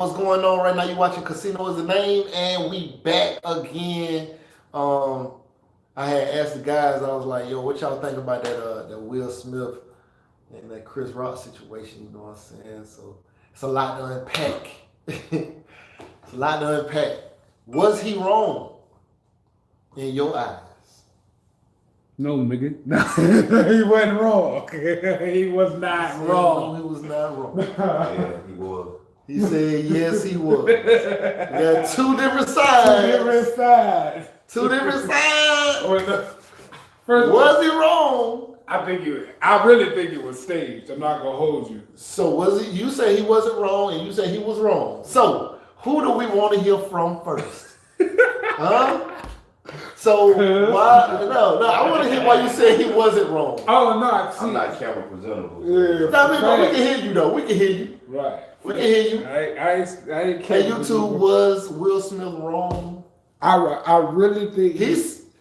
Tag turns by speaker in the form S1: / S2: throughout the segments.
S1: What's going on right now? You watching Casino is the Name, and we back again. I had asked the guys, I was like, "Yo, what y'all think about that Will Smith and that Chris Rock situation?" You know what I'm saying? So it's a lot to unpack. It's a lot to unpack. Was he wrong in your eyes?
S2: No, nigga. No, he wasn't wrong. He was not wrong.
S1: No, he was not wrong.
S3: Yeah, he was.
S1: He said yes, he was. We got two different sides. Two different sides. Was he wrong?
S2: I really think it was staged. I'm not gonna hold you.
S1: So was he? You say he wasn't wrong, and you say he was wrong. So who do we want to hear from first? Huh? So why? No. I want to hear why you said he wasn't wrong.
S2: Oh no,
S3: I'm not camera presentable.
S2: Yeah,
S1: No, we can hear you though. We can hear you.
S2: Right.
S1: We can hear you.
S2: I
S1: And YouTube, was Will Smith wrong?
S2: I really think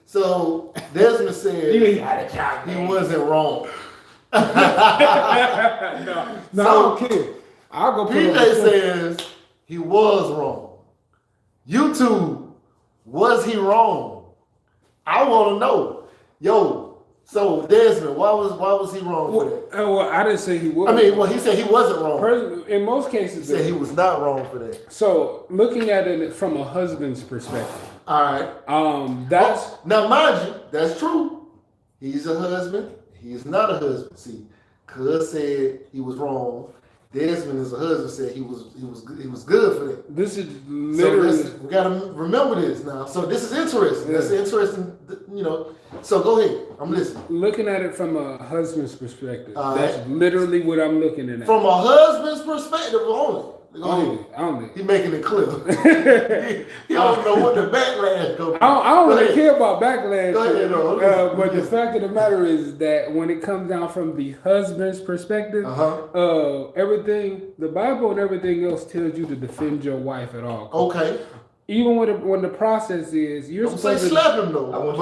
S1: So Desmond said he wasn't wrong.
S2: no, I don't care. I'll go put
S1: PJ says he was wrong. YouTube, was he wrong? I want to know. Yo, so Desmond, why was he wrong for that?
S2: Well, I didn't say he was.
S1: I mean, well, he said he wasn't wrong.
S2: In most cases,
S1: He said he was not wrong for that.
S2: So looking at it from a husband's perspective,
S1: All right.
S2: that's
S1: Now, mind you, that's true. He's a husband. He's not a husband. See, Cuz said he was wrong. Desmond is a husband. Said he was good for that.
S2: this is literally.
S1: So we gotta remember this now. So this is interesting. That's interesting. So go ahead. I'm listening.
S2: Looking at it from a husband's perspective,
S1: All
S2: that's
S1: right.
S2: literally what I'm looking at.
S1: From a husband's perspective only. Go ahead.
S2: Only.
S1: He making it clear. he don't know what the backlash goes.
S2: I don't really care about backlash.
S1: Go ahead,
S2: But the fact of the matter is that when it comes down from the husband's perspective, everything, the Bible and everything else tells you to defend your wife at all.
S1: Okay.
S2: Even when the process is, you're
S1: Don't say
S2: supposed to
S1: slap him though.
S3: I want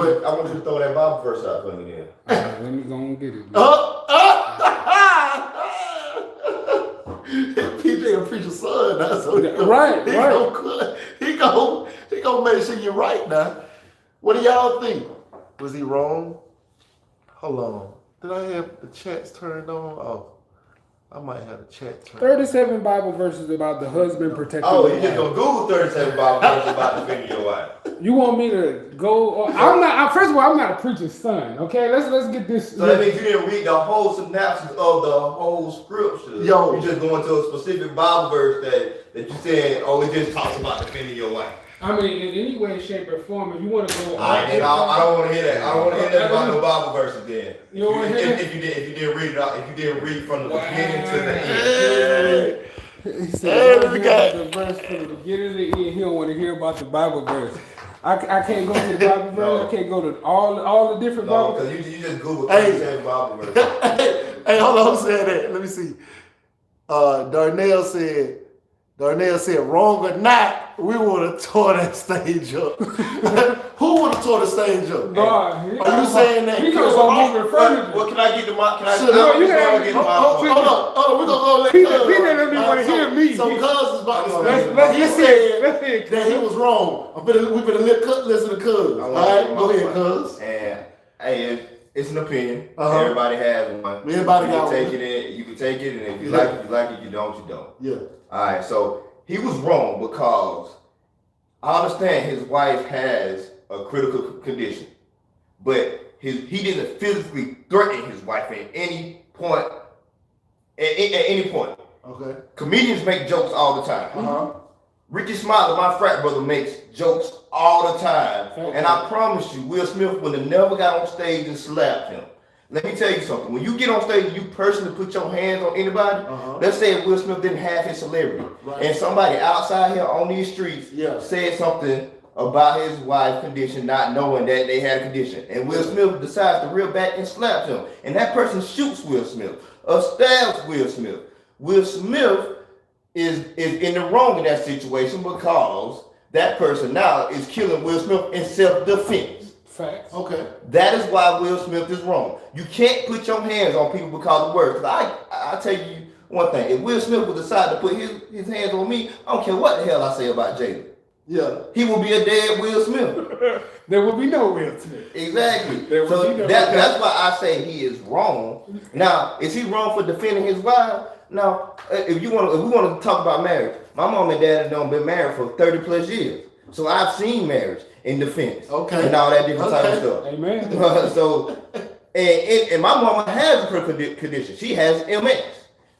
S3: you to throw that Bible verse out for me then.
S2: Let me go and get it.
S1: PJ a preacher's son now, so he gonna make sure you're right now. What do y'all think? Was he wrong? Hold on. Did I have the chats turned on? Oh, I might have the chat turned on.
S2: 37 Bible verses about the husband protecting.
S3: Oh,
S2: the
S3: you just
S2: wife.
S3: gonna Google 37 Bible verses about defending your wife.
S2: You want me to go? I'm not. First of all, I'm not a preacher's son. Okay, let's get this.
S3: So that means you didn't read the whole synopsis of the whole scripture.
S1: Yo.
S3: You just go into a specific Bible verse that you said, oh, it just talks about defending your wife.
S2: I mean, in any way, shape, or form, if you want to go.
S3: I don't want to hear that. I don't want to hear that about no Bible verses then.
S2: You don't want to hear that?
S3: If you didn't read it out, if you didn't read from the beginning to the end.
S2: He said,
S1: Hey, we got-
S2: the verse from the beginning to the end. He don't want to hear about the Bible verse. I can't go to the Bible verse.
S3: No.
S2: I can't go to all the different
S3: No,
S2: Bible.
S3: because you just Google
S1: Hey.
S3: 37 Bible verses.
S1: Hey, hold on. Who said that? Let me see. Darnell said, wrong or not, we would have tore that stage up. Who would have tore the stage up?
S2: God,
S1: Are you saying that?
S2: He comes on moving furniture.
S3: Well, can I get the mic? Can I
S1: Shut
S2: up.
S3: get the
S1: Hold on. We're going to go let
S2: He
S1: Cuz.
S2: didn't even want to hear me.
S1: So Cuz is about to speak.
S2: Let's
S1: He
S2: hear
S1: said that he was wrong. We better listen to Cuz. All right, go ahead, Cuz.
S3: And hey, it's an opinion.
S1: Uh-huh.
S3: Everybody has one.
S1: Everybody
S3: you
S1: got
S3: can
S1: one.
S3: take it in. You can take it, and if you
S1: Yeah.
S3: like it, you like it. You don't, you don't.
S1: Yeah.
S3: All right. So he was wrong because I understand his wife has a critical condition, but he didn't physically threaten his wife at any point. At any point.
S1: Okay.
S3: Comedians make jokes all the time.
S1: Uh-huh.
S3: Ricky Smiley, my frat brother, makes jokes all the time.
S2: Okay.
S3: And I promise you, Will Smith would have never got on stage and slapped him. Let me tell you something. When you get on stage and you personally put your hands on anybody, let's say if Will Smith didn't have his celebrity,
S1: Right.
S3: and somebody outside here on these streets
S1: Yeah.
S3: said something about his wife's condition, not knowing that they had a condition, and Will Smith decides to reel back and slap him, and that person shoots Will Smith, or stabs Will Smith. Will Smith is in the wrong in that situation because that person now is killing Will Smith in self-defense.
S2: Facts.
S1: Okay.
S3: That is why Will Smith is wrong. You can't put your hands on people because of words. 'Cause I tell you one thing. If Will Smith would decide to put his hands on me, I don't care what the hell I say about Jada.
S1: Yeah.
S3: He will be a dead Will Smith.
S2: There will be no Will Smith.
S3: Exactly.
S2: There will be no
S3: That's why I say he is wrong. Now, is he wrong for defending his wife? Now, if we want to talk about marriage, my mom and dad have been married for 30 plus years. So I've seen marriage in defense. Okay. And all that different type of stuff.
S2: Amen.
S3: So, and my mama has a condition. She has MS.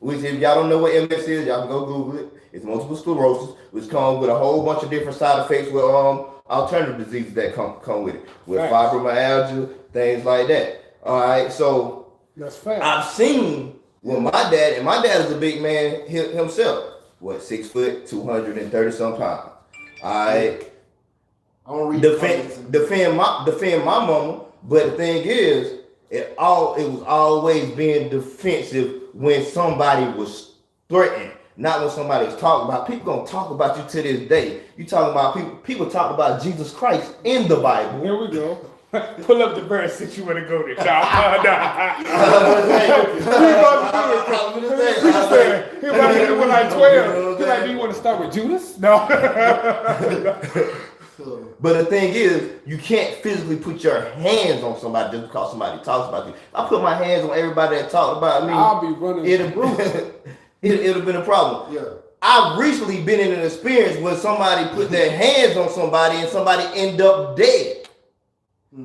S3: Which, if y'all don't know what MS is, y'all can go Google it. It's multiple sclerosis, which comes with a whole bunch of different side effects with alternative diseases that come with it, with fibromyalgia, things like that. All right, so
S2: that's fact.
S3: I've seen with my dad, and my dad is a big man himself. What, 6 foot, 230 some pounds. All right, defend my mama, but the thing is, it was always being defensive when somebody was threatened, not when somebody was talking about. People gonna talk about you to this day. You talking about people talk about Jesus Christ in the Bible.
S2: Here we go. Pull up the verse since you want to go there. He was like 12. He's like, do you want to start with Judas? No.
S3: But the thing is, you can't physically put your hands on somebody just because somebody talks about you. I put my hands on everybody that talked about me.
S2: I'll be running.
S3: It'd have been a problem.
S1: Yeah.
S3: I've recently been in an experience when somebody put their hands on somebody and somebody end up dead.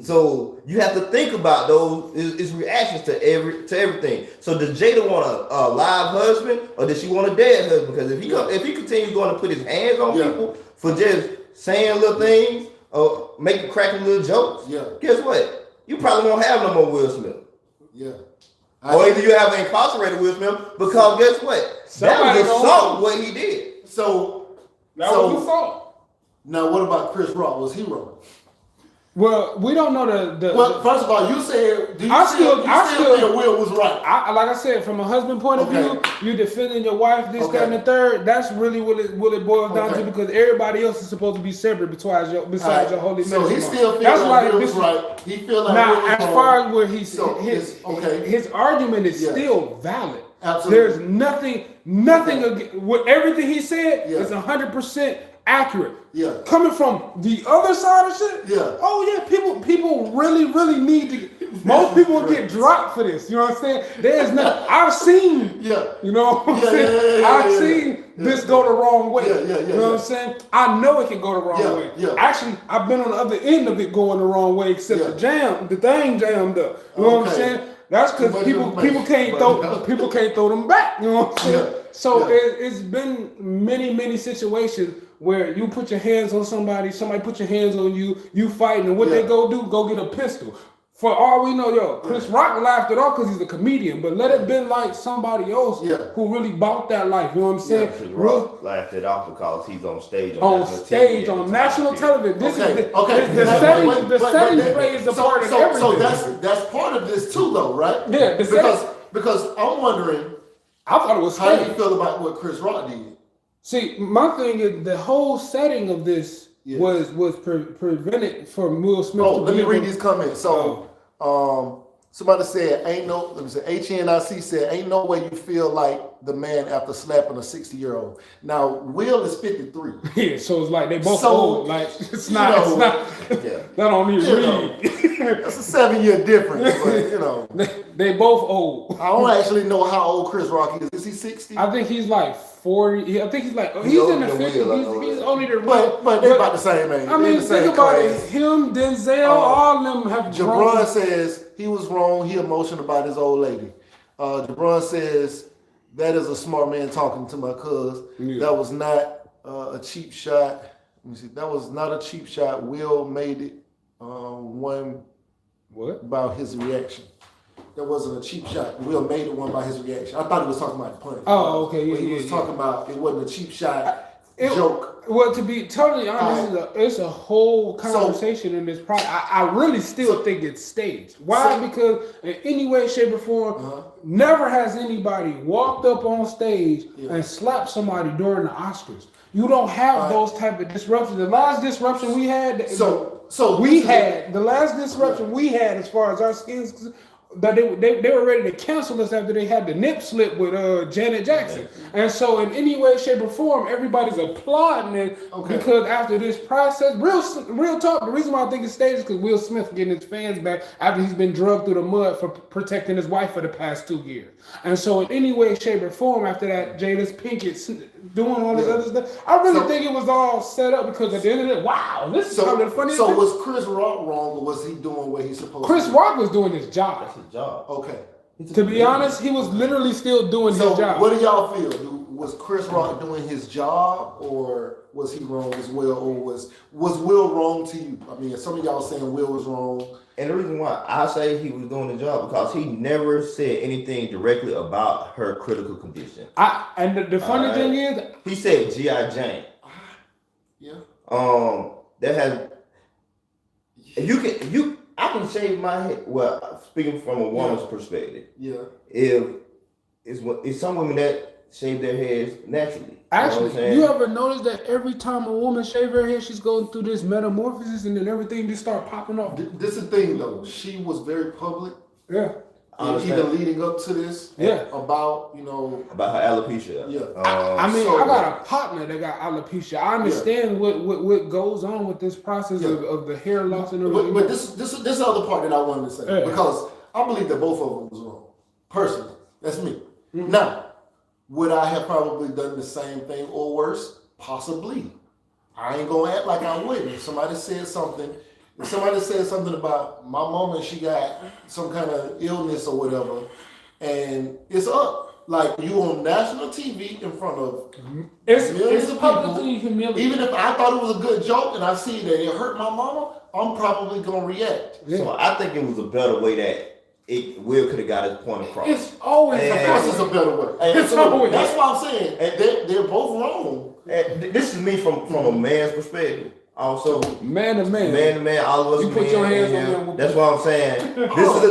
S3: So you have to think about those. It's reactions to everything. So does Jada want a live husband or does she want a dead husband? Because if he continues going to put his hands on people for just saying little things or cracking little jokes, guess what? You probably won't have no more Will Smith.
S1: Yeah.
S3: Or either you have an incarcerated Will Smith because guess what? That was assault what he did.
S1: So
S2: that was assault.
S1: Now what about Chris Rock? Was he wrong?
S2: Well, we don't know
S1: Well, first of all, you said I still think Will was right.
S2: Like I said, from a husband point of view, you defending your wife, this, that, and the third. That's really what it boils down to, because everybody else is supposed to be separate besides your holy man.
S1: So he still feels like Will was right. He feels like
S2: now,
S1: Will was
S2: as
S1: wrong.
S2: far as where his argument is still valid. Absolutely. There's nothing with everything he said is 100% accurate. Yeah. Coming from the other side of shit. Yeah. Oh yeah, people really need to. Most people will get dropped for this. You know what I'm saying? There's nothing. I've seen. Yeah. You know what I'm saying? I've seen this go the wrong way. You know what I'm saying? I know it can go the wrong way. Yeah. Actually, I've been on the other end of it going the wrong way, except the thing jammed up. You know what I'm saying? That's because people can't throw them back. You know what I'm saying? So it's been many situations where you put your hands on somebody put your hands on you, you fighting, and what they go do, go get a pistol. For all we know, Chris Rock laughed it off because he's a comedian, but let it been like somebody else who really bought that life. You know what I'm saying?
S3: Chris Rock laughed it off because he's on stage
S2: on national television. This is the setting plays a part of everything.
S1: So that's part of this too, though, right?
S2: Yeah,
S1: because I'm wondering,
S2: I thought it was
S1: how do you feel about what Chris Rock did?
S2: See, my thing is the whole setting of this was prevented from Will Smith.
S1: Oh, let me read these comments. So, somebody said, HNIC said, ain't no way you feel like the man after slapping a 60-year-old. Now, Will is 53.
S2: Yeah, so it's like they both old. Like, it's not that don't even read.
S1: That's a 7-year difference, but,
S2: They both old.
S1: I don't actually know how old Chris Rock is. Is he 60?
S2: I think he's like 40. I think he's like, he's in the 50s. He's only the
S1: But they're about the same age.
S2: I mean, think about it. Him, Denzel, all of them have
S1: Jabron says he was wrong. He emotional about his old lady. Jabron says that is a smart man talking to my cuz. Yeah. That was not a cheap shot. Let me see. That was not a cheap shot. Will made it one about his reaction. That wasn't a cheap shot. Will made it one by his reaction. I thought he was talking about the punch.
S2: Oh, okay. Yeah,
S1: he was talking about it wasn't a cheap shot joke.
S2: Well, to be totally honest, it's a whole conversation in this project. I really still think it's staged. Why? Because in any way, shape, or form, never has anybody walked up on stage and slapped somebody during the Oscars. You don't have those type of disruptions. The last disruption we had, the last disruption we had as far as our skins that they were ready to cancel us after they had the nip slip with Janet Jackson. And so in any way, shape, or form, everybody's applauding it because after this process, real talk, the reason why I think it's staged is because Will Smith getting his fans back after he's been drugged through the mud for protecting his wife for the past 2 years. And so in any way, shape, or form, after that, Jada Pinkett doing all this other stuff, I really think it was all set up because at the end of the day, wow, this is probably the funniest thing.
S1: So was Chris Rock wrong, or was he doing what he's supposed to do?
S2: Chris Rock was doing his job.
S3: That's his job.
S1: Okay.
S2: To be honest, he was literally still doing his job.
S1: What do y'all feel? Was Chris Rock doing his job, or was he wrong as well, or was Will wrong to you? I mean, some of y'all saying Will was wrong.
S3: And the reason why I say he was doing the job because he never said anything directly about her critical condition.
S2: And the funny thing is,
S3: he said G.I. Jane.
S1: Yeah.
S3: That has I can shave my head. Well, speaking from a woman's perspective, if some women that shave their heads naturally.
S2: Actually, you ever notice that every time a woman shave her head, she's going through this metamorphosis, and then everything just start popping off.
S1: This is the thing, though. She was very public.
S2: Yeah.
S1: Even leading up to this.
S2: Yeah.
S1: About
S3: about her alopecia.
S1: Yeah.
S2: I got a partner that got alopecia. I understand what goes on with this process of the hair loss and everything.
S1: But this is the other part that I wanted to say because I believe that both of them was wrong. Personally, that's me. Mm-hmm. Now, would I have probably done the same thing or worse? Possibly. I ain't gonna act like I wouldn't. If somebody said something about my mama, she got some kind of illness or whatever, and it's up. Like you on national TV in front of millions of people. Even if I thought it was a good joke and I see that it hurt my mama, I'm probably gonna react.
S3: Yeah. So I think it was a better way that Will could have got his point across.
S2: It's always
S1: a better way. That's why I'm saying they're both wrong.
S3: And this is me from a man's perspective. Also,
S2: man to man,
S3: all of us.
S2: You put your hands on them.
S3: That's what I'm saying.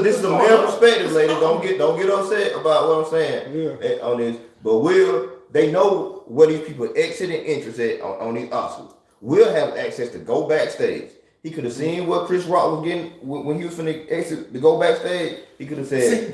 S3: This is a male perspective, lady. Don't get upset about what I'm saying on this. But Will, they know where these people exit and interest at on these Oscars. Will have access to go backstage. He could have seen what Chris Rock was getting when he was finna exit to go backstage. He could have said,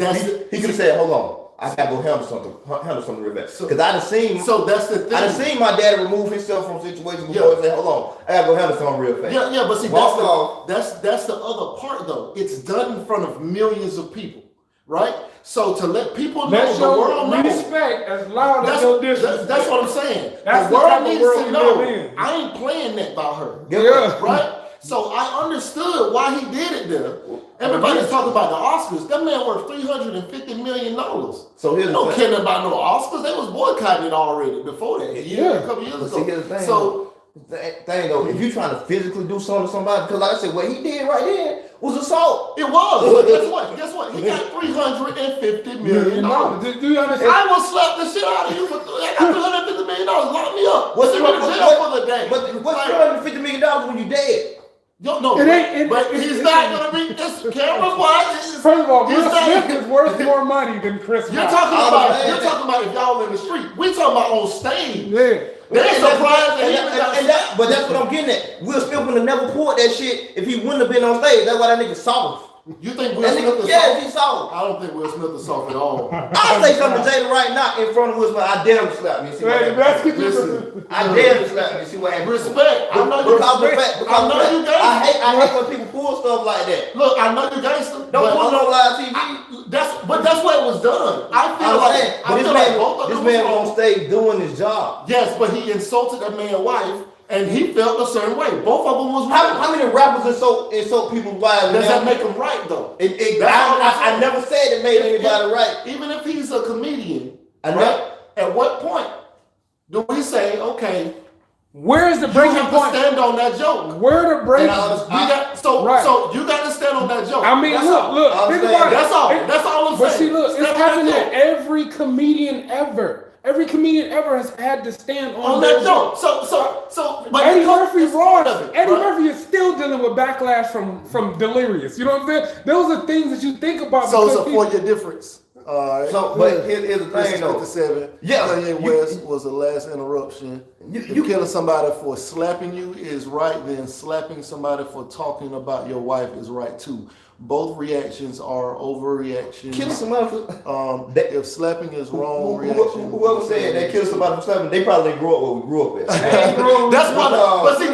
S3: he could have said, hold on, I gotta go handle something real bad. Because I done seen. So that's the thing. I done seen my daddy remove himself from situations before and say, hold on, I gotta go handle something real fast.
S1: Yeah, but see, that's the other part though. It's done in front of millions of people, right? So to let people know, the world know.
S2: Respect as loud as your distance.
S1: That's what I'm saying.
S2: That's
S1: the world needs
S2: to
S1: know. I ain't playing that by her.
S2: Yeah.
S1: Right? So I understood why he did it there. Everybody's talking about the Oscars. That man worth $350 million. So he don't care about no Oscars. They was boycotting it already before that. A couple years ago.
S3: Here's the thing, though, if you're trying to physically do something to somebody, because like I said, what he did right there was assault.
S1: It was. But guess what? He got $350 million.
S2: Do you understand?
S1: I will slap the shit out of you for $350 million. Lock me up. What's in jail for the day?
S3: But what's $350 million when you dead?
S1: No, but he's not going to be this camera watch.
S2: First of all, Will Smith is worth more money than Chris Rock.
S1: You're talking about if y'all in the street. We talking about on stage.
S2: Yeah.
S1: They're surprised
S3: but that's what I'm getting at. Will Smith would have never pulled that shit if he wouldn't have been on stage. That's why that nigga soft.
S1: You think Will Smith is soft?
S3: Yeah, he's soft.
S1: I don't think Will Smith is soft at all.
S3: I'll say something to Jada right now in front of Will Smith. I dare him to slap me. See what happens. I dare him to slap me. See what happens.
S1: Respect. I know you gangster.
S3: I hate when people pull stuff like that.
S1: Look, I know you gangster.
S3: Don't pull no live TV.
S1: That's what it was done. I feel like
S3: this man was on stage doing his job.
S1: Yes, but he insulted that man's wife. And he felt a certain way. Both of them was right.
S3: How many rappers insult people's wives?
S1: Does that make them right though?
S3: I never said it made anybody right.
S1: Even if he's a comedian, right? At what point do we say, okay,
S2: where is the breaking point?
S1: Stand on that joke.
S2: Where the breaking?
S1: So you got to stand on that joke.
S2: I mean, look. Think about it.
S1: That's all I'm saying.
S2: But see, look, it's happening to every comedian ever. Every comedian ever has had to stand on
S1: that joke. So
S2: Eddie Murphy's wrong. Eddie Murphy is still dealing with backlash from Delirious. You know what I'm saying? Those are things that you think about.
S1: So it's a 4-year difference. All right.
S3: So, but here's the thing, though.
S1: 57.
S3: Yeah.
S1: Kanye West was the last interruption. You killing somebody for slapping you is right, then slapping somebody for talking about your wife is right too. Both reactions are overreactions.
S3: Kill somebody for
S1: if slapping is wrong, reaction.
S3: Whoever said they killed somebody for slapping, they probably didn't grow up where we grew up at.
S1: That's why. But see,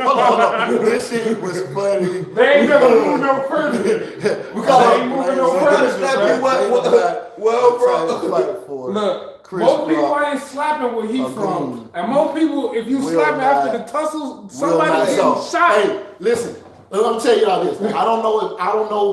S1: hold on. This shit was funny.
S2: They ain't never moved no further.
S1: They
S2: ain't moving no further.
S3: Well, bro.
S2: Look,
S1: Chris
S2: most people
S1: Rock,
S2: ain't slapping where he
S1: Agreed.
S2: from, and most people, if you
S1: Will
S2: slapping
S1: not-
S2: after the tussle,
S1: Will
S2: somebody
S1: not
S2: getting
S1: so.
S2: shot.
S1: Hey, listen. Let me tell y'all this. I don't know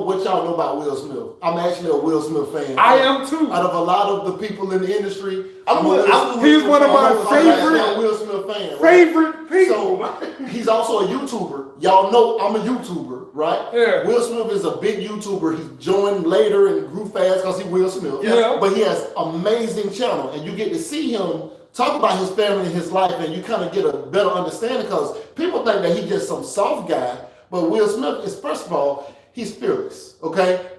S1: what y'all know about Will Smith. I'm actually a Will Smith fan.
S2: I am too.
S1: Out of a lot of the people in the industry,
S2: He's one of my favorite
S1: Will Smith fan.
S2: Favorite people.
S1: So he's also a YouTuber. Y'all know I'm a YouTuber, right?
S2: Yeah.
S1: Will Smith is a big YouTuber. He joined later and grew fast because he Will Smith.
S2: Yeah.
S1: But he has amazing channel, and you get to see him talk about his family and his life, and you kind of get a better understanding because people think that he's just some soft guy. But Will Smith is, first of all, he's fearless, okay?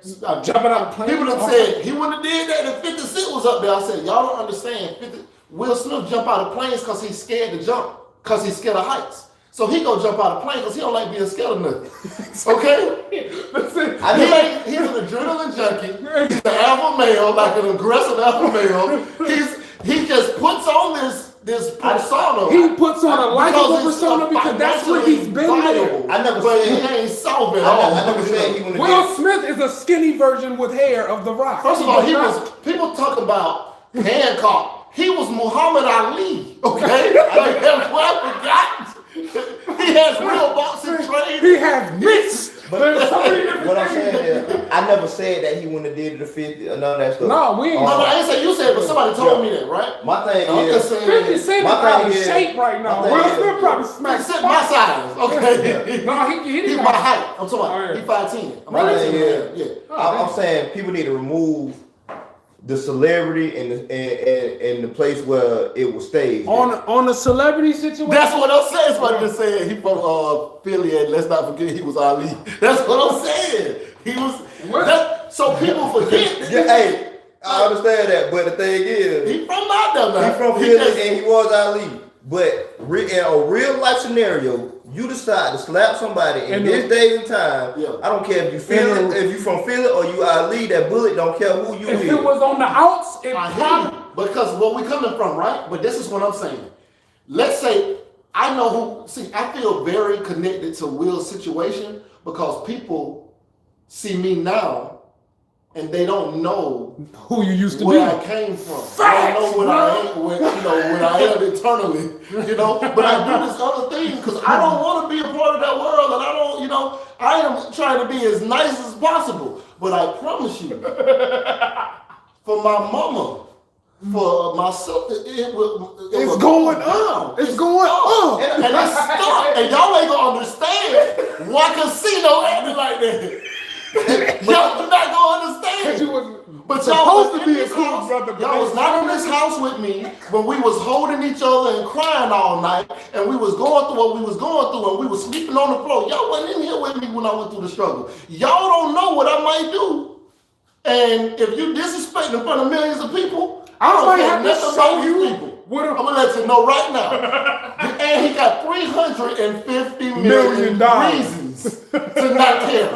S2: Jumping out of planes.
S1: People have said he wouldn't have did that if 50 Cent was up there. I said, y'all don't understand. Will Smith jump out of planes because he's scared to jump, because he's scared of heights. So he gonna jump out of plane because he don't like being scared of nothing. Okay? He's an adrenaline junkie. He's an alpha male, like an aggressive alpha male. He just puts on this persona.
S2: He puts on a likable persona because that's what he's been there.
S3: I never
S1: but
S3: said
S1: he ain't soft at all.
S3: I never said he wanted
S2: Will Smith is a skinny version with hair of The Rock.
S1: First of all, people talk about Hancock. He was Muhammad Ali, okay? Like, that's what I forgot. He has real boxing training.
S2: He has mitts.
S3: But what I'm saying is, I never said that he wouldn't have did the 50 or none of that stuff.
S2: No, we ain't.
S1: No, I ain't say you said, but somebody told me that, right?
S3: My thing
S1: I'm
S3: is,
S1: just saying.
S2: 50 Cent is probably shape right now. Will Smith probably smacked
S1: Sit my size, okay?
S2: No,
S1: He's my height. I'm talking about. He's 5'10". I'm
S3: my
S1: 5'10".
S3: thing is,
S1: Yeah.
S3: I'm saying people need to remove the celebrity and the place where it was staged.
S2: On the celebrity situation.
S1: That's what I'm saying. That's what I'm saying. He from Philly, and let's not forget he was Ali. That's what I'm saying. He was. So people forget.
S3: Yeah, hey, I understand that, but the thing is,
S1: he from out there now.
S3: He from Philly and he was Ali. But in a real life scenario, you decide to slap somebody in this day and time.
S1: Yeah.
S3: I don't care if you feel if you from Philly or you Ali. That bullet don't care who you
S2: If
S3: is.
S2: it was on the outs, it probably.
S1: Because where we coming from, right? But this is what I'm saying. Let's say I know who. See, I feel very connected to Will's situation because people see me now. And they don't know
S2: who you used to
S1: where
S2: be.
S1: I came from.
S2: Facts,
S1: I don't know what I am, what I am internally, But I do this other thing because I don't want to be a part of that world, and I don't, I am trying to be as nice as possible. But I promise you, for my mama, for my sister,
S2: It's going up. It's going up.
S1: And it's stuck. And y'all ain't gonna understand why Casino acting like that. Y'all not gonna understand. But y'all
S2: supposed to be a cool brother.
S1: Y'all was not in this house with me when we was holding each other and crying all night, and we was going through what we was going through, and we was sleeping on the floor. Y'all wasn't in here with me when I went through the struggle. Y'all don't know what I might do. And if you disrespect in front of millions of people, I don't care nothing about you people. I'm gonna let you know right now. And he got $350 million reasons to not care.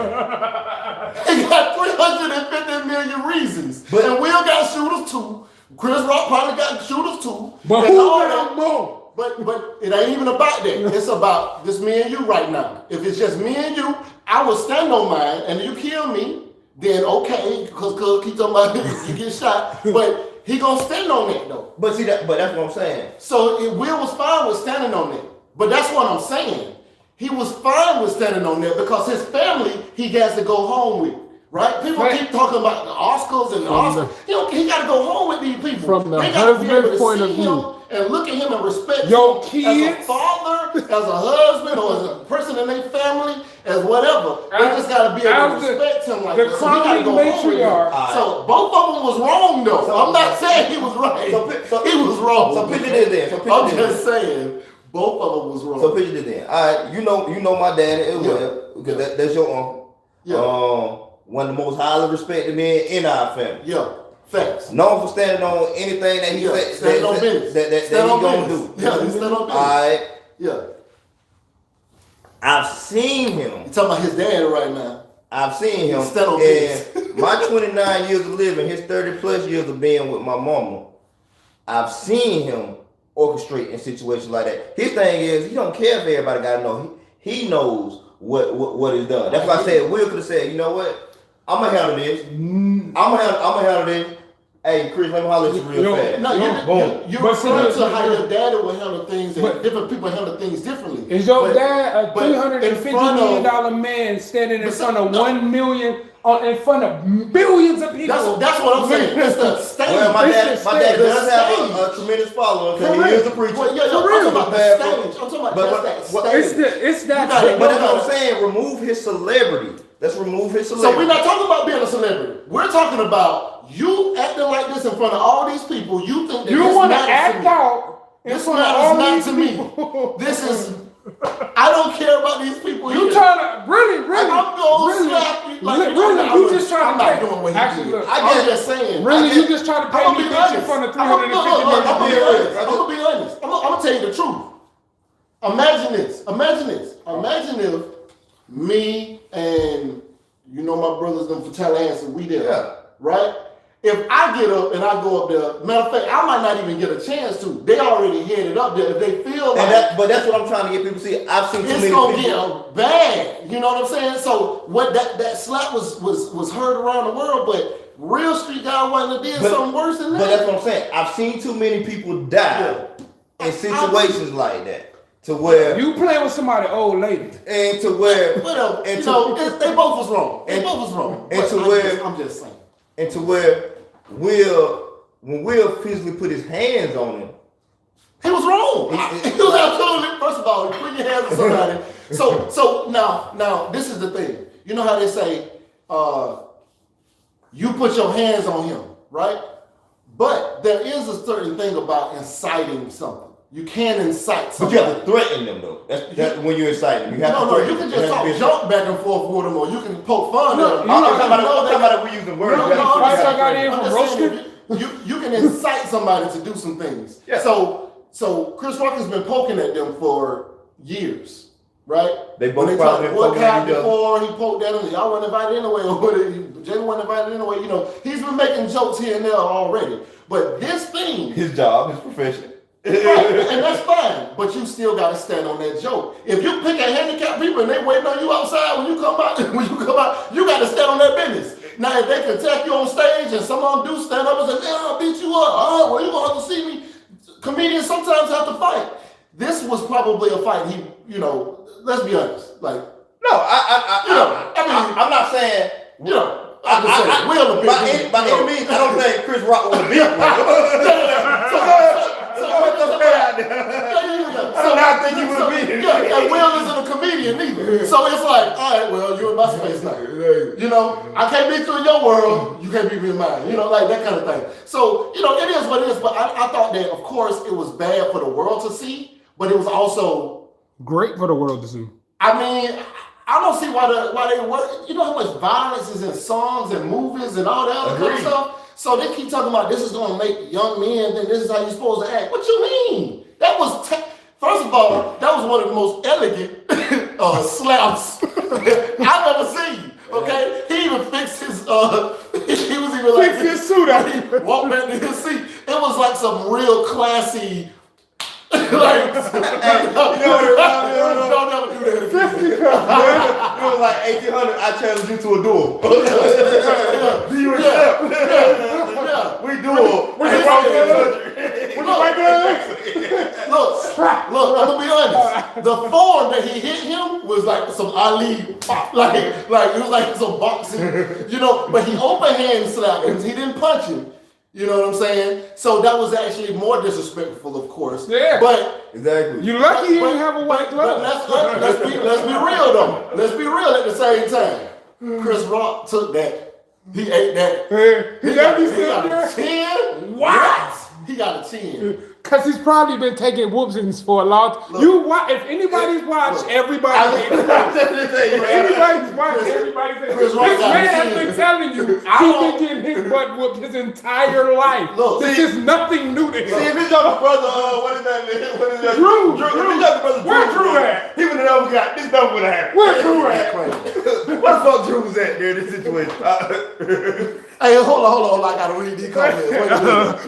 S1: He got 350 million reasons. And Will got shooters too. Chris Rock probably got shooters too.
S2: But who got more?
S1: But it ain't even about that. It's about just me and you right now. If it's just me and you, I will stand on mine, and you kill me, then okay, because keep talking about you get shot. But he gonna stand on that though.
S3: But that's what I'm saying.
S1: So Will was fine with standing on that. But that's what I'm saying. He was fine with standing on that because his family he has to go home with. Right? People keep talking about the Oscars and the Oscars. He got to go home with these people.
S2: From the husband's point of view.
S1: And look at him and respect
S2: your
S1: him
S2: kids,
S1: as a father, as a husband, or as a person in their family, as whatever. They just got to be able to respect him like that. So he got to go home with him. So both of them was wrong though. I'm not saying he was right. He was wrong.
S3: So picture this then.
S1: I'm just saying both of them was wrong.
S3: So picture this then. All right, you know my daddy as well because that's your uncle.
S1: Yeah.
S3: One of the most highly respected men in our family.
S1: Yeah. Facts.
S3: Known for standing on anything that he said.
S1: Standing on business.
S3: That he gonna do.
S1: Yeah, he's standing on business.
S3: All right.
S1: Yeah.
S3: I've seen him.
S1: You talking about his dad right now?
S3: I've seen him.
S1: Stand on
S3: business. My 29 years of living, his 30 plus years of being with my mama, I've seen him orchestrate in situations like that. His thing is he don't care if everybody gotta know. He knows what is done. That's why I said Will could have said, you know what? I'm gonna handle this. I'm gonna handle this. Hey, Chris, let me holler at you real fast.
S1: No, you're referring to how your daddy will handle things, and different people handle things differently.
S2: Is your dad a $350 million man standing in front of 1 million? In front of billions of people.
S1: That's what I'm saying. It's the stage.
S3: Well, my dad does have a tremendous following because he is a preacher.
S1: Well, I'm talking about the stage. I'm talking about that stage.
S2: It's that.
S3: But that's what I'm saying. Remove his celebrity. Let's remove his celebrity.
S1: So we're not talking about being a celebrity. We're talking about you acting like this in front of all these people. You think that
S2: you want to act out.
S1: This matters not to me. This is. I don't care about these people.
S2: You trying to really?
S1: I'm gonna slap you. Like,
S2: you just trying to.
S1: I'm not doing what he did. I'm just saying.
S2: Really, you just trying to pay me bitch in front of 350 million.
S1: I'm gonna be honest. I'm gonna tell you the truth. Imagine this. Imagine if me and my brothers them for Tallahassee, we there, right? If I get up and I go up there, matter of fact, I might not even get a chance to. They already headed up there. If they feel like,
S3: but that's what I'm trying to get people to see. I've seen too many
S1: people.
S3: It's
S1: gonna get bad. You know what I'm saying? So what that slap was heard around the world, but Real Street guy wasn't did something worse than that.
S3: But that's what I'm saying. I've seen too many people die in situations like that. To where
S2: you playing with somebody old lady,
S3: and to where
S1: whatever, they both was wrong. I'm just saying.
S3: And to where when Will physically put his hands on him,
S1: he was wrong. He was absolutely. First of all, you put your hands on somebody. So now this is the thing. You know how they say, you put your hands on him, right? But there is a certain thing about inciting something. You can incite somebody.
S3: But you have to threaten them, though. That's when you incite them. You have to threaten
S1: you can just talk junk back and forth with them, or you can poke fun at them.
S3: I'm talking about if we use the word.
S1: You can incite somebody to do some things. Yeah. So Chris Rock has been poking at them for years, right?
S3: They both probably
S1: poking at before he poked at them. Y'all weren't invited anyway, or Jalen wasn't invited anyway. He's been making jokes here and there already. But this thing,
S3: his job, his profession.
S1: Right, and that's fine, but you still got to stand on that joke. If you pick at handicapped people and they waiting on you outside when you come out, you got to stand on that business. Now, if they can attack you on stage and some of them do stand up and say, "Man, I'll beat you up," well, you gonna have to see me. Comedians sometimes have to fight. This was probably a fight. Let's be honest. Like,
S3: no, I'm not saying.
S1: I'm just saying.
S3: By any means, I don't think Chris Rock would beat
S1: So I think he would be. And Will isn't a comedian either. So it's like, all right, well, you're in my space now. I can't be through your world. You can't be in mine. Like that kind of thing. So, it is what it is. But I thought that, of course, it was bad for the world to see, but it was also
S2: great for the world to see.
S1: I mean, I don't see why they work. You know how much violence is in songs and movies and all that other kind of stuff? So they keep talking about this is going to make young men think this is how you're supposed to act. What you mean? That was, first of all, that was one of the most elegant slaps I've ever seen. Okay? He even fixed his, he was even like,
S2: fixed his suit out.
S1: He walked back to his seat. It was like some real classy, like, don't never do that again.
S3: It was like 1800. I challenged you to a duel. Do you accept?
S1: Yeah.
S3: We duel.
S1: Look, I'm gonna be honest. The form that he hit him was like some Ali pop, like it was like some boxing, But he open hand slapped him. He didn't punch him. You know what I'm saying? So that was actually more disrespectful, of course.
S2: Yeah.
S1: But
S3: exactly.
S2: You lucky you didn't have a white glove.
S1: But let's be real though. Let's be real at the same time. Chris Rock took that. He ate that. He got a 10. What? He got a 10.
S2: Because he's probably been taking whoopings for a long time. If anybody's watched, everybody. Anybody's watched, everybody's. This man has been telling you he's been getting his butt whooped his entire life. This is nothing new to him.
S3: See, if it's your brother, what is that?
S2: Drew.
S3: Where Drew at? He would have never got this. Never would have happened.
S2: Where Drew at?
S3: Where the fuck Drew was at there in this situation?
S1: Hey, hold on. I gotta read these comments. Wait a minute.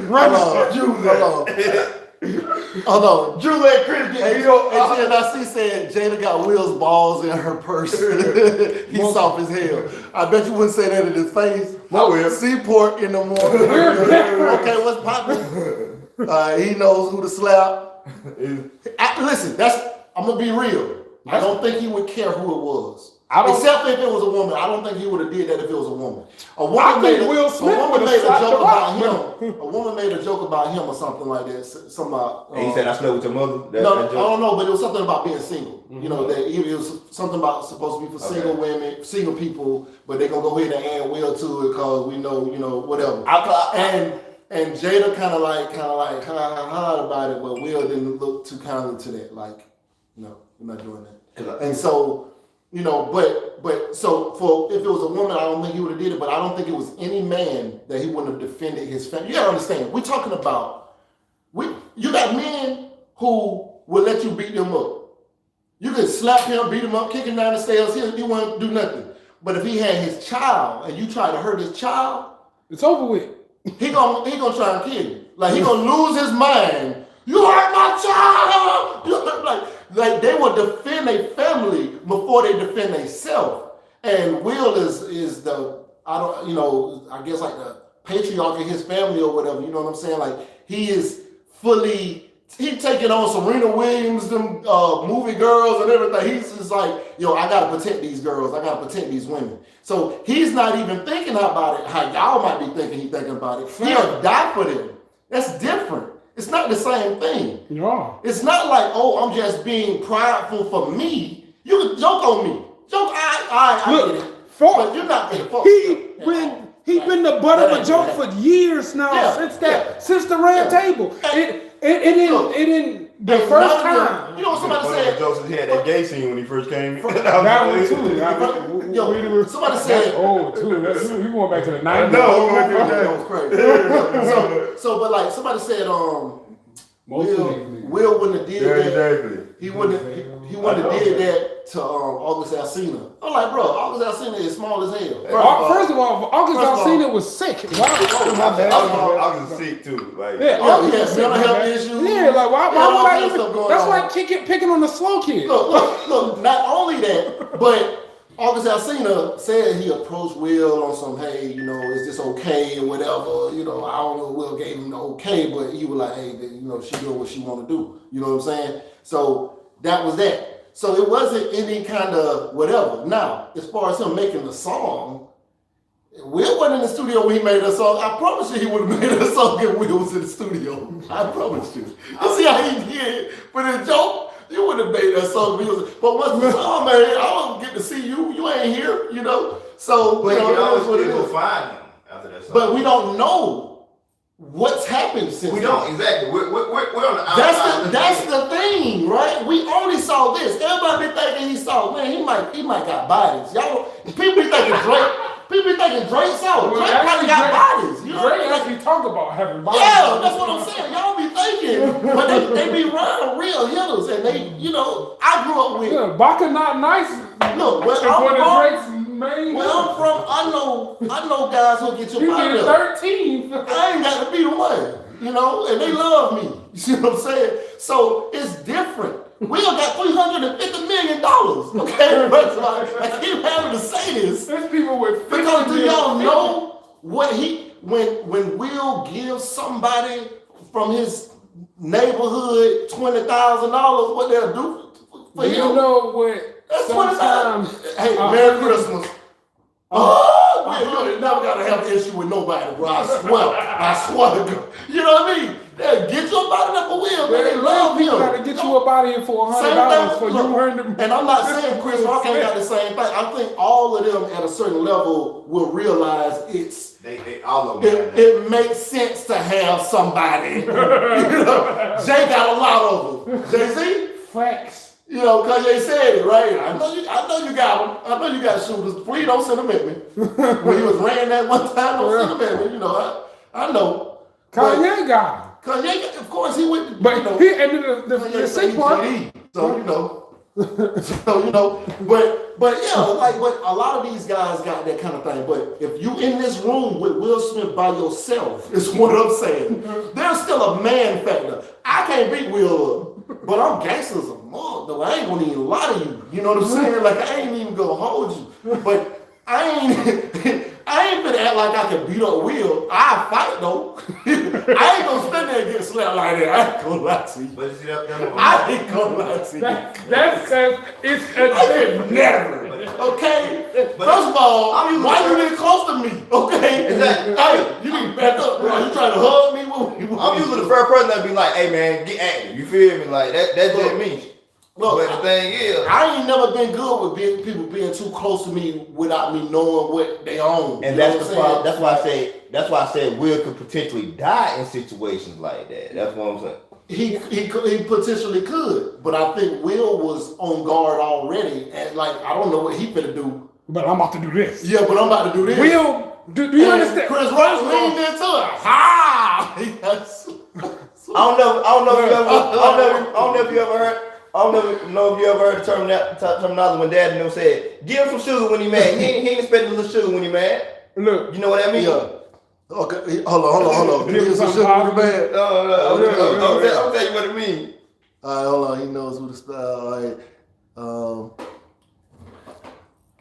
S1: Hold on.
S3: Drew let Chris get beat up.
S1: HNIC said Jada got Will's balls in her purse. He's soft as hell. I bet you wouldn't say that in his face.
S3: I will.
S1: Seaport in the morning. Okay, what's poppin'? He knows who to slap. Listen, I'm gonna be real. I don't think he would care who it was. Except if it was a woman. I don't think he would have did that if it was a woman. A woman made a joke about him. A woman made a joke about him or something like that.
S3: And he said, I slept with your mother?
S1: I don't know, but it was something about being single. Mm-hmm. You know, that it was something about supposed to be for single women, single people, but they're going to go ahead and add Will to it because we know, whatever. And Jada kind of like about it, but Will didn't look too kindly to that. Like, no, we're not doing that. And so... so if it was a woman, I don't think he would have did it, but I don't think it was any man that he wouldn't have defended his family. You gotta understand, we're talking about, you got men who will let you beat them up. You can slap him, beat him up, kick him down the stairs, he won't do nothing. But if he had his child and you try to hurt his child,
S2: it's over with.
S1: He gonna try and kill you. Like, he gonna lose his mind. You hurt my child! Like they will defend their family before they defend themselves. And Will is the, I guess like the patriarch of his family or whatever, you know what I'm saying? Like he's taking on Serena Williams, them movie girls and everything. He's just like, I gotta protect these girls, I gotta protect these women. So he's not even thinking about it how y'all might be thinking he's thinking about it. He'll die for them. That's different. It's not the same thing.
S2: Yeah.
S1: It's not like, I'm just being prideful for me. You can joke on me. Joke, I get it. But you're not being fucked.
S2: He's been the butt of a joke for years now, since the red table. It didn't the first time.
S1: You know what somebody said?
S3: Joseph had that gay scene when he first came in.
S2: That one too.
S1: Somebody said.
S2: Oh, too. You going back to the 90s?
S1: No, that was crazy. But like somebody said, Will wouldn't have did that.
S3: Exactly.
S1: He wouldn't have did that to August Alsina. I'm like, bro, August Alsina is small as hell.
S2: First of all, August Alsina was sick.
S3: August is sick too. Like,
S1: he had mental health issues.
S2: Yeah, like why would I even? That's like picking on the slow kid.
S1: Look. Not only that, but August Alsina said he approached Will on some, hey, is this okay or whatever? I don't know. Will gave him the okay, but he was like, hey, she doing what she want to do. You know what I'm saying? So that was that. So it wasn't any kind of whatever. Now, as far as him making the song, Will wasn't in the studio when he made the song. I promise you he would have made a song if Will was in the studio. I promise you. You see how he did? But in joke, you would have made that song. But once the song made, I don't get to see you. You ain't here, So,
S3: but you always go find him after that song.
S1: But we don't know what's happened since.
S3: We don't, exactly. We're on the outside.
S1: That's the thing, right? We only saw this. Everybody be thinking he saw, man, he might got bodies. People be thinking Drake. People be thinking Drake saw. Drake probably got bodies.
S2: Drake actually talk about having bodies.
S1: Yeah, that's what I'm saying. Y'all be thinking, but they be running real hitters, and they, I grew up with.
S2: Yeah, Baka Not Nice.
S1: Look, where I'm from, I know guys who get your body up.
S2: 13.
S1: I ain't got to be the one, and they love me. You see what I'm saying? So it's different. Will got $350 million. Okay, but I keep having to say this.
S2: There's people with
S1: because do y'all know what when Will gives somebody from his neighborhood $20,000, what they'll do for him?
S2: You know what?
S1: That's $20,000. Hey, Merry Christmas. Oh, You never got to have an issue with nobody, bro. I swear to God. You know what I mean? They get you up out of there for Will, man. They love him.
S2: Got to get you up out of here for $100 for you earn them.
S1: And I'm not saying Chris Rock ain't got the same thing. I think all of them at a certain level will realize it's.
S3: They all of them.
S1: It makes sense to have somebody. Jay got a lot of them. Jay-Z?
S2: Facts.
S1: Because they said it, right? I know you got them. I know you got shooters. Please don't send them at me. When he was ran that one time, don't send them at me. I know.
S2: Kanye got him.
S1: Kanye, of course, he went.
S2: But the sick part.
S1: But a lot of these guys got that kind of thing. But if you in this room with Will Smith by yourself, is what I'm saying. There's still a man factor. I can't beat Will up, but I'm gangster as a mug, though. I ain't gonna even lie to you. You know what I'm saying? Like I ain't even gonna hold you. But I ain't gonna act like I can beat up Will. I fight though. I ain't gonna stand there and get slapped like that. I ain't gonna lie to you.
S3: But see that
S1: I ain't gonna lie to you.
S2: That's it's a
S1: never. Okay? First of all, why you getting close to me? Okay?
S3: Exactly.
S1: Hey, you need to back up, bro. You trying to hug me?
S3: I'm usually the first person that be like, hey man, get active. You feel me? Like that's just me. But the thing is,
S1: I ain't never been good with people being too close to me without me knowing what they own.
S3: And that's the problem. That's why I said Will could potentially die in situations like that. That's what I'm saying.
S1: He potentially could, but I think Will was on guard already, and I don't know what he finna do.
S2: But I'm about to do this.
S1: Yeah, but I'm about to do this.
S2: Will, do you understand?
S1: Chris Rock leaned into it. Ha!
S3: I don't know if you ever heard. I don't know if you ever heard the terminology when Dad and them said, give him some sugar when he mad. He ain't expecting a little sugar when he mad.
S2: Look.
S3: You know what I mean?
S1: Yeah. Okay, hold on. Give him some sugar when he mad.
S3: I'll tell you what it means.
S1: All right, hold on. He knows what the style. All right.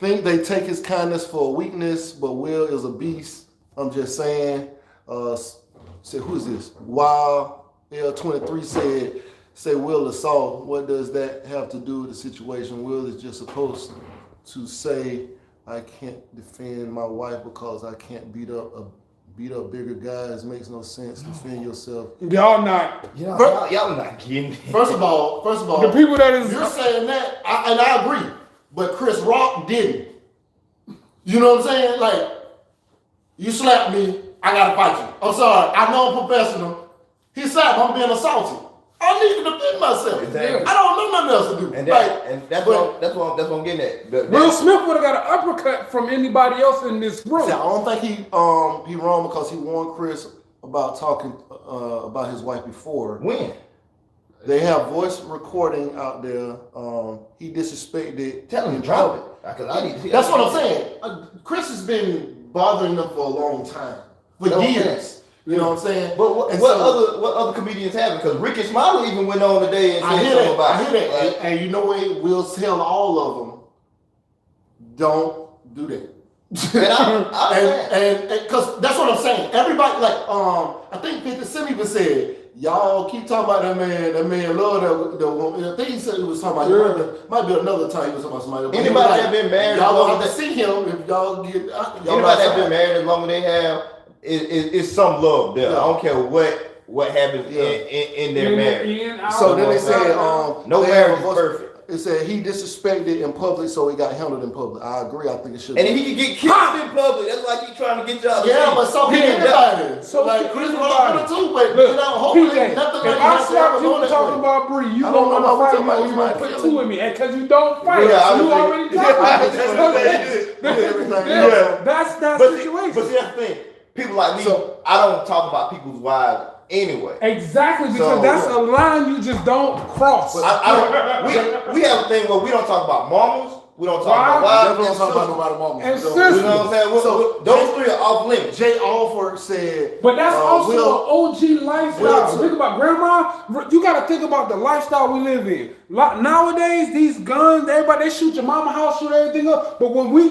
S1: Think they take his kindness for a weakness, but Will is a beast. I'm just saying. Said, who is this? Wow. L23 say Will is soft. What does that have to do with the situation? Will is just supposed to say, I can't defend my wife because I can't beat up bigger guys. Makes no sense. Defend yourself.
S2: Y'all not
S3: getting it.
S1: First of all,
S2: the people that is
S1: you're saying that, and I agree, but Chris Rock didn't. You know what I'm saying? Like, you slapped me, I gotta fight you. I'm sorry, I know I'm professional. He slapped me, I'm being assaulted. I need to defend myself. Exactly. I don't know nothing else to do.
S3: And that's what I'm getting at.
S2: Will Smith would have got an uppercut from anybody else in this room.
S1: See, I don't think he wrong because he warned Chris about talking about his wife before.
S3: When?
S1: They have voice recording out there. He disrespected.
S3: Tell him to drop it.
S1: That's what I'm saying. Chris has been bothering them for a long time, for years. You know what I'm saying?
S3: But what other comedians have it? Because Ricky Smiley even went on today and said something about it. I hear that.
S1: And you know what? We'll tell all of them, don't do that. and because that's what I'm saying. Everybody, I think 50 Cent even said, y'all keep talking about that man. That man love the woman. I think he said he was talking about. Might be another time he was talking about somebody.
S3: Anybody that been married,
S1: y'all don't have to see him if y'all get.
S3: Anybody that been married as long as they have. It's some love there. Yeah. I don't care what happens in their marriage.
S1: So then they said,
S3: no marriage is perfect.
S1: It said he disrespected in public, so he got handled in public. I agree. I think it should.
S3: And if he can get killed in public, that's why he's trying to get y'all.
S1: Yeah, but so can anybody. So like Chris Rock too, but hopefully nothing like
S2: I slap you talking about Bree, you don't want to fight me, or you want to put two in me, and because you don't fight, you already got That's that situation.
S3: But see, that's the thing. People like me, I don't talk about people's wives anyway.
S2: Exactly, because that's a line you just don't cross.
S3: We have a thing where we don't talk about mamas, we don't talk about wives,
S1: we don't talk about nobody mamas.
S2: And sisters.
S3: You know what I'm saying? Those three are off limits.
S1: Jay Alford said,
S2: but that's also an OG lifestyle. Think about grandma. You got to think about the lifestyle we live in. Nowadays, these guns, everybody, they shoot your mama's house, shoot everything up. But when we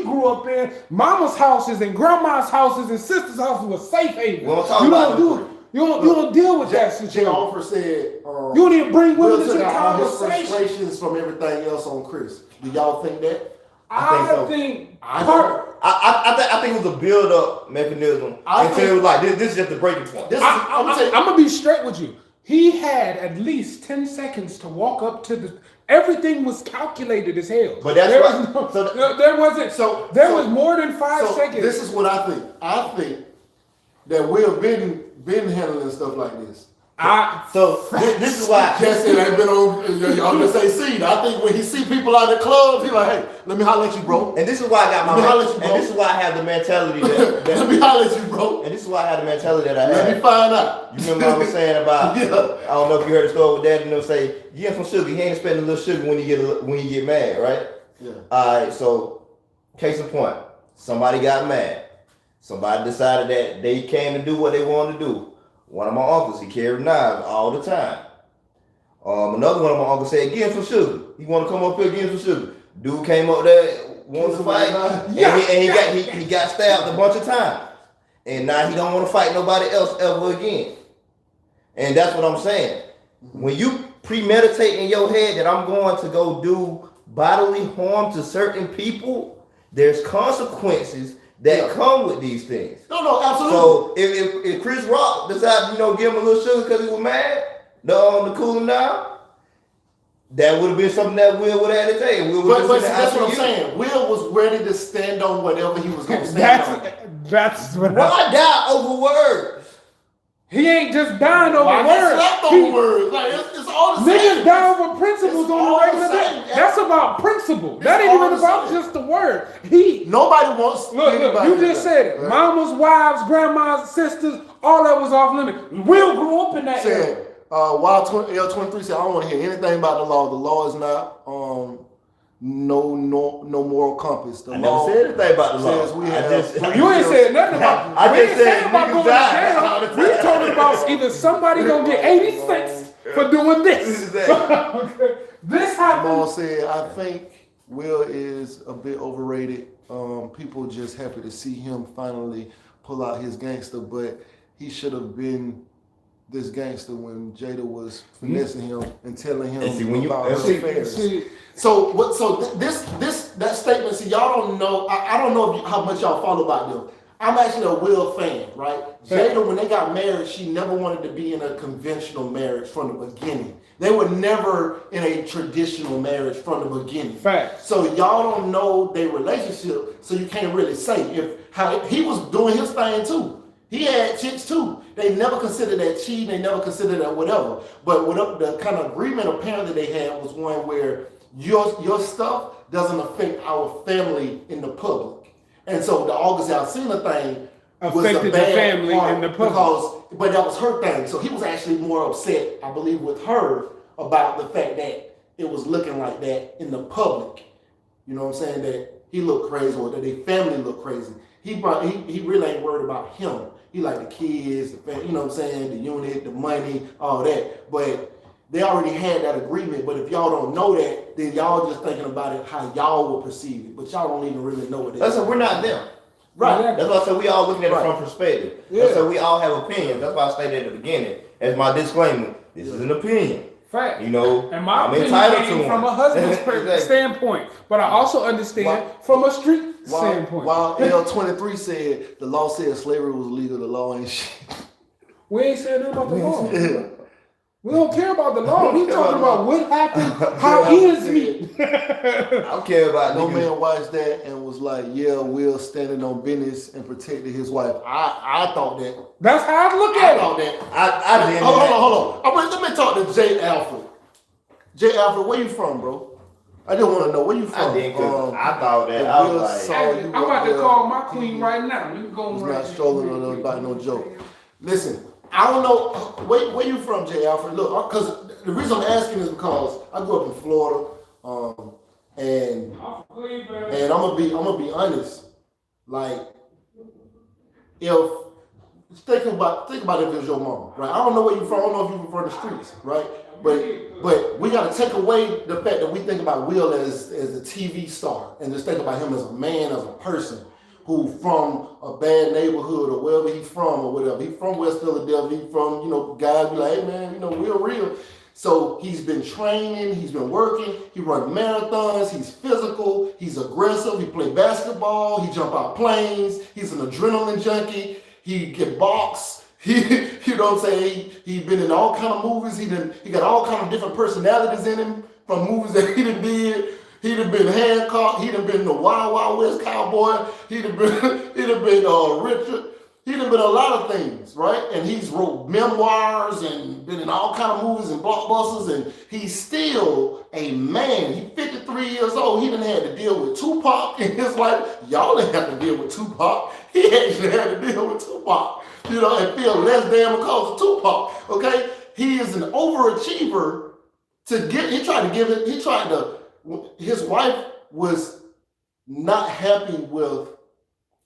S2: grew up in, mama's houses and grandma's houses and sisters' houses were safe haven.
S3: You don't do it.
S2: You don't deal with that situation.
S1: Jay Alford said,
S2: you don't even bring women into the conversation.
S1: His frustrations from everything else on Chris. Do y'all think that?
S2: I think
S3: it was a build-up mechanism until it was like this is just the breaking point.
S2: I'm gonna be straight with you. He had at least 10 seconds to walk up to the. Everything was calculated as hell.
S3: But that's
S2: there
S3: right.
S2: There was more than 5 seconds.
S1: This is what I think. I think that Will been handling stuff like this.
S3: This is why
S1: Jesse ain't been on the same scene. I think when he see people out in the clubs, he like, hey, let me holler at you, bro.
S3: And this is why I got this is why I have the mentality that
S1: let me holler at you, bro.
S3: And this is why I have the mentality that I have.
S1: Let me find out.
S3: You remember what I was saying about? I don't know if you heard the story with Dad and they'll say, you get some sugar. He ain't expecting a little sugar when you get mad, right?
S1: Yeah.
S3: All right. So, case in point, somebody got mad. Somebody decided that they came to do what they wanted to do. One of my uncles, he carried knives all the time. Another one of my uncles said, give him some sugar. He want to come up here, give him some sugar. Dude came up there, wanted to fight, and he got stabbed a bunch of times. And now he don't want to fight nobody else ever again. And that's what I'm saying. When you premeditate in your head that I'm going to go do bodily harm to certain people, there's consequences that come with these things.
S1: No, absolutely.
S3: So if Chris Rock decided, give him a little sugar because he was mad, to cool him down, that would have been something that Will would have had to say.
S1: But that's what I'm saying. Will was ready to stand on whatever he was going to stand on.
S2: That's what
S3: Why die over words?
S2: He ain't just dying over words.
S1: Words. Like, it's all the same.
S2: Niggas die over principles on a regular day. That's about principle. That ain't even about just the word.
S1: Nobody wants.
S2: Look, you just said it. Right? Mamas, wives, grandmas, sisters, all that was off limits. Will grew up in that era.
S1: While L23 said, I don't want to hear anything about the law. The law is not no moral compass.
S3: I never said anything about the law.
S2: You ain't said nothing about.
S3: I just said
S2: about going to jail. We talking about either somebody gonna get 80 cents for doing this. This happened.
S1: Jamal said, I think Will is a bit overrated. People just happy to see him finally pull out his gangster, but he should have been this gangster when Jada was finessing him and telling him about his affairs. So that statement. See, y'all don't know. I don't know how much y'all follow about them. I'm actually a Will fan, right? Jada, when they got married, she never wanted to be in a conventional marriage from the beginning. They were never in a traditional marriage from the beginning.
S2: Fact.
S1: So y'all don't know their relationship, so you can't really say how he was doing his thing too. He had chicks too. They never considered that cheating. They never considered that whatever. But what the kind of agreement apparently they had was one where your stuff doesn't affect our family in the public. And so the August Alsina thing
S2: affected the family in the public.
S1: But that was her thing. So he was actually more upset, I believe, with her about the fact that it was looking like that in the public. You know what I'm saying? That he looked crazy or that their family looked crazy. He really ain't worried about him. He like the kids, the family, you know what I'm saying, the unit, the money, all that. But they already had that agreement. But if y'all don't know that, then y'all just thinking about it how y'all will perceive it. But y'all don't even really know what it is.
S3: That's why we're not them.
S1: Right.
S3: That's why I said we all looking at it from perspective. Yeah. That's why we all have opinions. That's why I stated at the beginning as my disclaimer. This is an opinion.
S2: Fact.
S3: You know,
S2: and my opinion came from a husband's standpoint, but I also understand from a street standpoint.
S1: While L23 said the law said slavery was legal, the law ain't shit.
S2: We ain't saying nothing about the law. Yeah. We don't care about the law. We talking about what happened. How is me?
S3: I don't care about
S1: no man watched that and was like, yeah, Will standing on business and protected his wife. I thought that.
S2: That's how I look at it.
S1: I thought that. I did. Hold on. Let me talk to Jay Alfred. Jay Alfred, where you from, bro? I just want to know where you from.
S3: I did, I thought that. I was like,
S2: I'm about to call my queen right now. You go
S1: He's
S2: right.
S1: Not strolling on about no joke. Listen. I don't know where you from, Jay Alfred. Look, because the reason I'm asking is because I grew up in Florida, and I'm gonna be honest. Like, think about if it was your mom, right? I don't know where you're from. I don't know if you were from the streets, right? But we gotta take away the fact that we think about Will as a TV star and just think about him as a man, as a person. Who from a bad neighborhood or wherever he's from or whatever. He's from West Philadelphia. He's from, guys be like, hey man, we're real. So he's been training, he's been working, he runs marathons, he's physical, he's aggressive, he play basketball, he jump out planes, he's an adrenaline junkie, he get boxed, you know what I'm saying? He been in all kind of movies, he got all kind of different personalities in him from movies that he done did. He done been Hancock, he done been the Wild Wild West Cowboy, he done been Richard. He done been a lot of things, right? And he's wrote memoirs and been in all kind of movies and blockbusters, and he's still a man. He's 53 years old. He done had to deal with Tupac in his life. Y'all didn't have to deal with Tupac. He actually had to deal with Tupac, you know, and feel less damn because of Tupac, okay? He is an overachiever his wife was not happy with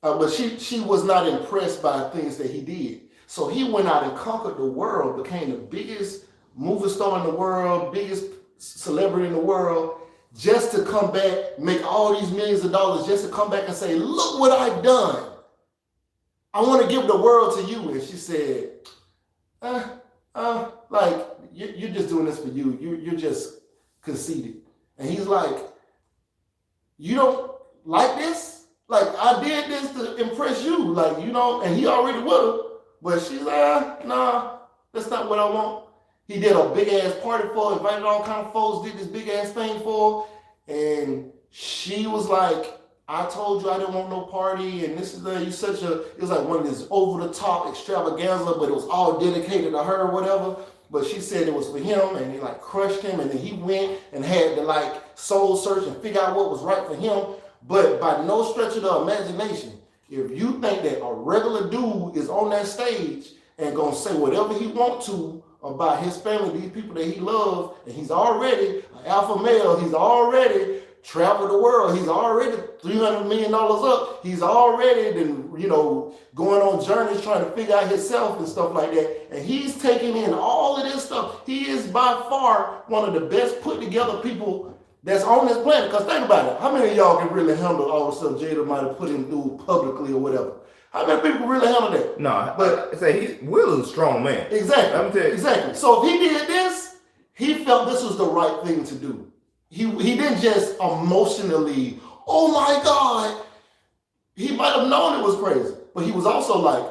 S1: but she was not impressed by things that he did. So he went out and conquered the world, became the biggest movie star in the world, biggest celebrity in the world, just to come back, make all these millions of dollars, just to come back and say, look what I've done. I want to give the world to you. And she said, like, you're just doing this for you. You're just conceited. And he's like, you don't like this? Like, I did this to impress you, like, you know, and he already with her. But she's like, nah, that's not what I want. He did a big ass party for her, invited all kind of folks, did this big ass thing for her. And she was like, I told you I didn't want no party. And this is it was like one of this over the top extravaganza, but it was all dedicated to her or whatever. But she said it was for him, and he like crushed him. And then he went and had to like soul search and figure out what was right for him. But by no stretch of the imagination, if you think that a regular dude is on that stage and gonna say whatever he wants to about his family, these people that he loves, and he's already an alpha male, he's already traveled the world, he's already $300 million up, he's already been, you know, going on journeys trying to figure out himself and stuff like that, and he's taking in all of this stuff. He is by far one of the best put together people that's on this planet. Because think about it. How many of y'all can really handle all the stuff Jada might have put him through publicly or whatever? How many people really handle that?
S3: No, but Will is a strong man.
S1: Exactly.
S3: I'm telling you.
S1: Exactly. So if he did this, he felt this was the right thing to do. He didn't just emotionally, oh my God. He might have known it was crazy. But he was also like,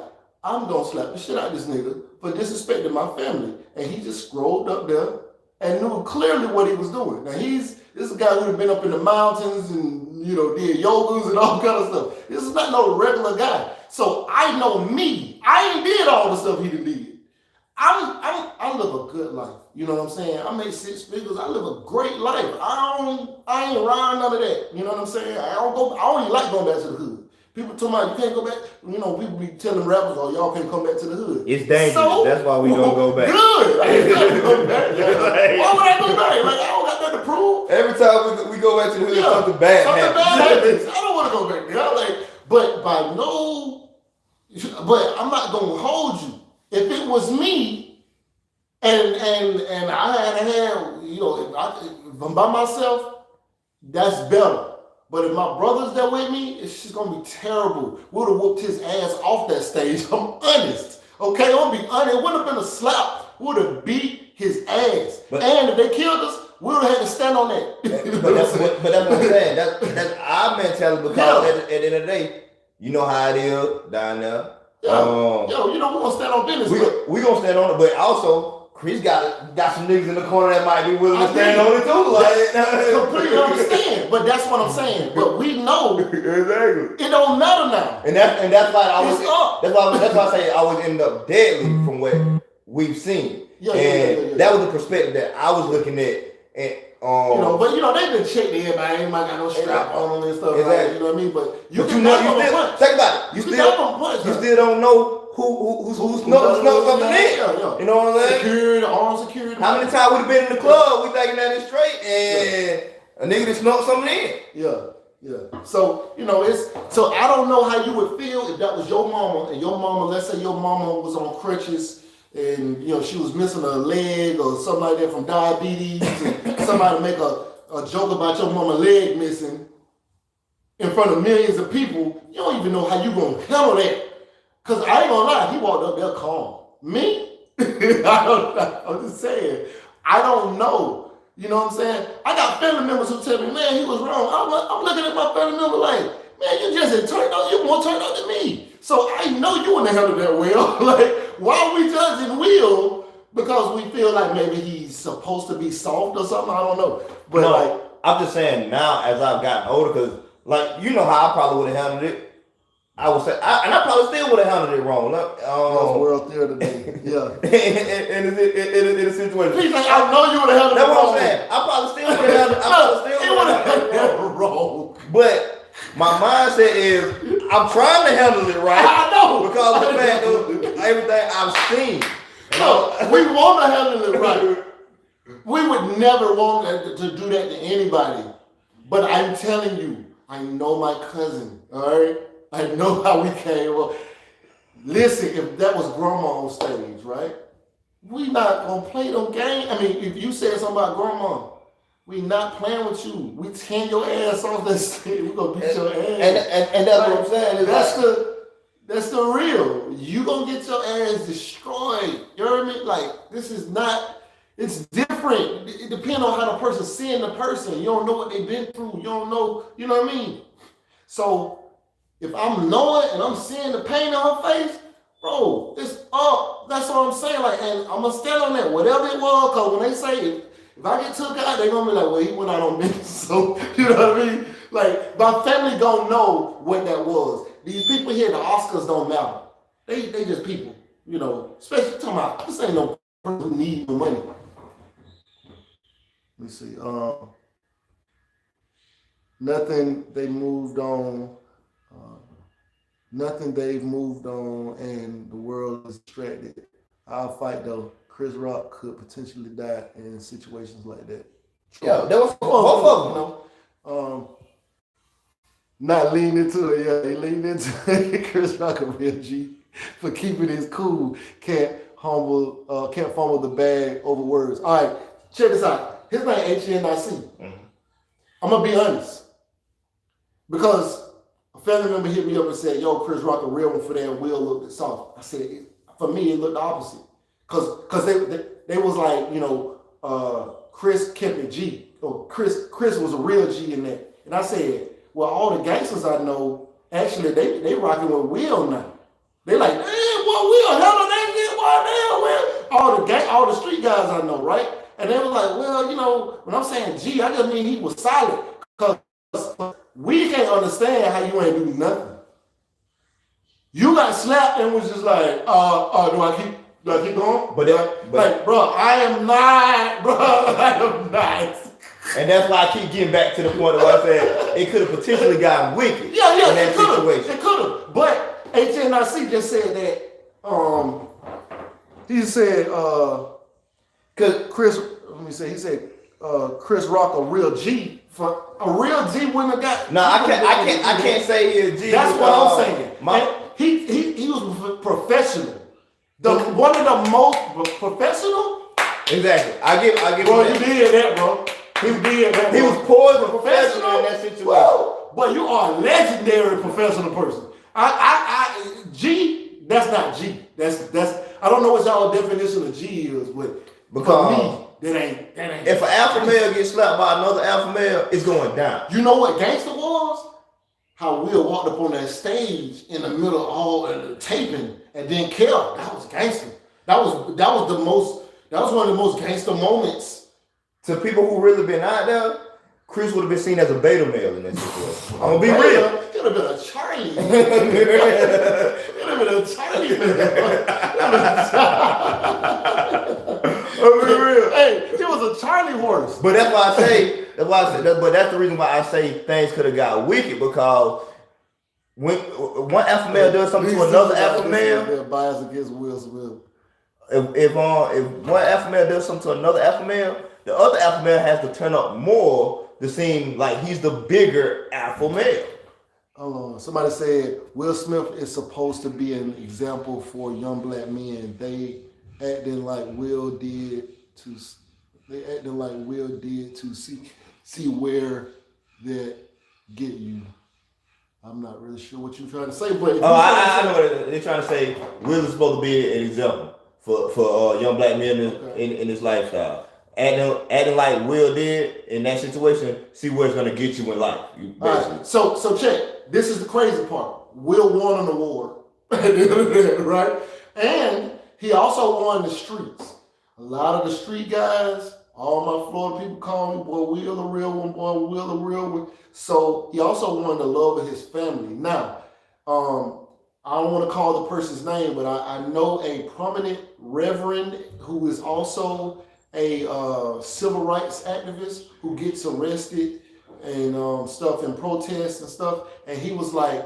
S1: I'm going to slap the shit out of this nigga for disrespecting my family. And he just scrolled up there and knew clearly what he was doing. Now this is a guy who had been up in the mountains and, you know, did yogas and all kind of stuff. This is not no regular guy. So I know me. I ain't did all the stuff he did. I live a good life. You know what I'm saying? I make 6 figures. I live a great life. I ain't around none of that. You know what I'm saying? I don't even like going back to the hood. People talking about you can't go back. You know, people be telling rappers, oh, y'all can't come back to the hood.
S3: It's dangerous. So, that's why we don't go back.
S1: Good. I ain't got to go back. Why would I go back? Like, I don't got nothing to prove.
S3: Every time we go back to the hood, something bad happens.
S1: I don't want to go back there. But I'm not going to hold you. If it was me and I had to have, you know, if I'm by myself, that's better. But if my brother's there with me, it's just gonna be terrible. We would have whooped his ass off that stage. I'm honest. Okay, I'm gonna be honest. It wouldn't have been a slap. We would have beat his ass. And if they killed us, we would have had to stand on that.
S3: But that's what I'm saying. That's our mentality because at the end of the day, you know how it is down there.
S1: You know, we're gonna stand on business.
S3: We gonna stand on it, but also Chris got some niggas in the corner that might be willing to stand on it too. Like,
S1: completely understand, but that's what I'm saying. But we know
S3: exactly.
S1: It don't matter now.
S3: And that's why that's why I say I always end up deadly from what we've seen. That was the perspective that I was looking at. And
S1: you know, but you know they been checked everybody. Ain't got no strap on and stuff. Exactly. Like, you know what I mean? But you can punch.
S3: Think about it. You still don't know who's snuck something in. You know what I'm saying?
S1: Security, armed security.
S3: How many times we've been in the club, we thinking that it's straight, and a nigga that snuck something in.
S1: Yeah. So, you know, so I don't know how you would feel if that was your mama, and your mama, let's say your mama was on crutches, and, you know, she was missing a leg or something like that from diabetes, and somebody make a joke about your mama leg missing in front of millions of people. You don't even know how you gonna handle that. Cause I ain't gonna lie, he walked up there calm. Me? I'm just saying, I don't know. You know what I'm saying? I got family members who tell me, man, he was wrong. I'm looking at my family member like, man, you just turned out. You more turned out than me. So I know you wouldn't have handled that well. Like, why are we judging Will? Because we feel like maybe he's supposed to be soft or something. I don't know. But
S3: no,
S1: like,
S3: I'm just saying now as I've gotten older, because like you know how I probably would have handled it. I would say, and I probably still would have handled it wrong.
S1: World Theater Day. Yeah.
S3: in a situation.
S1: He's like, I know you would have handled it wrong.
S3: That's what I'm saying. I probably still would have handled it
S1: wrong.
S3: But my mindset is, I'm trying to handle it right.
S1: I know.
S3: Because of the fact of everything I've seen.
S1: No, we want to handle it right. We would never want to do that to anybody. But I'm telling you, I know my cousin, all right? I know how we came up. Listen, if that was grandma on stage, right? We not gonna play them games. I mean, if you said something about grandma, we not playing with you. We tear your ass off that stage. We gonna beat your ass.
S3: And that's what I'm saying.
S1: That's the real. You gonna get your ass destroyed. You know what I mean? Like, this is not, it's different. It depends on how the person's seeing the person. You don't know what they've been through. You don't know, you know what I mean? So, if I'm knowing and I'm seeing the pain on her face, bro, it's up. That's what I'm saying. Like, and I'm gonna stand on that, whatever it was. Cause when they say if I get took out, they gonna be like, well, he went out on business. So you know what I mean? Like, my family gonna know what that was. These people here, the Oscars don't matter. They just people, you know. Especially talking about this ain't no person who need the money. Let me see. Nothing they moved on. Nothing they've moved on and the world is distracted. I'll fight though. Chris Rock could potentially die in situations like that.
S3: Yeah, that was both of them.
S1: You know, not leaning into it. Yeah, he leaned into it. Chris Rock a real G for keeping his cool. Can't fumble the bag over words. All right, check this out. His name HNIC. I'm gonna be honest because a family member hit me up and said, yo, Chris Rock a real one for that, Will looked soft. I said, for me, it looked the opposite. Cause they was like, you know, Chris kept it G. Or Chris was a real G in that. And I said, well, all the gangsters I know, actually, they rocking with Will now. They like, damn, what Will? Hell of that shit, boy, damn, Will. All the street guys I know, right? And they were like, well, you know, when I'm saying G, I just mean he was solid. Cause we can't understand how you ain't do nothing. You got slapped and was just like, do I keep going? Like, bro, I am not.
S3: And that's why I keep getting back to the point where I said it could have potentially gotten wicked.
S1: Yeah,
S3: in that situation.
S1: It could have. But HNIC just said that. He said, cause Chris. Let me say. He said, Chris Rock a real G. For a real G wouldn't have got.
S3: No, I can't say he's a G.
S1: That's what I'm saying. He was professional. One of the most professional.
S3: Exactly. I give.
S1: Bro, you did that, bro.
S3: He was poised and professional in that situation.
S1: Whoa. But you are a legendary professional person. G. That's not G. That's. I don't know what y'all definition of G is, but
S3: because
S1: for me, that ain't.
S3: If an alpha male gets slapped by another alpha male, it's going down.
S1: You know what gangster was? How Will walked up on that stage in the middle of all of the taping and then killed. That was gangster. That was one of the most gangster moments.
S3: To people who really been out there, Chris would have been seen as a beta male in that situation. I'm gonna be real.
S1: It would have been a Charlie. It would have been a Charlie. I'm be real. Hey, it was a Charlie horse.
S3: But that's why I say. But that's the reason why I say things could have got wicked, because when one alpha male does something to another alpha male,
S1: they're biased against Will Smith.
S3: If one alpha male does something to another alpha male, the other alpha male has to turn up more to seem like he's the bigger alpha male.
S1: Hold on. Somebody said Will Smith is supposed to be an example for young black men. They acting like Will did to see where that get you. I'm not really sure what you're trying to say, but
S3: I know what they're trying to say. Will is supposed to be an example for young black men in this lifestyle. acting like Will did in that situation, see where it's gonna get you in life.
S1: Right. So check. This is the crazy part. Will won an award, right? And he also won the streets. A lot of the street guys, all my Florida people call me, boy, Will the real one, boy, Will the real one. So he also won the love of his family. Now, I don't want to call the person's name, but I know a prominent reverend who is also a civil rights activist who gets arrested and stuff in protests and stuff. And he was like,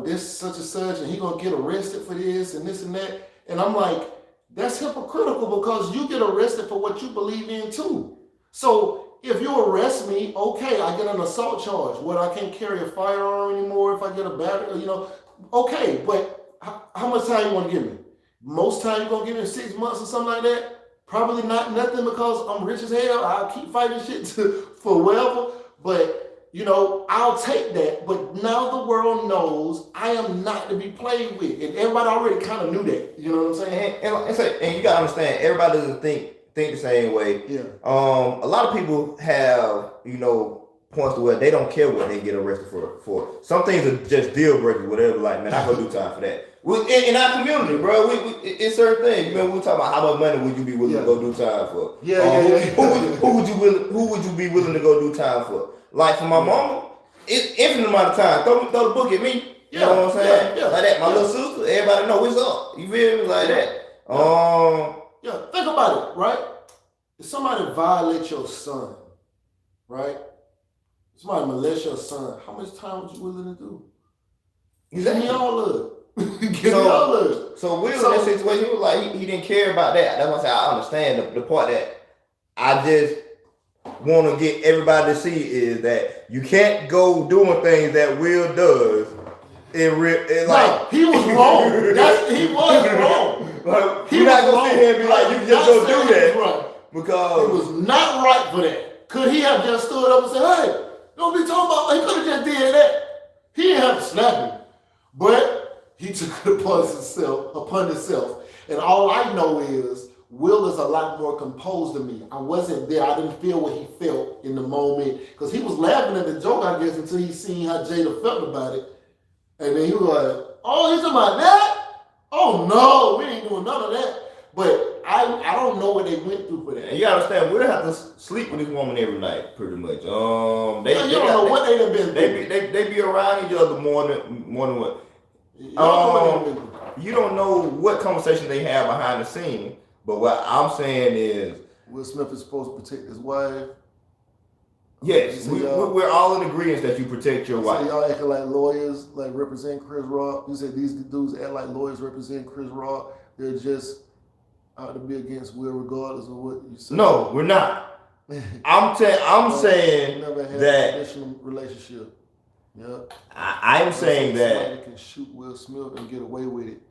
S1: this such and such, and he gonna get arrested for this and this and that. And I'm like, that's hypocritical because you get arrested for what you believe in too. So if you arrest me, okay, I get an assault charge. What, I can't carry a firearm anymore if I get a battery, okay, but how much time you want to give me? Most time you're going to give me 6 months or something like that? Probably not nothing because I'm rich as hell. I'll keep fighting shit for whatever, but I'll take that. But now the world knows I am not to be played with. And everybody already kind of knew that. You know what I'm saying?
S3: And you got to understand, everybody doesn't think the same way.
S1: Yeah. A
S3: lot of people have, points to where they don't care what they get arrested for. Some things are just deal breakers, whatever. Like, man, I go do time for that. In our community, bro, it's certain things. We talk about how much money would you be willing to go do time for? Who would you be willing to go do time for? Like for my mama, it's infinite amount of time. Throw the book at me. You know what I'm saying? Like that. My little sister, everybody know what's up. You feel me? Like that.
S1: Think about it, right? If somebody violates your son, right? Somebody molest your son, how much time would you willing to do? Give me all of it.
S3: So Will in that situation, he was like, he didn't care about that. That's why I say I understand the part that I just want to get everybody to see is that you can't go doing things that Will does. He
S1: was wrong. He was wrong.
S3: Like, you're not gonna sit here and be like, you just go do that.
S1: Right.
S3: Because
S1: it was not right for that. Could he have just stood up and said, hey, don't be talking about, he could have just did that. He didn't have to slap him. But he took it upon himself. And all I know is Will is a lot more composed than me. I wasn't there. I didn't feel what he felt in the moment. Because he was laughing at the joke, I guess, until he seen how Jada felt about it. And then he was like, oh, he's talking about that? Oh, no, we ain't doing none of that. But I don't know what they went through for that.
S3: And you gotta understand, we don't have to sleep with this woman every night, pretty much.
S1: They don't know what they done been
S3: through. They be around each other more than what. You don't know what conversation they have behind the scene. But what I'm saying is,
S1: Will Smith is supposed to protect his wife.
S3: Yes, we're all in agreement that you protect your wife.
S1: So y'all acting like lawyers, like represent Chris Rock. You said these dudes act like lawyers represent Chris Rock. They're just out to be against Will, regardless of what you say.
S3: No, we're not. I'm saying
S1: never had
S3: that
S1: a traditional relationship. Yep.
S3: I'm saying that
S1: somebody can shoot Will Smith and get away with it.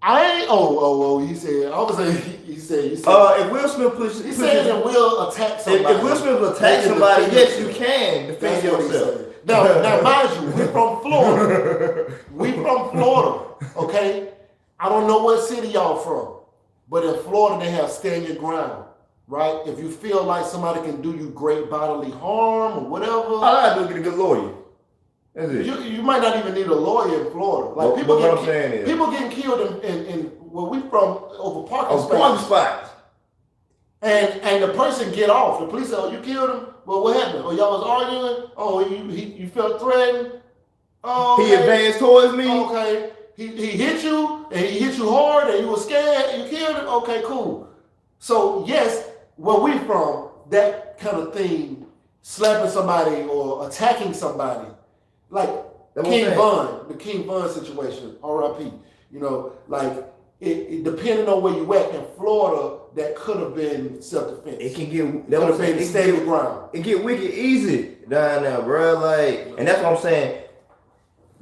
S1: I ain't. Oh. He said. I was saying. He said.
S3: If Will Smith pushes,
S1: he said that Will attack somebody.
S3: If Will Smith attacks somebody, yes, you can defend yourself.
S1: Now, mind you, we're from Florida. Okay. I don't know what city y'all from, but in Florida they have stand your ground, right? If you feel like somebody can do you great bodily harm or whatever,
S3: all I gotta do is get a good lawyer. That's it.
S1: You might not even need a lawyer in Florida. Like people getting killed in where we from over parking
S3: spots.
S1: And the person get off. The police say, "Oh, you killed him." Well, what happened? Oh, y'all was arguing. Oh, you felt threatened. Oh, okay.
S3: He advanced towards me.
S1: Okay, he hit you and he hit you hard and you were scared and you killed him. Okay, cool. So yes, where we from, that kind of thing, slapping somebody or attacking somebody. Like the King Von situation, R.I.P. Like it depending on where you at in Florida, that could have been self-defense.
S3: It can get
S1: ground.
S3: It get wicked easy down there, bro. Like, and that's what I'm saying.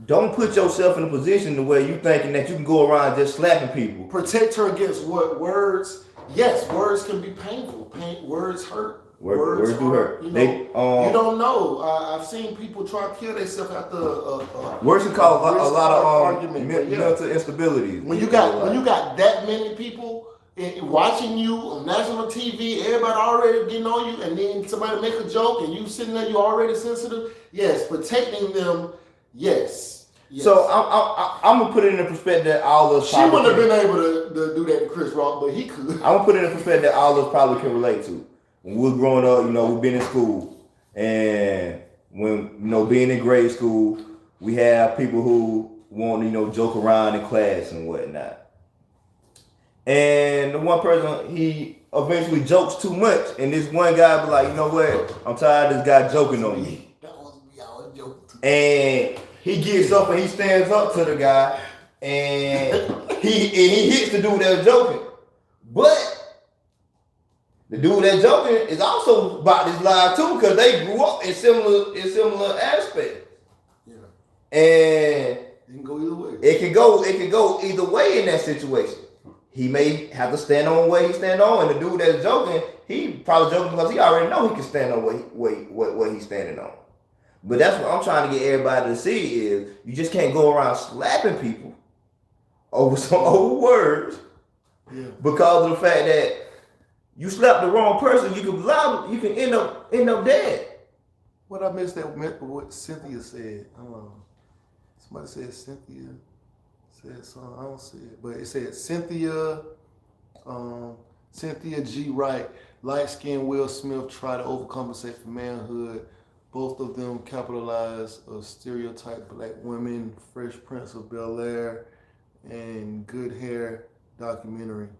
S3: Don't put yourself in a position to where you thinking that you can go around just slapping people.
S1: Protect her against what? Words? Yes, words can be painful. Words hurt.
S3: Words do hurt.
S1: You don't know. I've seen people try to kill themselves after.
S3: Words can cause a lot of mental instability.
S1: When you got that many people watching you on national TV, everybody already getting on you, and then somebody make a joke and you sitting there, you already sensitive. Yes, protecting them. Yes.
S3: So I'm gonna put it in the perspective that all of us.
S1: She wouldn't have been able to do that to Chris Rock, but he could.
S3: I'm gonna put it in the perspective that all of us probably can relate to. When we were growing up, we've been in school, and when being in grade school, we have people who want to joke around in class and whatnot. And the one person, he eventually jokes too much, and this one guy be like, you know what? I'm tired of this guy joking on me.
S1: That was me. I was joking.
S3: And he gets up and he stands up to the guy, and he hits the dude that was joking. But the dude that's joking is also about this life too, because they grew up in similar aspects.
S1: Yeah.
S3: And
S1: it can go either way.
S3: It can go either way in that situation. He may have to stand on what he stand on, and the dude that's joking, he probably joking because he already know he can stand on what he's standing on. But that's what I'm trying to get everybody to see is you just can't go around slapping people over some old words because of the fact that you slapped the wrong person. You can end up dead.
S1: What I missed that what Cynthia said. Somebody said Cynthia. Said something, I don't see it, but it said Cynthia G. Wright, light-skinned Will Smith try to overcompensate for manhood. Both of them capitalize of stereotype black women, Fresh Prince of Bel-Air, and Good Hair documentary.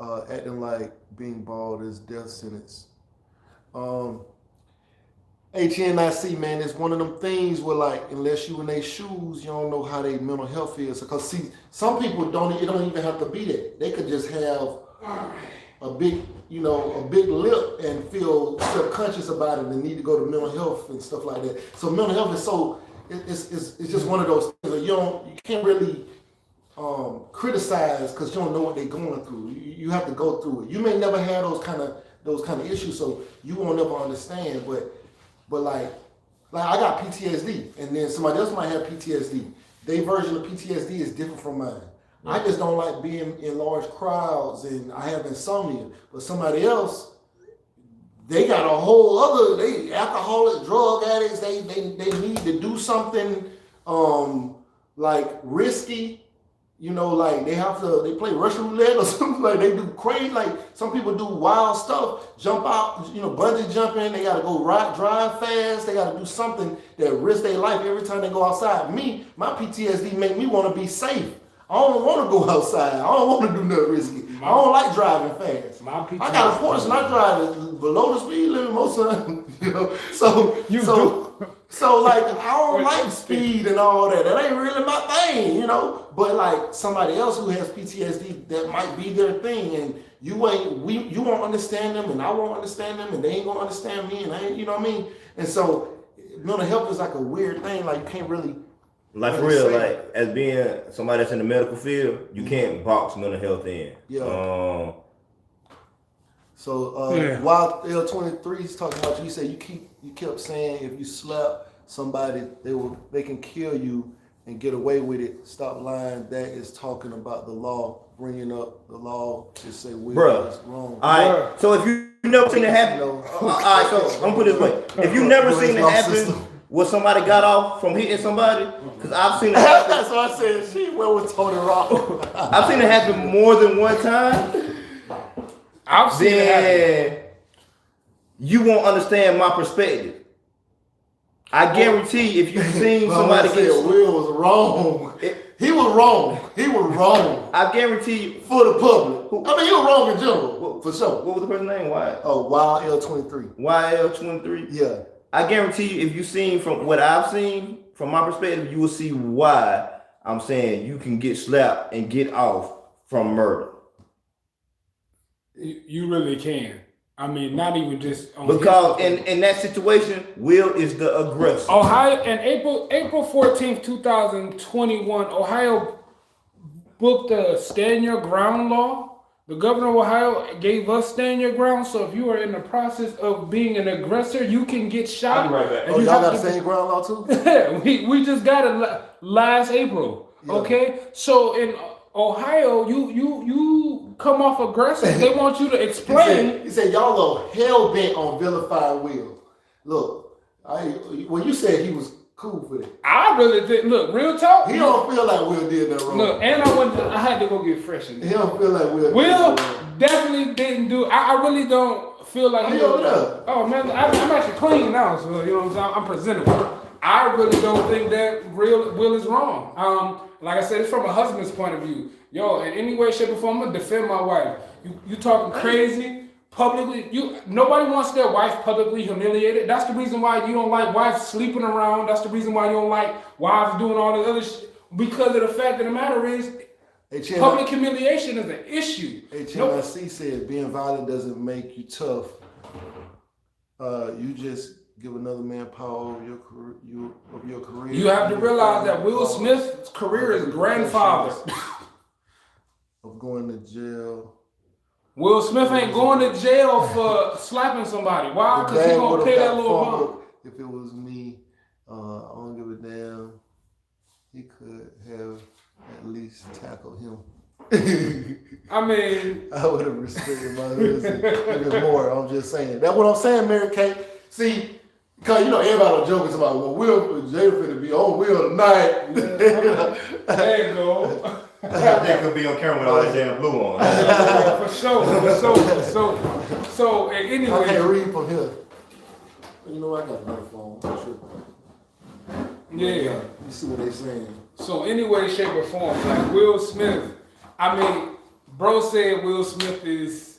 S1: Acting like being bald is death sentence. HNIC, man, it's one of them things where, like, unless you in their shoes, you don't know how their mental health is. Because, see, some people it don't even have to be that. They could just have a big lip and feel self-conscious about it and need to go to mental health and stuff like that. So mental health is it's just one of those things that you can't really criticize because you don't know what they're going through. You have to go through it. You may never have those kind of issues, so you won't never understand, But like I got PTSD, and then somebody else might have PTSD. Their version of PTSD is different from mine. I just don't like being in large crowds, and I have insomnia. But somebody else, they got a whole other. They alcoholic, drug addicts. They need to do something like risky. Like they play Russian roulette or something, like they do crazy, like some people do wild stuff, jump out, bungee jumping, they gotta go drive fast, they gotta do something that risks their life every time they go outside. Me, my PTSD make me wanna be safe. I don't wanna go outside, I don't wanna do nothing risky. I don't like driving fast. I got a Porsche and I drive below the speed limit most of the time, So like I don't like speed and all that. That ain't really my thing, But like somebody else who has PTSD, that might be their thing, and you won't understand them, and I won't understand them, and they ain't gonna understand me, and I ain't, you know what I mean? And so mental health is like a weird thing. Like you can't really
S3: for real, like as being somebody that's in the medical field, you can't box mental health in.
S1: Yeah. While L23 is talking about you said you kept saying if you slap somebody, they can kill you and get away with it. Stop lying. That is talking about the law, bringing up the law to say Will is wrong.
S3: All right. So if you never seen it happen, all right. So I'm gonna put it this way: if you never seen it happen, where somebody got off from hitting somebody, because I've seen it happen.
S1: So I said she went with Tony Rock.
S3: I've seen it happen more than one time.
S2: I've seen it happen.
S3: You won't understand my perspective. I guarantee if you've seen somebody get
S1: Will was wrong. He was wrong. He was wrong.
S3: I guarantee you.
S1: For the public. I mean, he was wrong in general. For sure.
S3: What was the person's name? Why?
S1: Oh, YL23.
S3: YL23?
S1: Yeah.
S3: I guarantee you, if you've seen from what I've seen, from my perspective, you will see why I'm saying you can get slapped and get off from murder.
S2: You really can. I mean, not even just on
S3: because in that situation, Will is the aggressor.
S2: Ohio, and April 14th, 2021, Ohio booked a stand your ground law. The governor of Ohio gave us stand your ground. So if you are in the process of being an aggressor, you can get shot.
S3: I'll be right back.
S1: Oh, y'all got a stand your ground law too?
S2: Yeah, we just got it last April. Yeah. Okay, so in Ohio, you come off aggressive. They want you to explain.
S1: He said y'all are hell bent on vilifying Will. Look, when you said he was cool for that,
S2: I really did. Look, real talk.
S1: He don't feel like Will did that wrong.
S2: Look, and I had to go get fresh.
S1: He don't feel like Will.
S2: Will definitely didn't do. I really don't feel like. Oh man, I'm actually clean now, so you know what I'm saying. I'm presentable. I really don't think that Will is wrong. Like I said, it's from a husband's point of view. Yo, in any way, shape, or form, I'm gonna defend my wife. You talking crazy publicly? Nobody wants their wife publicly humiliated. That's the reason why you don't like wives sleeping around. That's the reason why you don't like wives doing all this other shit. Because of the fact of the matter is, public humiliation is an issue.
S1: HMIC said being violent doesn't make you tough. You just give another man power over your career.
S2: You have to realize that Will Smith's career is grandfather.
S1: Of going to jail.
S2: Will Smith ain't going to jail for slapping somebody. Why? Because he's gonna pay that little bump.
S1: If it was me, I don't give a damn. He could have at least tackled him.
S2: I mean,
S1: I would have respected my husband even more. I'm just saying. That's what I'm saying, Mary Kate. See, because everybody joking about, well, Will Jada finna be on Will tonight.
S2: There you go.
S3: They could be on camera with all that damn blue on.
S2: For sure. So anyway.
S1: I can't read from here. I got another phone.
S2: Yeah.
S1: You see what they saying.
S2: So anyway, shape or form, like Will Smith, I mean, bro said Will Smith is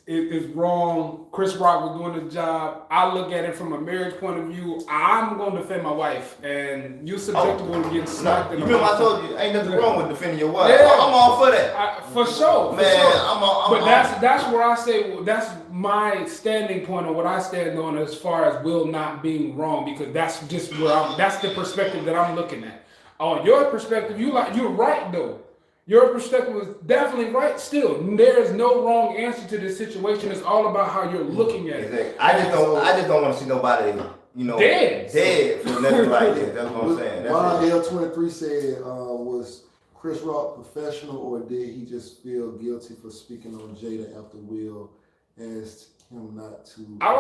S2: wrong. Chris Rock was doing the job. I look at it from a marriage point of view. I'm going to defend my wife, and you subjectable to getting slapped.
S3: You remember I told you, ain't nothing wrong with defending your wife. Yeah. I'm all for that.
S2: For sure.
S3: Man, I'm all.
S2: But that's where I say, that's my standing point on what I stand on as far as Will not being wrong, because that's just that's the perspective that I'm looking at. On your perspective, you're right though. Your perspective was definitely right. Still, there is no wrong answer to this situation. It's all about how you're looking at it.
S3: I just don't want to see nobody, dead for nothing like this. That's what I'm saying.
S1: L23 said, was Chris Rock professional, or did he just feel guilty for speaking on Jada after Will asked him not to?
S3: I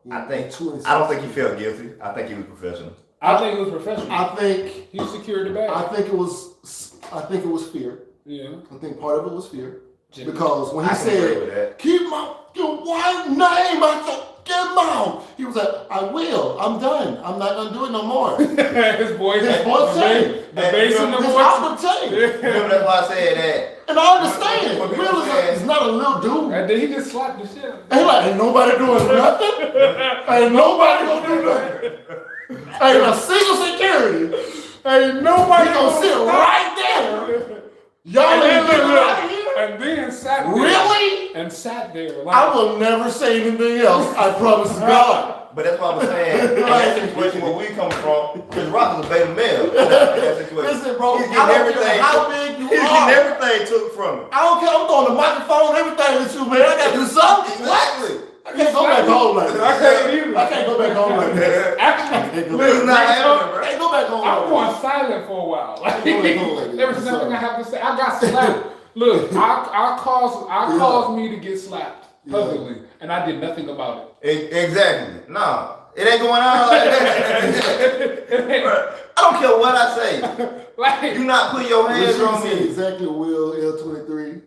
S3: don't think he felt guilty. I think he was professional.
S2: I think it was professional.
S1: I think
S2: he secured the bag.
S1: I think it was fear.
S2: Yeah.
S1: I think part of it was fear. Because when he said, keep your wife's name out your mouth, he was like, I will. I'm done. I'm not going to do it no more.
S2: His voice
S1: changed.
S2: The bass in the voice.
S1: His changed.
S3: Remember that's why I said that.
S1: And I understand. Will is not a little dude.
S2: And then he just slapped the shit.
S1: And he like, ain't nobody doing nothing. Ain't nobody going to do nothing. Ain't a single security. Ain't nobody going to sit right there. Y'all ain't getting out of here?
S2: And then sat there.
S1: Really?
S2: And sat there.
S1: I will never say anything else. I promise God.
S3: But that's what I'm saying. In that situation where we come from, Chris Rock is a beta male. In that situation.
S1: Listen, bro.
S3: He's getting everything.
S1: How big you
S3: He's
S1: are.
S3: getting everything took from him.
S1: I don't care. I'm throwing the microphone, everything with you, man. I got to do something.
S3: Exactly.
S1: I can't go back home like that.
S2: I can't either.
S1: I can't go back home like that.
S2: Actually,
S3: it's not happening, bro.
S1: I can't go back home.
S2: I'm going silent for a while. There was nothing I have to say. I got slapped. Look, I caused me to get slapped publicly, and I did nothing about
S3: it. Exactly. Nah, it ain't going on like that. I don't care what I say. You not putting your hands on me.
S1: Exactly, Will L23.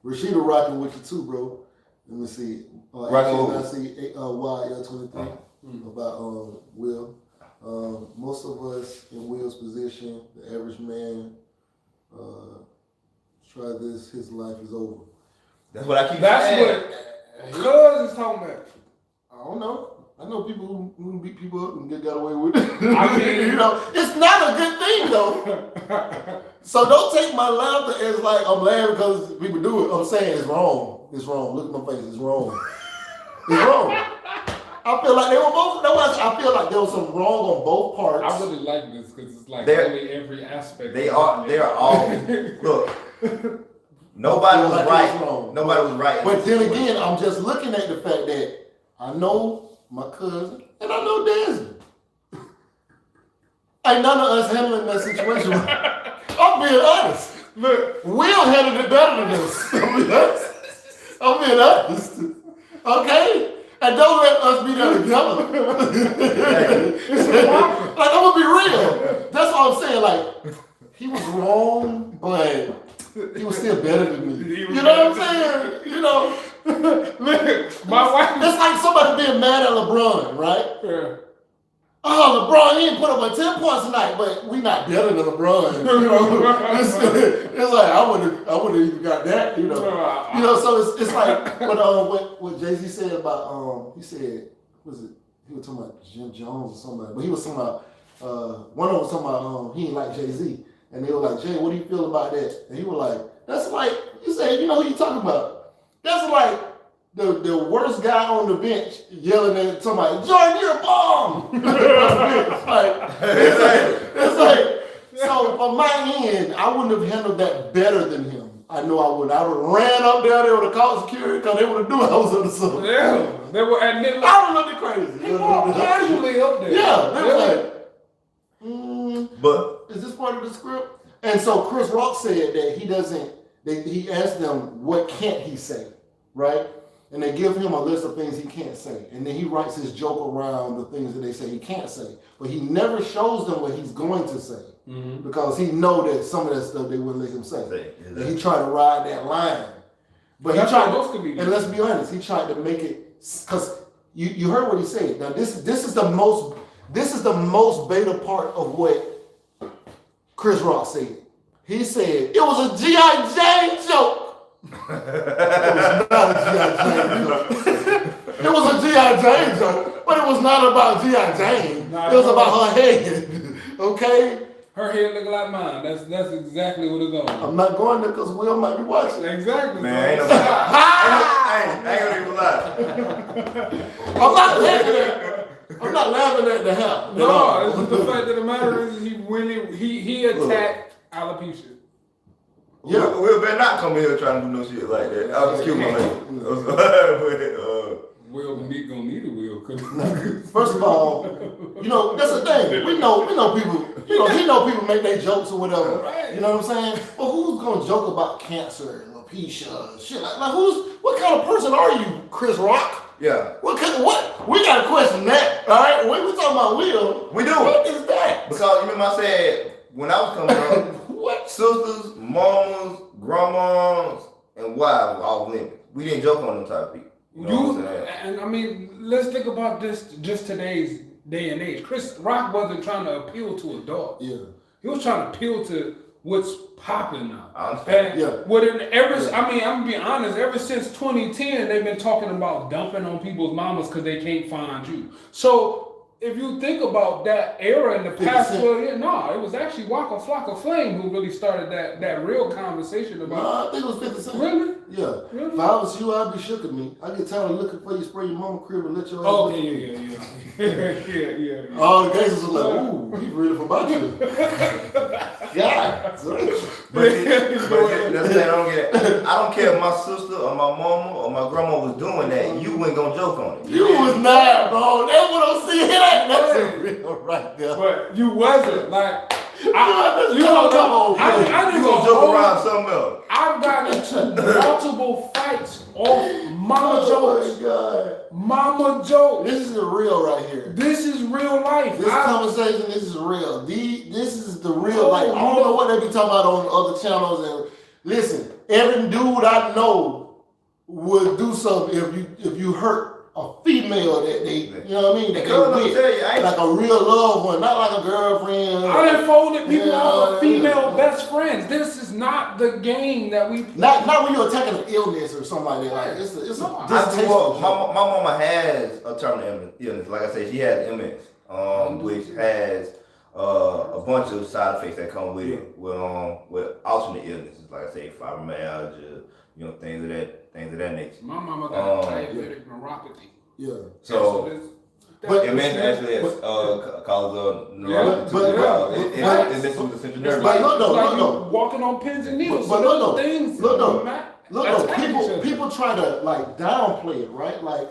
S1: Rashida rocking with you too, bro. Let me see. I see YL23 about Will. Most of us in Will's position, the average man, try this, his life is over.
S3: That's what I keep saying.
S2: That's what Cuz is talking about.
S1: I don't know. I know people who beat people up and got away with it.
S2: I mean,
S1: it's not a good thing though. So don't take my laughter as like I'm laughing because people do it. I'm saying it's wrong. It's wrong. Look at my face. It's wrong. It's wrong. I feel like they were both. I feel like there was some wrong on both parts.
S2: I really like this because it's like really every aspect.
S3: They are all. Look. Nobody was right. Nobody was right.
S1: But then again, I'm just looking at the fact that I know my cousin and I know Desmond. Ain't none of us handling that situation. I'm being honest. Look, Will handled it better than this. I'm being honest. Okay? And don't let us be there together. Like, I'm gonna be real. That's what I'm saying. Like, he was wrong, but he was still better than me. You know what I'm saying? You know?
S2: Look, my wife.
S1: It's like somebody being mad at LeBron, right?
S2: Yeah.
S1: Oh, LeBron, he didn't put up 10 points tonight, but we not better than LeBron. You know? It's like I would have even got that. You know. So it's like what Jay-Z said about he said, was it? He was talking about Jim Jones or somebody, but he was talking about one of them was talking about he didn't like Jay-Z, and they were like, Jay, what do you feel about that? And he was like, that's like, you said, you know who you talking about? That's like the worst guy on the bench yelling at somebody, Jordan, you're a bomb. it's like, so on my end, I wouldn't have handled that better than him. I know I would. I would have ran up there, they would have called security because they would have knew I was on the sub.
S2: Yeah, they were, and then
S1: I would have looked crazy.
S2: He walked casually up there.
S1: Yeah, they were like,
S3: but
S1: is this part of the script? And so Chris Rock said that he asked them, what can't he say, right? And they give him a list of things he can't say. And then he writes his joke around the things that they say he can't say. But he never shows them what he's going to say. Mm-hmm. Because he know that some of that stuff they wouldn't let him say. Exactly. And he tried to ride that line. But he tried to, and let's be honest, he tried to make it, because you heard what he said. Now this is the most beta part of what Chris Rock said. He said, it was a G.I. Jane joke. It was not a G.I. Jane joke. It was a G.I. Jane joke, but it was not about G.I. Jane. It was about her head. Okay?
S2: Her head look like mine. That's exactly what it's going.
S1: I'm not going there because Will might be watching.
S2: Exactly.
S3: Man, ain't no lie. I ain't gonna even lie.
S1: I'm not laughing at the hell.
S2: No, it's just the fact of the matter is he attacked alopecia.
S3: Yeah, Will better not come in here trying to do no shit like that. I'll just kill my lady.
S2: Will gonna need a will.
S1: First of all, that's the thing. We know people. He know people make their jokes or whatever. Right. You know what I'm saying? But who's gonna joke about cancer and alopecia, shit like what kind of person are you, Chris Rock?
S3: Yeah.
S1: What? We gotta question that. All right. When we talking about Will,
S3: we do.
S1: What is that?
S3: Because you remember I said when I was coming up,
S1: what?
S3: Sisters, mamas, grandmas, and wives were all living. We didn't joke on them type of people. You know what I'm saying?
S2: And I mean, let's think about this just today's day and age. Chris Rock wasn't trying to appeal to adults.
S1: Yeah.
S2: He was trying to appeal to what's popping now.
S3: I understand.
S2: I'm gonna be honest, ever since 2010, they've been talking about dumping on people's mamas because they can't find you. So if you think about that era in the past 12 years, it was actually Waka Flocka Flame who really started that real conversation about.
S1: No, I think it was 50 Cent.
S2: Really?
S1: Yeah. Really? If I was you, I'd be shook at me. I get tired of looking for you, spray your mama crib and let your ass.
S2: Oh, yeah.
S1: All the gangsters are like, ooh, he's ready for about you. God.
S3: But that's the thing I don't get. I don't care if my sister or my mama or my grandma was doing that. You wasn't gonna joke on it.
S1: You was not, bro. That's what I'm seeing. That's real right there.
S2: But you wasn't like. I
S3: You gonna joke around something else.
S2: I've gotten into multiple fights off mama jokes.
S1: Oh my God.
S2: Mama jokes.
S1: This is the real right here.
S2: This is real life.
S1: This conversation, this is real. This is the real life. I don't know what they be talking about on other channels. And listen, every dude I know would do something if you hurt a female that they, you know what I mean? That they with, like a real loved one, not like a girlfriend.
S2: I done folded people off of female best friends. This is not the game that we play.
S1: Not when you're attacking an illness or something like that. Like it's a
S3: my mama has a terminal illness. Like I said, she has MS, which has a bunch of side effects that come with it, with alternate illnesses, like I say, fibromyalgia, things of that nature.
S2: My mama got diabetic neuropathy.
S1: Yeah.
S3: So,
S1: but
S3: MS actually causes neuropathy too. It's with the central nervous system.
S2: No. Walking on pins and needles.
S1: But people try to like downplay it, right? Like,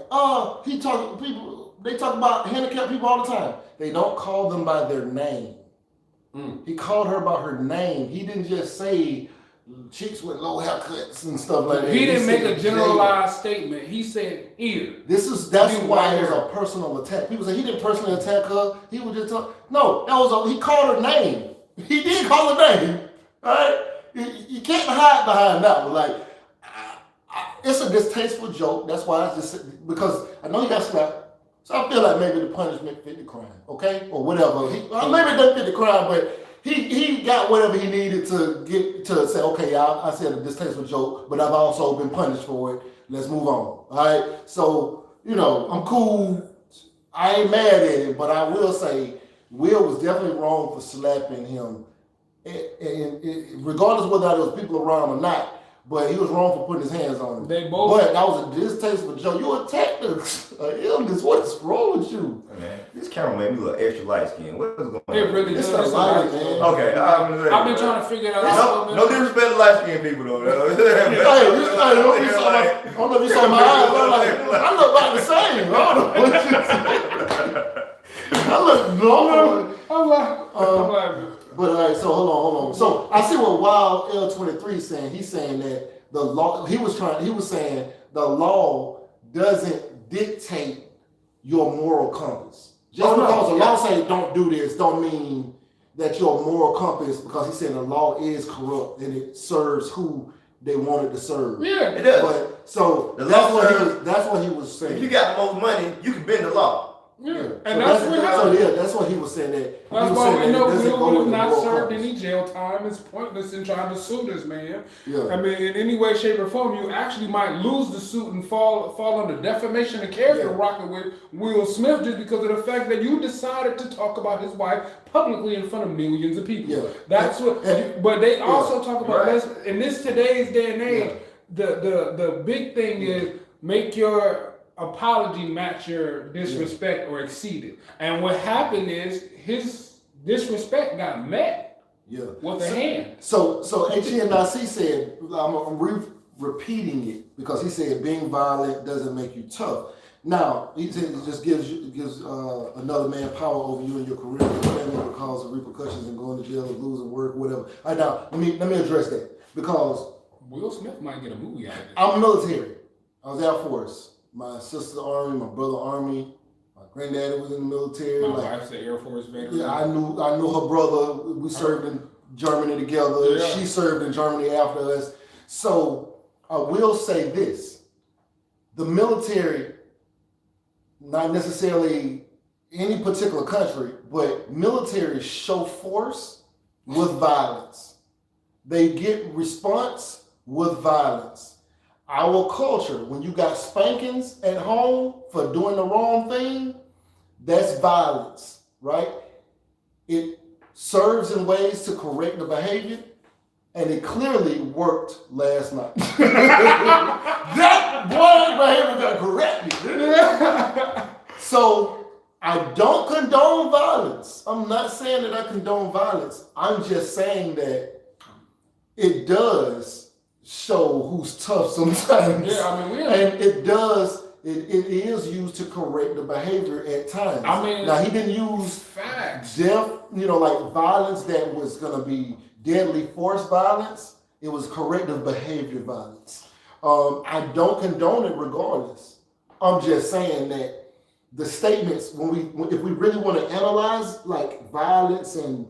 S1: they talk about handicapped people all the time. They don't call them by their name. He called her by her name. He didn't just say, chicks with low haircuts and stuff like that.
S2: He didn't make a generalized statement. He said here.
S1: That's why it was a personal attack. People say he didn't personally attack her. He was just he called her name. He did call her name. All right? You can't hide behind that one. Like, it's a distasteful joke. That's why I just, because I know he got slapped. So I feel like maybe the punishment fit the crime, okay? Or whatever. Maybe it doesn't fit the crime, but he got whatever he needed to get to say, okay, I said a distasteful joke, but I've also been punished for it. Let's move on, all right? So, I'm cool. I ain't mad at it, but I will say Will was definitely wrong for slapping him. And regardless of whether there was people around or not, but he was wrong for putting his hands on him.
S2: They both.
S1: But that was a distasteful joke. You attacked an illness. What's wrong with you?
S3: Man, this camera made me look extra light skinned. What is going on?
S2: It really
S1: It's
S2: does.
S1: the light, man.
S3: Okay,
S2: I've been trying to figure that out.
S3: No disrespect to light skinned people though.
S1: I don't know if you saw my eyes. I look like the same. I don't know what you said. I look normal.
S2: I'm like.
S1: But all right, so hold on. So I see what Wild L23 is saying. He's saying that the law. He was saying the law doesn't dictate your moral compass. Just because the law says don't do this, don't mean that your moral compass. Because he's saying the law is corrupt and it serves who they want it to serve.
S3: Yeah, it does.
S1: But so that's what he was saying.
S3: If you got the most money, you can bend the law.
S2: Yeah,
S1: and that's what he was saying.
S2: That's why we know Will would not served any jail time. It's pointless in trying to sue this man.
S1: Yeah.
S2: I mean, in any way, shape, or form, you actually might lose the suit and fall under defamation of character rocking with Will Smith just because of the fact that you decided to talk about his wife publicly in front of millions of people. Yeah. That's what. But they also talk about in this today's day and age. The big thing is make your apology match your disrespect or exceed it. And what happened is his disrespect got met with a hand. So
S1: HNIC said, I'm repeating it because he said being violent doesn't make you tough. Now, he said it just gives another man power over you and your career and your family because of repercussions and going to jail or losing work, whatever. All right, now, let me address that because
S2: Will Smith might get a movie out of it.
S1: I'm military. I was Air Force. My sister Army, my brother Army, my granddaddy was in the military.
S2: My wife's an Air Force veteran.
S1: Yeah, I knew her brother. We served in Germany together. Yeah. She served in Germany after us. So I will say this: the military, not necessarily any particular country, but military show force with violence. They get response with violence. Our culture, when you got spankings at home for doing the wrong thing, that's violence, right? It serves in ways to correct the behavior, and it clearly worked last night. That boy behavior got corrected. So I don't condone violence. I'm not saying that I condone violence. I'm just saying that it does show who's tough sometimes.
S2: Yeah, I mean,
S1: and it is used to correct the behavior at times.
S2: I mean,
S1: now he didn't use
S2: facts.
S1: Like violence that was gonna be deadly force violence. It was corrective behavior violence. I don't condone it regardless. I'm just saying that the statements, if we really want to analyze like violence in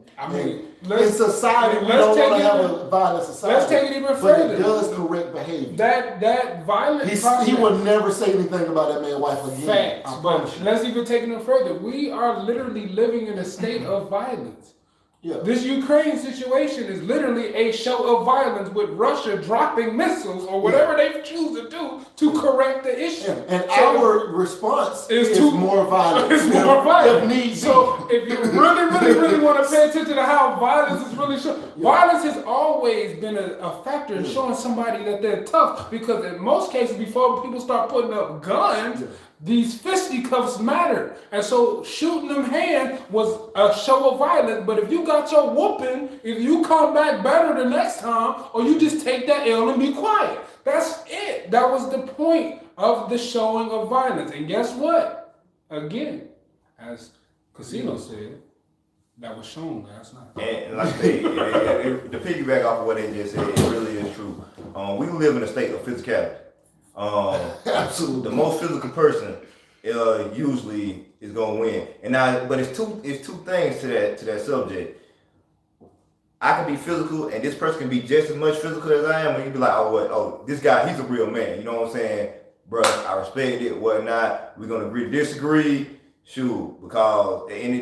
S1: society, we don't want to have a violent society.
S2: Let's take it even further.
S1: But it does correct behavior.
S2: That violence.
S1: He would never say anything about that man's wife again.
S2: Facts. But let's even take it even further. We are literally living in a state of violence. Yeah. This Ukraine situation is literally a show of violence with Russia dropping missiles or whatever they choose to do to correct the issue.
S1: Yeah. And our response is more violent.
S2: It's more violent.
S1: If need
S2: so if you really want to pay attention to how violence is really shown, violence has always been a factor in showing somebody that they're tough because in most cases before people start putting up guns, these fisticuffs matter. And so shooting them hand was a show of violence. But if you got your whooping, if you come back better the next time, or you just take that L and be quiet. That's it. That was the point of the showing of violence. And guess what? Again, as Casino said, That was shown last night.
S3: And like I say, to piggyback off of what they just said, it really is true. We live in a state of physicality.
S1: Absolutely.
S3: The most physical person usually is gonna win. And now, but it's two things to that subject. I can be physical, and this person can be just as much physical as I am. And you be like, oh, this guy, he's a real man. You know what I'm saying, bro? I respect it, whatnot. We're gonna agree to disagree. Shoot, because on any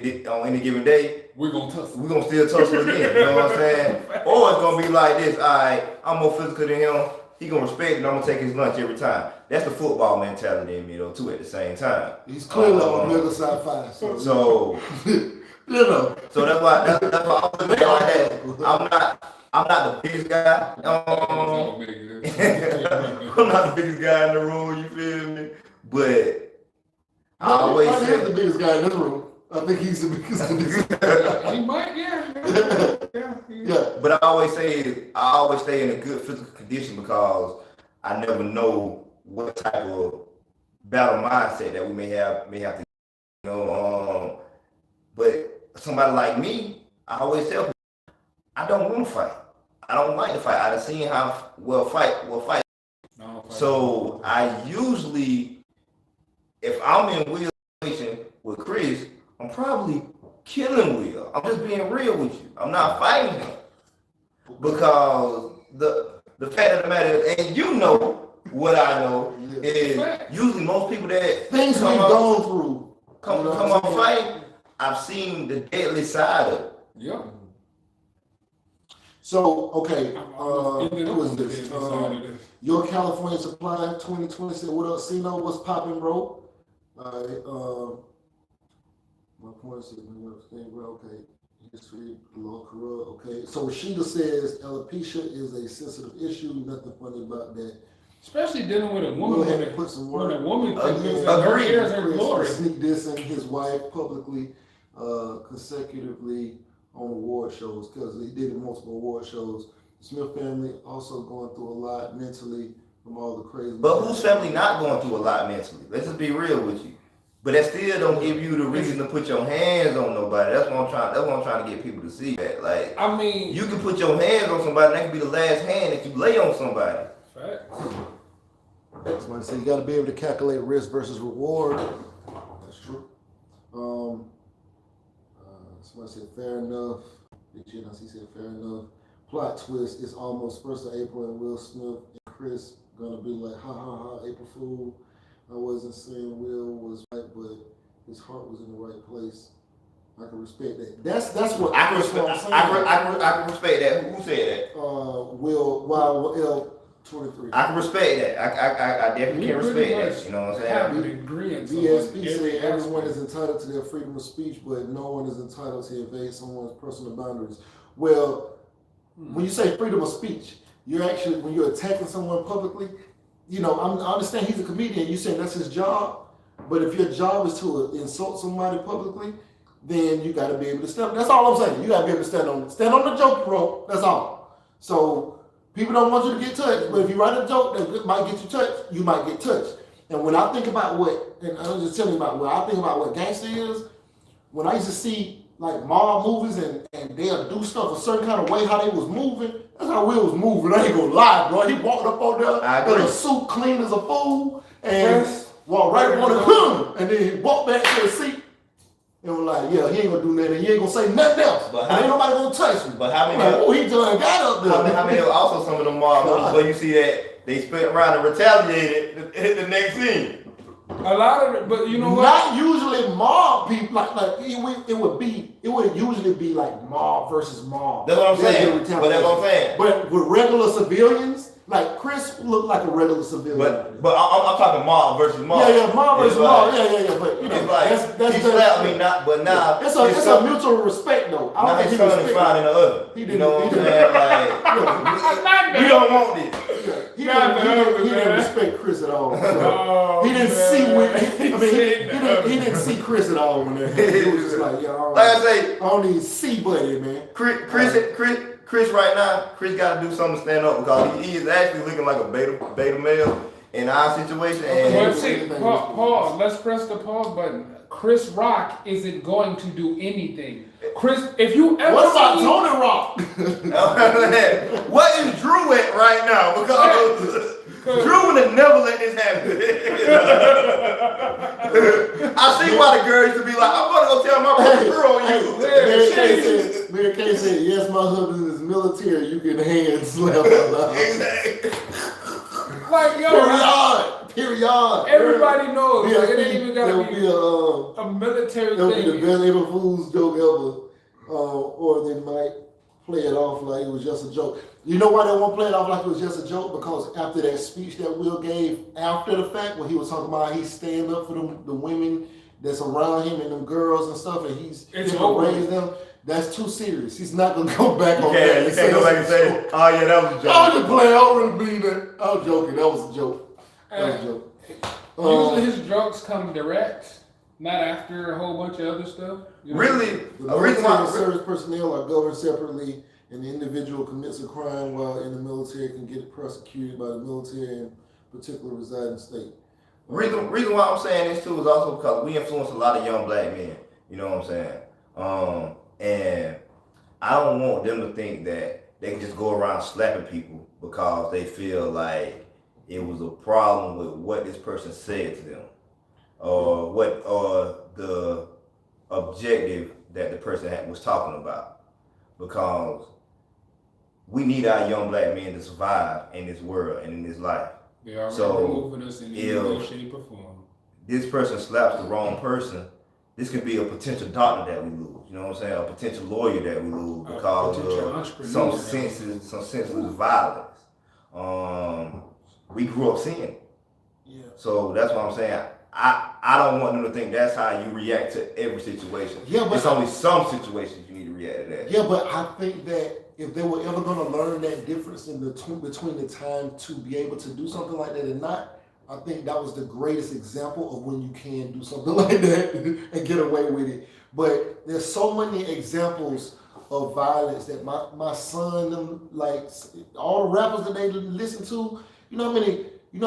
S3: given day,
S2: we're gonna tussle.
S3: We're gonna still tussle again. You know what I'm saying? Or it's gonna be like this. All right, I'm more physical than him. He gonna respect it, and I'm gonna take his lunch every time. That's the football mentality in me though, too. At the same time,
S1: he's clearly on the other side five.
S3: So
S1: you know.
S3: So that's why I'm looking at that. I'm not the biggest guy. I'm not the biggest guy in the room. You feel me? But I always say
S1: the biggest guy in this room. I think he's the biggest guy.
S2: He might, yeah.
S3: Yeah. But I always stay in a good physical condition because I never know what type of battle mindset that we may have to, you know. But somebody like me, I always tell people, I don't want to fight. I don't like to fight. I've seen how well fight. So I usually, if I'm in Will's situation with Chris, I'm probably killing Will. I'm just being real with you. I'm not fighting him because the fact of the matter is, and you know what I know is usually most people that
S1: things we've gone through
S3: come on fight. I've seen the deadly side of it.
S2: Yeah.
S1: So okay, who is this? Your California Supply 2020 said, "What up, Cino? What's poppin', bro?" My point is, okay. History, law, corrupt. Okay. So Rashida says alopecia is a sensitive issue. Nothing funny about that.
S2: Especially dealing with a woman.
S1: Go ahead and put some work.
S2: When a woman thinks that her ears are glory.
S1: Sneak dissing his wife publicly, consecutively on award shows because he did multiple award shows. The Smith family also going through a lot mentally from all the crazy.
S3: But whose family not going through a lot mentally? Let's just be real with you. But that still don't give you the reason to put your hands on nobody. That's what I'm trying to get people to see. That, like, I mean, you can put your hands on somebody. That can be the last hand that you lay on somebody.
S1: Fact. Somebody said you got to be able to calculate risk versus reward. That's true. Somebody said fair enough. Big G said fair enough. Plot twist: it's almost 1st of April, and Will Smith and Chris gonna be like, ha ha ha, April Fool. I wasn't saying Will was right, but his heart was in the right place. I can respect that. That's what
S3: I can respect. I can respect that. Who said that?
S1: Will L23.
S3: I can respect that. I definitely can respect that. You know what I'm saying?
S1: BSP said everyone is entitled to their freedom of speech, but no one is entitled to invade someone's personal boundaries. Well, when you say freedom of speech, you're actually, when you're attacking someone publicly, you know, I understand he's a comedian. You saying that's his job, but if your job is to insult somebody publicly, then you got to be able to stand. That's all I'm saying. You got to be able to stand on the joke rope. That's all. So people don't want you to get touched, but if you write a joke that might get you touched, you might get touched. And when I think about and I was just telling you about when I think about what gangster is, when I used to see like mob movies and they'll do stuff a certain kind of way, how they was moving, that's how Will was moving. I ain't gonna lie, bro. He walked up on there with a suit clean as a fool and walked right up on the hood, and then he walked back to his seat and was like, yeah, he ain't gonna do nothing. He ain't gonna say nothing else. But ain't nobody gonna touch him.
S3: But how many?
S1: Like, he done got up there.
S3: How many also some of the mob movies where you see that they spent around and retaliated hit the next scene?
S2: A lot of it, but you know what?
S1: Not usually mob people. Like it would usually be like mob versus mob.
S3: That's what I'm saying. But that's what I'm saying.
S1: But with regular civilians, like Chris looked like a regular civilian.
S3: But I'm talking mob versus mob.
S1: Yeah, mob versus mob. Yeah. But you know,
S3: it's like that's he slapped me, but now
S1: it's a mutual respect though.
S3: Now his son is finding the other. You know what I'm saying? Like we don't want this.
S1: He didn't respect Chris at all. So he didn't see he didn't see Chris at all when he was just like, like
S3: I say,
S1: I don't even see buddy, man.
S3: Chris right now, Chris got to do something to stand up because he is actually looking like a beta male in our situation.
S2: Pause. Let's press the pause button. Chris Rock isn't going to do anything. Chris, if you ever
S1: what about Tony Rock?
S3: What is Drew at right now? Because Drew would have never let this happen. I see why the girls used to be like, I'm gonna go tell my brother girl on you.
S1: Mary Kay said, yes, my husband is military. You can hand slap him.
S3: Exactly.
S2: Like, yo,
S1: Period.
S2: Everybody knows.
S1: Yeah,
S2: like, it ain't even gotta be
S1: a
S2: military
S1: thing. It'll be the best April Fool's joke ever. Or they might play it off like it was just a joke. You know why they won't play it off like it was just a joke? Because after that speech that Will gave after the fact, when he was talking about he stand up for the women that's around him and them girls and stuff, and he's gonna raise them. That's too serious. He's not gonna go back on that.
S3: You can't go back and say, oh yeah, that was a joke.
S1: I was just playing. I don't really mean that. I was joking. That was a joke.
S2: Usually his jokes come direct, not after a whole bunch of other stuff. You know?
S3: Really?
S1: The military and service personnel are governed separately, and the individual commits a crime while in the military can get prosecuted by the military and particularly residing state.
S3: Reason why I'm saying this too is also because we influence a lot of young black men. You know what I'm saying? And I don't want them to think that they can just go around slapping people because they feel like it was a problem with what this person said to them, or the objective that the person was talking about. Because we need our young black men to survive in this world and in this life.
S2: They are
S3: removing
S2: us in any way, shape, or form.
S3: This person slaps the wrong person, this could be a potential doctor that we lose. You know what I'm saying? A potential lawyer that we lose because of some senseless violence. We grew up seeing it. Yeah. So that's what I'm saying. I don't want them to think that's how you react to every situation. Yeah, but it's only some situations you need to react to that.
S1: Yeah, but I think that if they were ever going to learn that difference in between the time to be able to do something like that and not, I think that was the greatest example of when you can do something like that and get away with it. But there's so many examples of violence that my son, like all the rappers that they listen to, you know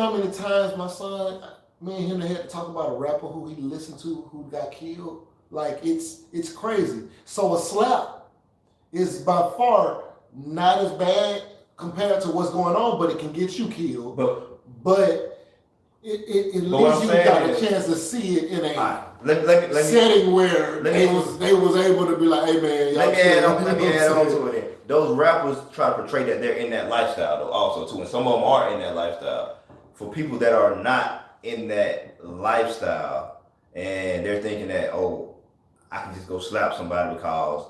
S1: how many times my son, me and him had to talk about a rapper who he listened to who got killed. Like it's crazy. So a slap is by far not as bad compared to what's going on, but it can get you killed. But at least you got a chance to see it in a setting where they was able to be like, hey man,
S3: let me add on to it. Those rappers try to portray that they're in that lifestyle though also too, and some of them are in that lifestyle. For people that are not in that lifestyle and they're thinking that, oh, I can just go slap somebody because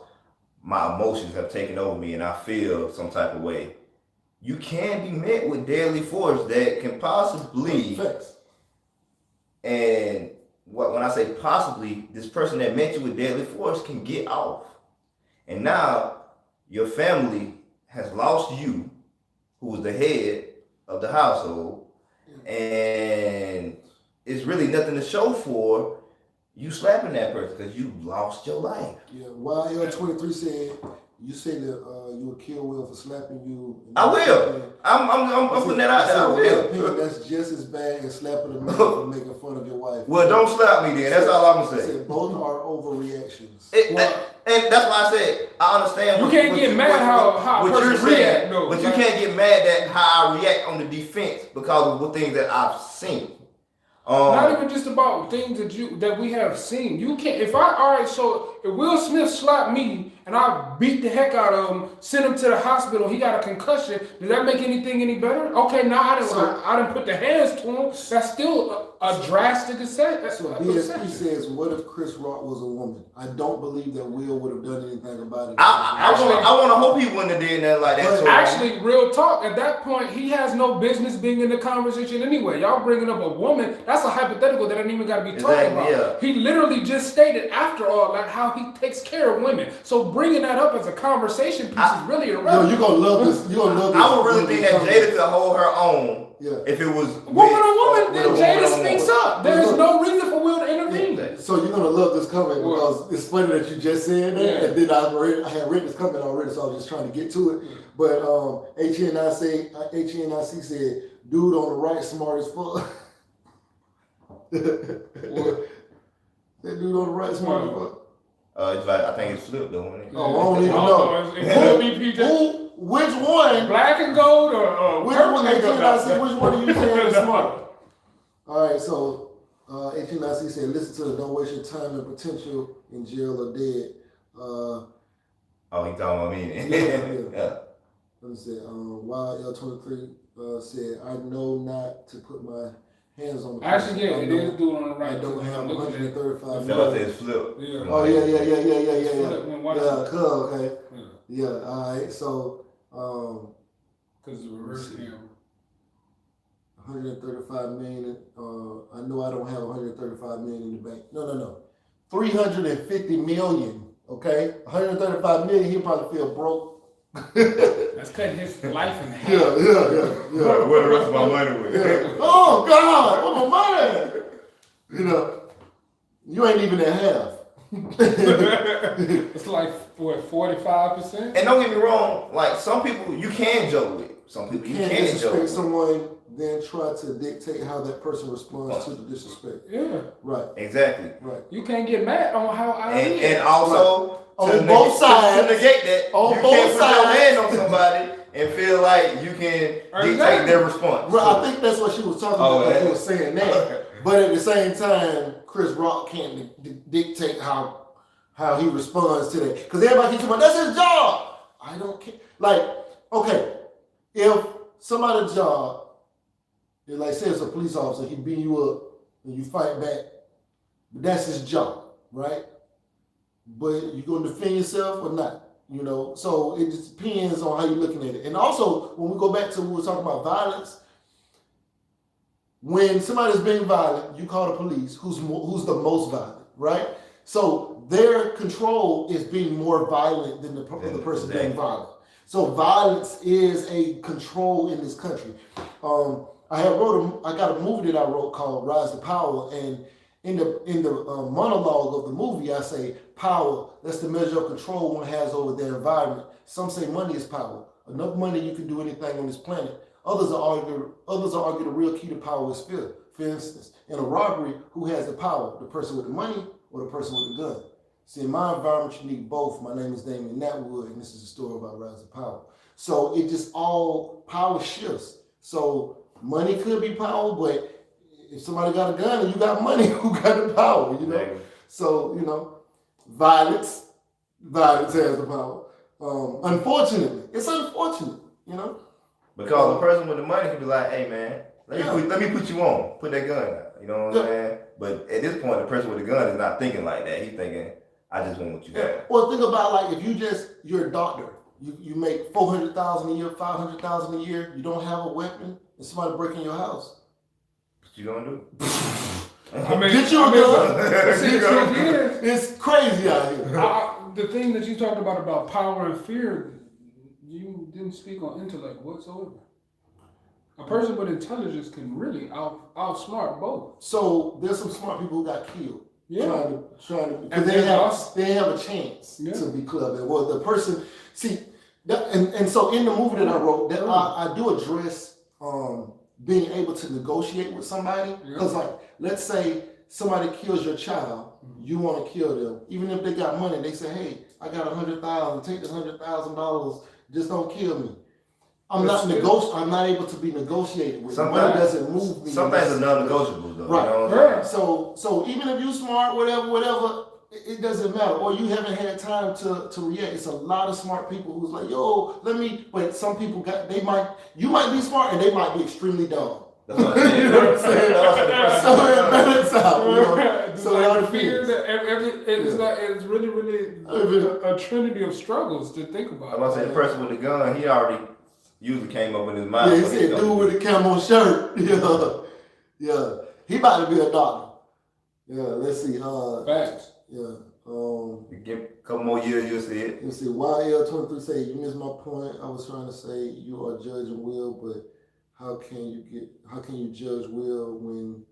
S3: my emotions have taken over me and I feel some type of way. You can be met with deadly force that can possibly, and when I say possibly, this person that met you with deadly force can get off. And now your family has lost you, who was the head of the household, and it's really nothing to show for you slapping that person because you lost your life.
S1: Yeah, YL23 said, you say that you would kill Will for slapping you.
S3: I will. I'm putting that out there. I will.
S1: That's just as bad as slapping a man for making fun of your wife.
S3: Well, don't slap me then. That's all I'm gonna say.
S1: Both are overreactions.
S3: And that's why I said I understand.
S2: You can't get mad how
S3: what you're saying,
S2: though,
S3: but you can't get mad at how I react on the defense because of the things that I've seen.
S2: Not even just about things that we have seen. You can't. If Will Smith slapped me and I beat the heck out of him, sent him to the hospital, he got a concussion. Does that make anything any better? Okay, now I didn't put the hands to him. That's still a drastic assessment.
S1: So BSP says, what if Chris Rock was a woman? I don't believe that Will would have done anything about it.
S3: I want to hope he wouldn't have did nothing like that.
S2: Actually, real talk, at that point, he has no business being in the conversation anyway. Y'all bringing up a woman, that's a hypothetical that ain't even got to be talked about. Yeah. He literally just stated after all like how he takes care of women. So bringing that up as a conversation piece is really irrelevant.
S1: Yo, you're going to love this.
S3: I would really think that Jada could hold her own. Yeah. If it was
S2: woman on woman, then Jada speaks up. There's no reason for Will to intervene.
S1: Yeah. So you're gonna love this comment because it's funny that you just said that, and then I had read this comment already, so I was just trying to get to it. But HNIC said, "Dude on the right, smart as fuck." That dude on the right smart fuck.
S3: It's like, I think it's flipped though.
S1: I don't even know.
S2: It could be PJ.
S1: Which one?
S2: Black and gold or
S1: which one? Which one are you saying is smart? All right, so 1896 said, listen to the don't waste your time and potential in jail or dead.
S3: Oh, he talking about me.
S1: Yeah. Let me see. YL23 said, I know not to put my hands on the
S2: actually, yeah, it is doing on the right.
S1: I don't have 135
S3: I feel like it's flipped.
S2: Yeah.
S1: Oh, yeah.
S2: Yeah,
S1: cool, okay. Yeah, all right, so...
S2: because the reverse camera.
S1: 135 million. I know I don't have 135 million in the bank. No. 350 million. Okay, 135 million. He'll probably feel broke.
S2: That's cutting his life in half.
S1: Yeah.
S3: Where the rest of my money was?
S1: Yeah. Oh God, what my money? You know, you ain't even at half.
S2: It's like what, 45%?
S3: And don't get me wrong, like some people you can joke with. Some people you can't joke
S1: disrespect
S3: with.
S1: someone, then try to dictate how that person responds to the disrespect.
S2: Yeah.
S1: Right.
S3: Exactly.
S1: Right.
S2: You can't get mad on how I
S3: and also
S1: right. On both sides
S3: to negate that
S1: on
S3: you
S1: both
S3: can't put
S1: sides.
S3: your hand on somebody and feel like you can dictate their response.
S1: Well, I think that's what she was talking about. She was saying that. But at the same time, Chris Rock can't dictate how he responds to that. Because everybody keeps talking about, that's his job. I don't care. Like, okay, if somebody's job, like say it's a police officer, he beat you up and you fight back, that's his job, right? But you gonna defend yourself or not? You know, so it just depends on how you're looking at it. And also, when we go back to when we were talking about violence, when somebody's being violent, you call the police, who's the most violent, right? So their control is being more violent than the person being violent. So violence is a control in this country. I got a movie that I wrote called Rise to Power, and in the monologue of the movie, I say power, that's the measure of control one has over their environment. Some say money is power. Enough money, you can do anything on this planet. Others argue the real key to power is fear. For instance, in a robbery, who has the power? The person with the money or the person with the gun? See, in my environment, you need both. My name is Damon Natwood, and this is a story about Rise to Power. So it just all power shifts. So money could be power, but if somebody got a gun and you got money, who got the power, you know? Right. So, you know, violence has the power. Unfortunately, it's unfortunate, you know?
S3: Because the person with the money can be like, hey man, let me put you on, put that gun out, you know what I'm saying? But at this point, the person with the gun is not thinking like that. He's thinking, I just want what you got.
S1: Well, think about like if you're a doctor, you make $400,000 a year, $500,000 a year, you don't have a weapon, and somebody break in your house.
S3: What you gonna do?
S1: Get you a gun. It's crazy out here.
S2: The thing that you talked about power and fear, you didn't speak on intellect whatsoever. A person with intelligence can really outsmart both. So
S1: there's some smart people who got killed.
S2: Yeah.
S1: Trying to because they have a chance to be clever. Well, the person, see, and so in the movie that I wrote, that I do address being able to negotiate with somebody. Because like, let's say somebody kills your child, you want to kill them. Even if they got money, they say, hey, I got $100,000, take this $100,000, just don't kill me. I'm not able to be negotiated with. Money doesn't move me.
S3: Some things are non-negotiables though.
S1: Right.
S3: You know
S1: So even if you smart, whatever, it doesn't matter. Or you haven't had time to react. It's a lot of smart people who's like, yo, but some people you might be smart and they might be extremely dumb.
S3: That's what I'm saying. You know what I'm saying?
S1: So it balance out, you know? So
S2: like fear that it's really, really a trinity of struggles to think about.
S3: I'm about to say the person with the gun, he already usually came up in his mind.
S1: Yeah, he said dude with the camo shirt. Yeah. He about to be a doctor. Yeah, let's see.
S2: Facts.
S1: Yeah.
S3: Give a couple more years, you'll see it.
S1: Let's see. YL23 say, you missed my point. I was trying to say you are judging Will, but how can you judge Will when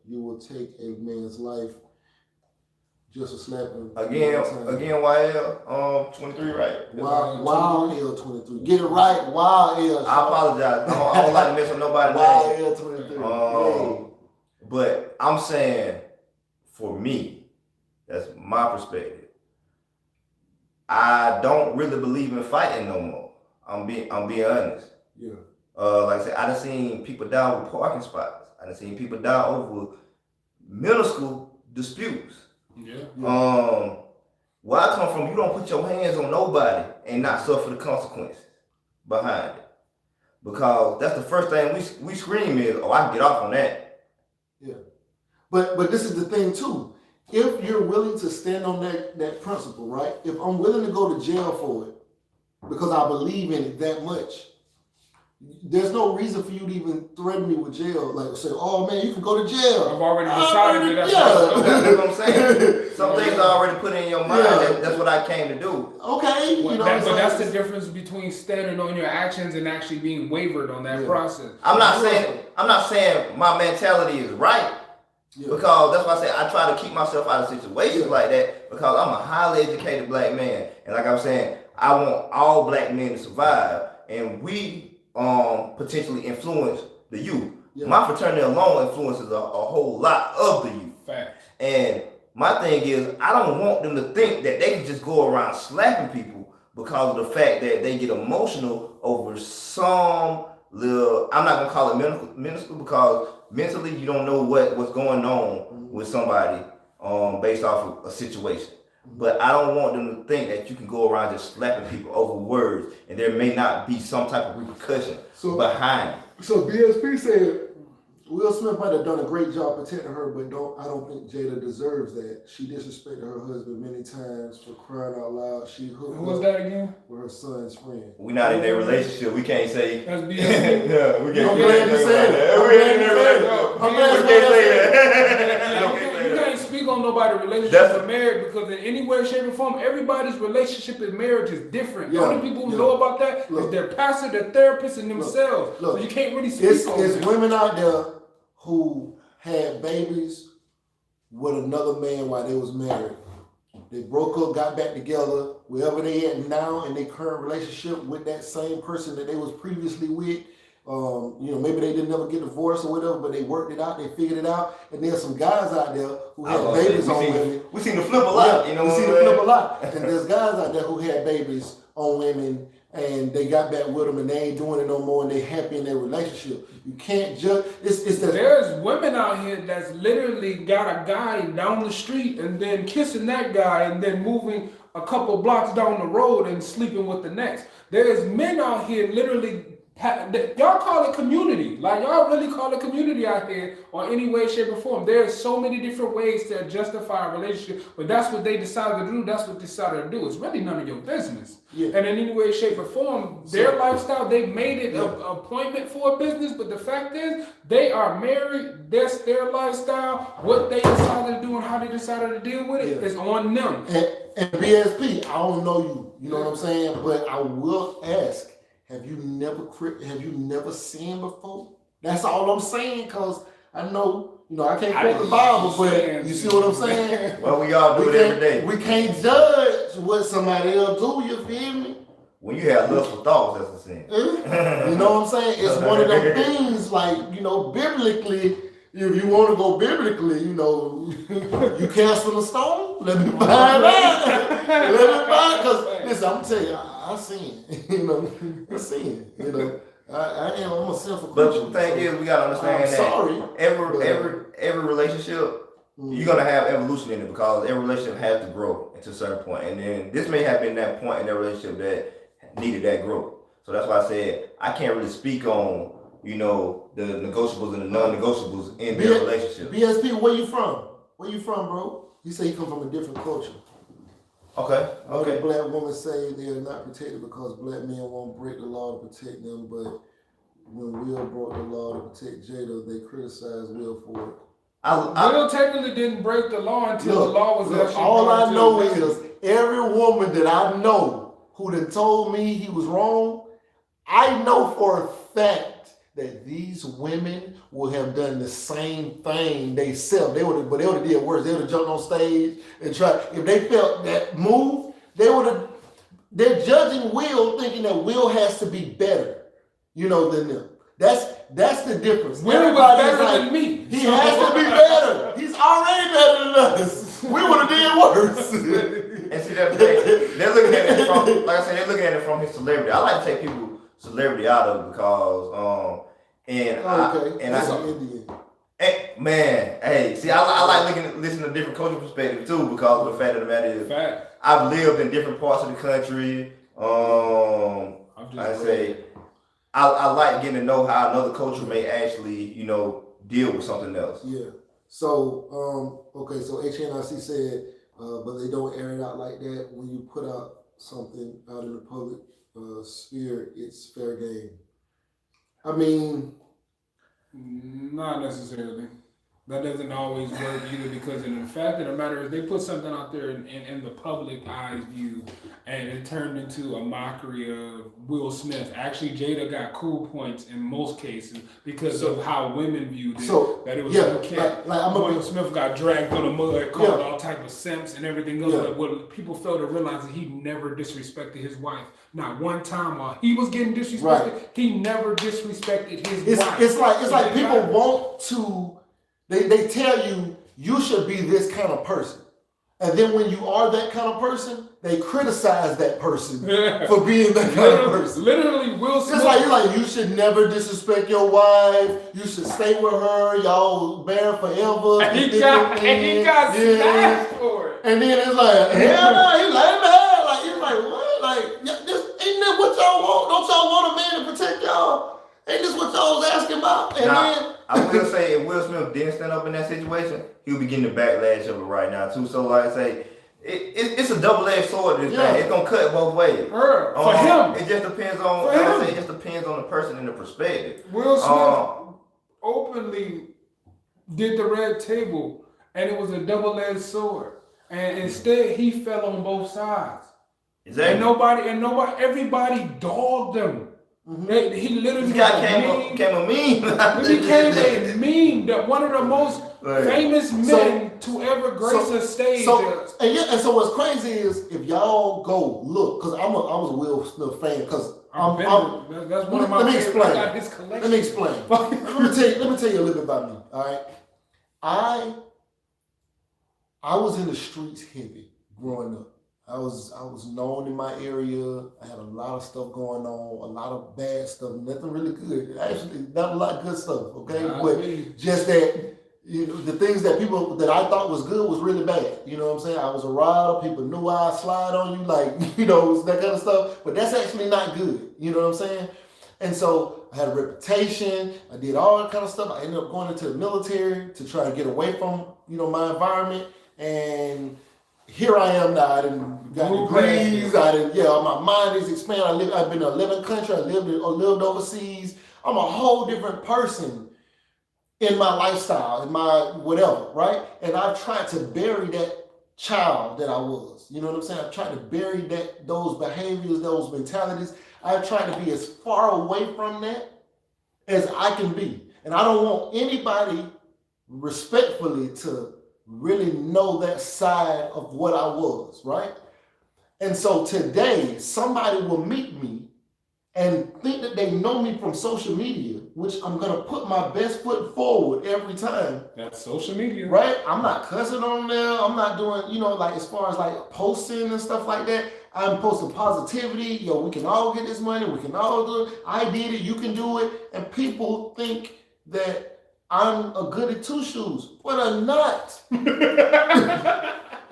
S1: you will take a man's life just for slapping? Again,
S3: YL 23, right?
S1: YL23. Get it right. YL.
S3: I apologize. I don't like to mess with nobody's name.
S1: YL23.
S3: But I'm saying, for me, That's my perspective. I don't really believe in fighting no more. I'm being honest.
S1: Yeah.
S3: Like I said, I done seen people die over parking spots. I done seen people die over middle school disputes.
S1: Yeah.
S3: Where I come from, you don't put your hands on nobody and not suffer the consequences behind it. Because that's the first thing we scream is, oh, I can get off on that.
S1: Yeah. But this is the thing too. If you're willing to stand on that principle, right? If I'm willing to go to jail for it because I believe in it that much, there's no reason for you to even threaten me with jail. Like say, oh man, you can go to jail.
S2: I've already decided that.
S3: That's what I'm saying. Some things are already put in your mind. Yeah. That's what I came to do.
S1: Okay,
S2: but that's the difference between standing on your actions and actually being wavered on that process.
S3: I'm not saying my mentality is right. Yeah. Because that's why I say I try to keep myself out of situations like that because I'm a highly educated black man. And like I'm saying, I want all black men to survive. And we potentially influence the youth. Yeah. My fraternity alone influences a whole lot of the youth.
S2: Fact.
S3: And my thing is, I don't want them to think that they can just go around slapping people because of the fact that they get emotional over some little, I'm not going to call it minuscule because mentally you don't know what's going on with somebody based off of a situation. But I don't want them to think that you can go around just slapping people over words and there may not be some type of repercussion behind it.
S1: So BSP said Will Smith might have done a great job protecting her, but I don't think Jada deserves that. She disrespected her husband many times for crying out loud. She hooked
S2: Who was that again?
S1: With her son's friend.
S3: We're not in their relationship. We can't say.
S2: That's BSP.
S3: Yeah, we can't
S1: say that.
S3: We're in their relationship. We can't say that.
S2: You can't speak on nobody's relationship or marriage because in any way, shape, or form, everybody's relationship in marriage is different. The only people who know about that is their pastor, their therapist, and themselves. So you can't really speak on it.
S1: There's women out there who had babies with another man while they was married. They broke up, got back together, wherever they at now in their current relationship with that same person that they was previously with. Maybe they didn't ever get divorced or whatever, but they worked it out, they figured it out. And there's some guys out there who had babies on women.
S3: We seen the flip a lot,
S1: we seen the flip a lot. And there's guys out there who had babies on women and they got back with them and they ain't doing it no more and they happy in their relationship. You can't judge.
S2: There's women out here that's literally got a guy down the street and then kissing that guy and then moving a couple blocks down the road and sleeping with the next. There's men out here literally, y'all call it community. Like y'all really call it community out here or any way, shape, or form. There's so many different ways to justify a relationship, but that's what they decided to do. That's what they decided to do. It's really none of your business. Yeah. And in any way, shape, or form, their lifestyle, they made it an appointment for a business, but the fact is, they are married, that's their lifestyle. What they decided to do and how they decided to deal with it is on them.
S1: And BSP, I don't know you, you know what I'm saying? But I will ask, have you never sinned before? That's all I'm saying, because I know, I can't quote the Bible, but you see what I'm saying?
S3: Well, we all do it every day.
S1: We can't judge what somebody else do, you feel me?
S3: When you have lustful thoughts, that's a sin.
S1: You know what I'm saying? It's one of them things, like, biblically, if you want to go biblically, you cast on a stone, let me find out. Because, listen, I'm telling you, I sin. I sin, I'm a sinful creature.
S3: But the thing is, we gotta understand that every relationship, you're gonna have evolution in it because every relationship has to grow to a certain point. And then this may have been that point in their relationship that needed that growth. So that's why I said I can't really speak on, the negotiables and the non-negotiables in their relationship.
S1: BSP, where you from? Where you from, bro? You say you come from a different culture.
S3: Okay.
S1: The black women say they are not protected because black men won't break the law to protect them, but when Will broke the law to protect Jada, they criticized Will for it.
S2: Will technically didn't break the law until the law was actually
S1: all I know is every woman that I know who done told me he was wrong, I know for a fact that these women would have done the same thing themselves. They would have did worse. They would have jumped on stage and tried. If they felt that move, they're judging Will, thinking that Will has to be better, than them. That's the difference.
S2: Will was better than me.
S1: He has to be better. He's already better than us. we would have did worse.
S3: And see that they're looking at it from, like I said, they're looking at it from his celebrity. I like to take people's celebrity out of it because see, I like listening to different cultural perspectives too, because of the fact of the matter is, I've lived in different parts of the country. I like getting to know how another culture may actually, deal with something else.
S1: Yeah. So, so HNIC said, but they don't air it out like that. When you put out something out in the public sphere, it's fair game. I mean,
S2: not necessarily. That doesn't always work either, because in the fact of the matter is they put something out there in the public eye's view, and it turned into a mockery of Will Smith. Actually, Jada got cool points in most cases because of how women viewed it. That it was okay. Will Smith got dragged on the mud, called all type of simps and everything else. But what people failed to realize is he never disrespected his wife. Not one time while he was getting disrespected, he never disrespected his wife.
S1: It's like people want to. They tell you should be this kind of person. And then when you are that kind of person, they criticize that person for being that kind of person.
S2: Literally, Will Smith.
S1: It's like you should never disrespect your wife. You should stay with her. Y'all married forever.
S2: And he got smashed for it.
S1: And then it's like, hell no, he's like, man. Like, he's like, what? Like, ain't that what y'all want? Don't y'all want a man to protect y'all? Ain't this what y'all was asking about? And then
S3: I will say, if Will Smith didn't stand up in that situation, he'll be getting the backlash of it right now too. So, like I say, it's a double-edged sword. This thing, it's gonna cut both ways.
S2: For him,
S3: it just depends on. It just depends on the person and the perspective.
S2: Will Smith openly did the red table, and it was a double-edged sword. And instead, he fell on both sides.
S3: Exactly.
S2: And everybody dogged him. Mm-hmm. He literally
S3: became a meme.
S2: He became a meme. That one of the most famous men to ever grace a stage.
S1: And so what's crazy is if y'all go look, because I was a Will Smith fan, because
S2: that's one of my favorites. I got his collection.
S1: Let me explain. let me tell you a little bit about me. All right, I was in the streets heavy growing up. I was known in my area. I had a lot of stuff going on, a lot of bad stuff, nothing really good. Actually, not a lot of good stuff, okay? But just that, the things that I thought was good was really bad. You know what I'm saying? I was a rider. People knew I'd slide on you, like, that kind of stuff. But that's actually not good. You know what I'm saying? And so I had a reputation. I did all that kind of stuff. I ended up going into the military to try to get away from, my environment. And here I am now. I done got degrees. My mind is expanded. I've been in 11 countries. I lived overseas. I'm a whole different person in my lifestyle, in my whatever, right? And I've tried to bury that child that I was. You know what I'm saying? I've tried to bury those behaviors, those mentalities. I've tried to be as far away from that as I can be. And I don't want anybody respectfully to really know that side of what I was, right? And so today, somebody will meet me and think that they know me from social media, which I'm going to put my best foot forward every time.
S2: That's social media.
S1: Right? I'm not cussing on there. I'm not doing, as far as posting and stuff like that. I'm posting positivity. We can all get this money. We can all do it. I did it. You can do it. And people think that I'm a goody two-shoes, but I'm not.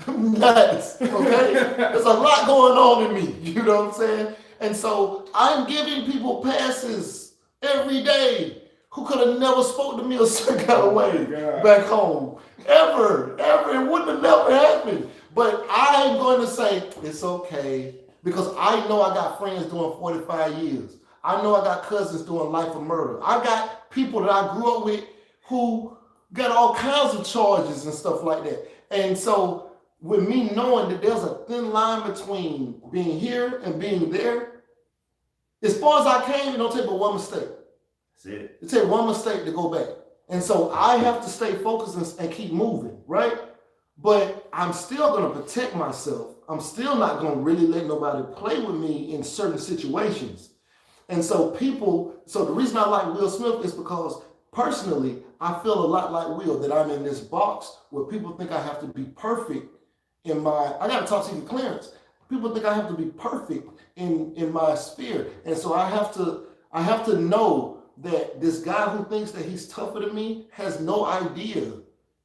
S1: I'm not, okay? There's a lot going on in me, you know what I'm saying? And so I'm giving people passes every day who could have never spoke to me a certain kind of way back home. Ever. It wouldn't have never happened. But I'm going to say, it's okay, because I know I got friends doing 45 years. I know I got cousins doing life of murder. I got people that I grew up with who got all kinds of charges and stuff like that. And so with me knowing that there's a thin line between being here and being there, as far as I came, it don't take but one mistake.
S3: That's it.
S1: It takes one mistake to go back. And so I have to stay focused and keep moving, right? But I'm still going to protect myself. I'm still not going to really let nobody play with me in certain situations. And so the reason I like Will Smith is because personally, I feel a lot like Will, that I'm in this box where people think I have to be perfect I got to talk to you, Clarence. People think I have to be perfect in my sphere. And so I have to know that this guy who thinks that he's tougher than me has no idea.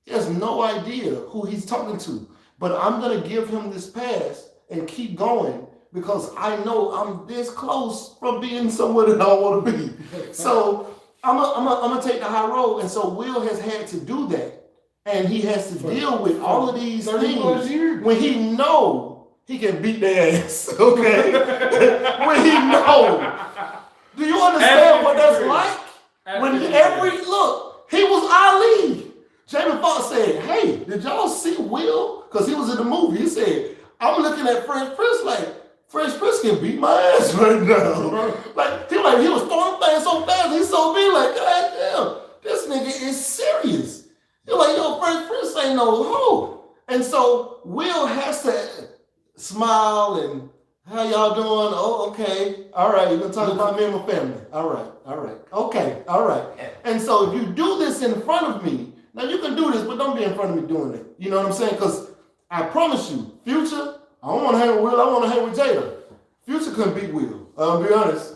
S1: He has no idea who he's talking to. But I'm going to give him this pass and keep going because I know I'm this close from being somewhere that I want to be. So I'm gonna take the high road. And so Will has had to do that. And he has to deal with all of these things when he know he can beat their ass, okay? When he know. Do you understand what that's like? When look, he was Ali. Jamie Foxx said, hey, did y'all see Will? Because he was in the movie. He said, I'm looking at Fresh Prince like, Fresh Prince can beat my ass right now. He was throwing things so fast, he so big, like, God damn, this nigga is serious. You're like, yo, Fresh Prince ain't no hoe. And so Will has to smile and, how y'all doing? Oh, okay. All right, you're gonna talk about me and my family. All right. Okay, all right. And so if you do this in front of me, now you can do this, but don't be in front of me doing it. You know what I'm saying? Because I promise you, Future, I don't want to hang with Will, I want to hang with Jada. Future couldn't beat Will. I'll be honest.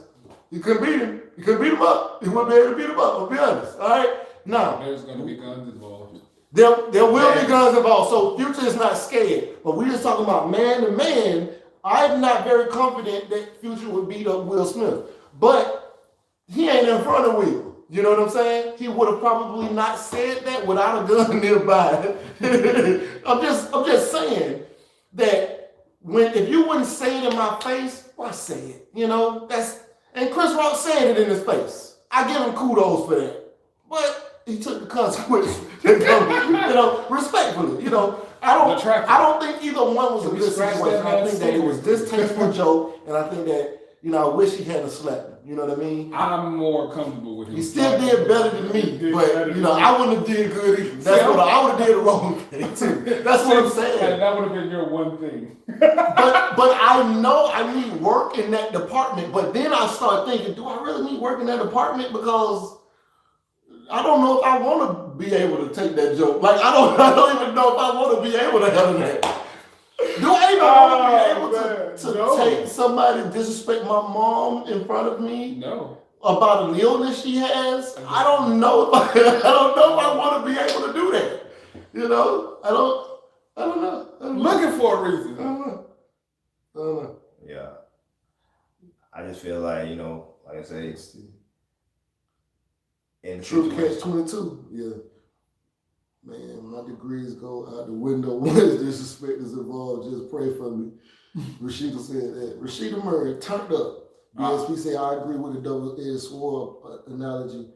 S1: He couldn't beat him. He couldn't beat him up. He wouldn't be able to beat him up, I'll be honest. All right? Now,
S2: there's going to be guns involved.
S1: There will be guns involved. So Future is not scared. But we just talking about man to man. I'm not very confident that Future would beat up Will Smith. But he ain't in front of Will. You know what I'm saying? He would have probably not said that without a gun nearby. I'm just saying that if you wouldn't say it in my face, why say it? You know, and Chris Rock said it in his face. I give him kudos for that. But he took the consequences. Respectfully. I don't think either one was a good situation. I think that it was distasteful joke, and I think that, I wish he hadn't slapped him. You know what I mean?
S2: I'm more comfortable with him.
S1: He still did better than me, but I wouldn't have did good either. That's what I would have did the wrong thing too. That's what I'm saying.
S2: That would have been your one thing.
S1: but I know I need work in that department. But then I start thinking, do I really need work in that department? Because I don't know if I want to be able to take that joke. Like I don't even know if I want to be able to handle that. Do I even want to be able to take somebody disrespect my mom in front of me?
S2: No.
S1: About an illness she has? I don't know if I want to be able to do that. I don't know.
S2: I'm looking for a reason.
S1: I don't know.
S3: Yeah. I just feel like, like I say, it's in
S1: True Catch 22. Yeah. Man, my degrees go out the window when disrespect is involved. Just pray for me. Rashida said that. Rashida Murray turned up. BSP say, I agree with the double-edged sword analogy.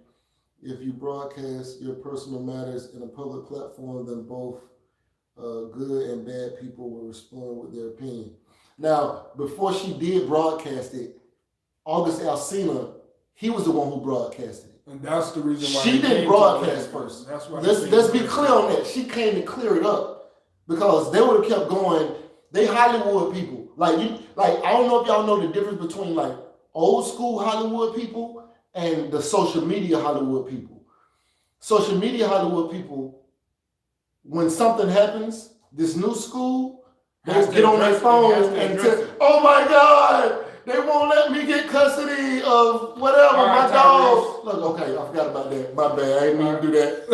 S1: If you broadcast your personal matters in a public platform, then both good and bad people will respond with their opinion. Now, before she did broadcast it, August Alsina, he was the one who broadcasted it.
S2: And that's the reason why
S1: she didn't broadcast first. That's why. Let's be clear on that. She came to clear it up because they would have kept going. They Hollywood people. I don't know if y'all know the difference between old school Hollywood people and the social media Hollywood people. Social media Hollywood people, when something happens, this new school, they get on their phones and tell, oh my God, they won't let me get custody of whatever, my dog. Look, okay, I forgot about that. My bad. I didn't mean to do that.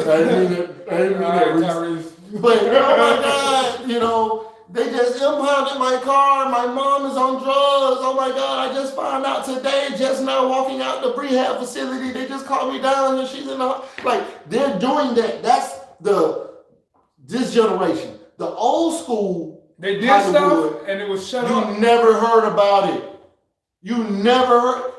S1: I didn't mean that. But, oh my God, they just impounded my car. My mom is on drugs. Oh my God, I just found out today, just now walking out the rehab facility. They just called me down and she's in the, they're doing that. That's this generation. The old school,
S2: they did Hollywood, stuff and it was shut up.
S1: You never heard about it. You never heard.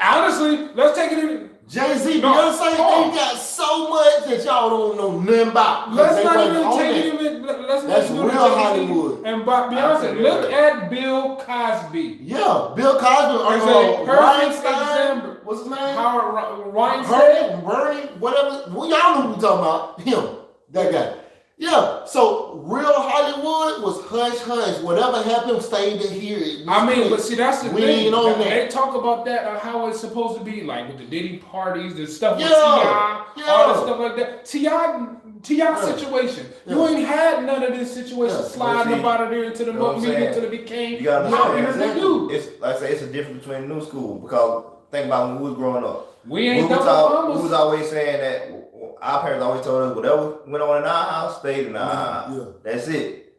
S2: Honestly, let's take it in.
S1: Jay-Z, Beyonce, they got so much that y'all don't know nothing about.
S2: Let's not even take it in.
S1: That's real Hollywood.
S2: And Beyonce, look at Bill Cosby.
S1: Yeah, Bill Cosby.
S2: Is a perfect example.
S1: What's his name?
S2: Howard Weinstein.
S1: Bernie, whatever. Well, y'all know who we talking about. Him, that guy. Yeah, so real Hollywood was hush hush. Whatever happened stayed in here.
S2: I mean, but see, that's the thing.
S1: On
S2: they talk about that, how it's supposed to be, like with the Diddy parties, the stuff with
S1: T.I.,
S2: all the stuff like that. T.I. situation. You ain't had none of this situation sliding up out of there into the meeting until it became
S3: you gotta
S2: understand.
S3: It's like I say, it's a difference between new school because think about when we was growing up.
S2: We ain't
S3: we was always saying that our parents always told us whatever went on in our house stayed in our house. Yeah. That's it.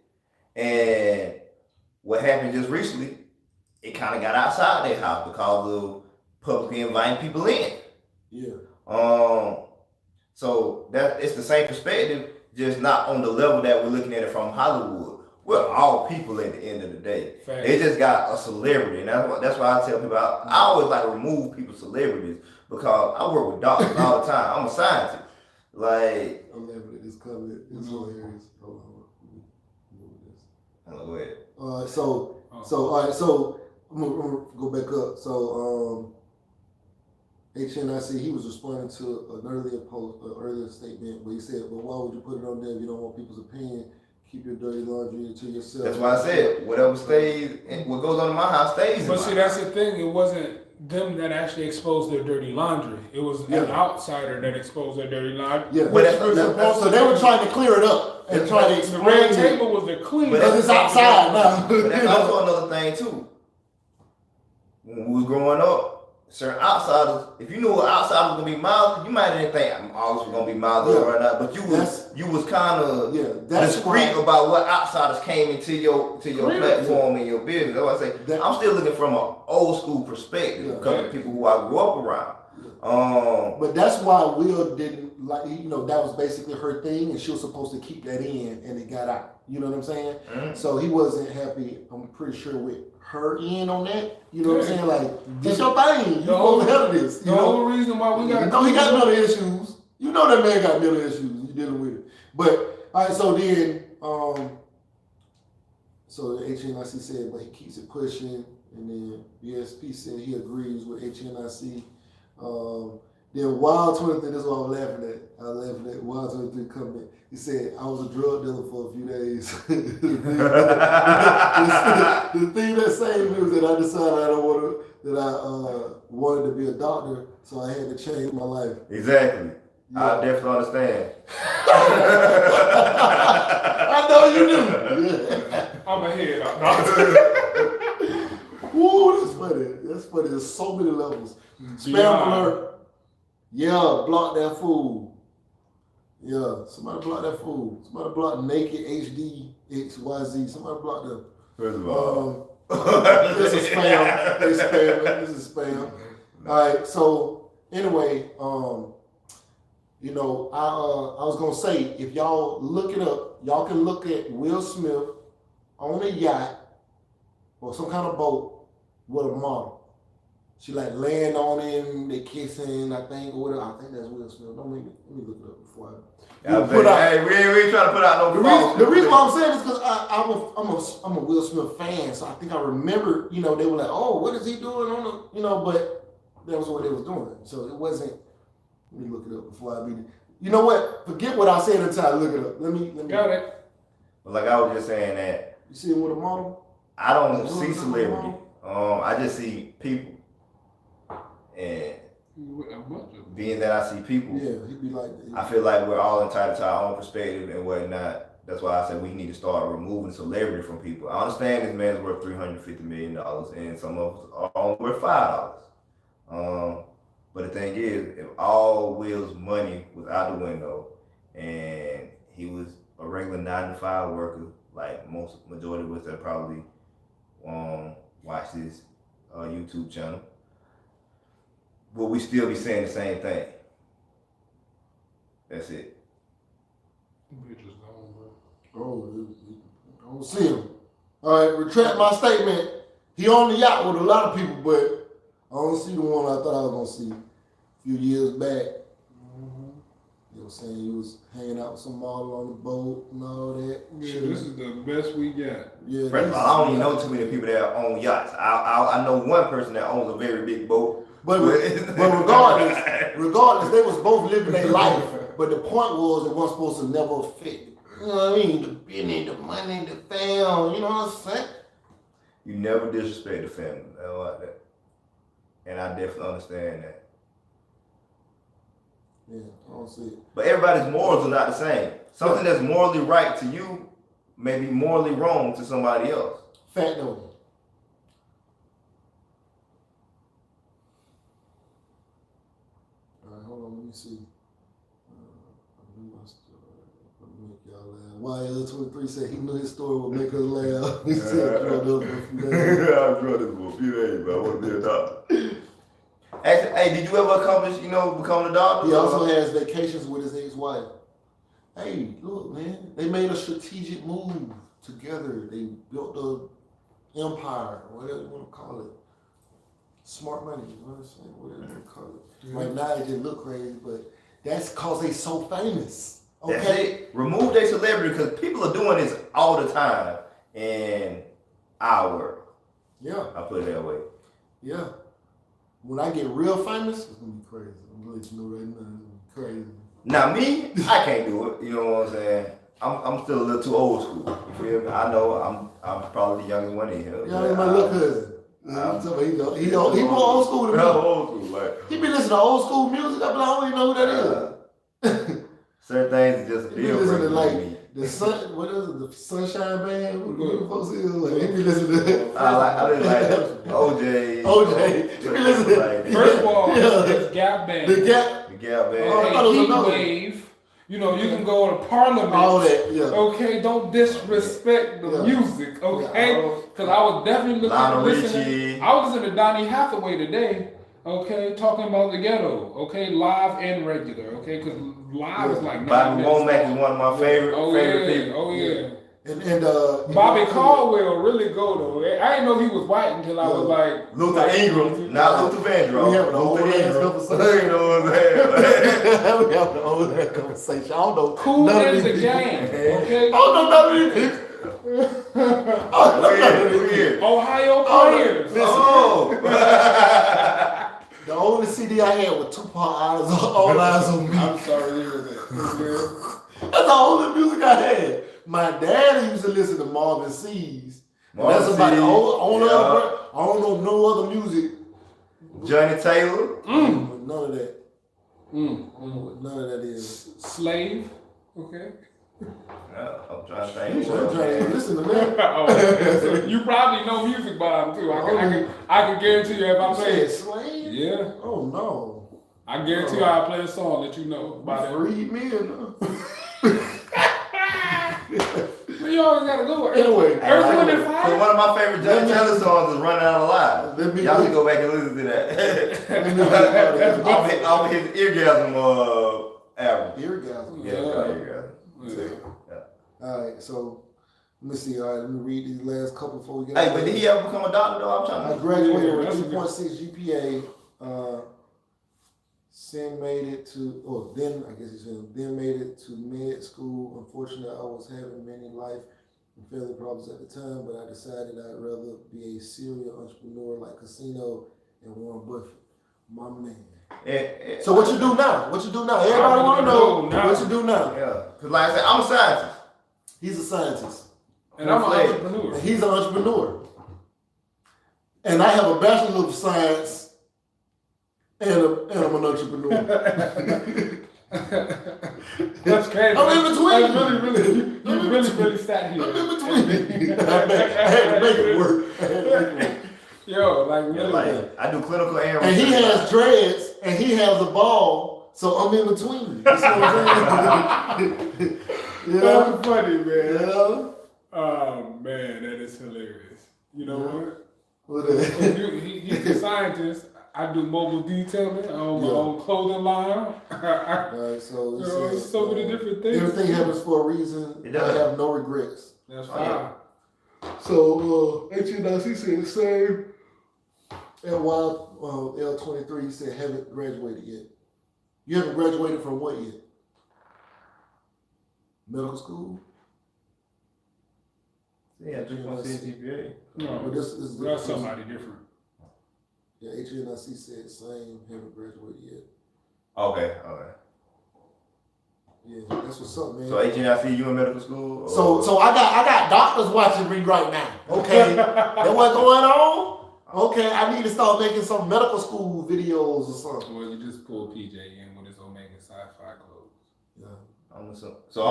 S3: And what happened just recently, it kind of got outside their house because of publicly inviting people in.
S1: Yeah.
S3: So that it's the same perspective, just not on the level that we're looking at it from Hollywood. We're all people at the end of the day.
S2: Fact.
S3: They just got a celebrity, and that's why I tell people I always like to remove people's celebrities because I work with doctors all the time. I'm a scientist. Like
S1: I'm laughing at this comment. It's hilarious. Hold on.
S3: Go ahead.
S1: All right, so I'm gonna go back up. So HNIC, he was responding to an earlier statement where he said, "Well, why would you put it on there if you don't want people's opinion? Keep your dirty laundry to yourself."
S3: That's why I said whatever stays, what goes on in my house stays.
S2: But see, that's the thing. It wasn't them that actually exposed their dirty laundry. It was an outsider that exposed their dirty laundry.
S1: Yeah, but so they were trying to clear it up and try to explain.
S2: The red table was the clean.
S1: Because it's outside now.
S3: But that's also another thing too. When we was growing up, certain outsiders, if you knew an outsider was gonna be mild, you might didn't think I'm always gonna be mild right now. But you was kind of discreet about what outsiders came into your platform and your business. That's why I say I'm still looking from an old school perspective because of people who I grew up around.
S1: But that's why Will didn't like. That was basically her thing, and she was supposed to keep that in, and it got out. You know what I'm saying? Mm-hmm. So he wasn't happy. I'm pretty sure with her in on that. You know what I'm saying? Like, this your thing. You go ahead of this.
S2: The whole reason why we got.
S1: He got mental issues. You know that man got mental issues. You dealing with it. But all right. So then, so the HNIC said, but he keeps it pushing, and then BSP said he agrees with HNIC. Then Wild 23, this is what I was laughing at. I was laughing at Wild 23 comment. He said, I was a drug dealer for a few days. The thing that saved me was that I decided I wanted to be a doctor, so I had to change my life.
S3: Exactly. Yeah. I definitely understand.
S1: I know you do.
S2: I'm ahead.
S1: Woo, that's funny. That's funny. There's so many levels. Spam alert. Yeah, block that fool. Yeah, somebody block that fool. Somebody block Naked HD XYZ. Somebody block them.
S3: First of all,
S1: this is spam. This is spam. All right. So anyway, I was gonna say if y'all look it up, y'all can look at Will Smith on a yacht or some kind of boat with a model. She like laying on him, they kissing, I think, or whatever. I think that's Will Smith. Let me look it up before
S3: we ain't trying to put out no.
S1: The reason why I'm saying this because I'm a Will Smith fan, so I think I remember, they were like, oh, what is he doing on the, but that was what they was doing. So it wasn't. Let me look it up before I beat it. You know what? Forget what I said until I look it up. Let me.
S2: Got it.
S3: Like I was just saying that.
S1: You see him with a model?
S3: I don't see celebrity. I just see people. And being that I see people,
S1: he'd be like that.
S3: I feel like we're all entitled to our own perspective and whatnot. That's why I said we need to start removing celebrity from people. I understand this man's worth $350 million and some of us are only worth $5. But the thing is, if all Will's money was out the window and he was a regular 9-to-5 worker, like majority of us that probably watch this YouTube channel, will we still be saying the same thing? That's it.
S1: Oh, I don't see him. All right, retract my statement. He on the yacht with a lot of people, but I don't see the one I thought I was gonna see a few years back. Mm-hmm. You know what I'm saying? He was hanging out with some model on the boat and all that.
S2: Yeah, this is the best we got.
S3: Yeah, first of all, I don't even know too many people that own yachts. I know one person that owns a very big boat.
S1: But regardless, they was both living their life. But the point was it wasn't supposed to never fit. You know what I mean? The business, the money, the fam. You know what I'm saying?
S3: You never disrespect the family. I like that. And I definitely understand that.
S1: Yeah, I don't see it.
S3: But everybody's morals are not the same. Something that's morally right to you may be morally wrong to somebody else.
S1: Fact though. All right, hold on, let me see. Make y'all laugh. YL23 said he knew his story would make us laugh. He said, I drove this for a few days.
S3: I drove this for a few days, but I want to be a doctor. Actually, hey, did you ever accomplish, become a doctor?
S1: He also has vacations with his ex-wife. Hey, look, man, they made a strategic move together. They built an empire, whatever you want to call it. Smart money, you know what I'm saying? Whatever you want to call it. Mm-hmm. Right now, it just look crazy, but that's because they so famous. Okay?
S3: That's it. Remove their celebrity because people are doing this all the time in our world.
S1: Yeah.
S3: I'll put it that way.
S1: Yeah. When I get real famous, it's going to be crazy. I'm going to let you know right now, it's going to be crazy.
S3: Now me, I can't do it. You know what I'm saying? I'm still a little too old school. You feel me? I know I'm probably the youngest one in here.
S1: Yeah, my little cousin. He more old school than me.
S3: Old school, like
S1: he be listening to old school music. I don't even know who that is.
S3: Certain things just
S1: he be listening to like the sun. What is it? The Sunshine Band. What the folks is like? He be listening to.
S3: I didn't like OJ.
S1: OJ. He be listening.
S2: First of all, it's Gap Band.
S1: The Gap.
S3: Yeah, man.
S2: Heat Wave. You can go to Parliament.
S1: All that, yeah.
S2: Okay, don't disrespect the music, okay? Because I was definitely listening. I was listening to Donny Hathaway today, okay, talking about the ghetto, okay, live and regular, okay, because live is like
S3: Bobby Womack is one of my favorite people.
S2: Oh yeah.
S1: And
S2: Bobby Caldwell really go though. I didn't know he was white until I was like
S3: Luther Ingram, not Luther Vandross.
S1: We have an old ass conversation.
S3: You know what I'm saying?
S1: We have an old ass conversation. I don't know.
S2: Cool is the game, okay?
S1: I don't know none of these people.
S3: Weird.
S2: Ohio players.
S1: The only CD I had was Tupac All Eyes on Me.
S2: I'm sorry to hear that.
S1: That's the only music I had. My daddy used to listen to Marvin C's. That's about the only other. I don't know no other music.
S3: Johnny Taylor.
S1: None of that. None of that is.
S2: Slave. Okay.
S3: I'm trying to think.
S1: I'm trying to listen to that.
S2: So you probably know music by him too. I can guarantee you if I play it.
S1: Slave?
S2: Yeah.
S1: Oh no.
S2: I guarantee you I'll play a song that you know by that.
S1: Read me or no?
S2: You always gotta go.
S1: Anyway,
S3: so one of my favorite Johnny Taylor songs is "Running Out Alive." Y'all can go back and listen to that. off his Eargasm album.
S1: Eargasm.
S3: Yeah.
S1: All right, so let me see. All right, let me read these last couple before we get.
S3: Hey, but did he ever become a doctor though? I'm trying to.
S1: I graduated with 3.6 GPA. Made it to, then made it to med school. Unfortunately, I was having many life and family problems at the time, but I decided I'd rather be a serial entrepreneur like Casino and Warren Buffett. My man. So what you do now? Everybody want to know what you do now.
S3: Yeah, because like I said, I'm a scientist.
S1: He's a scientist.
S2: And I'm an entrepreneur.
S1: And he's an entrepreneur. And I have a Bachelor of Science. And I'm an entrepreneur.
S2: That's crazy.
S1: I'm in between.
S2: You really sat here.
S1: I'm in between. I had to make it work.
S2: Yo, like really.
S3: I do clinical and research.
S1: And he has dreads, and he has a ball, so I'm in between. You see what I'm saying?
S2: That's funny, man.
S1: Yeah.
S2: Oh man, that is hilarious. You know what? He's a scientist. I do mobile detailing. I own my own clothing line.
S1: Right, so
S2: so many different things.
S1: Everything happens for a reason. I have no regrets.
S2: That's fine.
S1: So HNIC said the same. L23 he said haven't graduated yet. You haven't graduated from what yet? Medical school?
S3: Yeah, 3.6 GPA.
S2: No,
S1: but
S2: that's somebody different.
S1: Yeah, HNIC said the same, haven't graduated yet.
S3: Okay.
S1: Yeah, that's what's up, man.
S3: So HNIC, you in medical school?
S1: So I got doctors watching me right now. Okay, that what's going on? Okay, I need to start making some medical school videos or something.
S2: Well, you just pull PJ in with his Omega Sci-Fi clothes.
S1: Yeah.
S3: I'm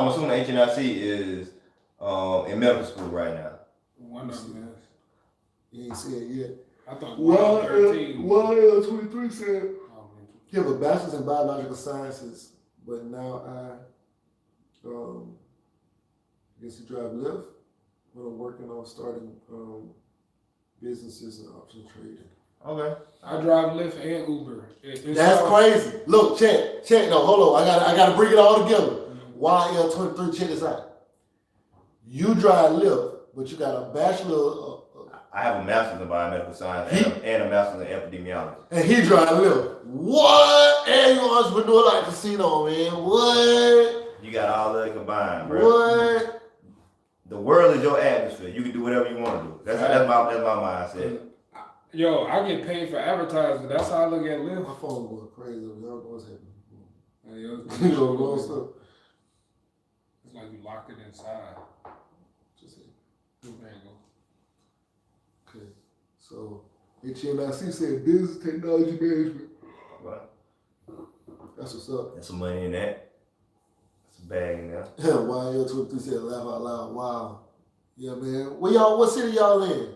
S3: assuming HNIC is in medical school right now.
S2: One of them is.
S1: You ain't see it yet.
S2: I thought 13.
S1: YL23 said he have a bachelor's in biological sciences, but now I guess he drive Lyft, but I'm working on starting businesses and option trading.
S3: Okay.
S2: I drive Lyft and Uber.
S1: That's crazy. Look, check. No, hold on. I gotta bring it all together. YL23, check this out. You drive Lyft, but you got a bachelor.
S3: I have a master's in biomedical science and a master's in epidemiology.
S1: And he drive Lyft. What? And you entrepreneur like casino, man. What?
S3: You got all that combined, bro.
S1: What?
S3: The world is your atmosphere. You can do whatever you want to do. That's my mindset.
S2: Yo, I get paid for advertising. That's how I look at Lyft.
S1: My phone going crazy. I don't know what's happening.
S2: Hey, yo,
S1: You know, wrong stuff.
S2: it's like you lock it inside.
S1: Just say,
S2: There you go.
S1: okay. So HNIC said business technology management.
S3: What?
S1: That's what's up.
S3: There's some money in that. It's a bag in there.
S1: YL23 said laugh out loud. Wow. Yeah, man. What city y'all in?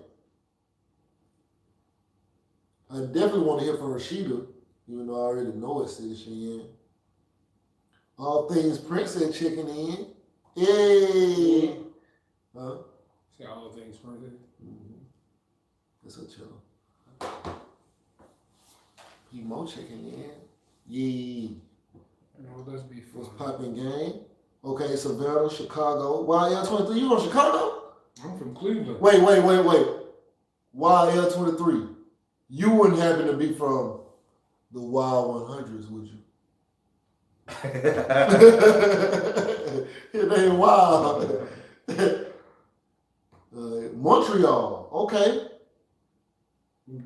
S1: I definitely want to hear from Rashida, even though I already know what city she in. All things Prince said checking in. Yay! Huh?
S2: See all the things for it.
S1: That's a chill. P-Mo checking in. Yee.
S2: No, let's be fun.
S1: What's popping game? Okay, Savannah, Chicago. YL23, you from Chicago?
S2: I'm from Cleveland.
S1: Wait. YL23. You wouldn't happen to be from the Wild 100s, would you? It ain't wild. Montreal. Okay.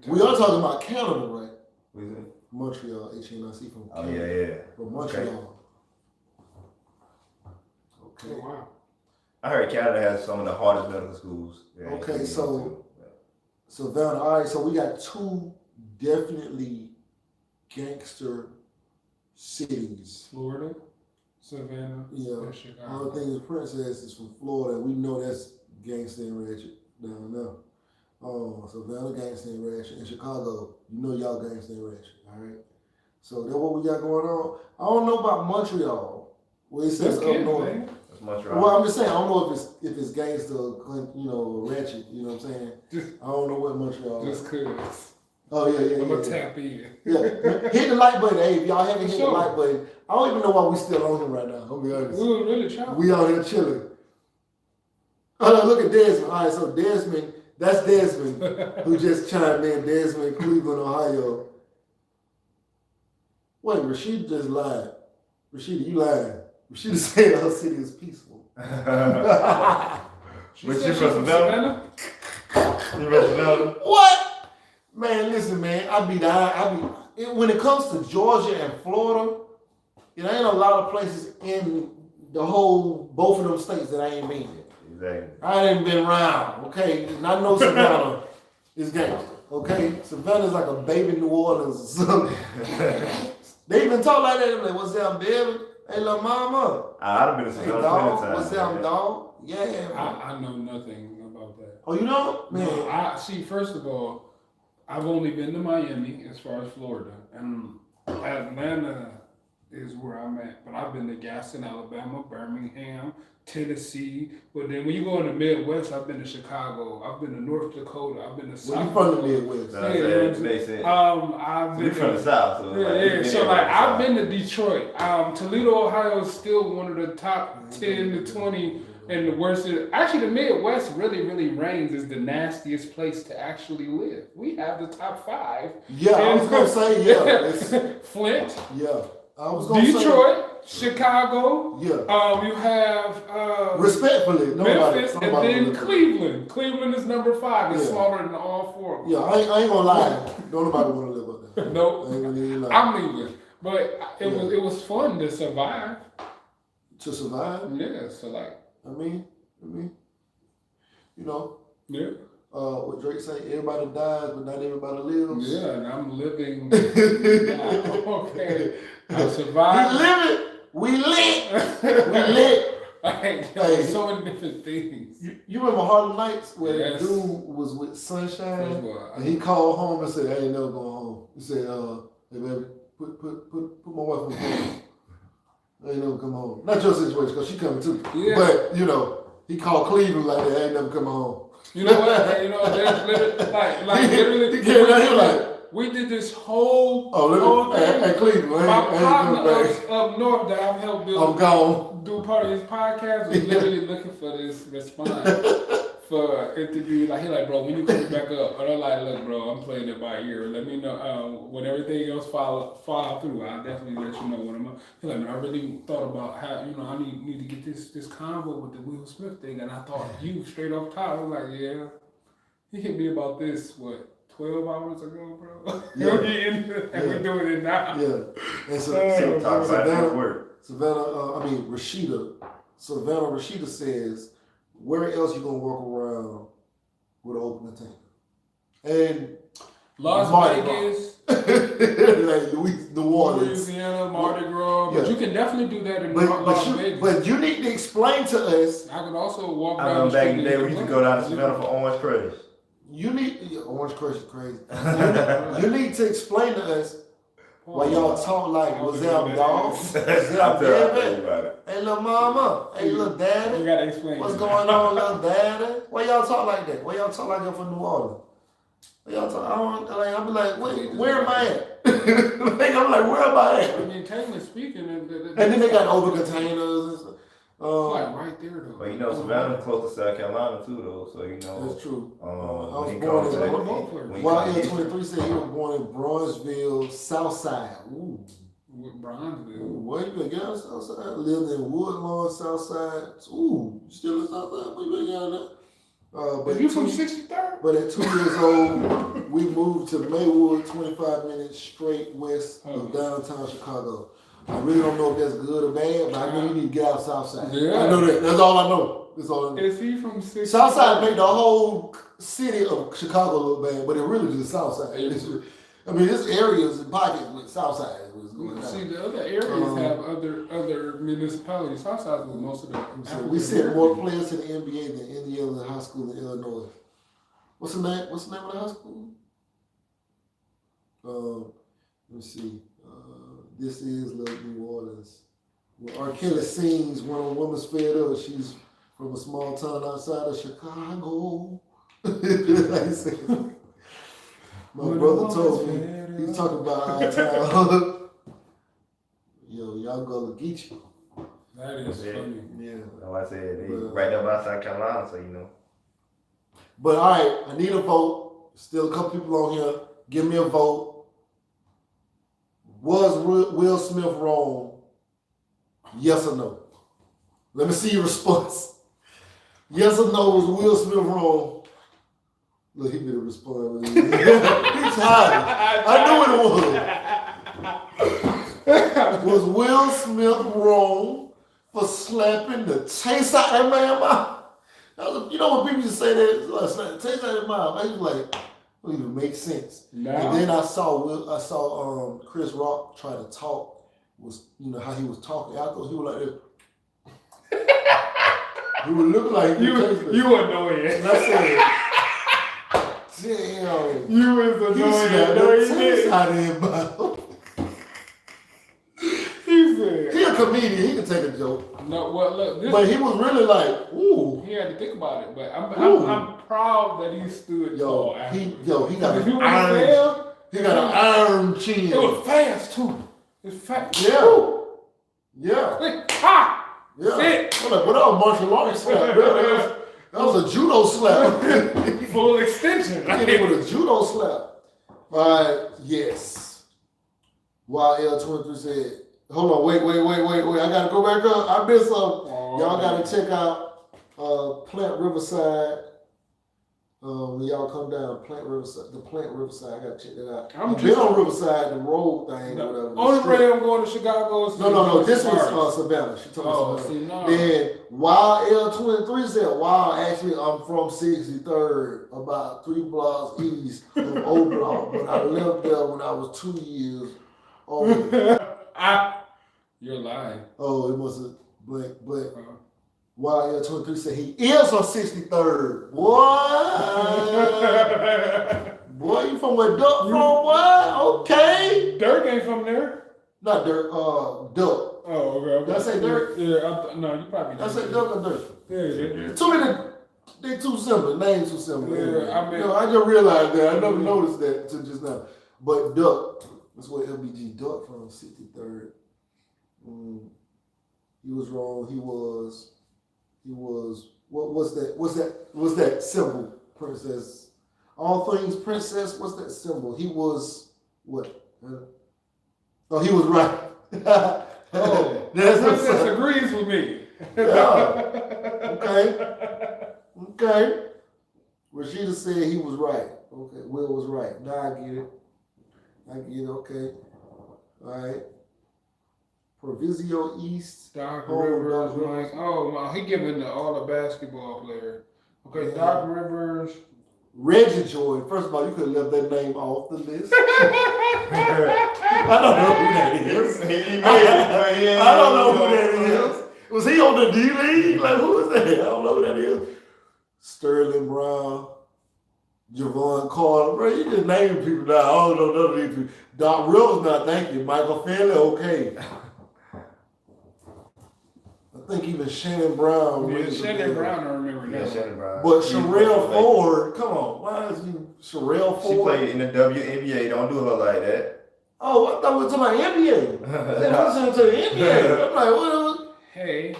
S1: We are talking about Canada, right?
S3: What is it?
S1: Montreal, HNIC from Canada.
S3: Oh, yeah.
S1: From Montreal. Okay.
S2: Oh, wow.
S3: I heard Canada has some of the hardest medical schools. Yeah,
S1: Okay, so Savannah, all right, so we got two definitely gangster cities.
S2: Florida, Savannah,
S1: Yeah.
S2: and Chicago.
S1: All the things Princess is from Florida. We know that's gangster and ratchet down there. Savannah gangster and ratchet. In Chicago, you know y'all gangster and ratchet, all right? So that's what we got going on. I don't know about Montreal, where it says up north.
S3: Montreal.
S1: Well, I'm just saying, I don't know if it's gangster, ratchet. You know what I'm saying? I don't know what Montreal is.
S2: Just cause.
S1: Oh yeah.
S2: I'm gonna tap in.
S1: Yeah, hit the like button. Hey, if y'all haven't hit the like button, I don't even know why we still on here right now. I'll be honest.
S2: We were really trying.
S1: We out here chilling. Oh no, look at Desmond. All right, so Desmond, that's Desmond who just chimed in. Desmond, Cleveland, Ohio. Wait, Rashida just lied. Rashida, you lied. Rashida said her city is peaceful.
S3: But you from Savannah? You from Savannah?
S1: What? Man, listen, man. When it comes to Georgia and Florida, it ain't a lot of places in both of them states that I ain't been.
S3: Exactly.
S1: I ain't been around, okay? And I know Savannah is gangster, okay? Savannah's like a baby New Orleans or something. They even talk like that. They're like, what's up, baby? Hey, little mama.
S3: I'd have been to Savannah
S1: dog.
S3: plenty of
S1: What's up, dog? Yeah, man.
S2: I know nothing about that.
S1: Oh, you know? Man.
S2: No, I see. First of all, I've only been to Miami as far as Florida, and Atlanta is where I'm at. But I've been to Gaston, Alabama, Birmingham, Tennessee. But then when you go in the Midwest, I've been to Chicago. I've been to North Dakota. I've been to South.
S1: Well, you from the Midwest?
S2: I've been
S3: from the South. So
S2: So I've been to Detroit. Toledo, Ohio is still one of the top 10 to 20 and the worst. Actually, the Midwest really, really reigns as the nastiest place to actually live. We have the top 5.
S1: Yeah, I was gonna say yeah.
S2: Flint.
S1: Yeah, I was gonna
S2: Detroit. Chicago.
S1: Yeah.
S2: You have
S1: respectfully
S2: Memphis,
S1: nobody
S2: and then Cleveland. Cleveland is number 5. It's smaller than all 4 of them.
S1: Yeah, I ain't gonna lie. Don't nobody want to live up there.
S2: Nope.
S1: I ain't gonna lie.
S2: I'm leaving. But it was fun to survive.
S1: to survive.
S2: Yeah, so like.
S1: I mean, you know.
S2: Yeah.
S1: What Drake say, everybody dies, but not everybody lives.
S2: Yeah, and I'm living now. Okay. I'm surviving.
S1: We lit. We lit.
S2: Hey, so many different things.
S1: You remember Harlem Nights where the dude was with Sunshine and he called home and said, I ain't never going home. He said, hey baby, put my wife on the phone. I ain't never come home. Not your situation, because she coming too. Yeah. But, he called Cleveland like that, I ain't never come home.
S2: You know what? There's literally, we did this whole thing.
S1: Hey, Cleveland.
S2: My partner up north that I've helped build,
S1: I'm gone.
S2: Do part of his podcast was literally looking for this response for it to be like, he like, bro, when you come back up, and I'm like, look, bro, I'm playing it by ear. Let me know when everything else fall through. I'll definitely let you know when I'm up. He like, man, I really thought about how I need to get this combo with the Will Smith thing, and I thought you straight off top. I was like, yeah. He hit me about this 12 hours ago, bro.
S1: Yeah.
S2: And we're doing it now.
S1: Yeah. And Savannah Rashida says, where else you gonna walk around with an open container? And
S2: Las Vegas,
S1: like New Orleans,
S2: Louisiana, Mardi Gras. But you can definitely do that in Las Vegas.
S1: But you need to explain to us.
S2: I could also walk
S3: down. I
S2: down
S3: remember back in the day we used to go down to Savannah for Orange Crush.
S1: Orange Crush is crazy. You need to explain to us why y'all talk like was them dogs. Hey little mama, hey little daddy.
S2: You gotta explain.
S1: What's going on, little daddy? Why y'all talk like that? Why y'all talk like that from New Orleans? Why y'all talk? I be like, where am I at? I'm like, where am I at?
S2: I mean, technically speaking, and
S1: then they got over containers and stuff.
S2: Like right there though.
S3: But Savannah's close to South Carolina too though, so
S1: That's true.
S2: I was born in
S1: YL23 said he was born in Bronzeville, Southside. Ooh.
S2: Bronzeville.
S1: Where you been down Southside? Lived in Woodlawn, Southside. Ooh, you still in Southside? Where you been down there?
S2: But you from 63rd?
S1: But at 2 years old, we moved to Maywood, 25 minutes straight west of downtown Chicago. I really don't know if that's good or bad, but I know you need to get out Southside. Yeah. I know that. That's all I know.
S2: Is he from 63rd?
S1: Southside made the whole city of Chicago look bad, but it really just Southside. This area is in pockets with Southside.
S2: See, the other areas have other municipalities. Southside is most of them.
S1: We sent more players to the NBA than any other high school in Illinois. What's the name of the high school? Let me see. This is Little New Orleans. When R. Kelly sings When a Woman's Fed Up, she's from a small town outside of Chicago. Like he said. My brother told me, he was talking about our town. Yo, y'all go to get you.
S2: That is funny.
S3: Yeah. Like I said, they right there by South Carolina, so
S1: But all right, I need a vote. Still a couple people on here. Give me a vote. Was Will Smith wrong? Yes or no? Let me see your response. Yes or no, was Will Smith wrong? Look, he didn't respond. He's hiding. I knew it was. Was Will Smith wrong for slapping the taste out that man's mouth? You know when people just say that, like, slap the taste out of their mouth, I was like, it don't even make sense. No. And then I saw Chris Rock try to talk. How he was talking after he was like this. He would look like
S2: you annoying.
S1: And I said, damn.
S2: You was annoying.
S1: Taste out of his mouth. He a comedian. He can take a joke.
S2: No, well, look.
S1: But he was really like, ooh.
S2: He had to think about it. But I'm proud that he stood tall.
S1: He got an iron. He got an iron chin.
S2: It was fast too. It was fast.
S1: Yeah.
S2: Woo.
S1: Yeah.
S2: Quick. Ha.
S1: Yeah.
S2: Sit.
S1: What that was martial arts slap. That was a judo slap.
S2: Full extension.
S1: I hit with a judo slap. All right. Yes. YL23 said. Hold on, wait. I gotta go back up. I missed some. Y'all gotta check out Plant Riverside When y'all come down the Plant Riverside, I gotta check that out. I've been on Riverside, the road thing, or whatever.
S2: Only way I'm going to Chicago is
S1: no. This was Savannah. She told me Savannah. Then Wild L23 said, "Wow, actually, I'm from 63rd, about 3 blocks east of O Block, but I lived there when I was 2 years old."
S2: You're lying.
S1: Oh, it must have blank, but. Wild L23 said he is on 63rd. What? Boy, you from where Duck from? What? Okay.
S2: Dirk ain't from there.
S1: Not Dirk, Duck.
S2: Oh, okay.
S1: Did I say Dirk?
S2: Yeah, no, you probably did.
S1: I said Duck or Dirk?
S2: Yeah.
S1: Too many, they too simple. Names too simple.
S2: Yeah, I mean.
S1: I just realized that. I never noticed that until just now. But Duck, that's where LBG Duck from, 63rd. He was wrong. He was, what's that symbol, princess? All things princess, what's that symbol? He was, what? Oh, he was right.
S2: Oh, the princess agrees with me.
S1: Yeah. Okay. Rashida said he was right. Okay, Will was right. Now I get it. Okay. All right. Provisio East.
S2: Doc Rivers, Mike. Oh, wow. He giving all the basketball players. Okay, yeah. Doc Rivers.
S1: Reggie Jordan. First of all, you could have left that name off the list. I don't know who that is. I don't know who that is. Was he on the D League? Like, who is that? I don't know who that is. Sterling Brown. Javon Carter. Bro, you just name people now. I don't know none of these people. Doc Rivers, not thank you. Michael Finley, okay. I think even Shannon Brown.
S2: Yeah, Shannon Brown, I remember that.
S3: Yeah, Shannon Brown.
S1: But Sherelle Ford, come on. Why is you Sherelle Ford?
S3: She played in the WNBA. Don't do her like that.
S1: Oh, I thought we were talking about NBA. They listening to the NBA. I'm like, what?
S2: Hey,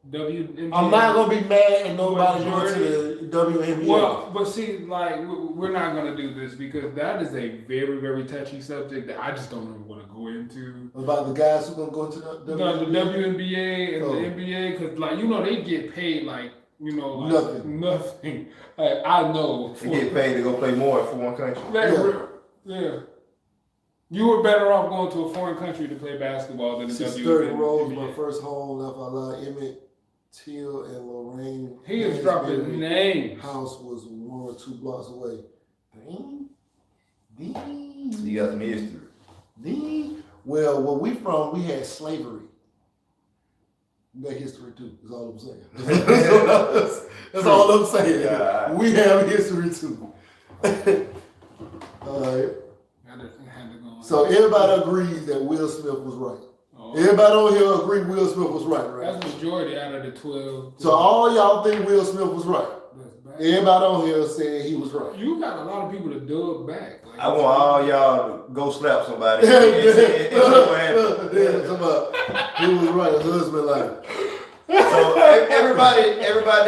S2: WNBA.
S1: I'm not going to be mad at nobody going to the WNBA.
S2: Well, but see, like, we're not going to do this because that is a very, very touchy subject that I just don't really want to go into.
S1: About the guys who going to go into the WNBA?
S2: No, the WNBA and the NBA, because, like, you know, they get paid, like, you know, like, nothing. Like, I know.
S3: They get paid to go play more in foreign countries.
S2: Yeah. You were better off going to a foreign country to play basketball than the WNBA.
S1: 30 Rose, my first home, left I Emmett Till and Lorraine.
S2: He is dropping names.
S1: House was 1 or 2 blocks away. Dang.
S3: You got some history.
S1: Well, where we from, we had slavery. We got history too. That's all I'm saying. That's all I'm saying. Yeah. We have history too. All right. So everybody agrees that Will Smith was right. Oh. Everybody on here agree Will Smith was right?
S2: That's majority out of the 12.
S1: So all y'all think Will Smith was right? Everybody on here said he was right.
S2: You got a lot of people to dug back. Like,
S3: I want all y'all to go slap somebody.
S1: He was right. A husband like.
S3: So everybody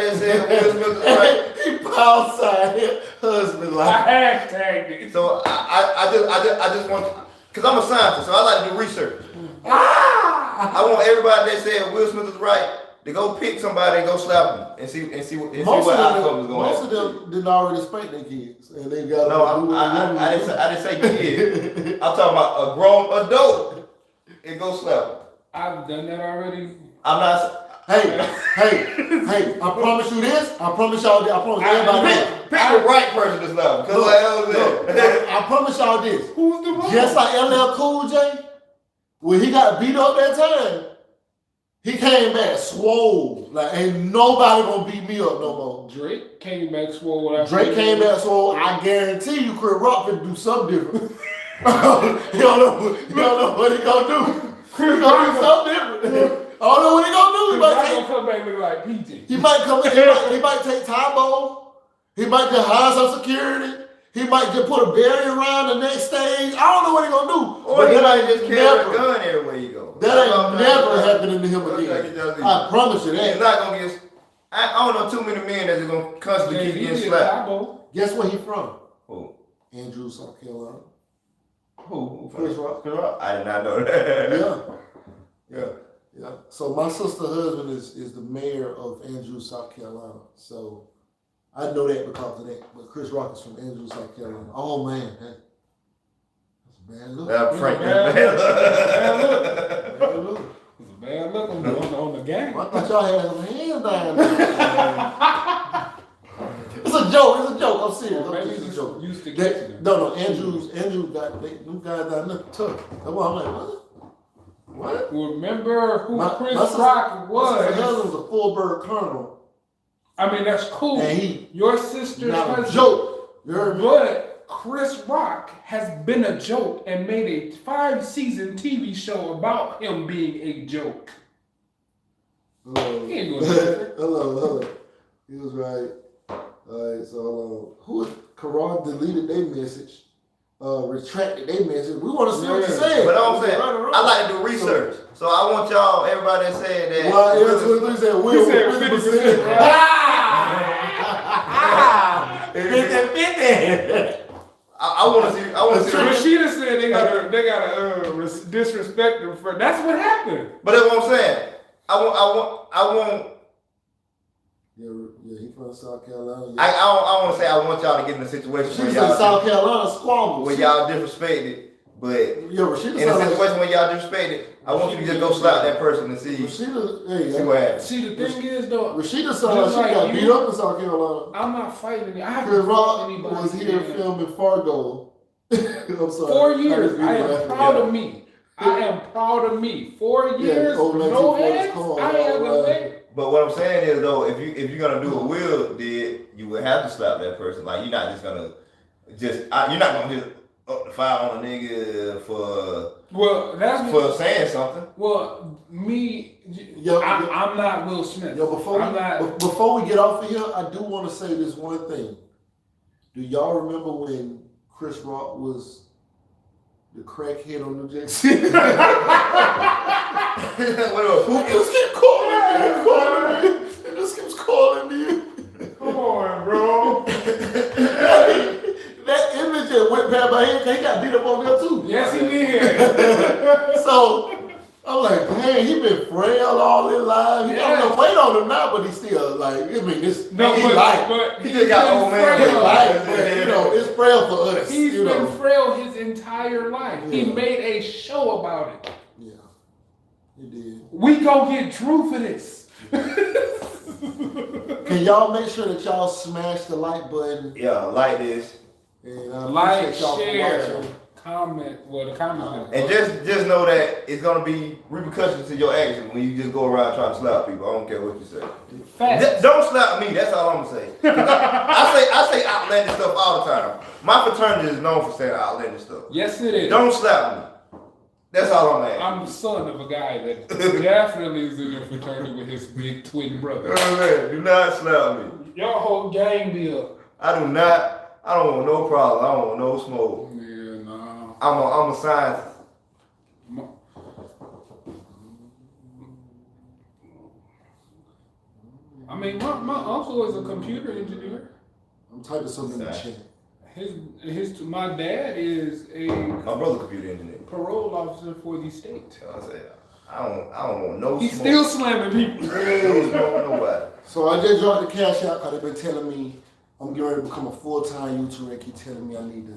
S3: that said Will Smith was right.
S1: He outside husband like.
S2: I hashtagged it.
S3: So I just want, cause I'm a scientist, so I like to do research. I want everybody that said Will Smith is right to go pick somebody and go slap him and see what outcome is going to happen.
S1: Most of them didn't already spank their kids, and they got.
S3: No, I didn't say kids. I'm talking about a grown adult and go slap him.
S2: I've done that already.
S3: I'm not.
S1: Hey! I promise you this. I promise y'all this. I promise everybody this.
S3: Pick the right person to slap him.
S1: I promise y'all this.
S2: Who's the wrong?
S1: Just like LL Cool J, when he got beat up that time, he came back swole. Like, ain't nobody gonna beat me up no more.
S2: Drake came back swole.
S1: Drake came back swole. I guarantee you, Chris Rock could do something different. You don't know what he gonna do. Chris gonna do something different. I don't know what he gonna do. He might
S2: come back looking like PG.
S1: He might come in. He might take Tybo. He might just hire some security. He might just put a barrier around the next stage. I don't know what he gonna do.
S3: Or he might just carry a gun everywhere you go.
S1: That ain't never happening to him again. I promise you that.
S3: He's not gonna get. I don't know too many men that's gonna constantly keep getting slapped.
S1: Guess where he from?
S3: Who?
S1: Andrew, South Carolina.
S3: Who?
S1: Chris Rock.
S3: I did not know that.
S1: Yeah. So my sister's husband is the mayor of Andrew, South Carolina. So I know that because of that. But Chris Rock is from Andrews, South Carolina. Oh man, that's a bad look.
S3: Frank,
S2: bad look. It's a bad look on the game.
S1: I thought y'all had some hands down there. It's a joke. I'm serious. It's a joke.
S2: Used to get them.
S1: No. Andrews got them guys down there tough. That's why I'm like, what?
S2: Remember who Chris Rock was?
S1: My husband was a full-bird colonel.
S2: I mean, that's cool.
S1: And
S2: your sister's husband.
S1: Joke. You heard me?
S2: But Chris Rock has been a joke and made a 5-season TV show about him being a joke.
S1: Hello.
S2: He ain't doing nothing.
S1: Hello. He was right. All right, so Karan deleted their message, retracted their message. We want to see what you say.
S3: But I'm saying, I like to do research. So I want y'all, everybody that said that.
S1: Well, he said, Will, 50%. 50-50.
S3: I want to see.
S2: Rashida said they gotta disrespect him for. That's what happened.
S3: But that's what I'm saying. I want.
S1: Yeah, he from South Carolina.
S3: Yeah. I want to say I want y'all to get in a situation
S1: where y'all South Carolina squabbles.
S3: Where y'all disrespected, but in a situation where y'all disrespected, I want you to just go slap that person and see what happens.
S2: See, the thing is though,
S1: Rashida sounds like she got beat up in South Carolina.
S2: I'm not fighting it. I haven't
S1: Chris Rock
S2: fought anybody.
S1: Was here filming Fargo. I'm sorry.
S2: 4 years. I am proud of me. I am proud of me. 4 years, no hands. I am a
S3: But what I'm saying is though, if you're gonna do what Will did, you would have to slap that person. Like you're not just gonna you're not gonna just up the fire on a nigga for saying something.
S2: Well, I'm not Will Smith.
S1: Before we get off of here, I do want to say this one thing. Do y'all remember when Chris Rock was the crackhead on New Jack City? Who just keep calling me? It just keeps calling me.
S2: Come on, bro.
S1: That image that went past my head, he got beat up on there too.
S2: Yes, he did.
S1: So I'm like, man, he been frail all his life. He got no weight on him now, but he's still like, I mean, this.
S2: No, but
S3: he just got old man.
S1: It's frail for us.
S2: He's been frail his entire life. Yeah. He made a show about it.
S1: Yeah, he did.
S2: We go get Drew for this.
S1: Can y'all make sure that y'all smash the like button?
S3: Yeah, like this.
S1: And
S2: like, share, comment. Well, the comment.
S3: And just know that it's gonna be repercussions to your action when you just go around trying to slap people. I don't care what you say. Don't slap me. That's all I'm gonna say. I say outlandish stuff all the time. My fraternity is known for saying outlandish stuff.
S2: Yes, it is.
S3: Don't slap me. That's all I'm asking.
S2: I'm the son of a guy that definitely is in a fraternity with his big twin brother.
S3: Do not slap me.
S2: Your whole gang deal.
S3: I do not. I don't want no problem. I don't want no smoke.
S2: Yeah, no.
S3: I'm a scientist.
S2: I mean, my uncle is a computer engineer.
S1: I'm typing something in the chat.
S2: My dad is
S3: my brother computer engineer.
S2: Parole officer for the state.
S3: I don't want no
S2: He's
S3: smoke.
S2: still slamming people.
S3: No smoke, nobody.
S1: So I just dropped the cash out because they've been telling me I'm getting ready to become a full-time YouTuber. They keep telling me I need to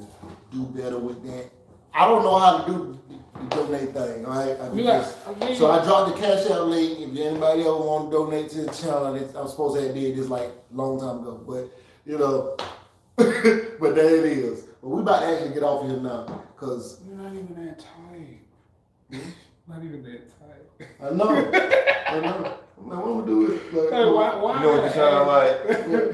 S1: do better with that. I don't know how to do the donate thing, all right? So I dropped the cash out link. If anybody ever want to donate to the channel, I'm supposed to have did this like a long time ago. But, but there it is. But we about to actually get off here now because
S2: you're not even that tight. Not even that tight.
S1: I know. I'm like, what am I do with
S2: it? Hey, why?
S3: You know what you sound like?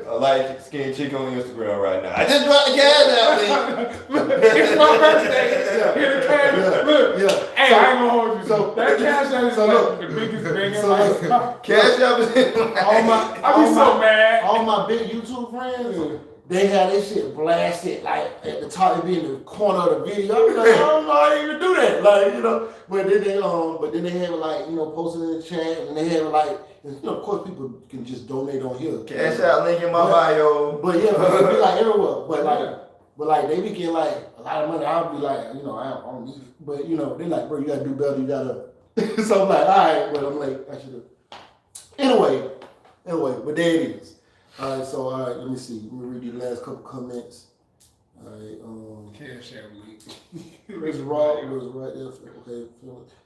S3: A light skinned chick on Instagram right now. I just dropped the cash out, man.
S2: It's my birthday. Here the cash. Look.
S1: Yeah.
S2: Hey, I ain't gonna hold you. So that cash out is like the biggest thing in life.
S3: Cash out is
S2: I be so mad.
S1: All my big YouTube friends, they had this shit blasted like at the top, it be in the corner of the video. I be like, I don't know how to even do that, But then they have it like posted in the chat, and they have it like, of course people can just donate on here.
S3: Cash out link in my bio.
S1: But yeah, but it be like everywhere. But like they be getting like a lot of money. I'll be like, I don't need it. But they like, bro, you gotta do better. You gotta. So I'm like, all right, but I'm like, I should have. Anyway, but there it is. All right, let me see. Let me read the last couple comments. All right,
S2: Cash App link.
S1: Chris Rock was right there. Okay,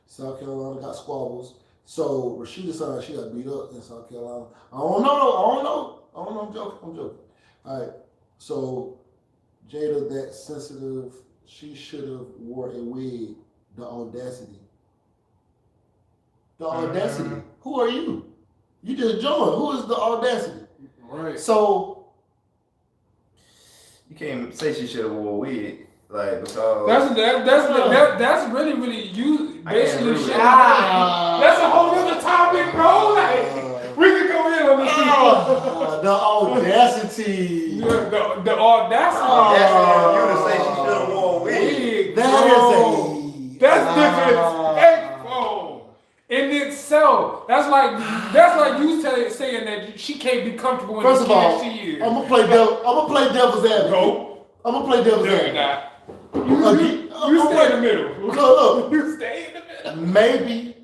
S1: South Carolina got squabbles. So Rashida said she got beat up in South Carolina. I don't know. I'm joking. All right, so Jada, that sensitive, she should have wore a wig. The audacity. Who are you? You just joined. Who is the audacity?
S2: Right.
S1: So
S3: you can't say she should have wore a wig, like because
S2: that's really you basically. That's a whole other topic, bro. Like we could go in on this.
S1: The audacity.
S2: The audacity.
S3: You to say she should have wore a wig.
S2: That's different. In itself, that's like you saying that she can't be comfortable in
S1: First
S2: the
S1: of all,
S2: she is.
S1: I'm gonna play devil's advocate.
S2: No.
S1: I'm gonna play devil's advocate.
S2: You stay in the middle.
S1: Look,
S2: you stay in the middle.
S1: Maybe,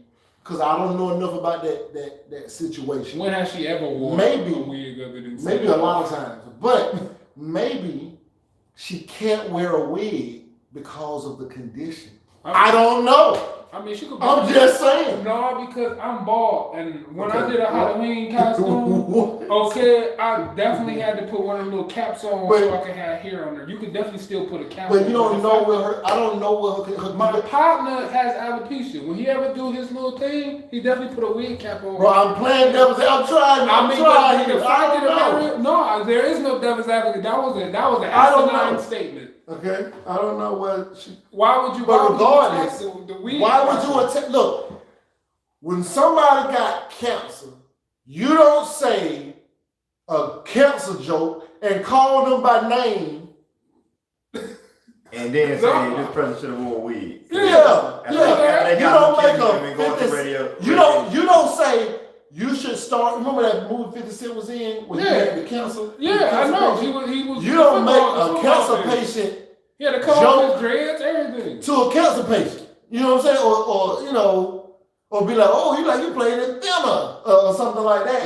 S1: because I don't know enough about that situation.
S2: When has she ever worn a wig other than
S1: maybe a lot of times, but maybe she can't wear a wig because of the condition. I don't know.
S2: I mean, she could.
S1: I'm just saying.
S2: No, because I'm bald, and when I did a Halloween costume, I definitely had to put one of the little caps on so I could have hair on her. You could definitely still put a cap on.
S1: But you don't know where her. I don't know where her.
S2: My partner has alopecia. When he ever do his little thing, he definitely put a wig cap on.
S1: Bro, I'm playing devil's advocate. I'm trying.
S2: No, there is no devil's advocate. That was an asinine statement.
S1: Okay, I don't know what she.
S2: Why would you?
S1: But regardless,
S2: why
S1: would you attack? Look, when somebody got cancer, you don't say a cancer joke and call them by name,
S3: and then say this person should have wore a wig.
S1: Yeah. You don't make you don't say. You should start. Remember that movie 50 Cent was in when he had the cancer?
S2: Yeah, I know. He was.
S1: You don't make a cancer patient.
S2: He had to cut off his dreads, everything.
S1: To a cancer patient. You know what I'm saying? Or be like, oh, you playing in thinner or something like that.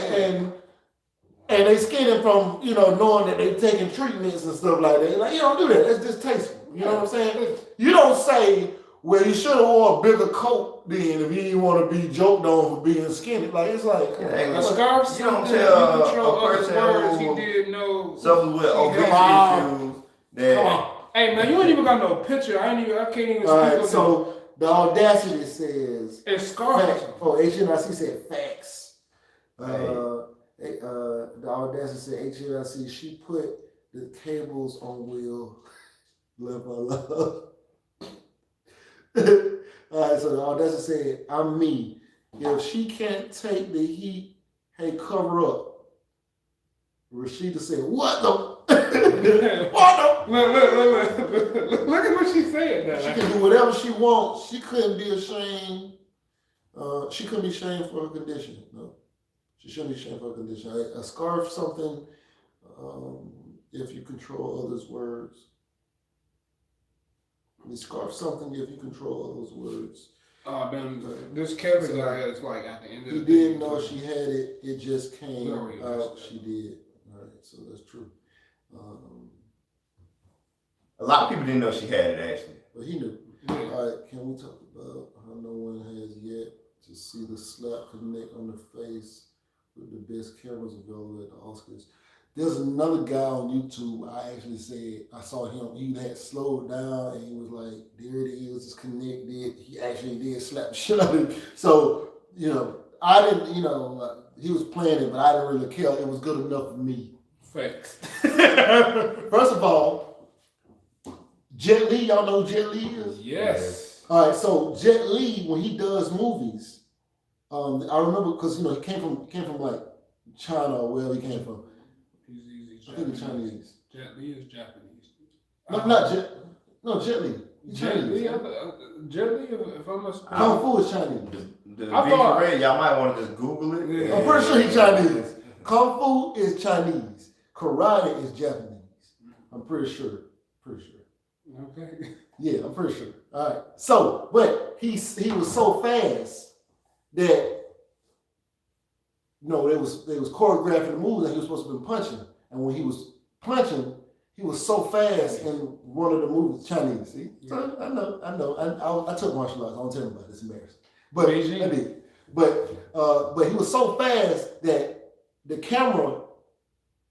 S1: And they skinning from, knowing that they taking treatments and stuff like that. Like, you don't do that. That's distasteful. You know what I'm saying? You don't say, well, you should have wore a bigger coat then if you didn't want to be joked on for being skinny. Like, it's like...
S2: a scarf,
S3: you don't tell a person
S2: who did know...
S3: Something with obesity issues that...
S2: Come on. Hey, man, you ain't even got no picture. I can't even speak.
S1: All right, so the audacity says...
S2: It's scarf.
S1: HNIC said facts. The audacity said HNIC, she put the tables on wheel. Love, my love. All right, so the audacity said, I'm me. If she can't take the heat, hey, cover up. Rashida said, what the? What the?
S2: Look at what she said now.
S1: She can do whatever she wants. She couldn't be ashamed. She couldn't be ashamed for her condition. No, she shouldn't be ashamed for her condition. A scarf, something, if you control others' words. You scarf something if you control others' words.
S2: This Kevin guy is like at the end of the day.
S1: He didn't know she had it. It just came out. She did. All right, so that's true.
S3: A lot of people didn't know she had it, actually.
S1: But he knew. Yeah. All right, can we talk about how no one has yet to see the slap connect on the face with the best cameras available at the Oscars? There's another guy on YouTube, I saw him, he had slowed down and he was like, there it is, it's connected. He actually did slap the shit out of him. So, I didn't, he was playing it, but I didn't really care. It was good enough for me.
S2: Facts.
S1: First of all, Jet Li, y'all know who Jet Li is?
S2: Yes.
S1: All right, so Jet Li, when he does movies, I remember because, he came from like China or wherever he came from. I think he's Chinese.
S2: Jet Li is Japanese.
S1: Jet Li.
S2: Jet Li, if I'm not...
S1: Kung Fu is Chinese.
S3: Y'all might want to just Google it.
S1: Yeah. I'm pretty sure he's Chinese. Kung Fu is Chinese. Karate is Japanese. I'm pretty sure.
S2: Okay.
S1: Yeah, I'm pretty sure. All right. So, but he was so fast that they was choreographing the moves that he was supposed to be punching, and when he was punching, he was so fast in one of the movies, Chinese. See, so I know. I took martial arts. I don't tell him about it. It's embarrassing, but I did. But he was so fast that the camera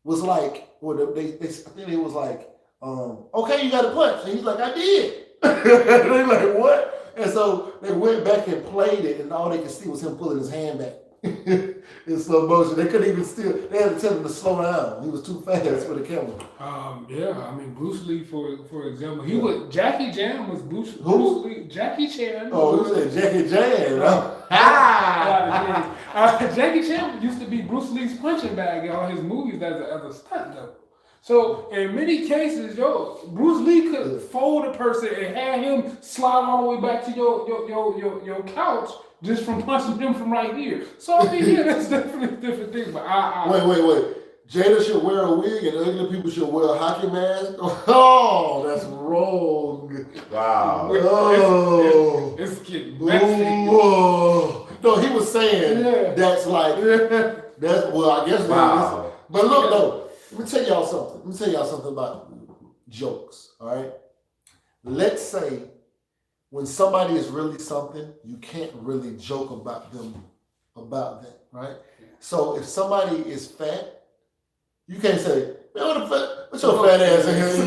S1: was like, or I think it was like, okay, you got to punch, and he's like, I did. They're like, what? And so they went back and played it, and all they could see was him pulling his hand back in slow motion. They couldn't even they had to tell him to slow down. He was too fast for the camera.
S2: I mean, Bruce Lee, for example, Jackie Chan was Bruce Lee. Jackie Chan.
S1: Oh, you said Jackie Chan.
S2: Jackie Chan used to be Bruce Lee's punching bag in all his movies as a stunt double. So in many cases, Bruce Lee could fold a person and have him slide all the way back to your couch just from punching him from right here. So I mean, that's definitely a different thing. But
S1: wait. Jada should wear a wig and ugly people should wear a hockey mask. Oh, that's wrong.
S3: Wow.
S2: It's getting messy.
S1: No, he was saying that's like that's I guess. Wow. But look though. Let me tell y'all something about jokes, all right? Let's say when somebody is really something, you can't really joke about them, right? So if somebody is fat, you can't say, man, what's your fat ass in here?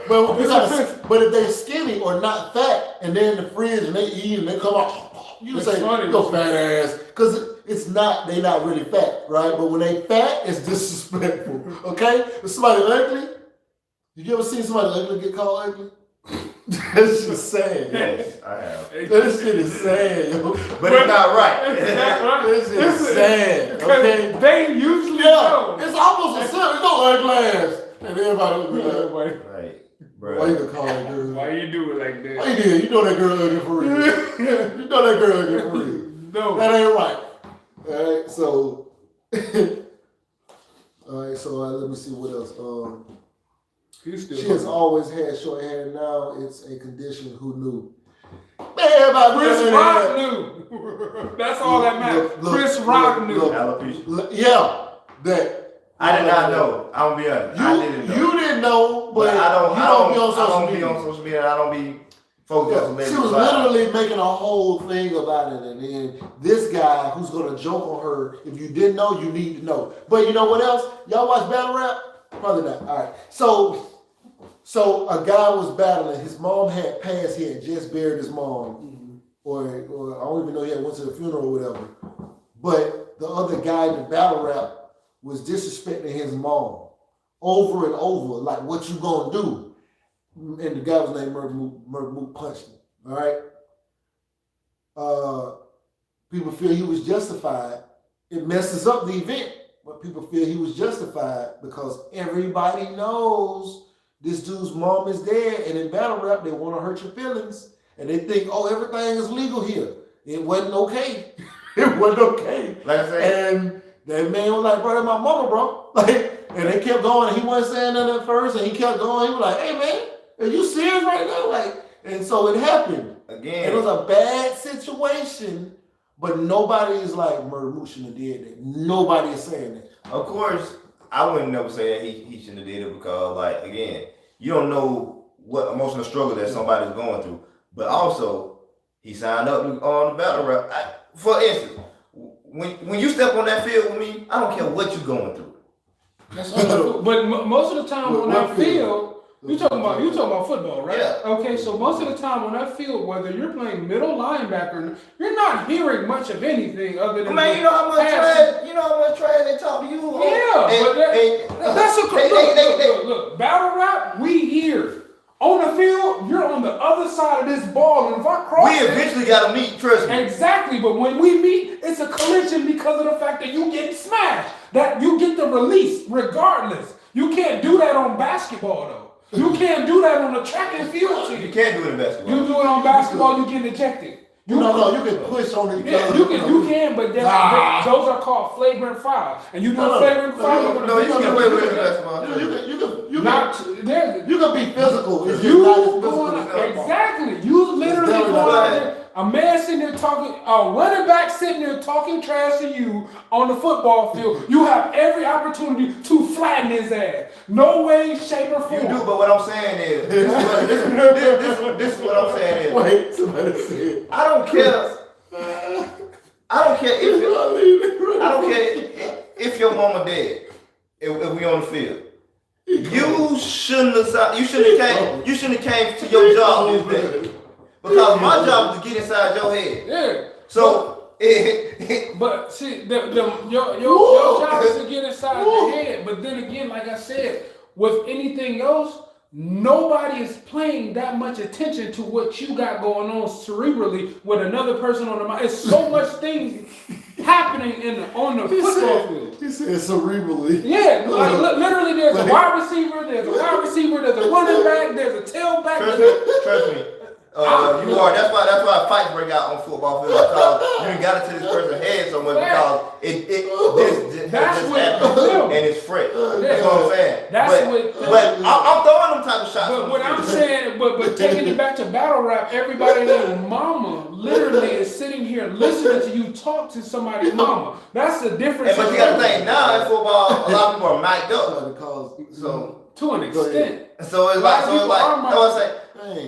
S1: But if they're skinny or not fat, and they're in the fridge and they eat and they come out, you say, yo, fat ass, because they're not really fat, right? But when they fat, it's disrespectful, okay? If somebody ugly, you ever seen somebody ugly get called ugly? That's just sad.
S3: Yes, I have.
S1: That shit is sad, yo.
S3: But it's not right.
S1: This shit is sad, okay?
S2: They usually know.
S1: It's almost a sin. It's no ugly ass. And everybody look like,
S3: right. Bro.
S1: Why you gonna call that girl?
S2: Why you do it like that?
S1: Why you did? You know that girl ugly for real. You know that girl ugly for real.
S2: No.
S1: That ain't right. Alright, so let me see what else. She has always had short hair. Now it's a condition. Who knew? Man,
S2: Chris Rock knew. That's all that matters. Chris Rock knew.
S3: Yeah,
S1: that.
S3: I did not know. I'm gonna be honest. I didn't know.
S1: You didn't know, but
S3: I don't
S1: be on social
S3: media. I don't be on social media. I don't be focused on
S1: She was literally making a whole thing about it, and then this guy who's gonna joke on her. If you didn't know, you need to know. But you know what else? Y'all watch battle rap? Probably not. All right. So a guy was battling. His mom had passed. He had just buried his mom, or I don't even know he had went to the funeral or whatever. But the other guy in the battle rap was disrespecting his mom over and over, like, what you gonna do? And the guy was named Murmoot punched him. All right. People feel he was justified. It messes up the event, but people feel he was justified because everybody knows this dude's mom is dead, and in battle rap, they want to hurt your feelings, and they think, oh, everything is legal here. It wasn't okay. It wasn't okay.
S3: Like I said.
S1: And that man was like, bro, that's my mama, bro. Like, and they kept going, and he wasn't saying nothing at first, and he kept going. He was like, hey, man, are you serious right now? Like, and so it happened.
S3: Again.
S1: It was a bad situation, but nobody is like, Murder shouldn't have did that. Nobody is saying that.
S3: Of course, I wouldn't never say that he shouldn't have did it because, like, again, you don't know what emotional struggle that somebody's going through. But also, he signed up on the battle rap. For instance, when you step on that field with me, I don't care what you're going through.
S2: But most of the time on that field, you talking about football, right?
S3: Yeah.
S2: Okay, so most of the time on that field, whether you're playing middle linebacker, you're not hearing much of anything other than.
S3: Man, you know how much trash they talk to you.
S2: Yeah, that's look, battle rap. We here. On the field, you're on the other side of this ball, and if I cross,
S3: we eventually gotta meet. Trust me.
S2: Exactly, but when we meet, it's a collision because of the fact that you get smashed. That you get the release regardless. You can't do that on basketball though. You can't do that on a track and field team.
S3: You can't do it in basketball.
S2: You do it on basketball, you get ejected.
S1: You can push on it.
S2: Yeah, you can, but those are called flagrant fouls. And you know flagrant fouls.
S3: You can get away with it in basketball.
S1: You can be physical.
S2: Exactly. You literally go out there. A man sitting there talking, a running back sitting there talking trash to you on the football field. You have every opportunity to flatten his ass. No way, shape, or form.
S3: You do, but what I'm saying is, this is what I'm saying is.
S1: Wait, somebody said.
S3: I don't care if your mama dead. If we on the field, you shouldn't have came to your job this day. Because my job is to get inside your head.
S2: Yeah.
S3: So,
S2: but see, your job is to get inside the head. But then again, like I said, with anything else, nobody is paying that much attention to what you got going on cerebrally with another person on the mind. It's so much things happening on the football field.
S1: He said cerebrally.
S2: Yeah, like, literally, there's a wide receiver, there's a running back, there's a tailback.
S3: Trust me. You are. That's why fights break out on football field because you got into this person's head so much because this happened and it's fresh. That's what I'm saying. But I'm throwing them type of shots.
S2: But what I'm saying, but taking it back to battle rap, everybody and their mama literally is sitting here listening to you talk to somebody's mama. That's the difference.
S3: But you got to think now in football, a lot of people are mic'd up. So
S2: to an extent.
S3: So it's like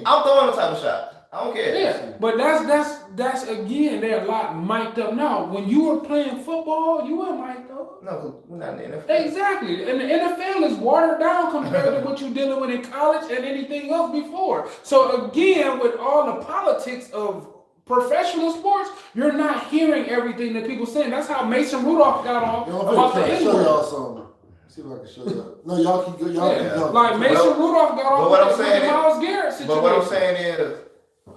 S3: I'm throwing the type of shot. I don't care.
S2: Yeah, but that's again, they're a lot mic'd up now. When you were playing football, you weren't mic'd up.
S3: No, we're not in the NFL.
S2: Exactly. And the NFL is watered down compared to what you're dealing with in college and anything else before. So again, with all the politics of professional sports, you're not hearing everything that people saying. That's how Mason Rudolph got off about the N-word.
S1: See if I can show you. No, y'all keep good. Y'all
S2: like Mason Rudolph got off with the Myles Garrett situation.
S3: But what I'm saying is,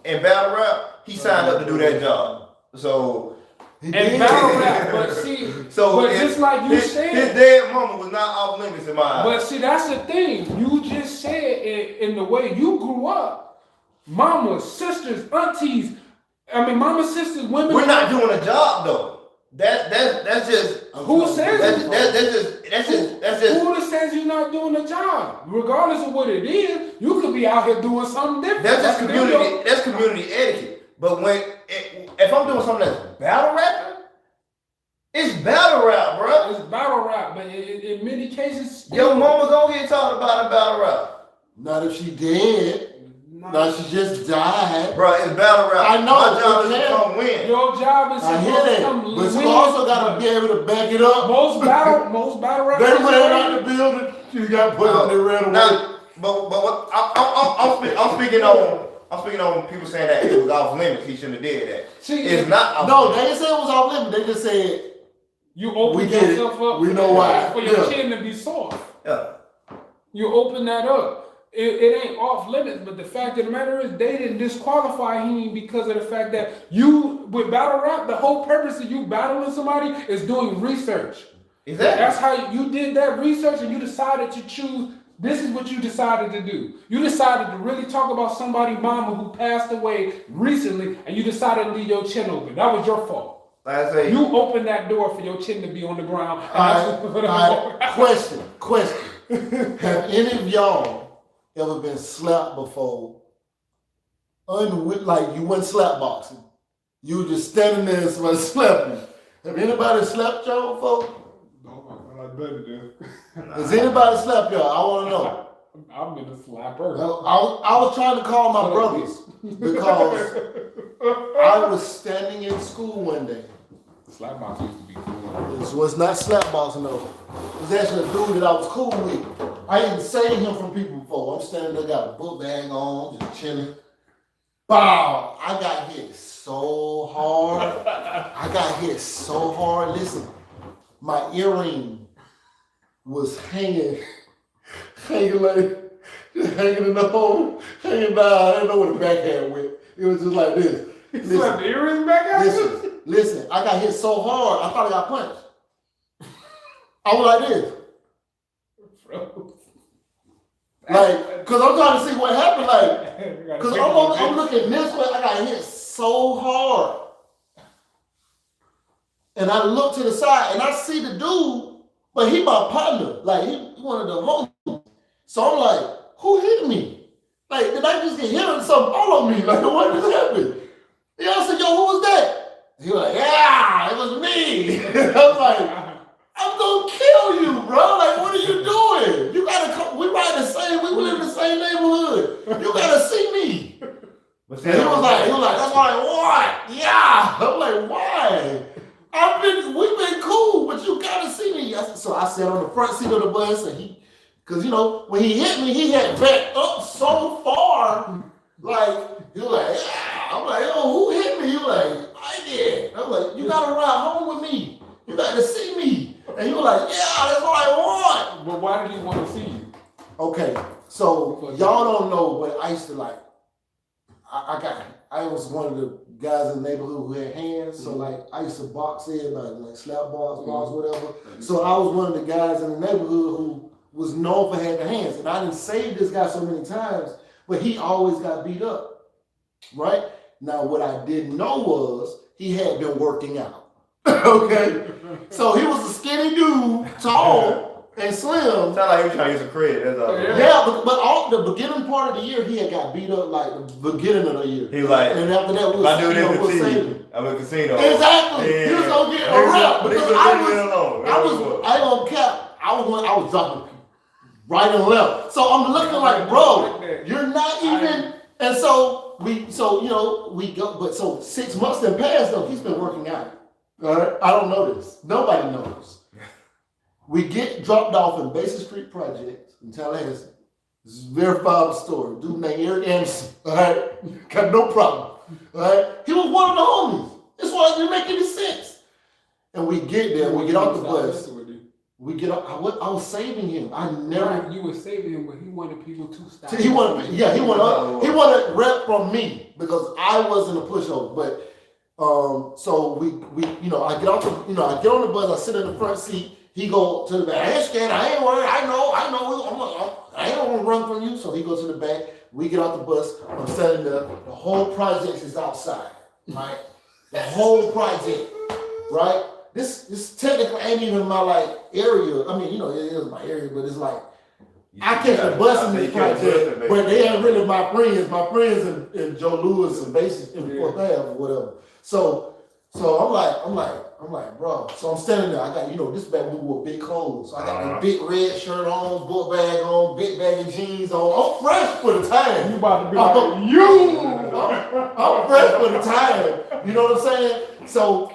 S3: in battle rap, he signed up to do that job. So
S2: and battle rap, but see, but just like you said,
S3: his dead mama was not off limits in my eyes.
S2: But see, that's the thing. You just said in the way you grew up, mamas, sisters, aunties. I mean, mamas, sisters, women.
S3: We're not doing a job though. That's just
S2: who says
S3: that's just
S2: who says you're not doing a job? Regardless of what it is, you could be out here doing something different.
S3: That's just community. That's community etiquette. But if I'm doing something that's battle rapping, it's battle rap, bro.
S2: It's battle rap, but in many cases,
S3: your mama gonna get talked about in battle rap.
S1: Not if she dead. No, she just died.
S3: Bro, it's battle rap.
S1: I know.
S3: My job is to come win.
S2: Your job is to come win.
S1: But you also got to be able to back it up.
S2: Most battle rap.
S1: They ran out the building. You got put up. They ran away.
S3: But what I'm speaking on people saying that it was off limits. He shouldn't have did that. It's not off limits.
S1: They didn't say it was off limits. They just said
S2: you open yourself up.
S1: We know why.
S2: For your chin to be soft.
S3: Yeah.
S2: You open that up. It ain't off limits, but the fact of the matter is they didn't disqualify him because of the fact that you, with battle rap, the whole purpose of you battling somebody is doing research.
S3: Exactly.
S2: That's how you did that research and you decided to choose, this is what you decided to do. You decided to really talk about somebody's mama who passed away recently and you decided to leave your chin open. That was your fault. You opened that door for your chin to be on the ground.
S1: Question. Have any of y'all ever been slapped before? Like you went slap boxing. You were just standing there and somebody slapped you. Have anybody slapped y'all before?
S2: No, I better do.
S1: Has anybody slapped y'all? I want to know.
S2: I've been a slapper.
S1: I was trying to call my brothers because I was standing in school one day.
S2: Slap boxing used to be cool.
S1: This was not slap boxing though. It was actually a dude that I was cool with. I hadn't seen him from people before. I'm standing there, got a book bag on, just chilling. Bow! I got hit so hard. Listen, my earring was hanging in the hole, hanging down. I didn't know where the backhand went. It was just like this.
S2: You slapped the earrings back at
S1: Listen, I got hit so hard, I thought I got punched. I was like this. Like, cause I'm trying to see what happened. Like, cause I'm looking this way. I got hit so hard, and I look to the side and I see the dude, but he my partner. Like he one of the homies. So I'm like, who hit me? Like, did I just get hit or something all on me? Like, what just happened? Yeah, I said, yo, who was that? He was like, yeah, it was me. I was like, I'm gonna kill you, bro. Like, what are you doing? You gotta come. We live in the same neighborhood. You gotta see me. And he was like, that's why. What? Yeah. I'm like, why? We've been cool, but you gotta see me. So I sat on the front seat of the bus, and because when he hit me, he had backed up so far, like he was like, yeah. I'm like, yo, who hit me? He was like, I did. I'm like, you gotta ride home with me. You gotta see me. And he was like, yeah, that's what I want.
S2: But why did he want to see you?
S1: Okay, so y'all don't know, but I used to like. I was one of the guys in the neighborhood who had hands, so like I used to box everybody, like slap balls, whatever. So I was one of the guys in the neighborhood who was known for having hands, and I didn't save this guy so many times, but he always got beat up, right? Now what I didn't know was he had been working out, okay? So he was a skinny dude, tall, and slim.
S3: Sound like he was trying to get some credit. That's all.
S1: Yeah, but all the beginning part of the year, he had got beat up like the beginning of the year.
S3: He like,
S1: and after that,
S3: if I do this to I'm a casino.
S1: Exactly.
S3: Yeah.
S1: He was gonna get a rep because I don't cap. I was dropping right and left. So I'm looking like, bro, you're not even. And so we go. But so 6 months that passed though, he's been working out. All right, I don't know this. Nobody knows. We get dropped off in Basin Street Project in Tallahassee. This is a verifiable story. Dude named Eric Anderson. All right, got no problem. All right, he was one of the homies. That's why it didn't make any sense. And we get there. We get off the bus. We get up. I was saving him. I never.
S2: You were saving him, but he wanted people to stop.
S1: He wanted rep from me because I wasn't a pushover. But so we I get off the I get on the bus. I sit in the front seat. He go to the back. I ain't scared. I ain't worried. I know. I ain't gonna run from you. So he goes to the back. We get off the bus. I'm standing there. The whole project is outside, right? The whole project, right? This technically ain't even my area. I mean, it is my area, but it's like I catch the bus in this project, but they ain't really my friends. My friends and Joe Lewis and Basis in Fourth Ave or whatever. So I'm like, bro. So I'm standing there. I got, this back we wore big clothes. So I got the big red shirt on, book bag on, big baggy jeans on. I'm fresh for the time.
S2: You about to be like, you.
S1: I'm fresh for the time. You know what I'm saying? So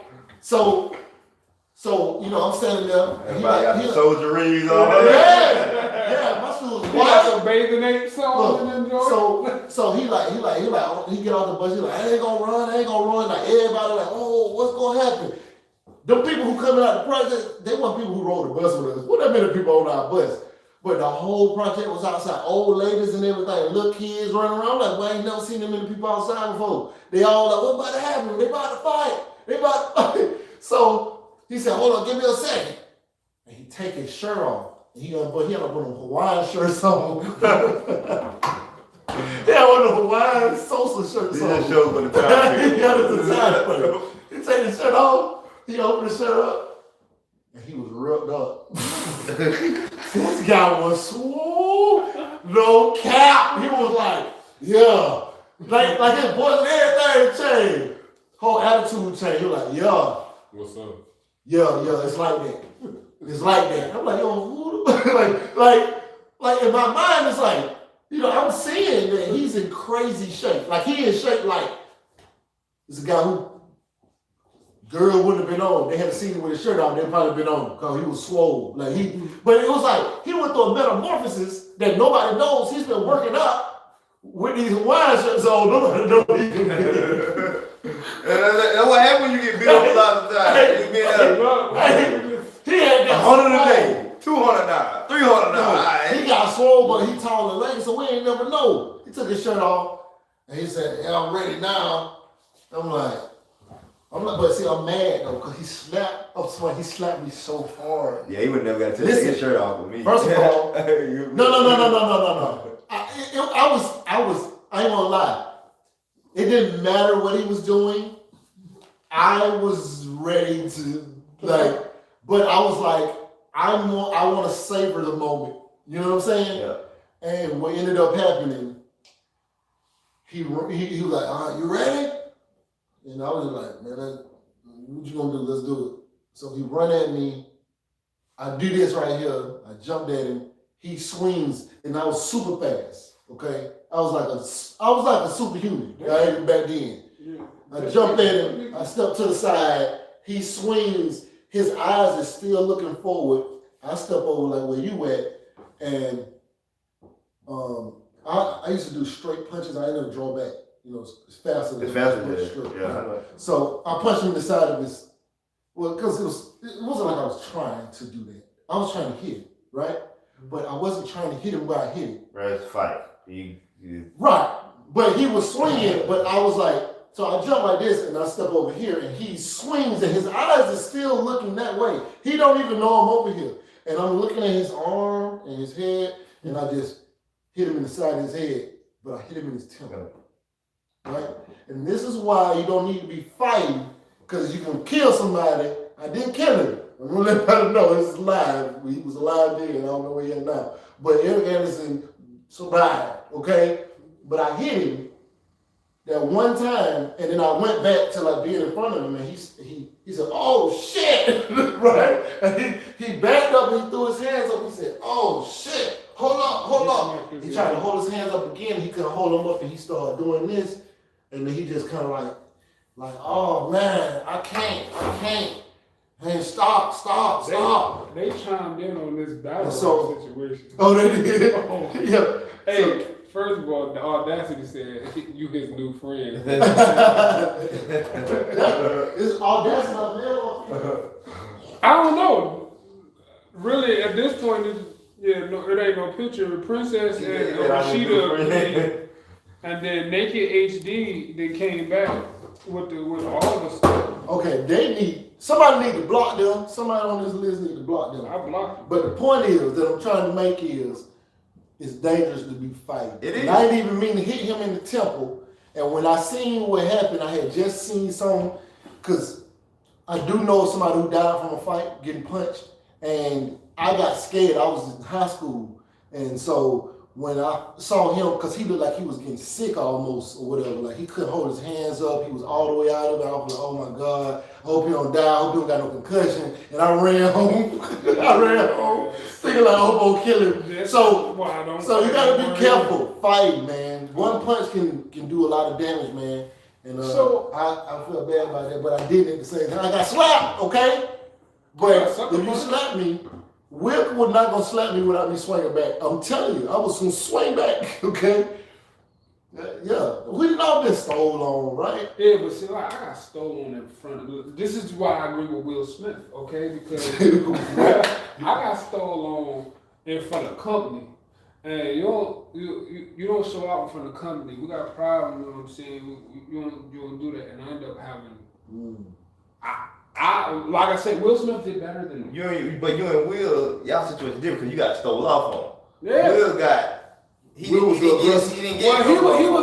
S1: I'm standing there.
S3: Everybody got the soldieries on.
S1: Yeah, my shoes.
S2: He got some bathing apes on.
S1: So he get off the bus. He like, I ain't gonna run. Like everybody like, oh, what's gonna happen? The people who coming out the project, they want people who rode the bus with us. What that many people on our bus? But the whole project was outside. Old ladies and everything, little kids running around. Like, well, I ain't never seen them many people outside before. They all like, what about to happen? They about to fight. So he said, hold on, give me a second. And he take his shirt off. He had to put them Hawaiian shirts on. He had one of the Hawaiian salsa shirts on.
S3: He shows when the time
S1: he got it to time for him. He take his shirt off. He opened the shirt up. And he was ripped up. This guy was swole. No cap. He was like, yeah. Like his voice and everything changed. Whole attitude changed. He was like, yeah.
S2: What's up?
S1: Yeah, it's like that. It's like that. I'm like, yo, who like in my mind, it's like, I'm seeing that he's in crazy shape. Like he in shape like it's a guy who girl wouldn't have been on. They had seen him with his shirt on, they'd probably been on because he was swole. But it was like he went through a metamorphosis that nobody knows. He's been working up with these Hawaiian shirts on. Nobody knows.
S3: That's what happens when you get beat up a lot of times.
S1: He had that
S3: 100 a day, 200 now, 300 now.
S1: He got swole, but he tall and lanky, so we ain't never know. He took his shirt off and he said, yeah, I'm ready now. I'm like, but see, I'm mad though, because he slapped me so hard.
S3: Yeah, he would never got to take his shirt off with me.
S1: First of all, no. I ain't gonna lie. It didn't matter what he was doing. I was ready to but I was like, I want to savor the moment. You know what I'm saying?
S3: Yeah.
S1: And what ended up happening, he was like, you ready? And I was like, man, what you gonna do? Let's do it. So he run at me. I do this right here. I jumped at him. He swings, and I was super fast. Okay, I was like a superhuman. Right back then. I jumped at him. I stepped to the side. He swings. His eyes is still looking forward. I step over like where you at, and I used to do straight punches. I never draw back. You know, it's faster than straight. Yeah. So I punched him in the side of his. Well, because it wasn't like I was trying to do that. I was trying to hit it, right? But I wasn't trying to hit him where I hit it.
S3: Right, it's fight.
S1: Right, but he was swinging. But I was like, so I jump like this, and I step over here, and he swings, and his eyes are still looking that way. He don't even know I'm over here, and I'm looking at his arm and his head, and I just hit him in the side of his head, but I hit him in his temple, right? And this is why you don't need to be fighting, because you can kill somebody. I didn't kill him. I'm gonna let everybody know this is live. He was alive then. I don't know where he is now. But Eric Anderson survived, okay? But I hit him that one time, and then I went back to like being in front of him, and he said, "Oh shit!" Right? And he backed up and he threw his hands up. He said, "Oh shit! Hold up!" He tried to hold his hands up again. He couldn't hold them up, and he started doing this, and then he just kind of like, "Oh man, I can't. Hey, stop.
S2: They chimed in on this battle situation.
S1: Oh, they did? Yeah.
S2: Hey, first of all, the audacity said you his new friend.
S1: Is audacity not male?
S2: I don't know. Really, at this point, it ain't no picture of Princess and Rashida. And then Naked HD, they came back with all the stuff.
S1: Okay, somebody need to block them. Somebody on this list need to block them.
S2: I blocked them.
S1: But the point is that I'm trying to make is it's dangerous to be fighting.
S3: It is.
S1: And I didn't even mean to hit him in the temple. And when I seen what happened, I had just seen something, because I do know somebody who died from a fight, getting punched. And I got scared. I was in high school. And so when I saw him, because he looked like he was getting sick almost or whatever, like he couldn't hold his hands up, he was all the way out of it. I was like, oh my God, I hope he don't die, I hope he don't got no concussion. And I ran home. Thinking like, I hope I won't kill him. So you gotta be careful fighting, man. One punch can do a lot of damage, man. And I feel bad about that, but I did at the same time. I got slapped, okay? But if you slap me, Wick was not gonna slap me without me swinging back. I'm telling you, I was gonna swing back, okay? Yeah, we did all been stolen on, right?
S2: Yeah, but see, like, I got stolen in front of. This is why I agree with Will Smith, okay? Because I got stolen in front of company, and you don't show out in front of company. We got a problem, you know what I'm saying? You don't do that, and I end up having. Like I said, Will Smith did better than me.
S3: But you and Will, y'all situation different because you got stole off on.
S2: Yeah.
S3: Will didn't get.
S2: He was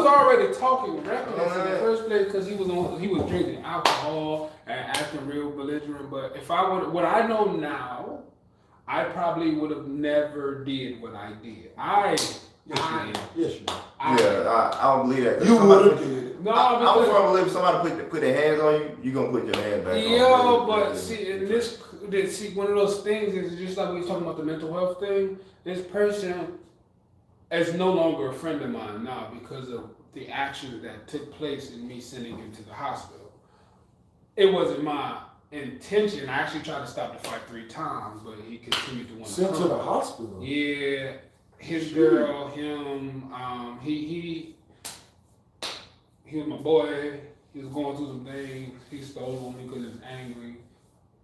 S2: already talking reckless in the first place because he was drinking alcohol and acting real belligerent. But if what I know now, I probably would have never did what I did. I don't believe that.
S1: You would have did.
S3: No, I was gonna believe if somebody put their hands on you gonna put your hand back on.
S2: Yo, but see, one of those things is just like we were talking about the mental health thing. This person is no longer a friend of mine now because of the actions that took place in me sending him to the hospital. It wasn't my intention. I actually tried to stop the fight 3 times, but he continued to want to
S1: sent to the hospital.
S2: Yeah, his girl, him, he was my boy. He was going through some things. He stole on me because he was angry.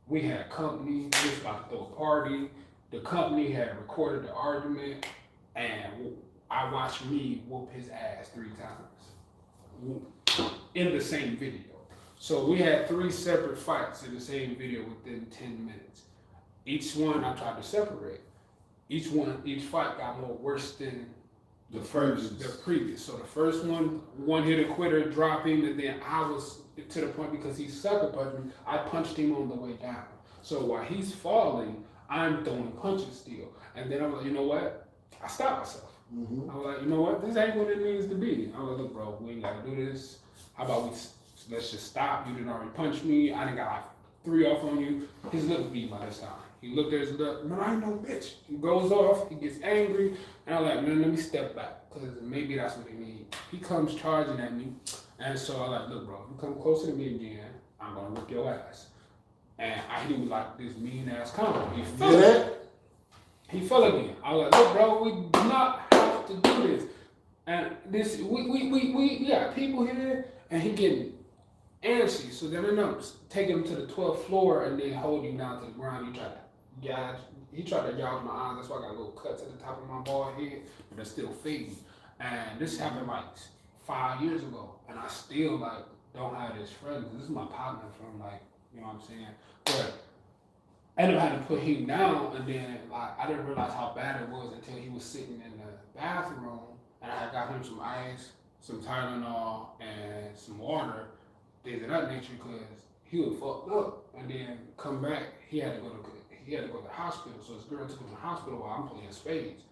S2: We had company. We was about to throw a party. The company had recorded the argument, and I watched me whoop his ass 3 times in the same video. So we had 3 separate fights in the same video within 10 minutes. Each one I tried to separate. Each fight got more worse than the previous. So the first one hit a quitter, drop him, and then I was to the point because he sucker punched me, I punched him on the way down. So while he's falling, I'm throwing punches still. And then I was like, you know what? I stopped myself. I was like, you know what? This ain't what it needs to be. I was like, look, bro, we ain't gotta do this. How about we let's just stop. You didn't already punch me. I done got like 3 off on you. His lip beat by this time. He looked at his lip. Man, I ain't no bitch. He goes off. He gets angry. And I'm like, man, let me step back because maybe that's what he need. He comes charging at me. And so I'm like, look, bro, if you come closer to me again, I'm going to whip your ass. And I hit him with like this mean ass comment. He fell again. He fell again. I was like, look, bro, we do not have to do this. And this, we got people here, and he getting antsy. So then I know, take him to the 12th floor and then hold him down to the ground. He tried to gouge my eyes. That's why I got little cuts at the top of my bald head, but they're still fading. And this happened like 5 years ago, and I still like don't have this friend. This is my partner from like, you know what I'm saying? But I ended up having to put him down, and then like I didn't realize how bad it was until he was sitting in the bathroom, and I got him some ice, some Tylenol, and some water, things of that nature, because he was fucked up. And then come back, he had to go to the hospital. So his girl took him to the hospital while I'm playing spades.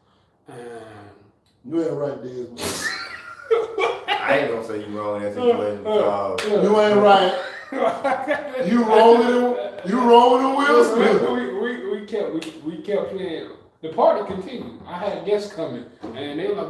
S2: And
S1: you ain't right, Desmond.
S3: I ain't gonna say you wrong in that situation.
S1: You ain't right. You wrong with Will Smith.
S2: We kept playing. The party continued. I had guests coming, and they were like,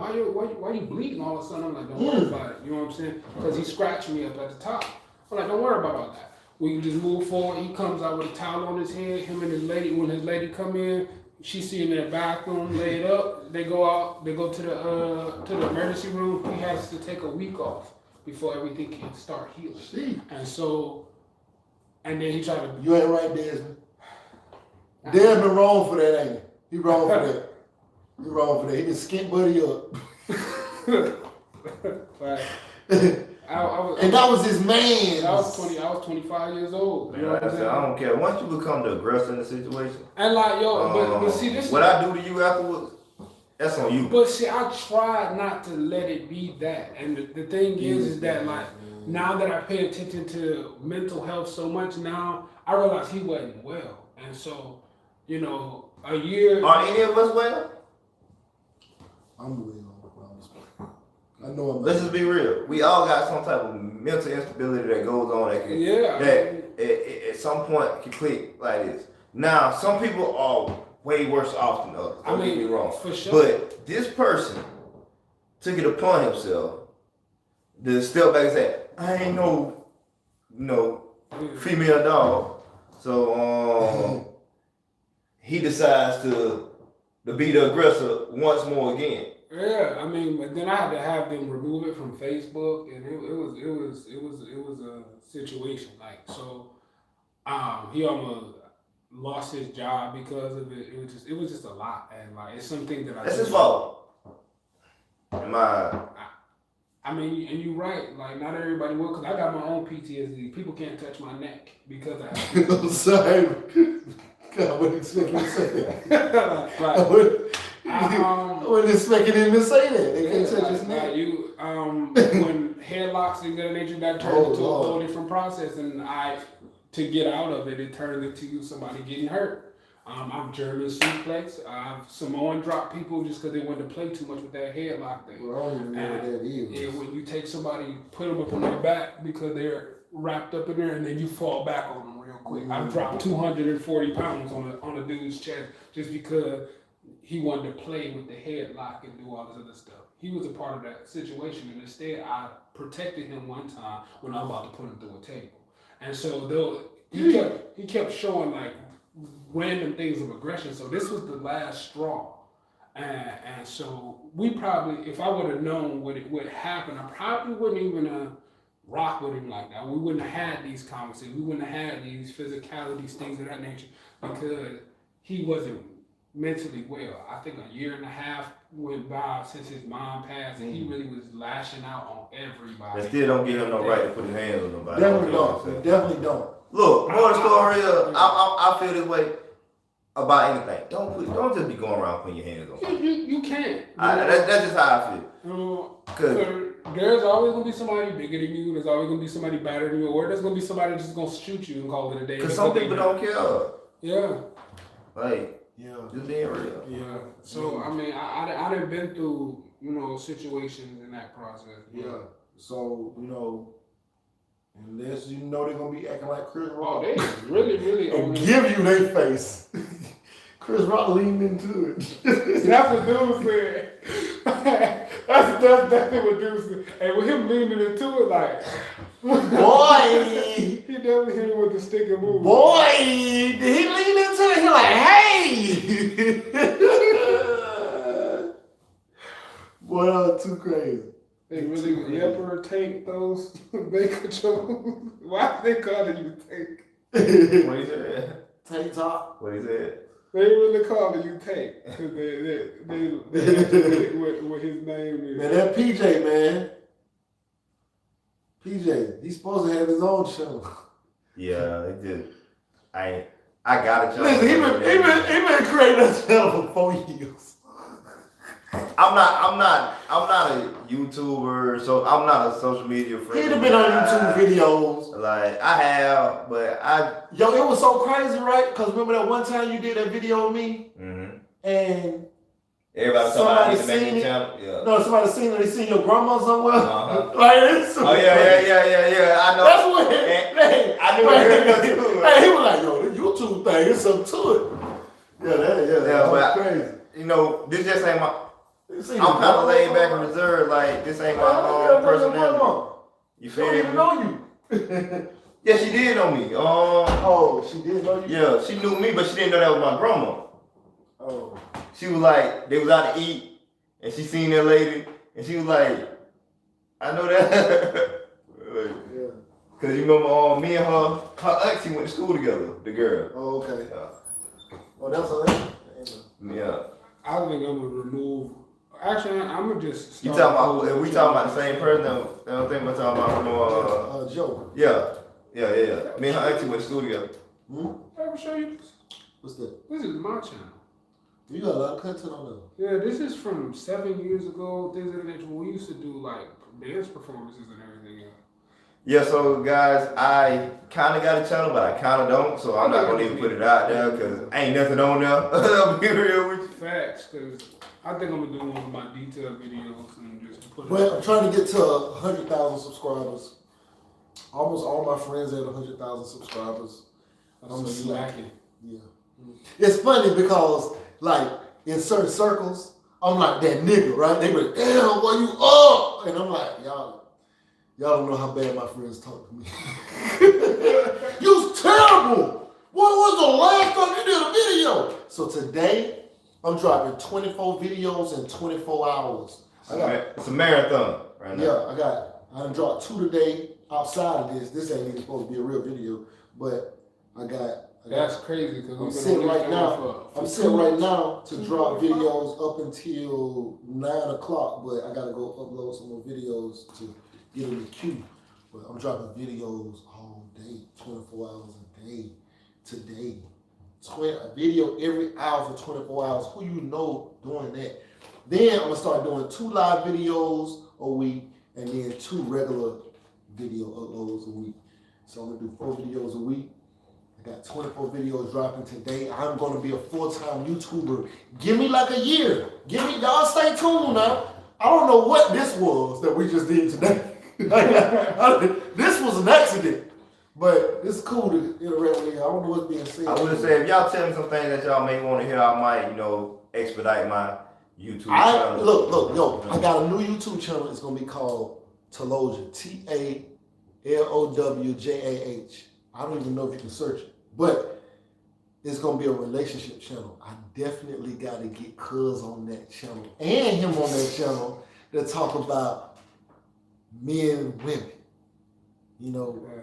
S2: why you bleeding all of a sudden? I'm like, don't worry about it. You know what I'm saying? Because he scratched me up at the top. I'm like, don't worry about all that. We can just move forward. He comes out with a towel on his head. Him and his lady, when his lady come in, she see him in the bathroom laid up. They go out. They go to the emergency room. He has to take a week off before everything can start healing.
S1: See.
S2: And then he tried to.
S1: You ain't right, Desmond. Desmond wrong for that, ain't he? He wrong for that. He wrong for that. He can skint buddy up.
S2: Right.
S1: And that was his man.
S2: I was 25 years old.
S3: You know what I'm saying? I don't care. Once you become the aggressor in the situation,
S2: and like but see this.
S3: What I do to you afterwards, that's on you.
S2: But see, I tried not to let it be that. And the thing is that like now that I pay attention to mental health so much now, I realize he wasn't well, and so you know a year.
S3: Are any of us well?
S1: I'm well. I know I'm.
S3: Let's just be real. We all got some type of mental instability that goes on that at some point can click like this. Now, some people are way worse off than others. Don't get me wrong.
S2: For sure.
S3: But this person took it upon himself to step back and say, I ain't no female dog. So he decides to be the aggressor once more again.
S2: Yeah, I mean, but then I had to have them remove it from Facebook, and it was a situation like so. He almost lost his job because of it. It was just a lot, and like it's something that
S3: that's his fault.
S2: I mean, and you're right. Like not everybody will, because I got my own PTSD. People can't touch my neck because I have.
S1: I'm sorry. God, I wasn't expecting to say that. I wasn't expecting him to say that. They can't touch his neck.
S2: When headlocks and that nature, that turned into a whole different process, and to get out of it, it turned into somebody getting hurt. I've German suplex. I've Samoan drop people just because they wanted to play too much with that headlock thing.
S1: Well, I don't even know what that is.
S2: Yeah, when you take somebody, put them up on their back because they're wrapped up in there, and then you fall back on them real quick. I've dropped 240 pounds on a dude's chest just because he wanted to play with the headlock and do all this other stuff. He was a part of that situation, and instead I protected him one time when I was about to put him through a table. And so he kept showing like random things of aggression. So this was the last straw. And so we probably, if I would have known what would happen, I probably wouldn't even rock with him like that. We wouldn't have had these conversations. We wouldn't have had these physicalities, things of that nature, because he wasn't mentally well. I think a year and a half went by since his mom passed, and he really was lashing out on everybody.
S3: They still don't give him no right to put his hands on nobody.
S1: Definitely don't.
S3: Look, more the story is, I feel this way about anything. Don't just be going around putting your hands on people.
S2: You can't.
S3: That's just how I feel.
S2: There's always gonna be somebody bigger than you. There's always gonna be somebody better than you, or there's gonna be somebody just gonna shoot you and call it a day.
S3: Because some people don't care.
S2: Yeah.
S3: Like. Yeah, just being real.
S2: Yeah. So I mean, I done been through situations in that process.
S1: Yeah. So Unless you know they're gonna be acting like Chris Rock.
S2: Oh, they really
S1: and give you their face. Chris Rock leaned into it.
S2: That's what dude said. That's definitely what dude said. And with him leaning into it, like,
S1: boy,
S2: he definitely hit him with the stick and move.
S1: Boy, did he lean into it? He like, hey. Boy, that was too crazy.
S2: They really ever take those they control. Why they calling you take?
S3: What he said?
S1: Take top.
S3: What he said?
S2: They really calling you take because they what his name is.
S1: Man, that PJ, man. PJ, he's supposed to have his own show.
S3: Yeah, it did. I got it.
S1: Listen, he been creating that channel for 4 years.
S3: I'm not a YouTuber, so I'm not a social media friend.
S1: He'd have been on YouTube videos.
S3: Like I have, but
S1: Yo, it was so crazy, right? Because remember that one time you did that video of me, and
S3: everybody
S1: somebody seen it.
S3: Channel. Yeah.
S1: No, somebody seen it. They seen your grandma somewhere.
S3: Like it's yeah. I know.
S1: That's what.
S3: I knew it.
S1: Hey, he was like, yo, the YouTube thing, it's something to it. Yeah, that was crazy.
S3: You know, this just ain't my. I'm kind of laid back and reserved. Like this ain't my personality. You feel me?
S1: She don't even know you.
S3: Yeah, she did know me.
S1: Oh, she did know you?
S3: Yeah, she knew me, but she didn't know that was my grandma.
S1: Oh.
S3: She was like, they was out to eat, and she seen that lady, and she was like, I know that.
S1: Yeah.
S3: Cause you remember me and her auntie went to school together, the girl.
S1: Oh, okay.
S3: Yeah.
S1: Oh, that's all that?
S3: Yeah.
S2: I think I'm gonna remove. Actually, I'm gonna just.
S3: You talking about? If we talking about the same person, I don't think we're talking about no.
S1: Joe.
S3: Yeah. Me and her auntie went to school together.
S2: I will show you this.
S1: What's that?
S2: This is my channel.
S1: You got a lot of content on there.
S2: Yeah, this is from 7 years ago. Things of that nature. We used to do like dance performances and everything else.
S3: Yeah, so guys, I kind of got a channel, but I kind of don't, so I'm not gonna even put it out there because ain't nothing on there. I'll be real with you.
S2: Facts, because I think I'm gonna do one of my detailed videos and just put it.
S1: Well, I'm trying to get to 100,000 subscribers. Almost all my friends have 100,000 subscribers.
S2: I'm slacking.
S1: Yeah. It's funny because, like, in certain circles, I'm like that nigga, right? They be like, damn, why you up? And I'm like, y'all don't know how bad my friends talk to me. You's terrible. When was the last time you did a video? So today, I'm dropping 24 videos in 24 hours.
S3: It's a marathon right now.
S1: Yeah, I dropped 2 today outside of this. This ain't even supposed to be a real video, but I got.
S2: That's crazy because
S1: I'm sitting right now. I'm sitting right now to drop videos up until 9 o'clock, but I gotta go upload some more videos to get in the queue. But I'm dropping videos all day, 24 hours a day. Today, a video every hour for 24 hours. Who you know doing that? Then I'm gonna start doing 2 live videos a week, and then 2 regular video uploads a week. So I'm gonna do 4 videos a week. I got 24 videos dropping today. I'm gonna be a full-time YouTuber. Give me like a year. Y'all stay tuned now. I don't know what this was that we just did today. This was an accident, but it's cool to interact with you. I don't know what's being said.
S3: I would say if y'all tell me some things that y'all may want to hear, I might, expedite my YouTube channel.
S1: Look, I got a new YouTube channel. It's gonna be called Talojah. TALOWJAH. I don't even know if you can search it, but it's gonna be a relationship channel. I definitely got to get Cuz on that channel and him on that channel to talk about men and women.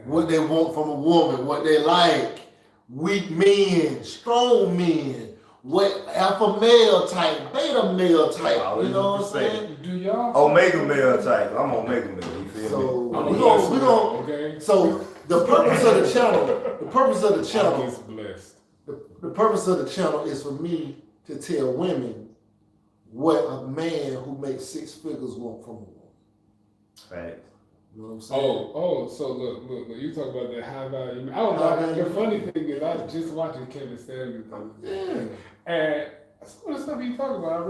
S1: What they want from a woman, what they like, weak men, strong men, what alpha male type, beta male type. You know what I'm saying?
S2: Do y'all?
S3: Omega male type. I'm Omega male. You feel me?
S1: We gonna. Okay. So the purpose of the channel. The purpose of the channel is for me to tell women what a man who makes 6 figures want from a woman.
S3: Right.
S1: You know what I'm saying?
S2: So look, you talk about that high value. I don't know. The funny thing is, I was just watching Kevin Samuels. Yeah. And some of the stuff he talking about,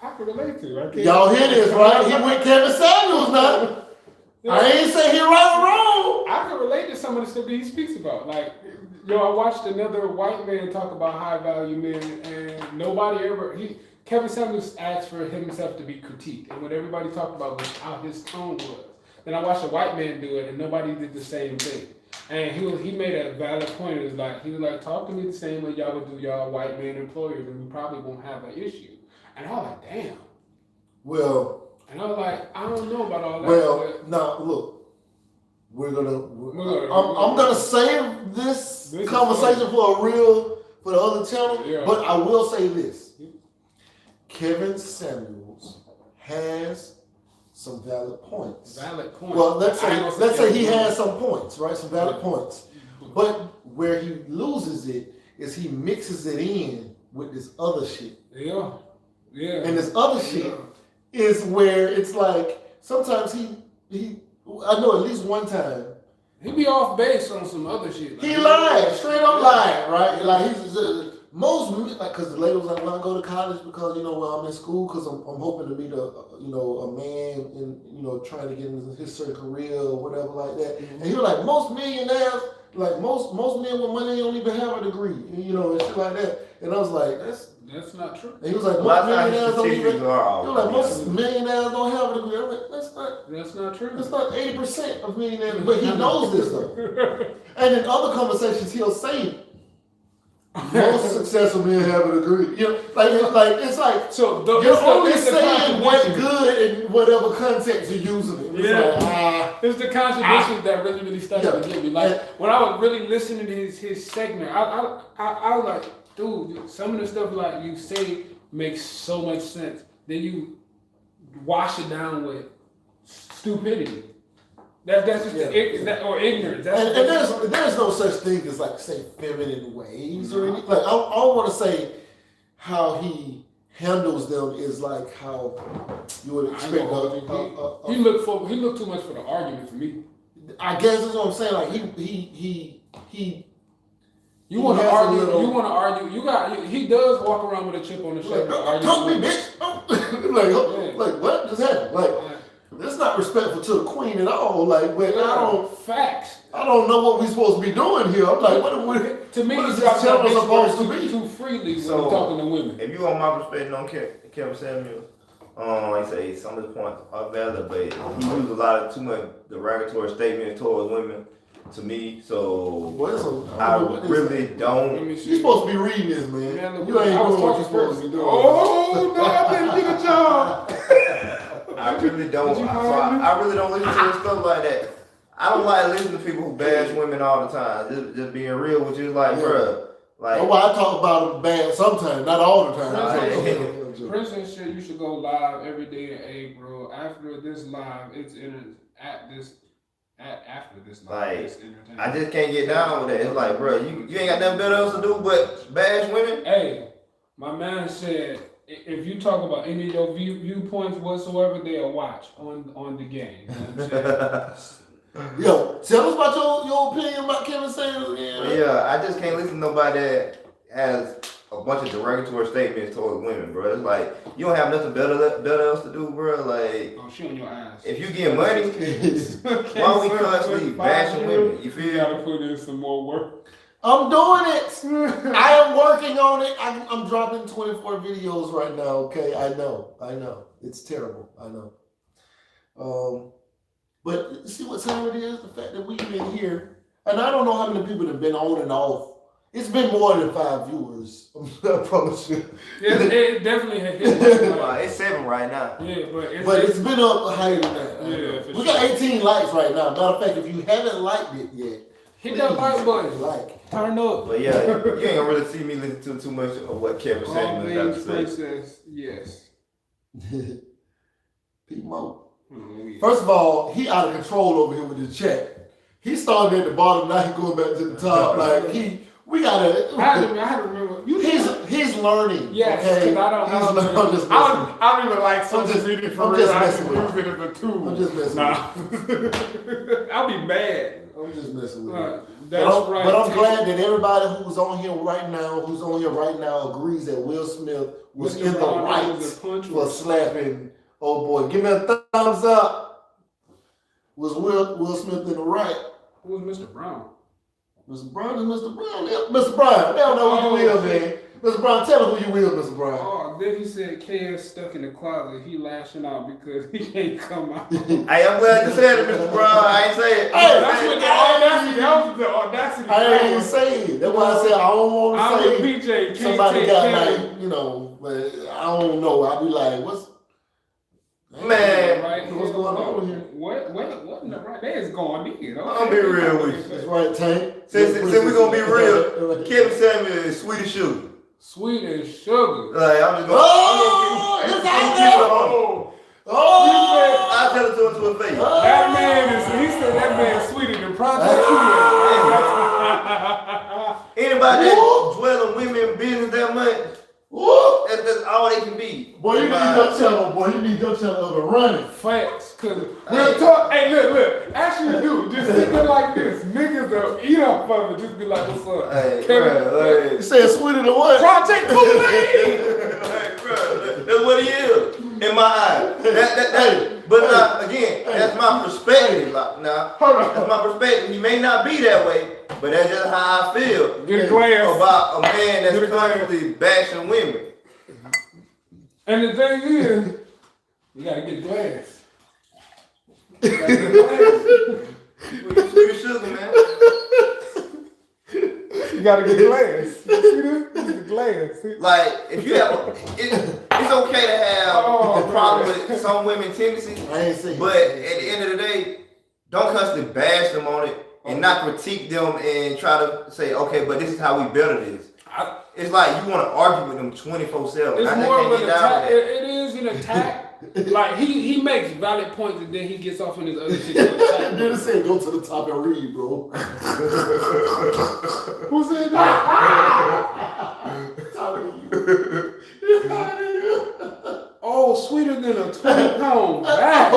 S2: I can relate to.
S1: Y'all hear this, right? He with Kevin Samuels now. I ain't say he right or wrong.
S2: I relate to some of the stuff that he speaks about. Like, I watched another white man talk about high value men, and nobody ever. Kevin Samuels asked for himself to be critiqued, and what everybody talked about was how his tone was. Then I watched a white man do it, and nobody did the same thing. And he made a valid point. He was like, talk to me the same way y'all would do y'all white man employers, and we probably won't have an issue. And I was like, damn.
S1: Well.
S2: And I was like, I don't know about all that.
S1: Well, now look, I'm gonna save this conversation for the other channel. But I will say this: Kevin Samuels has some valid points. Well, let's say he has some points, right? Some valid points. But where he loses it is he mixes it in with this other shit.
S2: Yeah.
S1: And this other shit is where it's like sometimes he I know at least one time
S2: he be off base on some other shit.
S1: He lied, straight up lied, right? Like he's because the lady was like, "Well, I go to college because I'm in school because I'm hoping to meet a man and trying to get into his certain career or whatever like that." Mm-hmm. And he was like, "Most millionaires, like most men with money don't even have a degree, and shit like that." And I was like,
S2: That's not true.
S1: And he was like, most millionaires don't even. He was like, most millionaires don't have a degree. I'm like, that's not true. That's not 80% of millionaires. But he knows this though. And in other conversations, he'll say, most successful men have a degree. It's like
S2: so
S1: you're only saying what's good in whatever context you're using it.
S2: It's the contradictions that really started to get me. Like when I was really listening to his segment, I was like, dude, some of the stuff like you say makes so much sense. Then you wash it down with stupidity. That's just or ignorance.
S1: And there's no such thing as like say feminine ways or anything. Like I want to say how he handles them is like how you would expect.
S2: He looked too much for the argument for me.
S1: I guess that's what I'm saying. Like he.
S2: You want to argue. He does walk around with a chip on his shoulder.
S1: Talk to me, bitch. Like what just happened? Like that's not respectful to the queen at all. Like
S2: facts.
S1: I don't know what we're supposed to be doing here. I'm like, what is this channel supposed to be?
S2: Too freely when we're talking to women.
S3: If you want my perspective on Kevin Samuels, like I say, some of the points are valid, but he used a lot of too much derogatory statements towards women. To me, so I really don't.
S1: You're supposed to be reading this, man. You ain't doing what you're supposed to be doing.
S2: Oh no, I didn't get a job.
S3: I really don't. I really don't listen to stuff like that. I don't like listening to people who bash women all the time. Just being real with you, like, bruh. Like,
S1: that's why I talk about them bad sometimes, not all the time.
S2: Princess said you should go live every day in April. After this live, it's after this live.
S3: Like, I just can't get down with that. It's like, bro, you ain't got nothing better else to do but bash women.
S2: Hey, my man said if you talk about any of your viewpoints whatsoever, they'll watch on the game. You know what I'm saying?
S1: Yo, tell us about your opinion about Kevin Samuels again.
S3: Yeah, I just can't listen to nobody that has a bunch of derogatory statements towards women, bro. It's like you don't have nothing better else to do, bro. Like,
S2: she on your ass.
S3: If you get money, why we constantly bashing women? You feel?
S2: You gotta put in some more work.
S1: I'm doing it. I am working on it. I'm dropping 24 videos right now. Okay, I know. It's terrible. I know. But see what time it is? The fact that we've been here, and I don't know how many people have been on and off. It's been more than 5 viewers. I promise you.
S2: Yeah, it definitely has.
S3: It's 7 right now.
S2: Yeah,
S1: but it's been up higher than that.
S2: Yeah,
S1: we got 18 likes right now. Matter of fact, if you haven't liked it yet,
S2: hit that like button. Turn up.
S3: But yeah, you ain't gonna really see me listen to too much of what Kevin Samuels has to say.
S2: Yes.
S1: Pete Mo. First of all, he out of control over here with his chat. He started at the bottom, now he's going back to the top. Like we gotta.
S2: I had to remember.
S1: He's learning.
S2: Yes,
S1: okay?
S2: I don't even like social media for real.
S1: I just
S2: use it as a tool.
S1: I'm just messing with you.
S2: I'll be mad.
S1: I'm just messing with you.
S2: But
S1: I'm glad that everybody who's on here right now, agrees that Will Smith was in the right for slapping old boy. Give me a thumbs up. Was Will Smith in the right
S2: Who was Mr. Brown?
S1: Mr. Brown is Mr. Brown. Mr. Brown, they don't know who you will, man. Mr. Brown, tell them who you will, Mr. Brown.
S2: Oh, then he said KS stuck in the closet. He lashing out because he can't come out.
S3: Hey, I'm glad you said it, Mr. Brown. I ain't say it.
S2: Hey, that's what the audacity. That was the audacity.
S1: I ain't even say it. That's why I said I don't want to say
S2: PJ,
S1: somebody got like, you know, but I don't know. I'll be like, what's
S3: man?
S1: What's going on here?
S2: What in the right? That is going in.
S3: I'll be real with you.
S1: That's right, Tank.
S3: Since we're gonna be real, Kevin Samuel is sweet as sugar.
S2: Sweet as sugar.
S3: Like, I'm just gonna.
S1: It's out there.
S3: I'll tell it to his face.
S2: That man is. He said that man is sweeter than Project.
S3: Anybody that dwell on women business that much, that's all they can be.
S1: Boy, you need your channel, boy. You need your channel to run it.
S2: Facts, cause real talk. Hey, look. Actually, dude, just sit there like this. Niggas will eat up of it. Just be like, what's up?
S3: Hey,
S2: Kevin,
S1: You said sweeter than what?
S2: Project Kool-Aid.
S3: That's what he is in my eyes. But now, again, that's my perspective. Like, now, that's my perspective. He may not be that way, but that's just how I feel
S2: Get a glass.
S3: about a man that's constantly bashing women.
S2: And the thing is, you gotta get glass. You gotta get glass.
S3: Well, sweet as sugar, man.
S2: You gotta get glass. You see this? This is the glass.
S3: Like, if you have, it's okay to have a problem with some women tendencies,
S1: I ain't saying.
S3: but at the end of the day, don't constantly bash them on it and not critique them and try to say, okay, but this is how we better this. It's like you want to argue with them 24/7.
S2: It's more of an attack. It is an attack. Like he makes valid points and then he gets off in his other shit.
S1: Then it said go to the top and read, bro. Who said that?
S2: Oh, sweeter than a 20-pound bag.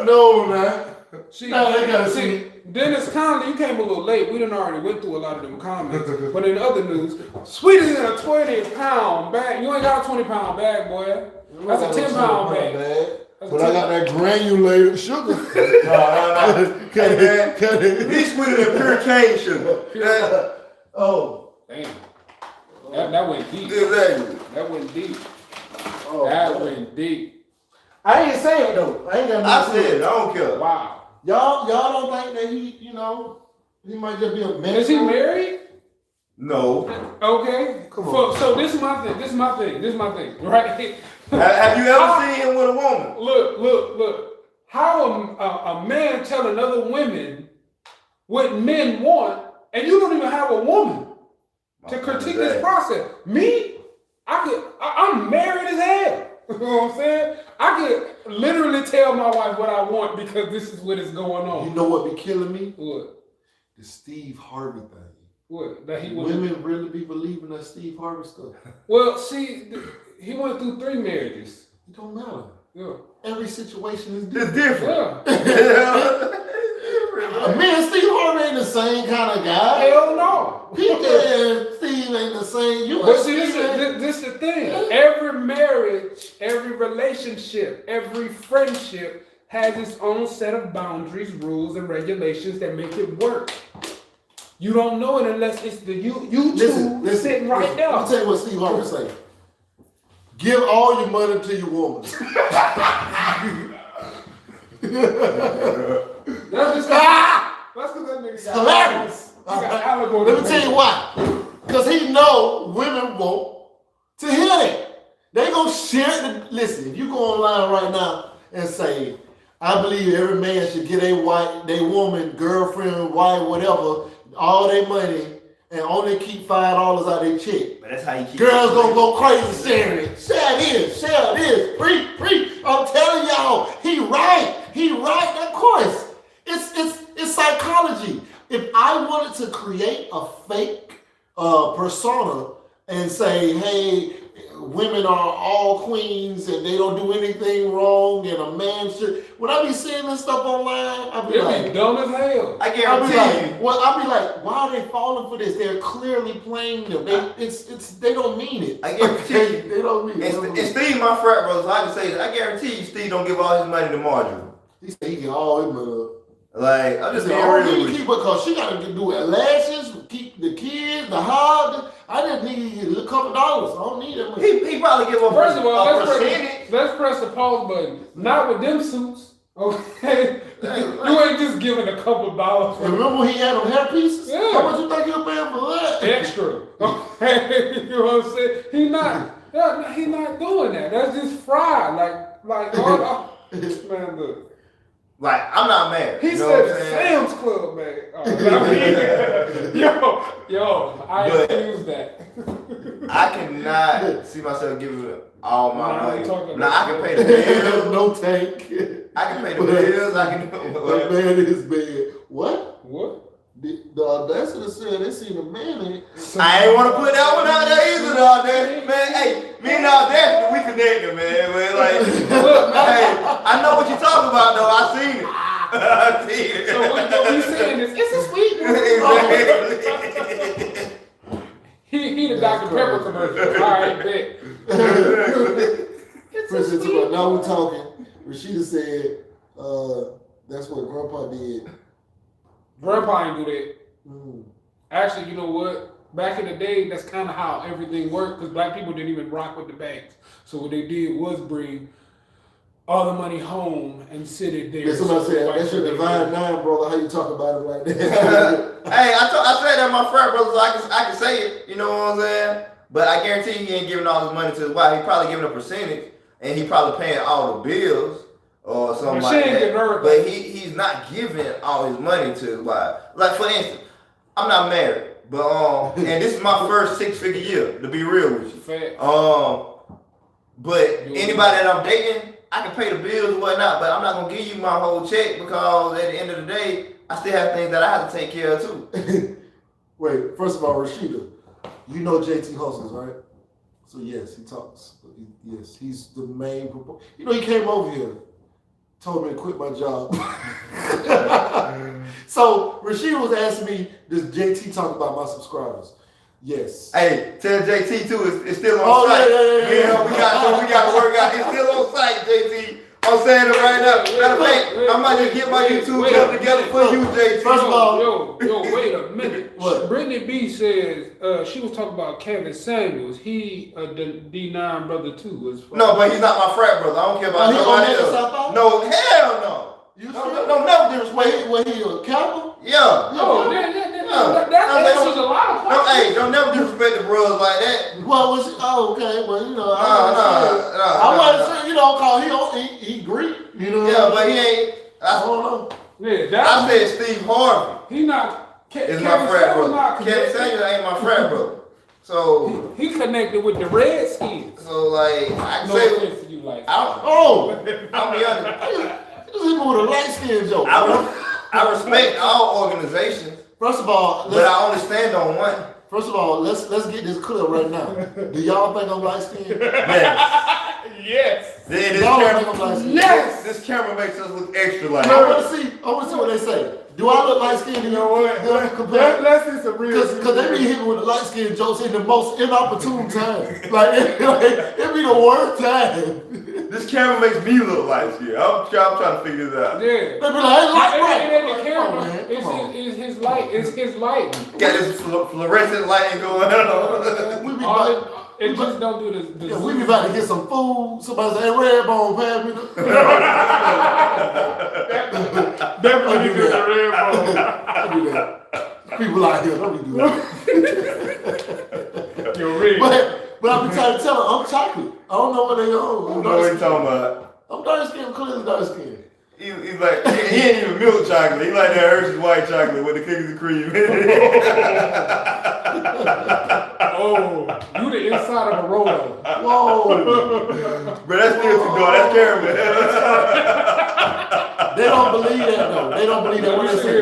S1: No, man.
S2: See,
S1: gotta
S2: see, Dennis Conley, you came a little late. We done already went through a lot of them comments. But in other news, sweeter than a 20-pound bag. You ain't got a 20-pound bag, boy. That's a 10-pound bag.
S1: But I got that granulated sugar.
S3: Cut it. He's sweeter than pure cane sugar.
S1: Oh.
S2: Damn. That went deep.
S3: Exactly.
S2: That went deep.
S1: Oh,
S2: that went deep.
S1: I ain't saying it though. I ain't got
S3: I said it. I don't care.
S2: Wow.
S1: Y'all don't think that he might just be a man?
S2: Is he married?
S3: No.
S2: Okay.
S1: Come on.
S2: So this is my thing. This is my thing. Right?
S3: Have you ever seen him with a woman?
S2: Look. How a man tell another woman what men want, and you don't even have a woman to critique this process. Me, I'm married as hell. You know what I'm saying? I could literally tell my wife what I want because this is what is going on.
S1: You know what be killing me?
S2: What?
S1: The Steve Harvey thing.
S2: What? That he
S1: Women really be believing that Steve Harvey stuff.
S2: Well, see, he went through 3 marriages.
S1: It don't matter.
S2: Yeah.
S1: Every situation is
S3: It's
S1: different.
S2: Yeah.
S1: Me and Steve Harvey ain't the same kind of guy.
S2: Hell no.
S1: PJ and Steve ain't the same.
S2: But see, this is the thing. Every marriage, every relationship, every friendship has its own set of boundaries, rules, and regulations that make it work. You don't know it unless it's you two sitting right there.
S1: Let me tell you what Steve Harvey say. Give all your money to your woman.
S2: That's because that nigga got
S1: hilarious. Let me tell you why. Because he know women want to hear that. They gonna share it. Listen, if you go online right now and say, I believe every man should get a woman, girlfriend, wife, whatever, all their money, and only keep $5 out their check.
S3: But that's how you keep
S1: girls gonna go crazy sharing it. Share this, free. I'm telling y'all, he right. Of course, it's psychology. If I wanted to create a fake persona and say, hey, women are all queens and they don't do anything wrong and a man should. When I be seeing this stuff online, I be like,
S2: dumb as hell.
S3: I guarantee you.
S1: Well, I be like, why are they falling for this? They're clearly playing them. They don't mean it.
S3: I guarantee you.
S1: They don't mean it.
S3: And Steve, my frat brother, so I can say that. I guarantee you, Steve don't give all his money to Marjorie.
S1: He said he get all his money.
S3: Like, I'm just being
S1: real.
S3: real.
S1: Keep it because she got to do lashes, keep the kids, the hog. I just need a couple dollars. I don't need that much.
S3: He probably give up
S2: First of all,
S3: percentage.
S2: let's press the pause button. Not with them suits. Okay, you ain't just giving a couple dollars.
S1: Remember when he had them hair pieces?
S2: Yeah.
S1: How much you think he'll pay for that?
S2: Extra. Okay, you know what I'm saying? He not doing that. That's just fried. Like man, look.
S3: Like, I'm not mad.
S2: He said Sam's Club, man. Yo, I excuse that.
S3: I cannot see myself giving all my money. Now I can pay the bills.
S1: No tank.
S3: I can pay the bills. I can.
S1: The man is bad. What?
S2: What?
S1: The audacity said they seen a man in.
S3: I ain't want to put that one out there either, the audacity. Man, hey, me and the audacity, we connected, man. Like, look, hey, I know what you're talking about, though. I seen it. I seen it.
S2: So what we saying is, it's a sweet one. He the Dr. Pepper commercial. All right, bet. It's a sweet one.
S1: Now we're talking. Rashida said, that's what Grandpa did.
S2: Grandpa ain't do that. Actually, you know what? Back in the day, that's kind of how everything worked because black people didn't even rock with the banks. So what they did was bring all the money home and sit it there.
S1: That's what I said. That's your divine nine, brother. How you talk about it like that?
S3: Hey, I said that my friend, brother, so I can say it. You know what I'm saying? But I guarantee he ain't giving all his money to his wife. He probably giving a percentage, and he probably paying all the bills. Or something like that. But he's not giving all his money to his wife. Like, for instance, I'm not married, but and this is my first 6-figure year, to be real with you. But anybody that I'm dating, I can pay the bills and whatnot, but I'm not gonna give you my whole check because at the end of the day, I still have things that I have to take care of too.
S1: Wait, first of all, Rashida, you know JT hustles, right? So yes, he talks. Yes, he's the main proponent. You know, he came over here. Told me to quit my job. So Rashida was asking me, does JT talk about my subscribers? Yes.
S3: Hey, tell JT too, it's still on site. Yeah, we got to work out. It's still on site, JT. I'm saying it right now. Matter of fact, I might just get my YouTube channel together for you, JT.
S1: First of all,
S2: yo, wait a minute. What? Brittany B says she was talking about Kevin Samuels. He the D9 brother too.
S3: No, but he's not my frat brother. I don't care about nobody else. No, hell no.
S1: You
S3: no, never disrespect.
S1: Wait, he a Kappa?
S3: Yeah.
S2: No, that answers a lot of questions.
S3: Hey, don't never disrespect the bros like that.
S1: Well, okay. Well, you know, I wasn't saying, you know, cause he Greek, you know.
S3: Yeah, but he ain't.
S1: I don't know.
S3: Yeah, I said Steve Harvey.
S2: He not.
S3: Is my frat brother. Kevin Samuels ain't my frat brother. So
S2: he connected with the Redskins.
S3: So like, I can say
S2: to you like.
S3: I'll be honest.
S1: This is with a light skin joke.
S3: I respect all organizations.
S1: First of all,
S3: but I only stand on one.
S1: First of all, let's get this clear right now. Do y'all think I'm light skinned?
S3: Yes.
S2: Yes.
S3: This camera makes us look extra light.
S1: I want to see what they say. Do I look light skinned?
S2: You know what? Let's see some real.
S1: Because they be hitting with the light skin jokes in the most inopportune time. Like it be the worst time.
S3: This camera makes me look light skinned. I'm trying to figure this out.
S2: Yeah.
S1: They be like,
S2: the camera. It's his light. It's his light.
S3: Got this fluorescent lighting going on.
S2: It just don't do this.
S1: Yeah, we be about to get some food. Somebody say, hey, Redbone, pass me the...
S2: Definitely do the Redbone.
S1: I do that. People out here, don't do that.
S2: You're real.
S1: But I be trying to tell them, I'm chocolate. I don't know what they are.
S3: I don't know what you're talking about.
S1: I'm dark skinned, clearly dark skinned.
S3: He's like, he ain't even milk chocolate. He like that Hershey's white chocolate with the cookies and cream.
S2: Oh, you the inside of a Rolo.
S1: Whoa.
S3: But that's still too good. That's caramel.
S1: They don't believe that though. They don't believe that what they say.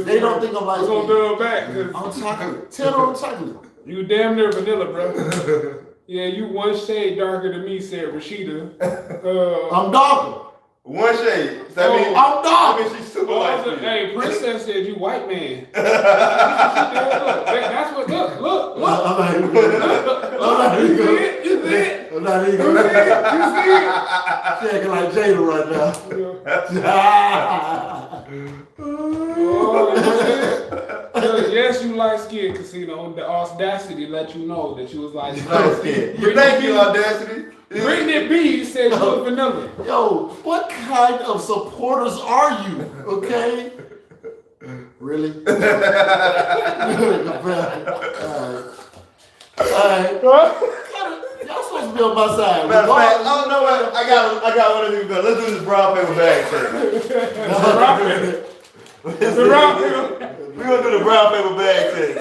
S1: They don't think I'm like
S2: we're gonna do it back.
S1: I'm chocolate. Tell them I'm chocolate.
S2: You damn near vanilla, bro. Yeah, you one shade darker than me, said Rashida.
S1: I'm darker.
S3: One shade. That means
S1: I'm dark.
S3: That means she's super light skinned.
S2: Hey, Princess said you white man. Look, that's what. Look.
S1: I'm not even good.
S2: You see it?
S1: I'm not even good. You see it? She acting like Jada right now.
S2: Yes, you light skinned, Casino. The audacity let you know that you was light
S3: skinned. Thank you, audacity.
S2: Brittany B said you were vanilla.
S1: Yo, what kind of supporters are you? Okay. Really? Alright. Y'all supposed to be on my side.
S3: Matter of fact, oh no, I got one of these better. Let's do this brown paper bag thing. We're gonna do the brown paper bag thing.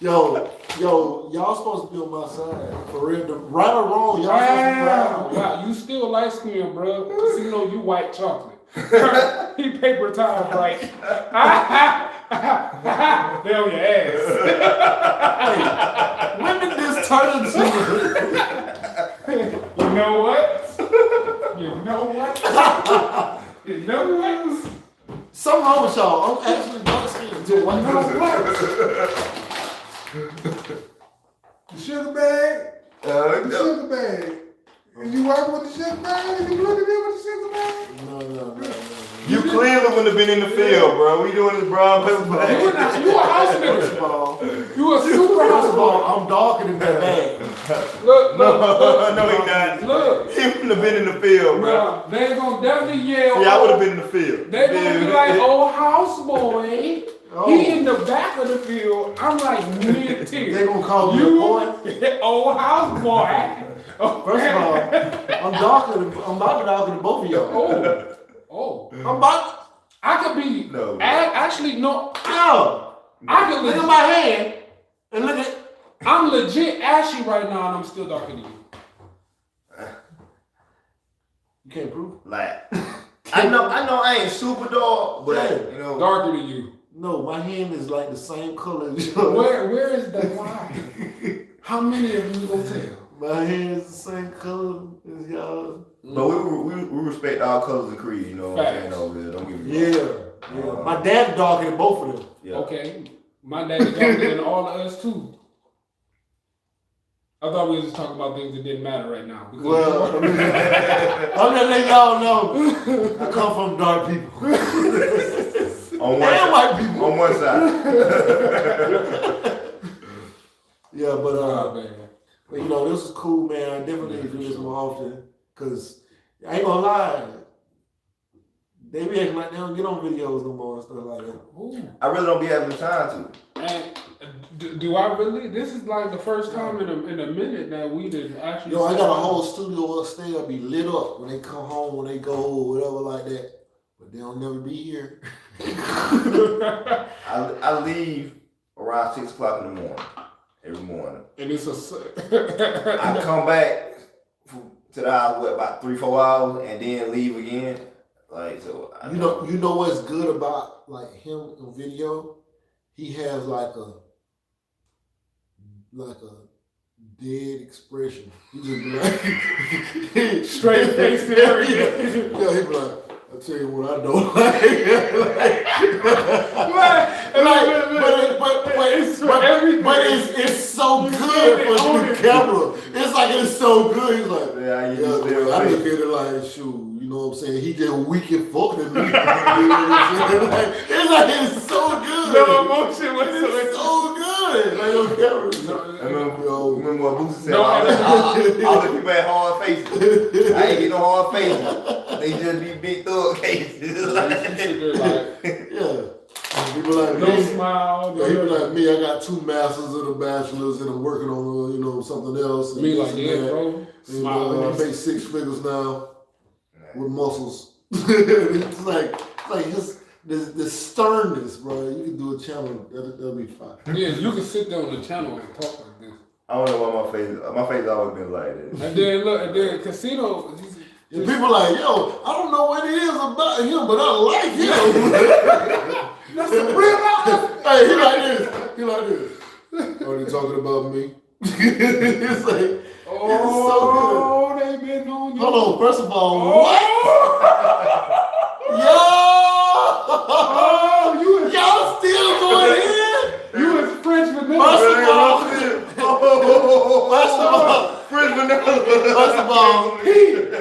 S1: Yo, y'all supposed to be on my side. For real, right or wrong, y'all supposed to be proud.
S2: Wow, you still light skinned, bro. Casino, you white chocolate. He paper towel bright. Nail your ass.
S1: When did this turn into?
S2: You know what? You know what? You know what?
S1: Something wrong with y'all. I'm actually dark skinned too. What?
S4: The sugar bag? The sugar bag. Is you working with the sugar bag? Is you looking at me with the sugar bag?
S1: No.
S3: You clearly wouldn't have been in the field, bro. We doing this brown paper bag.
S2: You a house nigga. You a super house ball.
S1: I'm darker than that bag.
S2: Look.
S3: No, he not.
S2: Look.
S3: He wouldn't have been in the field, bro.
S2: Nah, they gonna definitely yell.
S3: Yeah, I would have been in the field.
S2: They gonna be like, oh, house boy.
S1: Oh.
S2: He in the back of the field. I'm like mid-tier.
S1: They gonna call me a boy?
S2: Old house boy.
S1: First of all, I'm about to be darker than both of y'all.
S2: Oh. I could be.
S3: No.
S2: Actually, no.
S1: Yo,
S2: I could
S1: look at my hand and look at.
S2: I'm legit ashy right now, and I'm still darker than you.
S1: You can't prove.
S3: Like, I know I ain't super dark, but you know,
S2: Darker than you.
S1: No, my hand is like the same color as yours.
S2: Where is the line? How many of you gonna tell?
S1: My hand is the same color as y'all.
S3: but we respect all colors and creed, you know what I'm saying over there. Don't get me wrong.
S1: Yeah. My dad's darker than both of them.
S3: Yeah.
S2: Okay. My dad is darker than all of us too. I thought we were just talking about things that didn't matter right now.
S1: Well, I'm just letting y'all know I come from dark people.
S3: On one
S1: And
S3: side.
S1: white people.
S3: On one side.
S1: Yeah, but
S2: man.
S1: you know, this is cool, man. I definitely need to do this more often. Cause I ain't gonna lie. They be acting like they don't get on videos no more and stuff like that.
S2: Ooh.
S3: I really don't be having the time to.
S2: And do I really? This is like the first time in a minute that we did actually.
S1: Yo, I got a whole studio upstairs. I'll be lit up when they come home, when they go, or whatever like that. But they'll never be here.
S3: I leave around 6 o'clock in the morning. Every morning.
S2: And it's a.
S3: I come back to the house, about 3-4 hours, and then leave again. Like, so
S1: You know what's good about like him in video? He has like a dead expression. He just be like
S2: Straight face and everything.
S1: Yeah, he be like, I'll tell you what I don't like. But it's so good for the camera. It's like it's so good. He's like, I look at it like, shoot, you know what I'm saying? He just weak and fucked at me. You know what I'm saying? It's so good.
S2: No emotion whatsoever.
S1: It's so good. Like on camera.
S3: Remember what Boosie said? All the people had hard faces. I ain't get no hard faces. They just be big thug cases.
S2: Yeah.
S1: People like
S2: no
S1: me.
S2: Smile.
S1: People like me. I got 2 masters and a bachelor's, and I'm working on something else.
S2: Me like that, bro.
S1: And, I make 6 figures now with muscles. It's like the sternness, bro. You can do a channel. That'll be fine.
S2: Yeah, you can sit there on the channel and talk like this.
S3: I don't know why my face always been like this.
S2: And then Casino.
S1: And people like, yo, I don't know what it is about him, but I like him.
S2: That's the real life.
S1: Hey, he like this. Are they talking about me? It's like, it's so good.
S2: They been on you.
S1: Hold on, first of all, what? Yo! Y'all still going in?
S2: You was French vanilla.
S1: First of all,
S2: He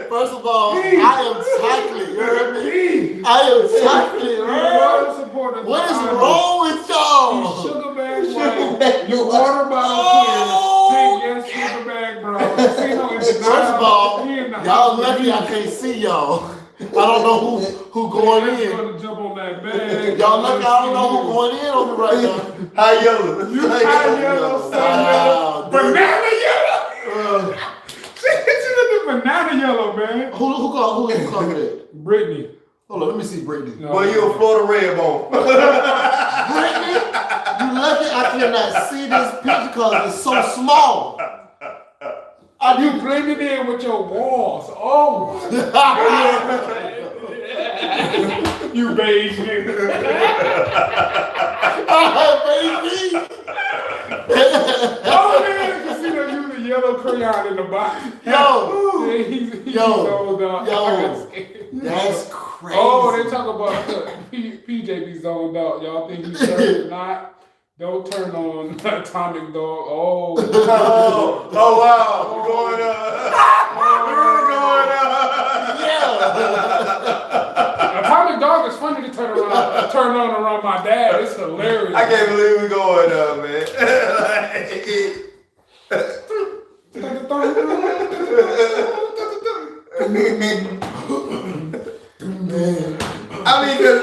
S1: First of all, I am chocolate. You heard me? I am chocolate, man. What is wrong with y'all?
S2: Sugar bag, you water bottle clear. Take yes, sugar bag, bro.
S1: First of all, y'all lucky I can't see y'all. I don't know who going in.
S2: Gonna jump on that bag.
S1: Y'all lucky I don't know who going in on me right now.
S3: High yellow.
S2: You high yellow, yellow. Banana yellow. She look banana yellow, man.
S1: Who called that?
S2: Brittany.
S1: Hold on, let me see Brittany.
S3: No, well, you a Florida red bone.
S1: Brittany, you lucky I cannot see this picture because it's so small.
S2: You blended in with your walls. Oh. You beige nigga.
S1: Baby.
S2: Oh man, you see that use a yellow crayon in the box. He's zoned out.
S1: That's crazy.
S2: Oh, they talk about PJ be zoned out. Y'all think he's turned not? Don't turn on Atomic Dog. Oh wow. We're going Yeah. Atomic Dog is funny to turn on around my dad. It's hilarious.
S3: I can't believe we're going up, man. I mean, cause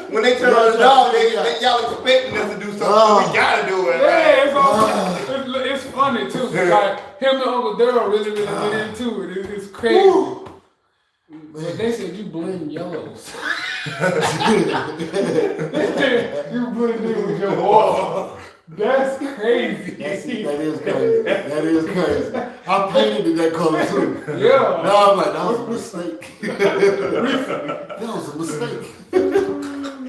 S3: when they turn on the dog, y'all expecting us to do something. We gotta do it.
S2: Yeah, it's funny too. Like him and Uncle Daryl really get into it. It's crazy. But they said you blend yellows. You blend in with your wall. That's crazy.
S1: That is crazy. That is crazy. I painted it that color too.
S2: Yeah.
S1: Now I'm like, that was a mistake. That was a mistake.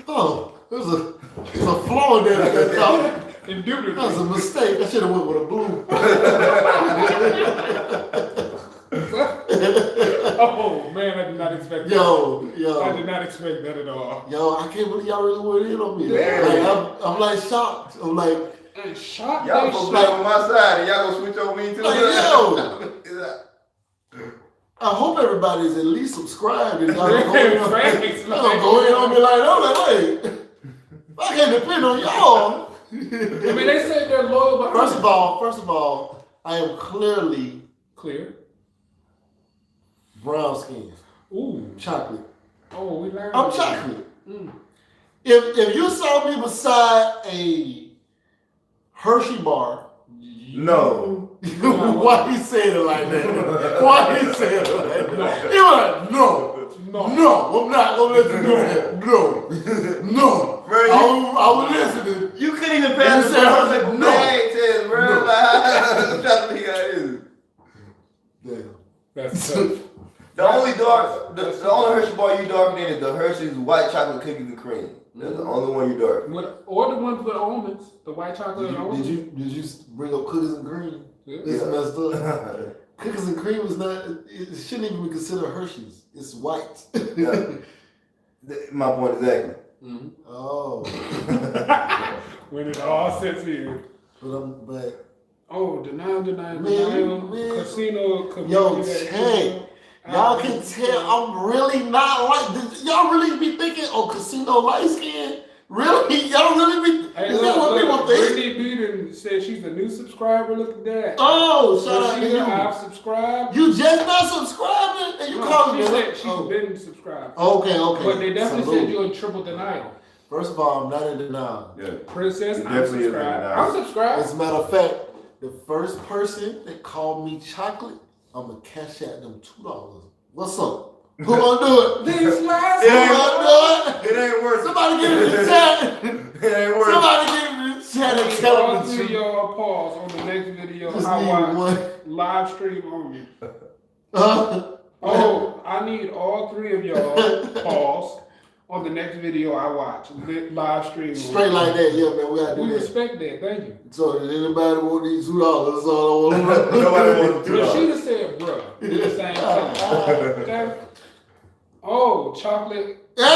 S1: Oh, there's a flaw in there that thought. That was a mistake. I should have went with a blue.
S2: Oh man, I did not expect that.
S1: Yo.
S2: I did not expect that at all.
S1: Yo, I can't believe y'all really went in on me. Like, I'm like shocked. I'm like,
S2: shocked.
S3: Y'all gonna play on my side and y'all gonna switch on me too.
S1: Like, yo. I hope everybody's at least subscribed and y'all go in on me like, I'm like, wait, I can't depend on y'all.
S2: I mean, they say they're loyal, but
S1: first of all, I am clearly
S2: clear.
S1: Brown skin.
S2: Ooh.
S1: Chocolate.
S2: Oh, we learned.
S1: I'm chocolate. If you saw me beside a Hershey bar,
S3: no.
S1: Why he saying it like that? Why he saying it like that? He was like, no, I'm not gonna let you do that. No. Bro, I was listening.
S3: You couldn't even pass the bag test, bro. I'm trying to figure out this.
S1: Damn.
S2: That's tough.
S3: The only Hershey bar you dark in is the Hershey's white chocolate cookies and cream. That's the only one you dark.
S2: Or the one with almonds, the white chocolate and almonds.
S1: Did you bring up cookies and cream? It's messed up. Cookies and cream is not. It shouldn't even be considered Hershey's. It's white.
S3: My point exactly.
S1: Mm-hmm. Oh.
S2: When it all sits here.
S1: But.
S2: Oh, denial,
S1: man.
S2: Casino.
S1: Yo, check. Y'all can tell I'm really not like. Y'all really be thinking, oh, Casino light skin? Really? Y'all really be? Is that what people think?
S2: Brittany Beaton said she's a new subscriber. Look at that.
S1: Oh, shout out to you.
S2: I've subscribed.
S1: You just not subscribing? And you calling me?
S2: She said she's been subscribed.
S1: Okay.
S2: But they definitely said you're in triple denial.
S1: First of all, I'm not in denial.
S3: Yeah.
S2: Princess, I'm subscribed. I'm subscribed.
S1: As a matter of fact, the first person that called me chocolate, I'm going to cash out them $2. What's up? Who gonna do it?
S2: These last
S3: it ain't worth it.
S1: Somebody get in the chat.
S3: It ain't worth it.
S1: Somebody get in the chat and tell them the truth.
S2: Y'all pause on the next video. I watch live stream only. I need all three of y'all pause on the next video I watch. Live stream.
S1: Straight like that, yeah, man. We gotta do that.
S2: We respect that. Thank you.
S1: So, did anybody want these $2? That's all I want to know.
S3: Nobody wants $2.
S2: She just said, bruh. The same thing. Okay? Oh, chocolate.
S1: Hey!
S2: No,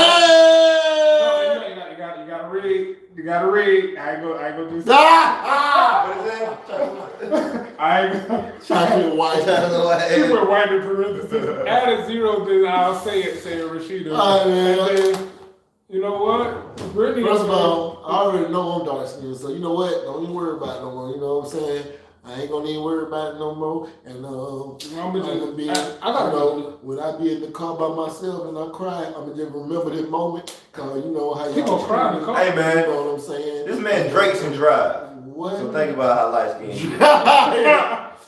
S2: you gotta read You gotta read. I ain't gonna do
S3: What is that?
S2: I ain't gonna.
S1: Chocolate white.
S2: She put white in parentheses. Add a zero, then I'll say it, Rashida.
S1: All right, man.
S2: And then, you know what? Brittany.
S1: First of all, I already know I'm dark skinned, so you know what? Don't even worry about it no more. You know what I'm saying? I ain't gonna even worry about it no more. And I'm gonna be, when I be in the car by myself and I cry, I'm gonna just remember this moment. Cause you know how
S2: people cry in the car.
S3: Hey man,
S1: you know what I'm saying?
S3: This man drinks and drives.
S1: What?
S3: So think about how light skinned you.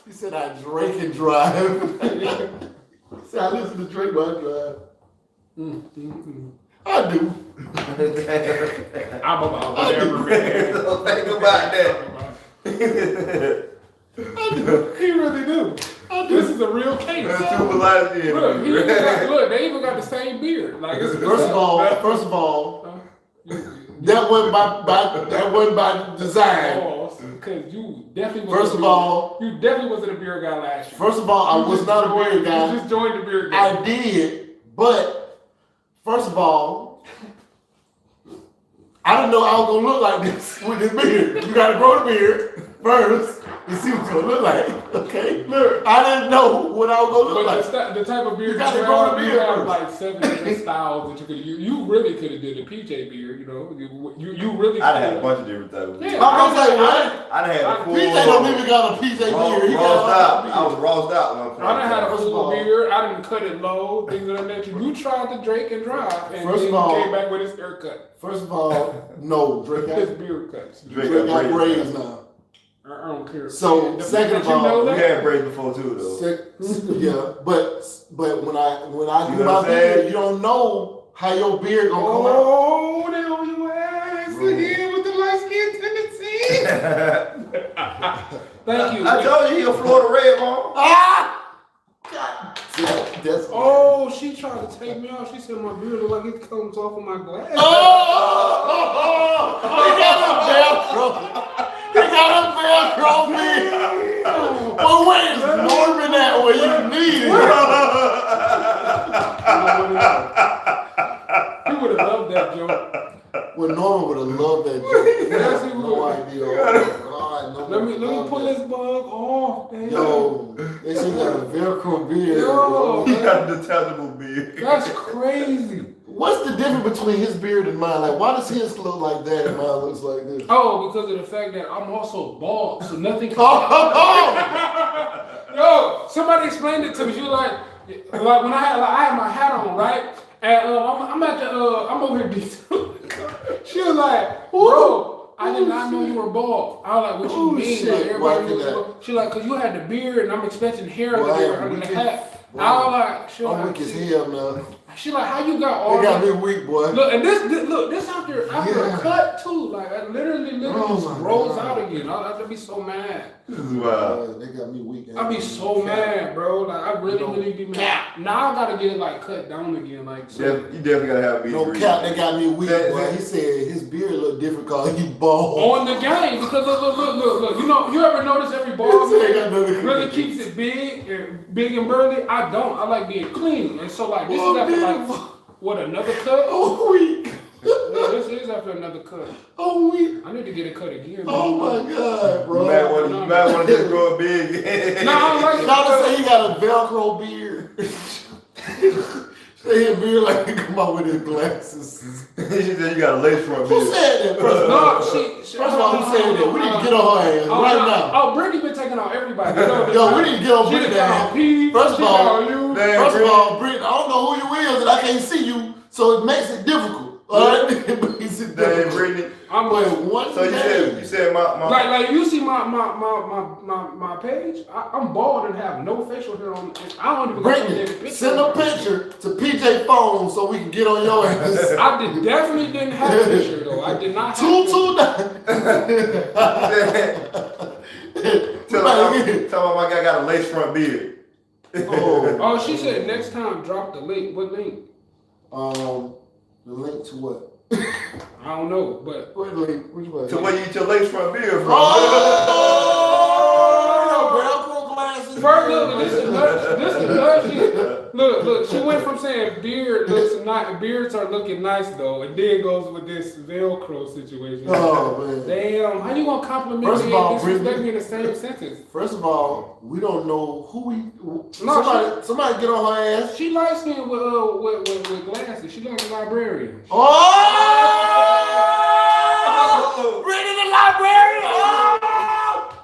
S1: He said I drink and drive. He said I listen to Drake while I drive. I do.
S2: I'm about whatever.
S3: So think about that.
S2: He really do. This is a real case.
S3: That's super light skinned.
S2: Look, they even got the same beard. Like it's
S1: First of all, that wasn't by design.
S2: Because you definitely
S1: you
S2: definitely wasn't a beard guy last year.
S1: First of all, I was not a beard guy.
S2: You just joined the beard guy.
S1: I did, but first of all, I didn't know I was gonna look like this with this beard. You gotta grow the beard first. You see what it's gonna look like, okay? Look, I didn't know what I was gonna look like.
S2: The type of beard
S1: you gotta grow the beard.
S2: You have like 7 different styles that you could. You really could have did a PJ beard, you know. You really.
S3: I had a bunch of different types of beard.
S2: Yeah,
S1: I was like, what?
S3: I done had a full.
S1: PJ don't even got a PJ beard.
S3: I was rossed out one point.
S2: I done had a full beard. I didn't cut it low. Things of that nature. You tried to Drake and drive, and then you came back with his haircut.
S1: First of all, no, Drake got
S2: his beard cuts.
S1: Drake got braids now.
S2: I don't care.
S1: So second of all,
S3: we had braids before too, though.
S1: Yeah, but when I do my beard, you don't know how your beard gonna come out.
S2: Oh, they on your ass again with the light skin tendency. Thank you.
S3: I told you he a Florida red, mom.
S1: God, that's
S2: oh, she tried to take me off. She said my beard look like it comes off of my glasses.
S1: He got a Velcro. He got a Velcro beard. But wait, Norman that way you need it.
S2: He would have loved that joke.
S1: Well, Norman would have loved that joke.
S2: Yes, he
S1: no
S2: would.
S1: idea. Oh, God,
S2: let me pull this bug off. Damn.
S1: Yo, they should got a Velcro beard.
S2: Yo,
S3: he got a detachable beard.
S2: That's crazy.
S1: What's the difference between his beard and mine? Like, why does his look like that and mine looks like this?
S2: Oh, because of the fact that I'm also bald, so nothing can... Yo, somebody explained it to me. She was like when I had my hat on, right? And I'm over here detailed. She was like, bro, I did not know you were bald. I was like, what you mean?
S1: Shit,
S2: like, everybody knew. She like, cause you had the beard and I'm expecting hair under the hat.
S1: Boy,
S2: I was like, she
S1: I'm weak as hell, man.
S2: She like, how you got all
S1: They got me weak, boy.
S2: Look, and this after a cut too. Like, I literally just rolls out again. I have to be so mad.
S3: Wow.
S1: They got me weak.
S2: I be so mad, bro. Like, I really be mad. Now I gotta get it like cut down again. Like, so.
S3: You definitely gotta have a beard.
S1: No cap, they got me weak, boy. He said his beard look different cause he bald.
S2: On the game, because look. You know, you ever notice every bald man really keeps it big and burly? I don't. I like being clean. And so like this is after like what, another cut?
S1: Oh, weak.
S2: Yeah, this is after another cut.
S1: Oh, weak.
S2: I need to get a cut again.
S1: Oh my God, bro.
S3: You might want to just grow a big.
S2: No, I like
S1: Y'all say he got a Velcro beard. Say his beard like he come out with his glasses.
S3: She said you got a lace front beard.
S1: Who said that? First of all, who said that? We need to get on her ass right now.
S2: Oh, Brittany been taking out everybody.
S1: Yo, we need to get on Brittany ass. First of all, Brittany, I don't know who you is and I can't see you, so it makes it difficult. All right,
S3: Damn, Brittany.
S2: I'm like one.
S3: So you said my
S2: like you see my page. I'm bald and have no facial hair on. I don't even
S1: Brittany, send a picture to PJ phone so we can get on your ass.
S2: I definitely didn't have a picture though. I did not have
S1: 229.
S3: Tell my guy got a lace front beard.
S2: Oh, she said next time drop the link. What link?
S1: The link to what?
S2: I don't know, but
S1: what link? Which one?
S3: To where you get your lace front beard from.
S1: Oh, Velcro glasses.
S2: First, look, this is nut shit. Look. She went from saying beards are looking nice though, and then goes with this Velcro situation.
S1: Oh man!
S2: Damn, how you gonna compliment
S1: First
S2: me
S1: of all,
S2: and disrespect me in the same sentence?
S1: First of all, we don't know who we. Somebody get on her ass.
S2: She light skinned with glasses. She like a librarian.
S1: Brittany the librarian.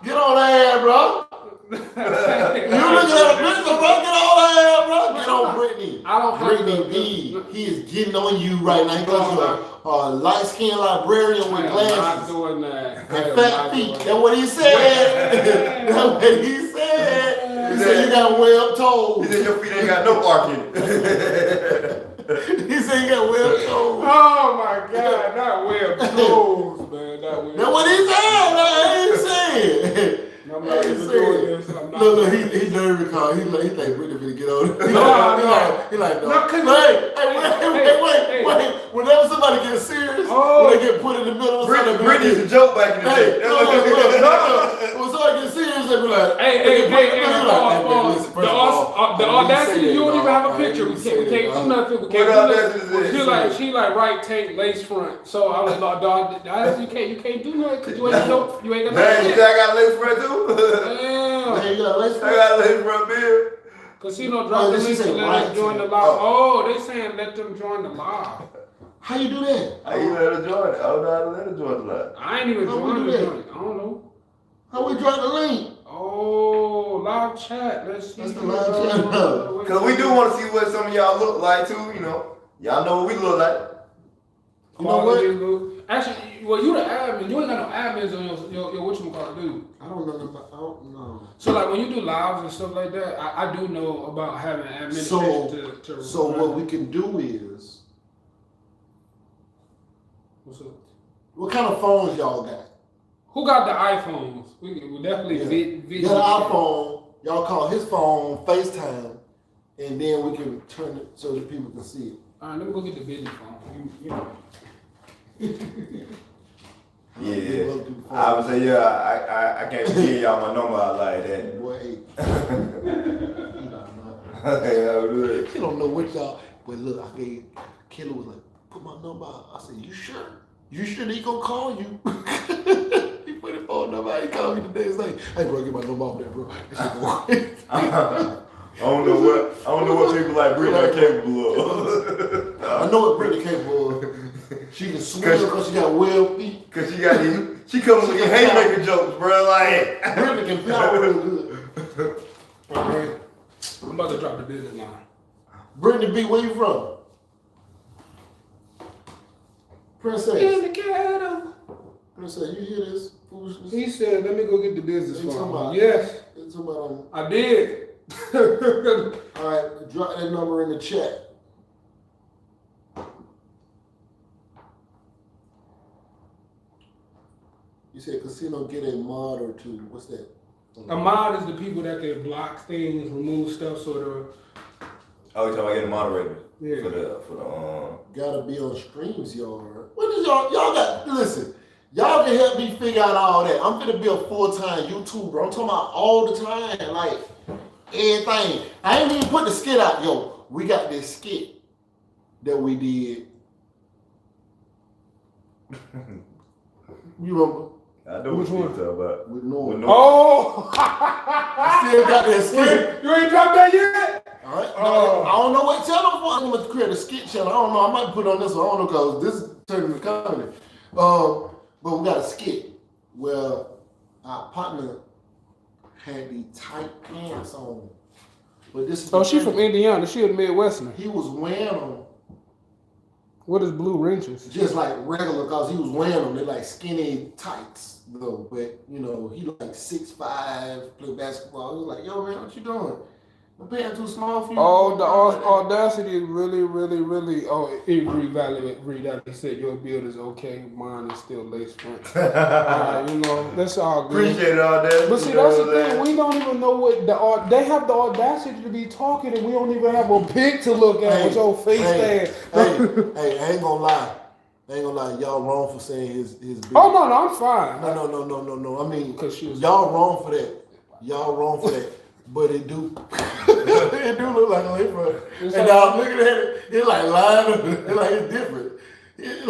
S1: Get on her ass, bro. You looking at a picture, bro? Get on her ass, bro. Get on Brittany.
S2: I don't have
S1: Brittany B. He is getting on you right now. He goes a light-skinned librarian with glasses.
S2: I'm not doing that.
S1: And fat feet. That's what he said. That's what he said. He said you got webbed toes.
S3: He said your feet ain't got no arc in it.
S1: He said you got webbed toes.
S2: Oh my God, not webbed toes, man.
S1: That's what he said. That's what he said.
S2: I'm not even doing this.
S1: Look, he's nervous because he think Brittany finna get on it. He like, no. Wait. Whenever somebody gets serious, when they get put in the middle of something.
S3: Brittany's a joke back in the day.
S1: When somebody gets serious, they be like,
S2: hey, the audacity, you don't even have a picture. We can't do nothing. We can't do nothing. She like right tank, lace front. So I was like, dog, you can't do nothing because you ain't got nothing.
S3: I got lace front too.
S2: Damn.
S1: Hey, you got lace front?
S3: I got lace front beard.
S2: Casino drop the link and let them join the live. Oh, they saying let them join the live.
S1: How you do that?
S3: How you let her join it? I don't know how to let her join the live.
S2: I ain't even joined the joint. I don't know.
S1: How we drop the link?
S2: Oh, live chat. Let's see.
S1: That's the live chat.
S3: Because we do want to see what some of y'all look like too, you know. Y'all know what we look like.
S1: You know what?
S2: Actually, well, you the admin. You ain't got no admins on your whatchamacallit, do you?
S1: I don't know.
S2: So, like, when you do lives and stuff like that, I do know about having administration
S1: So what we can do is...
S2: What's up?
S1: What kind of phones y'all got?
S2: Who got the iPhones? We definitely video.
S1: You got an iPhone. Y'all call his phone FaceTime, and then we can turn it so that people can see it.
S2: All right, let me go get the video phone. You know.
S3: Yeah, I would say I can't give y'all my number out like that.
S1: Boy,
S3: He
S1: don't know what y'all. But look, I gave Killer was like, put my number out. I said, you sure? You sure he gonna call you? He put his phone number out. He called me the next day. Hey, bro, get my number off there, bro.
S3: I don't know what people like Brittany are capable of.
S1: I know what Brittany capable of. She can swim because she got well feet.
S3: Cause she got these. She comes with these haymaker jokes, bro. Like
S1: Brittany can power real good.
S2: Alright. I'm about to drop the business line.
S1: Brittany B, where you from? Princess.
S2: In the ghetto.
S1: Princess, you hear this foolishness?
S2: He said, let me go get the business phone. Yes. I did.
S1: All right, drop that number in the chat. You said casino get a mod or two. What's that?
S2: A mod is the people that can block things, remove stuff, sort of.
S3: Oh, you talking about getting a moderator?
S2: Yeah.
S3: For the
S1: Gotta be on streams, y'all. What is y'all got? Listen, y'all can help me figure out all that. I'm gonna be a full-time YouTuber. I'm talking about all the time, like everything. I ain't even put the skit out, yo. We got this skit that we did. You remember?
S3: I know what you're talking about.
S1: With Norm.
S2: Oh!
S1: I still got that skit.
S2: You ain't dropped that yet?
S1: All right. I don't know what channel for. I'm going to create a skit channel. I don't know. I might put it on this one. I don't know because this is turning into comedy. But we got a skit where our partner had the tight pants on. But this is
S2: she from Indiana. She a Midwesterner.
S1: He was wearing them.
S2: What is blue wrenches?
S1: Just like regular, because he was wearing them. They're like skinny tights, though. But, you know, he like 6'5", play basketball. He was like, yo, man, what you doing? I'm paying too small for you.
S2: Oh, the audacity is really, really, really. Oh, it read out. He said your build is okay. Mine is still lace front. You know, that's all good.
S3: Appreciate all that.
S2: But see, that's the thing. We don't even know what they have the audacity to be talking, and we don't even have a pic to look at with your face there.
S1: Hey, I ain't gonna lie. Y'all wrong for saying his build.
S2: Oh no, I'm fine.
S1: No. I mean,
S2: because she was
S1: y'all wrong for that. but it do. It do look like a lakefront. And now I'm looking at it, it's like lined up. It's like it's different. It's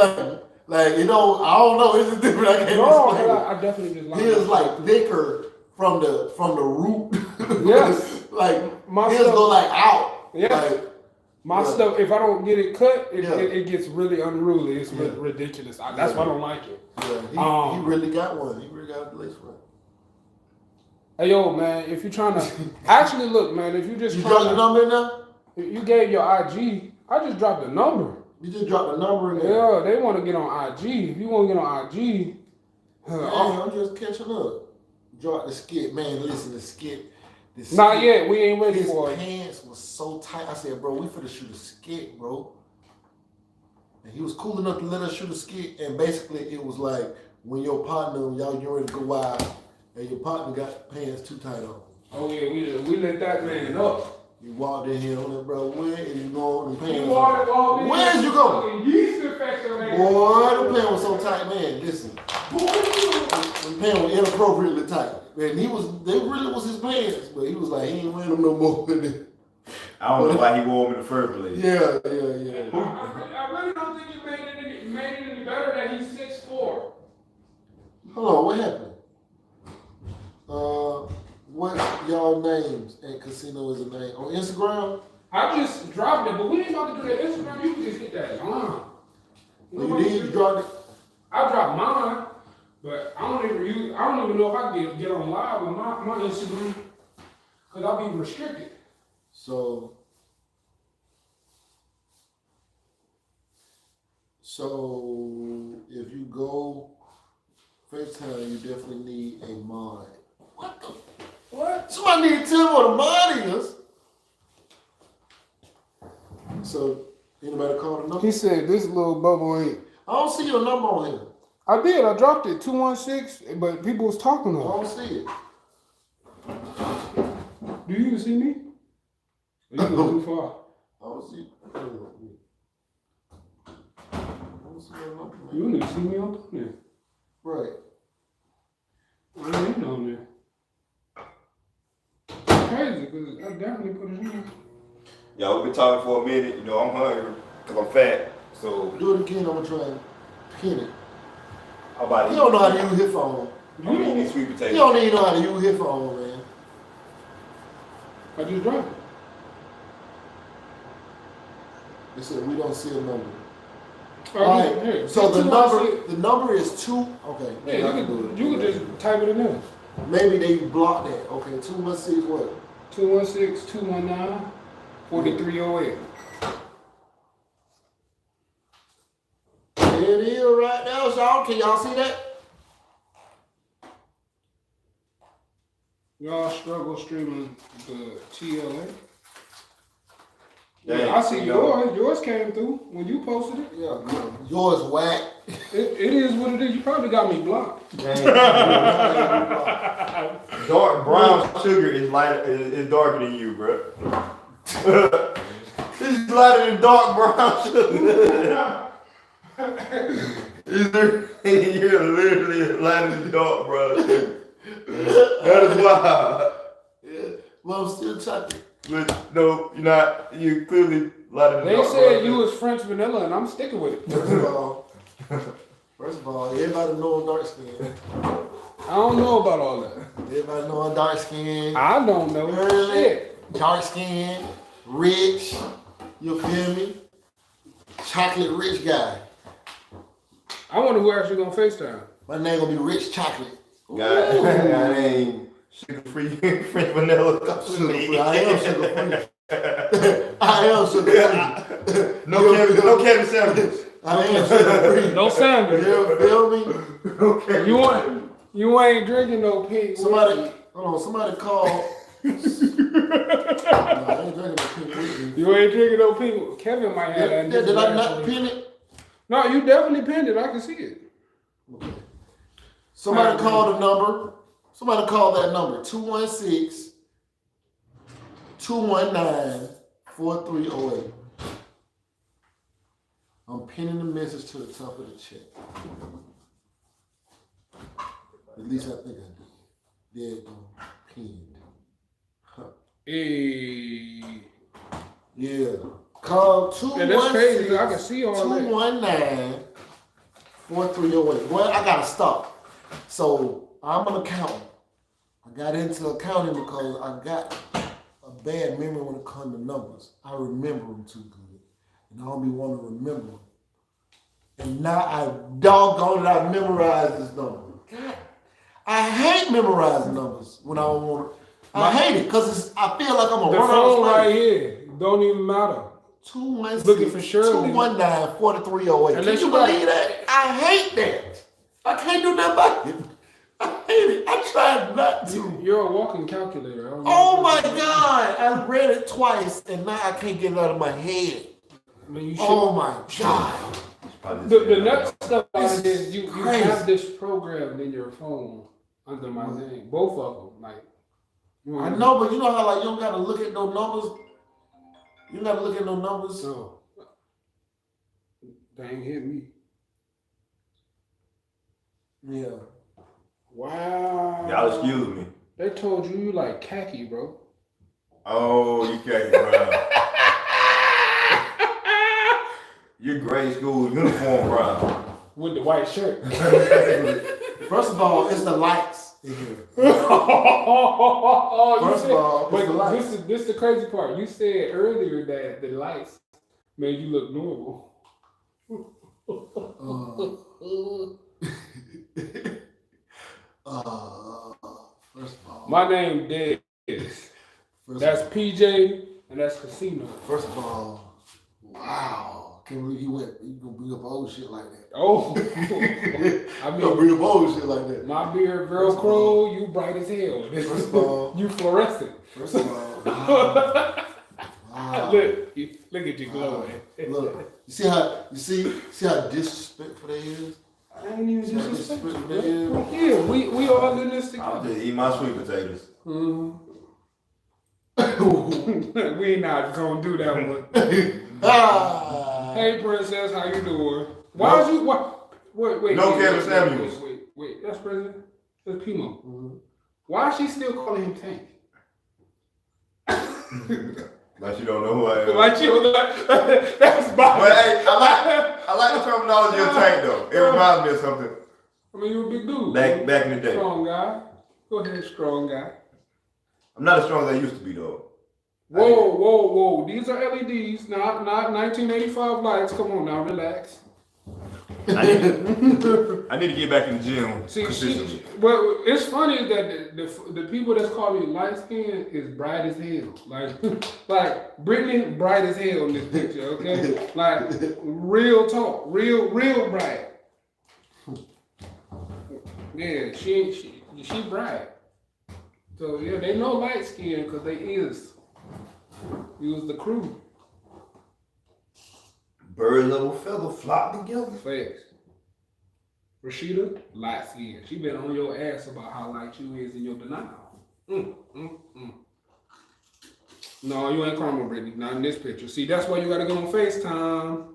S1: like you know, I don't know. It's different. I can't explain.
S2: I definitely just like
S1: his like thicker from the root.
S2: Yes.
S1: Like
S2: my
S1: his
S2: stuff,
S1: go like out.
S2: Yeah.
S1: Like,
S2: my stuff, if I don't get it cut, it gets really unruly. It's ridiculous. That's why I don't like it.
S1: Yeah, he really got one. He really got a lakefront.
S2: Hey yo, man, if you're trying to actually look, man, if you just
S1: dropped the number in there?
S2: If you gave your IG, I just dropped the number.
S1: You just dropped the number in there.
S2: Yeah, they want to get on IG. If you want to get on IG,
S1: I'm just catching up. Drop the skit, man. Listen, the skit.
S2: Not yet. We ain't ready for it.
S1: His pants was so tight. I said, bro, we finna shoot a skit, bro. And he was cool enough to let us shoot a skit. And basically, it was like when your partner, y'all get ready to go wild, and your partner got pants too tight on.
S2: Oh yeah, we let that man up.
S1: You walked in here on that, bro. Where is you going? The pants.
S2: Where's
S1: you going?
S2: Yeast infection, man.
S1: Boy, the pants was so tight, man. Listen, the pants were inappropriately tight. And they really was his pants, but he was like, he ain't wearing them no more.
S3: I don't know why he wore them in the first place.
S1: Yeah.
S2: I really don't think you made it any better that he's 6'4".
S1: Hold on, what happened? What's y'all names at Casino is a name? On Instagram?
S2: I just dropped it, but we ain't about to do that Instagram. You can just hit that line.
S1: You did? You dropped it?
S2: I dropped mine, but I don't even know if I can get on live with my Instagram, because I'll be restricted.
S1: So if you go FaceTime, you definitely need a mod. What? Somebody need to tell me what a mod is. So, anybody call the number?
S2: He said this little bubble ain't.
S1: I don't see your number on here.
S2: I did. I dropped it 216, but people was talking on it.
S1: I don't see it.
S2: Do you even see me? Or you go too far?
S1: I don't see it. I don't see your number, man.
S2: You don't even see me on there.
S1: Right.
S2: I ain't on there. Crazy, because I definitely put it in.
S3: Y'all, we've been talking for a minute. You know, I'm hungry because I'm fat. So
S1: Do it again. I'm going to try and pin it.
S3: how about
S1: You don't know how to use his phone.
S3: I'm eating these sweet potatoes.
S1: You don't even know how to use his phone, man.
S2: I just dropped it.
S1: They said we don't see a number.
S2: All
S1: right.
S2: Here,
S1: So the number is 2. Okay.
S2: Yeah, you can just type it in there.
S1: Maybe they blocked that. Okay, 216 what?
S2: 216-219-4308.
S1: There it is right now, y'all. Can y'all see that?
S2: Y'all struggle streaming the TLA.
S3: Dang,
S2: I see yours. Yours came through when you posted it.
S1: Yeah. Yours whack.
S2: It is what it is. You probably got me blocked.
S3: Dark brown sugar is darker than you, bro. This is lighter than dark brown sugar. You're literally lighter than dark brown sugar. That is wild.
S1: Yeah. Well, I'm still chocolate.
S3: But no, you're not. You clearly lighter than
S2: They
S3: dark
S2: said
S3: brown
S2: you was French vanilla, and I'm sticking with it.
S1: First of all, everybody know I'm dark skin.
S2: I don't know about all that.
S1: Everybody know I'm dark skin.
S2: I don't know. Shit.
S1: Dark skin, rich. You feel me? Chocolate rich guy.
S2: I wonder who actually gonna FaceTime.
S1: My name gonna be Rich Chocolate.
S3: God ain't sugar-free French vanilla.
S1: Sugar-free. I am sugar-free. I am sugar-free.
S3: No Kevin Sanders.
S1: I am sugar-free.
S2: No Sanders.
S1: You feel me?
S3: Okay.
S2: You ain't drinking no pink.
S1: Somebody call. No, I ain't drinking no pink whiskey.
S2: You ain't drinking no pink. Kevin might have that.
S1: Did I not pin it?
S2: No, you definitely pinned it. I can see it.
S1: Okay. Somebody call the number. Somebody call that number. 216-219-4308. I'm pinning the message to the top of the chat. At least I think I did. There it goes. Pinned. Huh.
S2: Hey.
S1: Yeah. Call 216.
S2: And that's crazy. I can see all
S1: 219 4308. Well, I gotta stop. So I'm an accountant. I got into accounting because I got a bad memory when it comes to numbers. I remember them too good. And I don't be wanting to remember them. And now I doggone it, I memorized this number. God, I hate memorizing numbers when I don't want to. I hate it because I feel like I'm a
S2: the
S1: run
S2: phone
S1: out of
S2: right here. Don't even matter.
S1: 216
S2: looking for Shirley.
S1: 219 4308. Can you believe that? I hate that. I can't do nothing about it. I hate it. I tried not to.
S2: You're a walking calculator.
S1: Oh my God. I read it twice and now I can't get it out of my head.
S2: I mean, you
S1: oh my God.
S2: The next step is you have this programmed in your phone under my name. Both of them. Like,
S1: I know, but you know how like you don't gotta look at no numbers. You gotta look at no numbers.
S2: No. They ain't hit me.
S1: Yeah.
S2: Wow.
S3: Y'all excuse me.
S2: They told you like khaki, bro.
S3: Oh, you khaki brown. Your grade school uniform brown.
S2: With the white shirt.
S1: First of all, it's the lights in here. First of all, it's the lights.
S2: This is the crazy part. You said earlier that the lights made you look normal.
S1: First of all,
S2: my name Des. That's PJ and that's Casino.
S1: First of all, wow. Can't believe you gonna bring up old shit like that.
S2: Oh. I mean,
S1: gonna bring up old shit like that.
S2: My beard Velcro, you bright as hell.
S1: First of all,
S2: you fluorescent.
S1: First of all, wow.
S2: Look at you glowing.
S1: Look, you see how disrespectful they is?
S2: I ain't even disrespectful. Yeah, we all in this together.
S3: I'll just eat my sweet potatoes.
S2: Mm-hmm. We not gonna do that one. Hey princess, how you doing? Wait.
S3: No Kevin Samuels.
S2: Wait. That's President. That's Pimo. Mm-hmm. Why is she still calling him Tank?
S3: Like you don't know who I am.
S2: Like you don't know. That's Bob.
S3: But hey, I like the terminology of Tank though. It reminds me of something.
S2: I mean, you a big dude.
S3: Back in the day.
S2: Strong guy. Go ahead, strong guy.
S3: I'm not as strong as I used to be though.
S2: Whoa. These are LEDs, not 1985 lights. Come on now, relax.
S3: I need to get back in the gym.
S2: See, well, it's funny that the people that's calling me light skin is bright as hell. Like Brittany, bright as hell in this picture, okay? Like real talk, real bright. Yeah, she bright. So yeah, they know light skin because they is. He was the crew.
S3: Birds of a feather flock together.
S2: Facts. Rashida, light skin. She been on your ass about how light you is in your denial. No, you ain't karma, Brittany. Not in this picture. See, that's why you gotta go on FaceTime.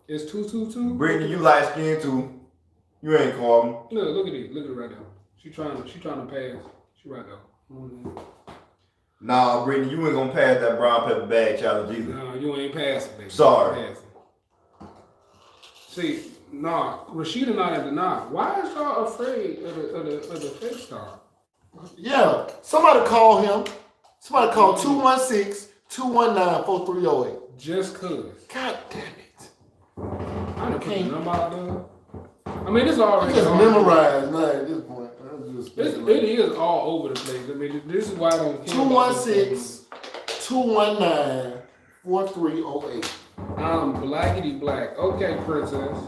S2: It's 222.
S3: Brittany, you light skinned too. You ain't calling.
S2: Look at it. Look at it right there. She trying to pass. She right there. Mm-hmm.
S3: Nah, Brittany, you ain't gonna pass that brown pepper bag challenge either.
S2: No, you ain't passing, baby.
S3: Sorry.
S2: See, nah, Rashida not in denial. Why is y'all afraid of the fake star?
S1: Yeah, somebody call him. Somebody call 216-219-4308.
S2: Just cause.
S1: God damn it.
S2: I done put the number out there. I mean, it's already
S1: just memorized now at this point.
S2: It is all over the place. I mean, this is why I don't care.
S1: 216-219-4308.
S2: I'm blackity black. Okay, princess.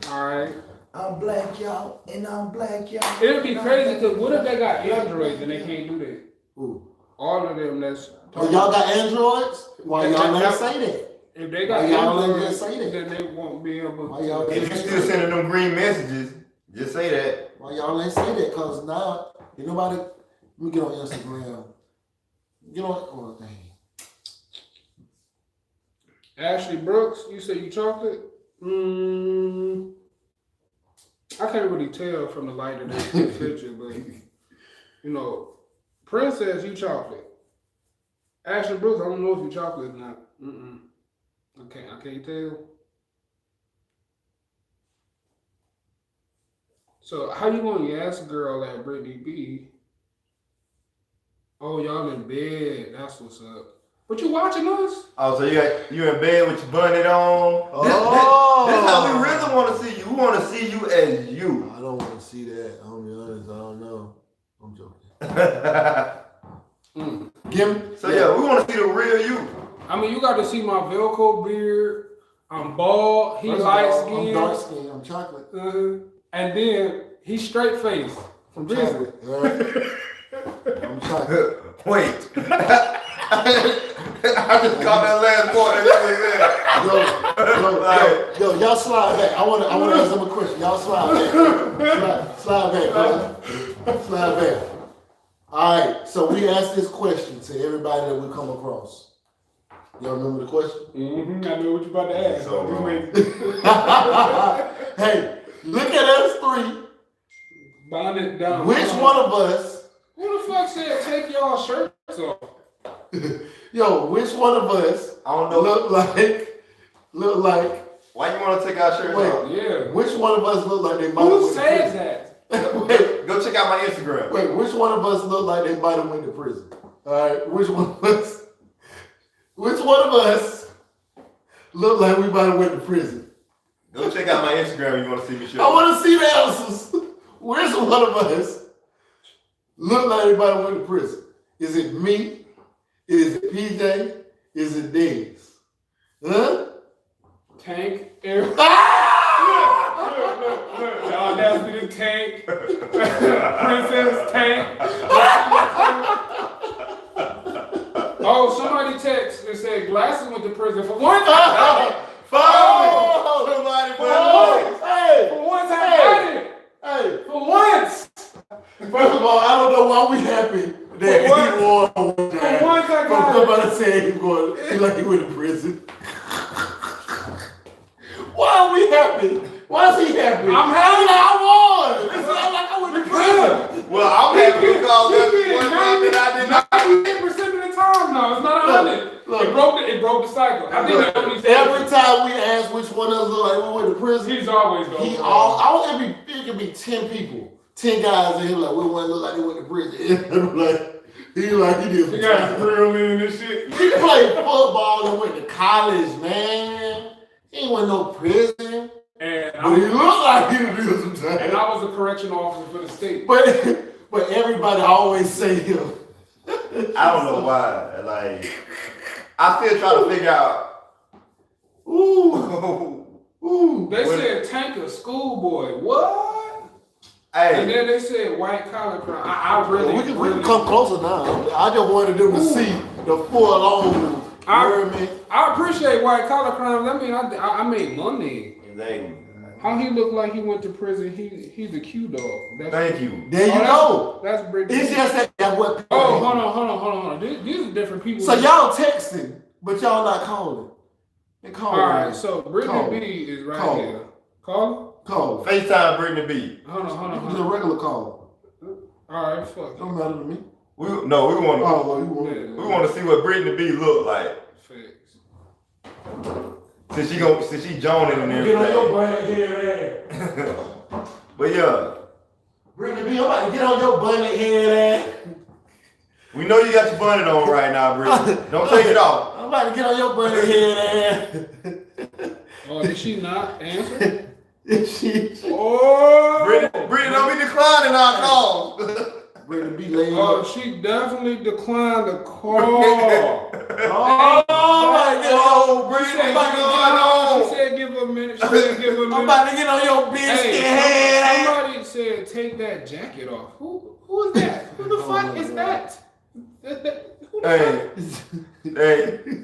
S2: All right.
S3: I'm black, y'all, and I'm black, y'all.
S2: It'd be crazy because what if they got Androids and they can't do that?
S1: Ooh.
S2: All of them that's.
S1: Oh, y'all got Androids? Why y'all ain't say that?
S2: If they got Androids, then they won't be able to.
S3: If you still sending them green messages, just say that.
S1: Why y'all ain't say that? Because now, ain't nobody. Let me get on Instagram. Get on. Oh, dang.
S2: Ashley Brooks, you say you chocolate? I can't really tell from the light of this picture, but you know, Princess, you chocolate. Ashley Brooks, I don't know if you chocolate or not. Okay, I can't tell. So how you gonna ask a girl at Brittany B? Oh, y'all in bed. That's what's up. But you watching us?
S3: Oh, so you in bed with your bunny on?
S1: Oh.
S3: This how we really want to see you. We want to see you as you.
S1: I don't want to see that. I'll be honest. I don't know. I'm joking. Give me.
S3: So yeah, we want to see the real you.
S2: I mean, you got to see my Velcro beard. I'm bald. He light skin.
S1: I'm dark skin. I'm chocolate.
S2: And then he's straight faced.
S1: I'm chocolate. I'm chocolate.
S3: Wait. I just caught that last part.
S1: Yo, y'all slide back. I want to ask them a question. Y'all slide back. Slide back, brother. Slide back. All right. So we asked this question to everybody that we come across. Y'all remember the question?
S2: I know what you're about to ask.
S3: So,
S1: hey, look at us three.
S2: Bind it down.
S1: Which one of us?
S2: Who the fuck said take y'all shirts off?
S1: Yo, which one of us?
S3: I don't know.
S1: Look like.
S3: Why you want to take our shirts off?
S2: Yeah.
S1: Which one of us look like they might have
S2: Who
S1: went to
S2: says
S1: prison?
S2: that?
S1: Wait,
S3: Go check out my Instagram.
S1: wait, which one of us look like they might have went to prison? All right, which one of us? Which one of us look like we might have went to prison?
S3: Go check out my Instagram if you want to see me shirts.
S1: I want to see the answers. Which one of us look like they might have went to prison? Is it me? Is it PJ? Is it Dez? Huh?
S2: Tank. Look. Y'all nasty the Tank. Princess Tank. Oh, somebody text and said Glasses went to prison for one time.
S3: Somebody
S2: For once I got it.
S1: Hey.
S2: For once.
S1: First of all, I don't know why we happy that he won one time.
S2: For once I got
S1: From somebody saying he like he went to prison. Why are we happy? Why is he happy?
S2: I'm happy.
S1: I won. It's not like I went to prison.
S3: Well, I'm happy because that's one time that I did not.
S2: 98% of the time, no, it's not 100.
S1: Look.
S2: It broke the cycle. I think that only
S1: Every time we ask which one of us look like we went to prison,
S2: he's always going.
S1: it could be 10 people, 10 guys, and he like, we want to look like they went to prison. he did.
S2: He got his grill in and shit.
S1: He played football and went to college, man. He ain't went no prison. But he looked like he would do some time.
S2: And I was a correctional officer for the state.
S1: But everybody always say him.
S3: I don't know why. Like, I still try to figure out.
S1: Ooh.
S2: They said Tank a schoolboy. What?
S3: Hey.
S2: And then they said white collar crime. I really.
S1: We can come closer now. I just wanted them to see the full on.
S2: I appreciate white collar crimes. I mean, I made money.
S3: Exactly.
S2: How he looked like he went to prison? He's a Q dog.
S3: Thank you.
S1: There you go.
S2: That's Brittany.
S1: It's just that what.
S2: Oh, hold on. These are different people.
S1: So y'all texting, but y'all not calling. They calling.
S2: All right. So Brittany B is right here. Call.
S3: FaceTime Brittany B.
S2: Hold on.
S1: It's a regular call.
S2: All right. Fuck.
S1: Don't matter to me.
S3: We want to. We want to see what Brittany B look like.
S2: Facts.
S3: Since she joning and everything.
S1: Get on your bunny head ass.
S3: But yeah.
S1: Brittany B, I'm about to get on your bunny head ass.
S3: We know you got your bunny on right now, Brittany. Don't take it off.
S1: I'm about to get on your bunny head ass.
S2: Oh, did she not answer?
S3: Oh! Brittany, don't be declining our calls.
S1: Brittany B laying
S2: Oh, she definitely declined the call.
S3: Brittany,
S2: She said give her a minute.
S1: I'm about to get on your biscuit head.
S2: Somebody said take that jacket off. Who is that? Who the fuck is that?
S3: Hey,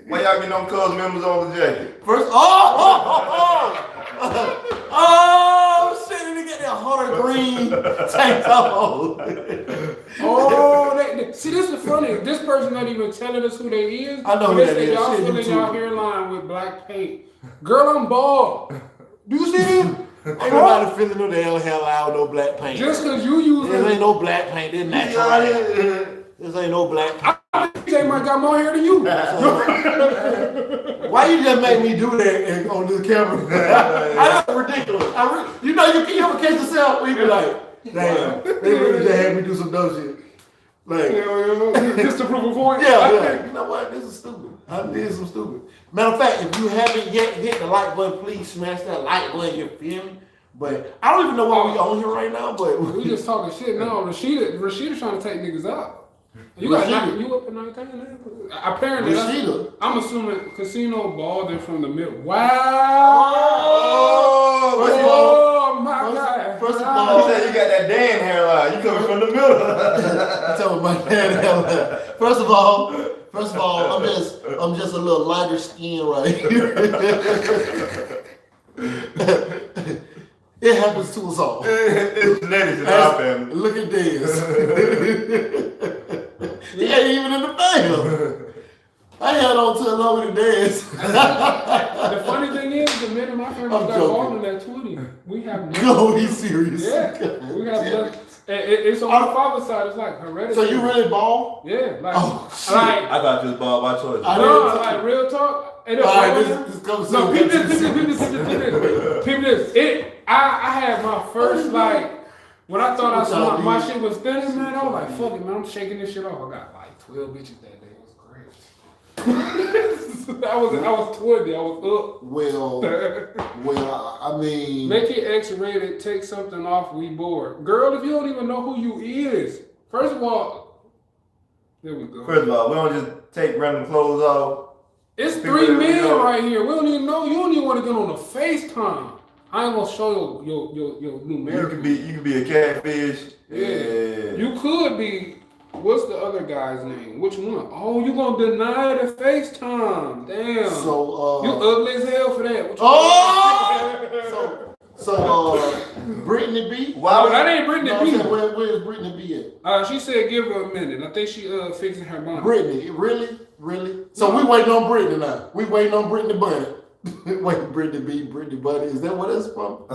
S3: why y'all getting on cuz members on the jacket?
S1: First, shit, they get that hunter green tank top on.
S2: See, this is funny. This person not even telling us who they is.
S1: I know who
S2: they
S1: that
S2: say
S1: is.
S2: y'all
S1: Shit,
S2: filling
S1: you
S2: y'all
S1: too.
S2: hairline with black paint. Girl, I'm bald. Do you see him?
S1: Everybody feeling no damn hell out with no black paint.
S2: Just because you use
S1: there ain't no black paint, they're natural. This ain't no black.
S2: PJ might got more hair than you.
S1: Why you just make me do that on this camera? That's ridiculous. You know, you ever catch yourself when you be like, damn, they really just had me do some dumb shit. Like,
S2: just to prove a point.
S1: Yeah. You know what? This is stupid. I did some stupid. Matter of fact, if you haven't yet hit the like button, please smash that like button. You feel me? But I don't even know why we on here right now. But
S2: we just talking shit now. Rashida trying to take niggas out. You got you up in 19? Apparently, I'm assuming casino balled in from the middle. Wow! Oh my God!
S3: First of all, you said you got that damn hairline. You coming from the middle.
S1: I'm talking about damn hairline. First of all, I'm just a little lighter skin right here. It happens to us all.
S3: It's genetics in our family.
S1: Look at this. He ain't even in the fam. I held on to it longer than this.
S2: The funny thing is, the men in my family got balling at 20. We have nothing.
S1: No, he's serious.
S2: Yeah, we have nothing. It's on the father's side. It's like hereditary.
S1: So you really ball?
S2: Yeah, like,
S1: shit.
S2: Like
S3: I thought you was ball by choice.
S2: No, like real talk.
S1: This comes
S2: no, people this. I had my first when I thought I saw my shit was thinning, man. I was like, fuck it, man. I'm shaking this shit off. I got like 12 bitches that day. It was great. I was 20. I was up.
S1: Well, I mean,
S2: make it X-rated. Take something off. We bored. Girl, if you don't even know who you is, first of all, there we go.
S3: First of all, we don't just take random clothes off.
S2: It's 3 men right here. We don't even know. You don't even want to get on the FaceTime. I ain't gonna show your numeric.
S3: You could be a catfish.
S2: Yeah. You could be. What's the other guy's name? Which one? Oh, you gonna deny the FaceTime? Damn.
S1: So
S2: you ugly as hell for that.
S1: So Brittany B.
S2: Wow, that ain't Brittany B.
S1: Where's Brittany B at?
S2: She said give her a minute. I think she fixing her bonnet.
S1: Brittany, really? So we waiting on Brittany now. We waiting on Brittany bonnet. Wait, Brittany B, Brittany Buddy. Is that what that's from?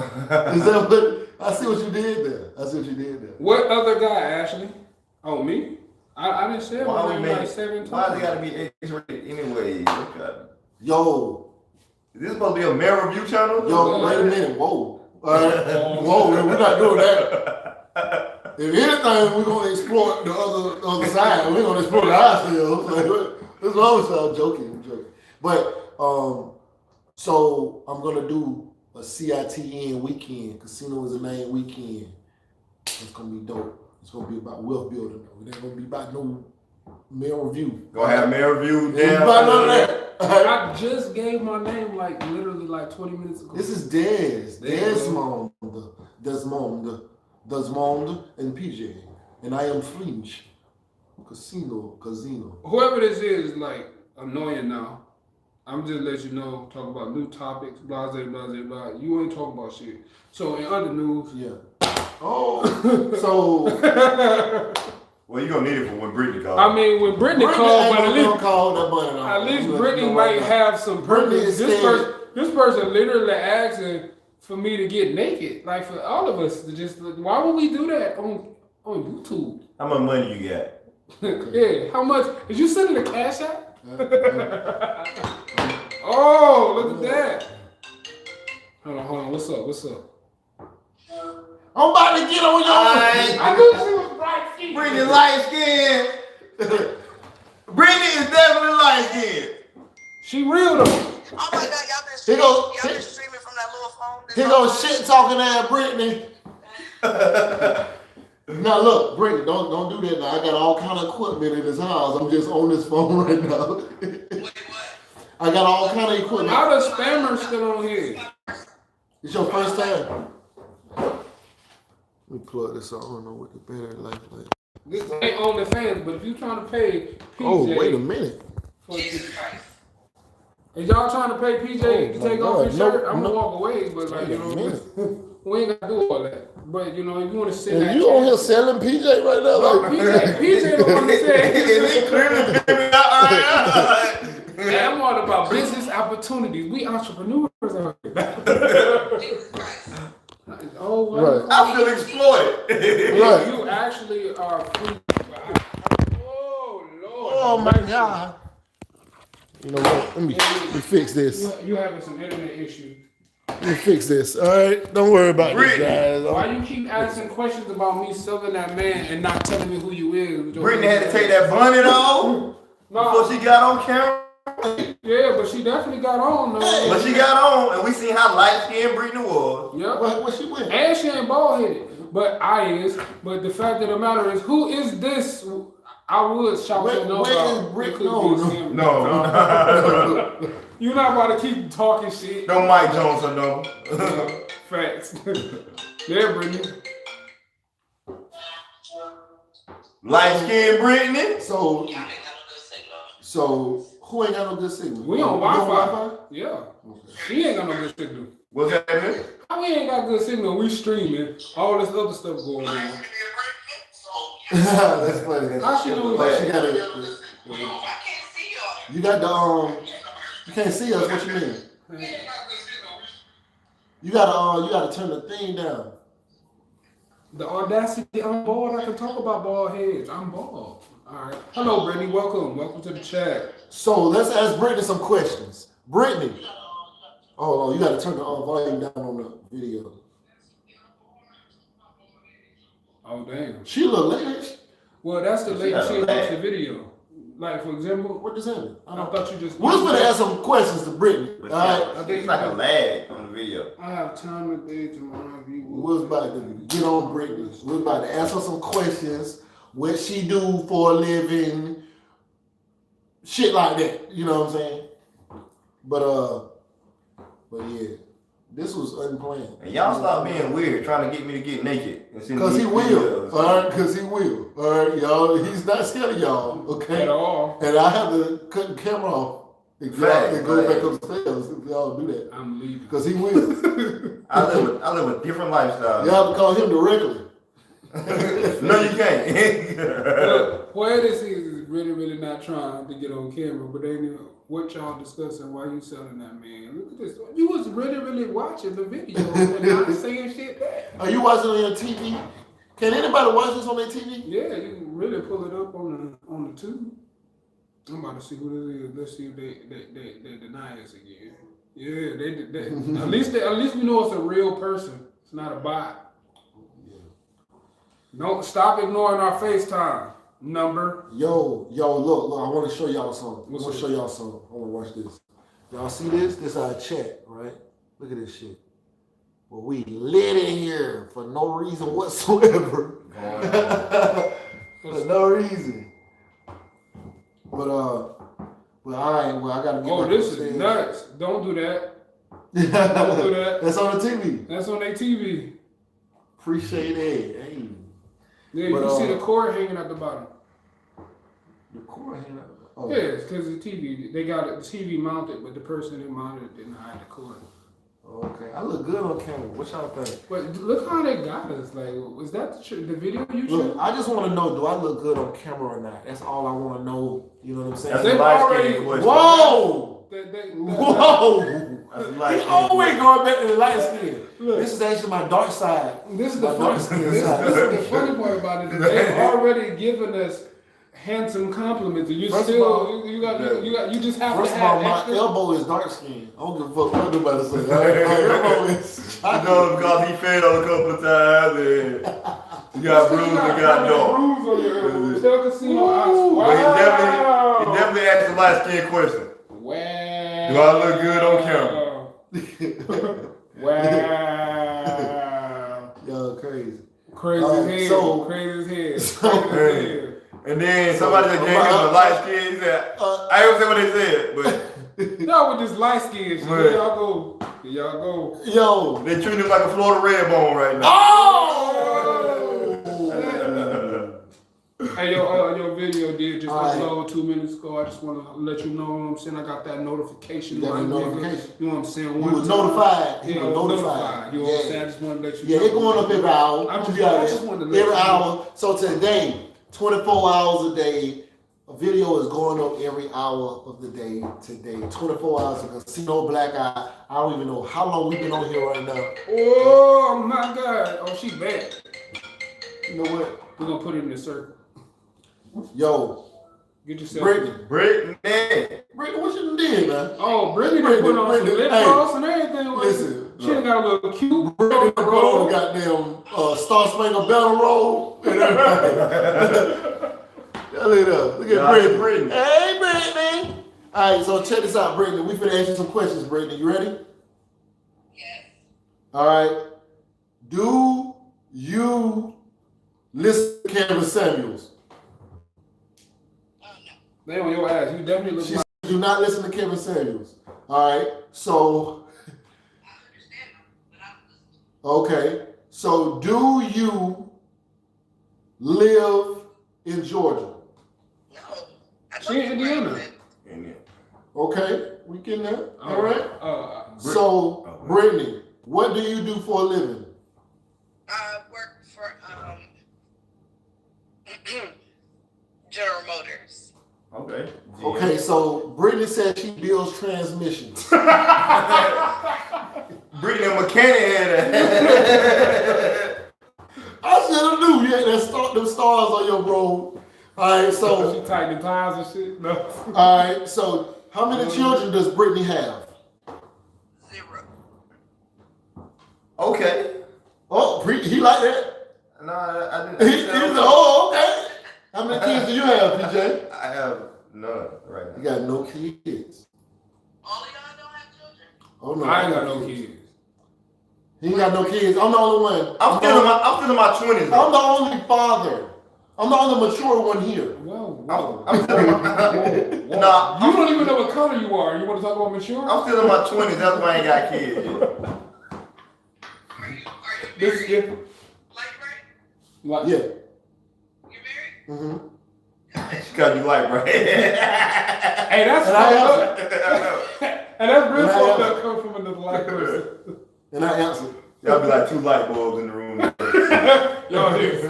S1: Is that what? I see what you did there.
S2: What other guy, Ashley? Oh, me? I didn't say my name like 7 times.
S3: Why they gotta be X-rated anyway?
S1: Yo.
S3: Is this supposed to be a male review channel?
S1: Yo, wait a minute. Whoa. Whoa, we're not doing that. If anything, we're gonna explore the other side. We're gonna explore the ourselves. That's always I'm joking. But so I'm gonna do a CITN weekend. Casino is a name weekend. It's gonna be dope. It's gonna be about wealth building. It ain't gonna be about no male review.
S3: Gonna have male review.
S1: Yeah, about none of that.
S2: I just gave my name literally 20 minutes ago.
S1: This is Desmond, and PJ, and I am Flinch. Casino.
S2: Whoever this is annoying now. I'm just let you know, talk about new topics, blah, blah, blah, blah. You ain't talking about shit. So in other news,
S3: well, you gonna need it for when Brittany calls.
S2: I mean, when Brittany calls, but
S1: at
S2: least Brittany might have some purpose. This person literally asking for me to get naked, for all of us to just. Why would we do that on YouTube?
S3: How much money you got?
S2: Yeah, how much? Did you send it a cash app? Oh, look at that. Hold on. What's up?
S1: I'm about to get on your.
S2: I knew she was bright skin.
S3: Brittany light skin. Brittany is definitely light skin.
S2: She real though.
S5: Oh my God, y'all been streaming from that little phone.
S1: Here goes shit talking at Brittany. Now look, Brittany, don't do that now. I got all kind of equipment in this house. I'm just on this phone right now.
S5: Wait, what?
S1: I got all kind of equipment.
S2: How the spammers still on here?
S1: It's your first time. Let me plug this out. I don't know what the battery life like.
S2: This ain't on the fans, but if you trying to pay PJ.
S1: Oh, wait a minute.
S5: Jesus Christ.
S2: Is y'all trying to pay PJ to take off his shirt? I'm gonna walk away, but we ain't gotta do all that. But if you want to sit
S1: that. You on here selling PJ right now?
S2: PJ don't want to say.
S3: Clearly,
S2: I'm all about business opportunities. We entrepreneurs out here.
S5: Jesus Christ.
S1: Oh, right.
S3: I feel exploited.
S1: Right.
S2: You actually are free.
S1: Oh my God. You know what? Let me fix this.
S2: You having some internet issues.
S1: Let me fix this. All right, don't worry about this, guys.
S2: Why you keep asking questions about me selling that man and not telling me who you is?
S3: Brittany had to take that bonnet off before she got on camera.
S2: Yeah, but she definitely got on though.
S3: But she got on, and we seen how light-skinned Brittany was.
S2: Yep.
S1: What she with?
S2: And she ain't bald-headed. But I is. But the fact of the matter is, who is this? I would shout your number out.
S3: No.
S2: You're not about to keep talking shit.
S3: Don't Mike Jones her number.
S2: Facts. Yeah, Brittany.
S3: Light-skinned Brittany.
S1: So who ain't got no good signal?
S2: We on Wi-Fi. Yeah. She ain't got no good signal.
S3: What's that mean?
S2: How we ain't got good signal? We streaming. All this other stuff going on.
S1: That's funny.
S2: How she doing
S1: Like
S2: that?
S1: she got a,
S5: I can't see y'all.
S1: you got the you can't see us. What you mean? You gotta turn the thing down.
S2: The audacity, I'm bald. I can talk about bald heads. I'm bald. All right. Hello, Brittany. Welcome to the chat.
S1: So let's ask Brittany some questions. Brittany. Oh, you gotta turn the volume down on the video.
S2: Oh, damn.
S1: She look like
S2: Well, that's the lady she watched the video. Like, for example,
S1: what does that mean?
S2: I thought you just.
S1: We're just gonna ask some questions to Brittany.
S3: But
S1: All right.
S2: I think
S3: it's like a lag on the video.
S2: I have time today to my review.
S1: We're about to get on Brittany. We're about to ask her some questions. What she do for a living. Shit like that. You know what I'm saying? But yeah. This was unplanned.
S3: And y'all stop being weird, trying to get me to get naked.
S1: Cause he will. Alright, cause he will. Alright, y'all. He's not scared of y'all, okay?
S2: At all.
S1: And I have to cut the camera off if y'all go back upstairs if y'all do that.
S2: I'm leaving.
S1: Cause he will.
S3: I live a different lifestyle.
S1: You have to call him directly.
S3: No, you can't.
S2: Look, what this is really, really not trying to get on camera, but they know what y'all discussing, why you selling that man. Look at this. You was really, really watching the video and not saying shit back.
S1: Are you watching it on your TV? Can anybody watch this on their TV?
S2: Yeah, you can really pull it up on the tube. I'm about to see who this is. Let's see if they deny us again. Yeah, they at least we know it's a real person. It's not a bot. No, stop ignoring our FaceTime number.
S1: Yo, look, I want to show y'all something. I want to show y'all something. I want to watch this. Y'all see this? This is our chat, right? Look at this shit. Well, we lit in here for no reason whatsoever. For no reason. But all right, well, I gotta get
S2: Oh, this is nuts. Don't do that. Don't do that.
S1: That's on the TV.
S2: That's on their TV.
S1: Appreciate it. Hey.
S2: Yeah, you can see the cord hanging at the bottom.
S1: The cord hanging at the bottom? Oh.
S2: Yeah, it's because the TV. They got the TV mounted, but the person that mounted it didn't hide the cord.
S1: Okay, I look good on camera. What y'all think?
S2: But look how they got us. Like, was that the video you
S1: Look,
S2: shot?
S1: I just want to know, do I look good on camera or not? That's all I want to know. You know what I'm saying?
S3: That's a light-skinned question.
S1: Whoa! Whoa!
S3: He
S1: always going back to the light skin. This is actually my dark side.
S2: This is the
S1: My
S2: funny.
S1: dark skin
S2: This
S1: side.
S2: is the funny part about it. Is they've already given us handsome compliments, and you
S1: First
S2: still
S1: of all,
S2: you just have
S1: First
S2: to
S1: of all,
S2: have
S1: my
S2: extra.
S1: elbow is dark skin. I don't give a fuck what nobody say. My elbow is
S3: I know because he fed on a couple of times and you got bruised and got dark.
S2: Bruise on your elbow. Tell Casino, I
S3: But
S2: swear.
S3: he definitely asked a light-skinned question.
S2: Wow.
S3: Do I look good on camera?
S2: Wow.
S1: Yo, crazy.
S2: Crazy as hell. Crazy as hell.
S3: And then somebody that gave him a light skin, he said, I ain't gonna say what they said, but
S2: Y'all with this light skin shit. Here y'all go. Here y'all go.
S1: Yo.
S3: they treat him like a Florida red bone right now.
S1: Oh!
S2: Hey, your video did just
S1: All right.
S2: upload 2 minutes ago. I just want to let you know what I'm saying. I got that notification.
S1: You got
S2: right,
S1: a
S2: nigga.
S1: notification?
S2: You know what I'm saying?
S1: You
S2: One
S1: was
S2: time.
S1: notified.
S2: Yeah,
S1: You was notified.
S2: You know what I'm saying? I just want to let you
S1: Yeah,
S2: know.
S1: it's going up every hour.
S2: I just
S1: Yeah,
S2: wanted to let
S1: every
S2: you
S1: hour. So today, 24 hours a day, a video is going up every hour of the day today. 24 hours of Casino Black Eye. I don't even know how long we've been on here right now.
S2: Oh my God. Oh, she bad.
S1: You know what?
S2: We're going to put it in the circle.
S1: Yo,
S2: Get yourself.
S3: Brittany,
S1: what you did, man?
S2: Oh, Brittany put on some lip gloss and everything.
S1: Listen,
S2: she done got a little cute.
S1: Brittany put on goddamn Star Spangled Banner roll and everything. Look at Brittany. Hey, Brittany. All right, so check this out, Brittany. We finna ask you some questions, Brittany. You ready?
S5: Yes.
S1: All right. Do you listen to Kevin Samuels?
S5: Oh, no.
S2: They on your ass. You definitely listen.
S1: She do not listen to Kevin Samuels. All right. So.
S5: I understand them, but I don't listen to them.
S1: Okay. So do you live in Georgia?
S5: No. I
S2: She in Indiana.
S1: Okay. We getting there. All right.
S3: So,
S1: Brittany, what do you do for a living?
S5: I work for General Motors.
S3: Okay.
S1: Okay, so Brittany said she builds transmissions.
S3: Brittany a mechanic.
S1: I should have knew you had them stars on your road. All right, so
S2: she tightening ties and shit. No.
S1: all right, so how many children does Brittany have?
S5: 0.
S3: Okay.
S1: Oh, he like that?
S3: No, I didn't.
S1: He said, oh, okay. How many kids do you have, PJ?
S3: I have none right
S1: You
S3: now.
S1: got no kids.
S5: All of y'all don't have children?
S1: Oh no,
S2: I ain't got no kids.
S1: He ain't got no kids. I'm the only one.
S3: I'm still in my 20s.
S1: I'm the only father. I'm the only mature one here.
S2: Whoa.
S3: I'm still in my, nah,
S2: You don't even know what color you are. You want to talk about mature?
S3: I'm still in my 20s. That's why I ain't got kids yet.
S5: Are you
S2: This is
S5: married?
S2: different.
S5: Like, right?
S2: Like,
S1: Yeah.
S5: You married?
S1: Mm-hmm.
S3: Because you like, bro.
S2: Hey, that's
S1: And I
S2: fucked
S1: answered.
S2: up. And that's real
S1: And I
S2: fucked up
S1: answered.
S2: coming from another black person.
S1: And I answered.
S3: Y'all be like 2 light bulbs in the room.
S2: Y'all here.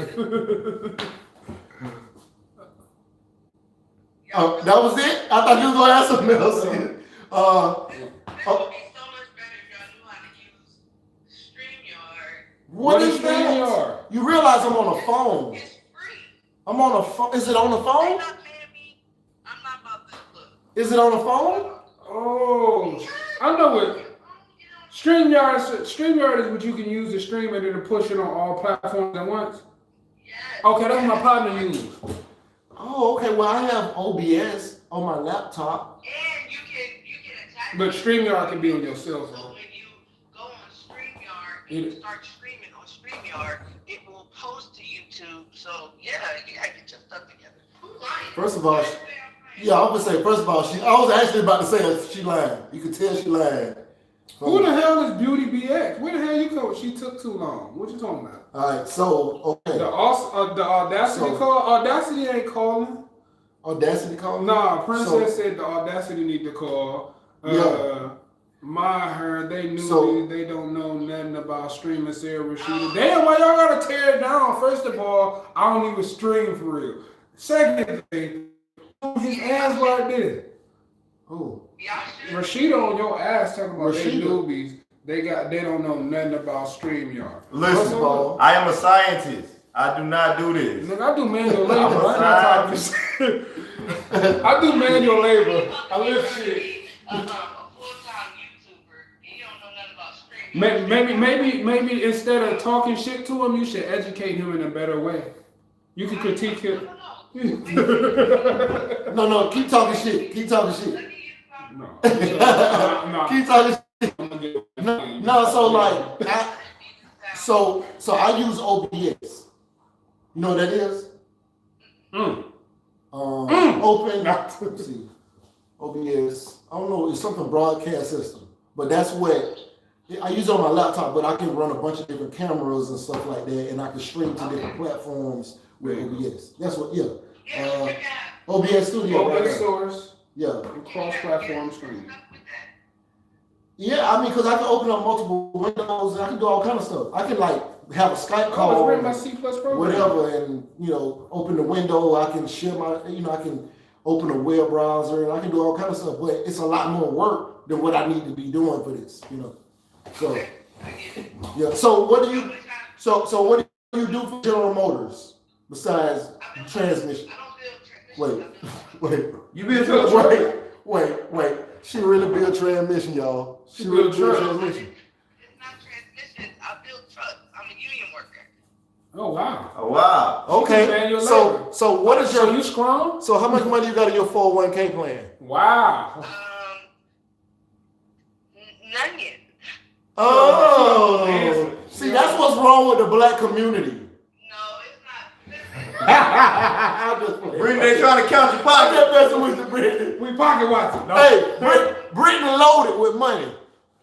S1: That was it? I thought you was going to ask something else.
S5: This would be so much better if y'all knew how to use StreamYard.
S1: What is that?
S2: StreamYard?
S1: You realize I'm on a phone.
S5: It's free.
S1: I'm on a phone. Is it on the
S5: They
S1: phone?
S5: not paying me. I'm not about to look.
S1: Is it on the phone?
S2: Oh, I know what. StreamYard is what you can use to stream it and to push it on all platforms at once.
S5: Yes.
S2: Okay, that's what my partner uses.
S1: Oh, okay. Well, I have OBS on my laptop.
S5: And you can attach.
S2: But StreamYard can be on your cell
S5: So
S2: phone.
S5: when you go on StreamYard and you start streaming on StreamYard, it will post to YouTube. So yeah, you gotta get your stuff together. Who's lying?
S1: First of all, yeah, I was gonna say. First of all, I was actually about to say that she lied. You could tell she lied.
S2: Who the hell is Beauty BX? Where the hell you go? She took too long. What you talking about?
S1: All right. So okay.
S2: The Audacity call? Audacity ain't calling.
S1: Audacity call?
S2: Nah, Princess said the Audacity need to call. They don't know nothing about streaming Sarah Rashida. Damn, why y'all gotta tear it down? First of all, I don't even stream for real. Second thing, his ass like this.
S1: Who?
S2: Rashida on your ass talking about they
S1: Rashida?
S2: newbies. They don't know nothing about StreamYard.
S3: Listen,
S1: of all,
S3: I am a scientist. I do not do this.
S2: Look, I do manual labor.
S3: I'm a
S2: I'm not talking shit. I do manual labor. I lift shit.
S5: A full-time YouTuber, and you don't know nothing about streaming.
S2: Maybe instead of talking shit to him, you should educate him in a better way. You can critique him.
S1: No, keep talking shit. Keep talking shit.
S2: No.
S1: Keep talking shit. No, so like, so I use OBS. You know what that is? Open. Let's see. OBS. I don't know. It's something broadcast system, but that's what I use it on my laptop. But I can run a bunch of different cameras and stuff like that, and I can stream to different platforms with OBS. That's what. Yeah. OBS Studio.
S2: Open
S1: Right?
S2: source.
S1: Yeah.
S2: Cross-platform streaming.
S1: Yeah, I mean, because I can open up multiple windows and I can do all kind of stuff. I can like have a Skype call,
S2: Oh, it's written by C+ program.
S1: whatever, and open the window. I can share my, I can open a web browser and I can do all kind of stuff. But it's a lot more work than what I need to be doing for this, So yeah. So what do you? So what do you do for General Motors besides transmission?
S5: I don't build transmissions.
S1: Wait.
S3: You build trucks?
S1: Wait. She really built transmission, y'all. She really built transmission.
S5: It's not transmissions. I build trucks. I'm a union worker.
S2: Oh wow.
S3: Oh wow.
S1: Okay. So what is your?
S2: So you strong?
S1: So how much money you got in your 401k plan?
S2: Wow.
S5: None yet.
S1: Oh. See, that's what's wrong with the black community.
S5: No, it's not.
S3: Brittany, they trying to count your pocket.
S1: I'm just messing with you, Brittany.
S2: We pocket watching. No.
S1: Hey, Brittany loaded with money.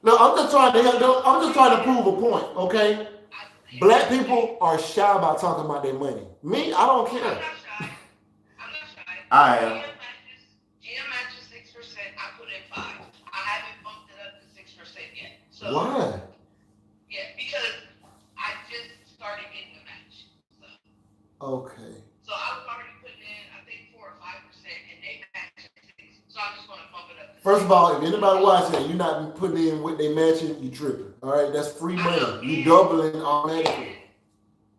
S1: Look, I'm just trying to prove a point, okay? Black people are shy about talking about their money. Me, I don't care.
S5: I'm not shy.
S3: I am.
S5: GM matches 6%. I put in 5. I haven't bumped it up to 6% yet. So,
S1: Why?
S5: yeah, because I just started getting the match. So.
S1: Okay.
S5: So I was already putting in, I think 4 or 5%, and they matched 6. So I'm just going to bump it up.
S1: First of all, if anybody watching that, you're not putting in what they matching, you tripping. All right, that's free money. You doubling automatically.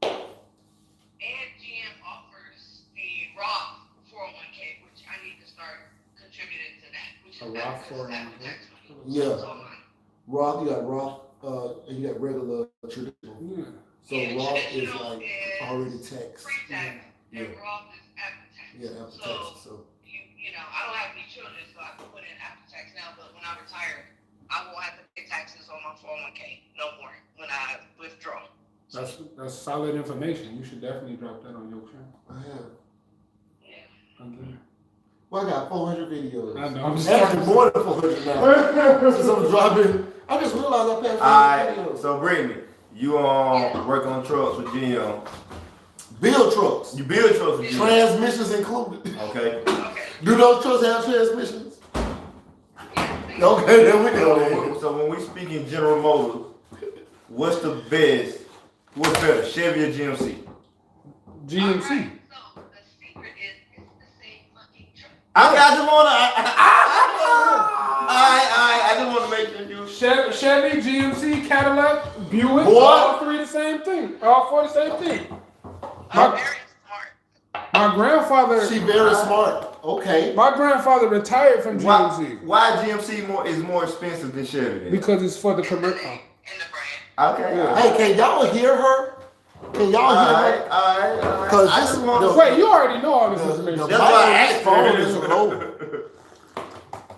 S5: And GM offers the Roth 401k, which I need to start contributing to that. Which is
S2: Roth 401k?
S1: Yeah. Roth, you got Roth, and you got regular traditional.
S2: Yeah.
S1: So Roth is like already taxed.
S5: Pre-tax, and Roth is after tax.
S1: Yeah, after
S5: so,
S1: tax. So
S5: you know, I don't have any children, so I can put in after tax now. But when I retire, I won't have to pay taxes on my 401k no more when I withdraw.
S2: That's solid information. You should definitely drop that on your channel.
S1: I have.
S5: Yeah.
S2: Okay.
S1: Well, I got 400 videos.
S2: I know. I'm just
S1: actually more than 400 now. Since I'm dropping, I just realized I passed 400 videos.
S3: So Brittany, you work on trucks with GM.
S1: Build trucks.
S3: You build trucks with GM.
S1: Transmissions included.
S3: Okay.
S1: Do those trucks have transmissions? Okay, there we go.
S3: So when we speak in General Motors, what's the best? What's better, Chevy or GMC?
S2: GMC.
S5: Right, so the secret is it's the same fucking truck.
S3: I just want to make sure you.
S2: Chevy, GMC, Cadillac, Buick,
S1: What?
S2: all 3 the same thing. All 4 the same thing.
S5: I'm very smart.
S2: My grandfather.
S1: She very smart. Okay.
S2: My grandfather retired from GMC.
S3: Why GMC is more expensive than Chevy? Then?
S2: Because it's for the commercial.
S5: And the brand.
S3: Okay.
S2: Yeah.
S1: Hey, can y'all hear her? Can y'all hear her?
S3: All right.
S1: Because
S3: I
S1: this
S3: just want to.
S2: Wait, you already know all this information.
S3: That's why I asked
S1: phone
S3: for
S1: is
S3: it.
S1: low.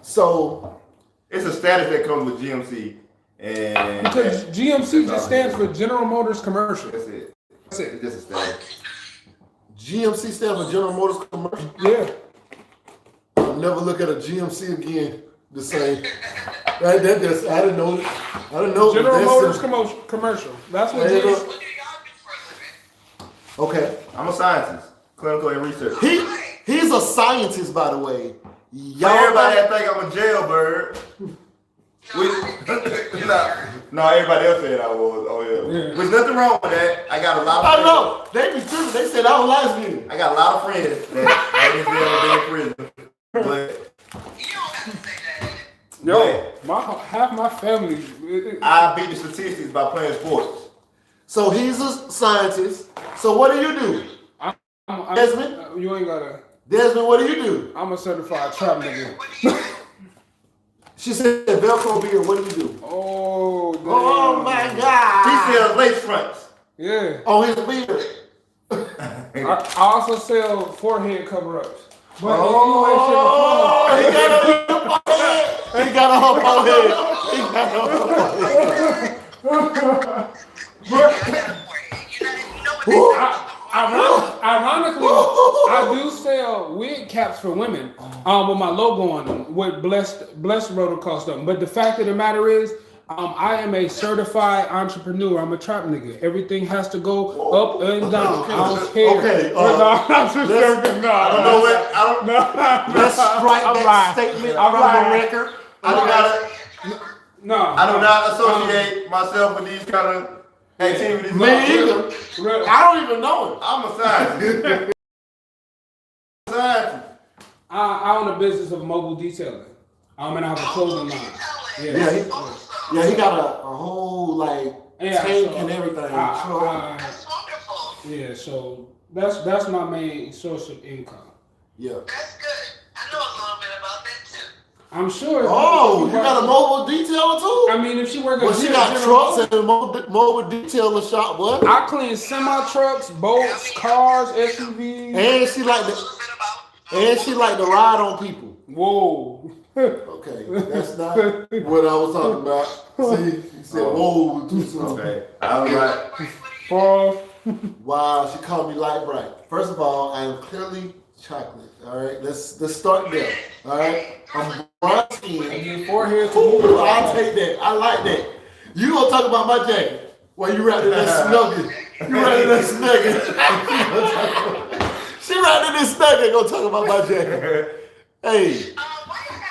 S1: So
S3: It's a status that comes with GMC, and
S2: Because GMC just stands for General Motors Commercial.
S3: that's it.
S2: That's it.
S3: It's just a status.
S1: GMC stands for General Motors Commercial.
S2: Yeah.
S1: I'll never look at a GMC again the same. I didn't know. I didn't know.
S2: General
S1: that's
S2: Motors Commercial. That's what
S1: Hey,
S2: GMC.
S1: look.
S5: What do y'all do for a living?
S1: Okay.
S3: I'm a scientist, clinical and research.
S1: He's a scientist, by the way.
S3: So everybody that think I'm a jailbird. No, everybody else said I was. Oh yeah. There's nothing wrong with that. I got a lot of.
S1: I know. They be tripping. They said I was lesbian.
S3: I got a lot of friends that ain't been in prison, but
S5: You don't have to say that.
S2: Yo, half my family.
S3: I beat the statistics by playing sports.
S1: So he's a scientist. So what do you do? Desmond?
S2: You ain't gotta.
S1: Desmond, what do you do?
S2: I'm a certified trap nigga.
S5: What do you do?
S1: She said Velcro beard. What do you do?
S2: Oh, damn.
S1: Oh my God.
S3: He sells lace fronts.
S2: Yeah.
S1: On his beard.
S2: I also sell forehead cover-ups. But
S1: Oh, he got a hump on head. He got a hump on head.
S2: Ironically, I do sell wig caps for women with my logo on them, with blessed rotor cost them. But the fact of the matter is, I am a certified entrepreneur. I'm a trap nigga. Everything has to go up and down. I don't care.
S1: Okay.
S2: I'm just joking. No,
S3: I don't know what. I don't know.
S1: Let's strike that statement from the record.
S3: I do not associate myself with these kind of activities.
S1: Me either. I don't even know it.
S3: I'm a scientist.
S2: I own a business of mobile detailing. And I have a clothing line.
S1: Yeah, he got a whole tank and everything.
S5: That's wonderful.
S2: Yeah, so that's my main source of income.
S1: Yeah.
S5: That's good. I know a little bit about that too.
S2: I'm sure.
S1: Oh, you got a mobile detailer too?
S2: I mean, if she works,
S1: well, she got trucks and a mobile detailer shop. What?
S2: I clean semi trucks, boats, cars, SUVs,
S1: and she like to ride on people.
S2: Whoa.
S1: Okay, that's not what I was talking about. See, you said whoa too soon.
S3: Okay, all right.
S1: Wow, she called me light bright. First of all, I am clearly chocolate. All right, let's start there. All right, I'm brown skin.
S2: Your forehead.
S1: Ooh, I'll take that. I like that. You gonna talk about my jacket? Well, you rather than snugging. You rather than snugging. She rather than snugging. Gonna talk about my jacket. Hey.
S5: Why you got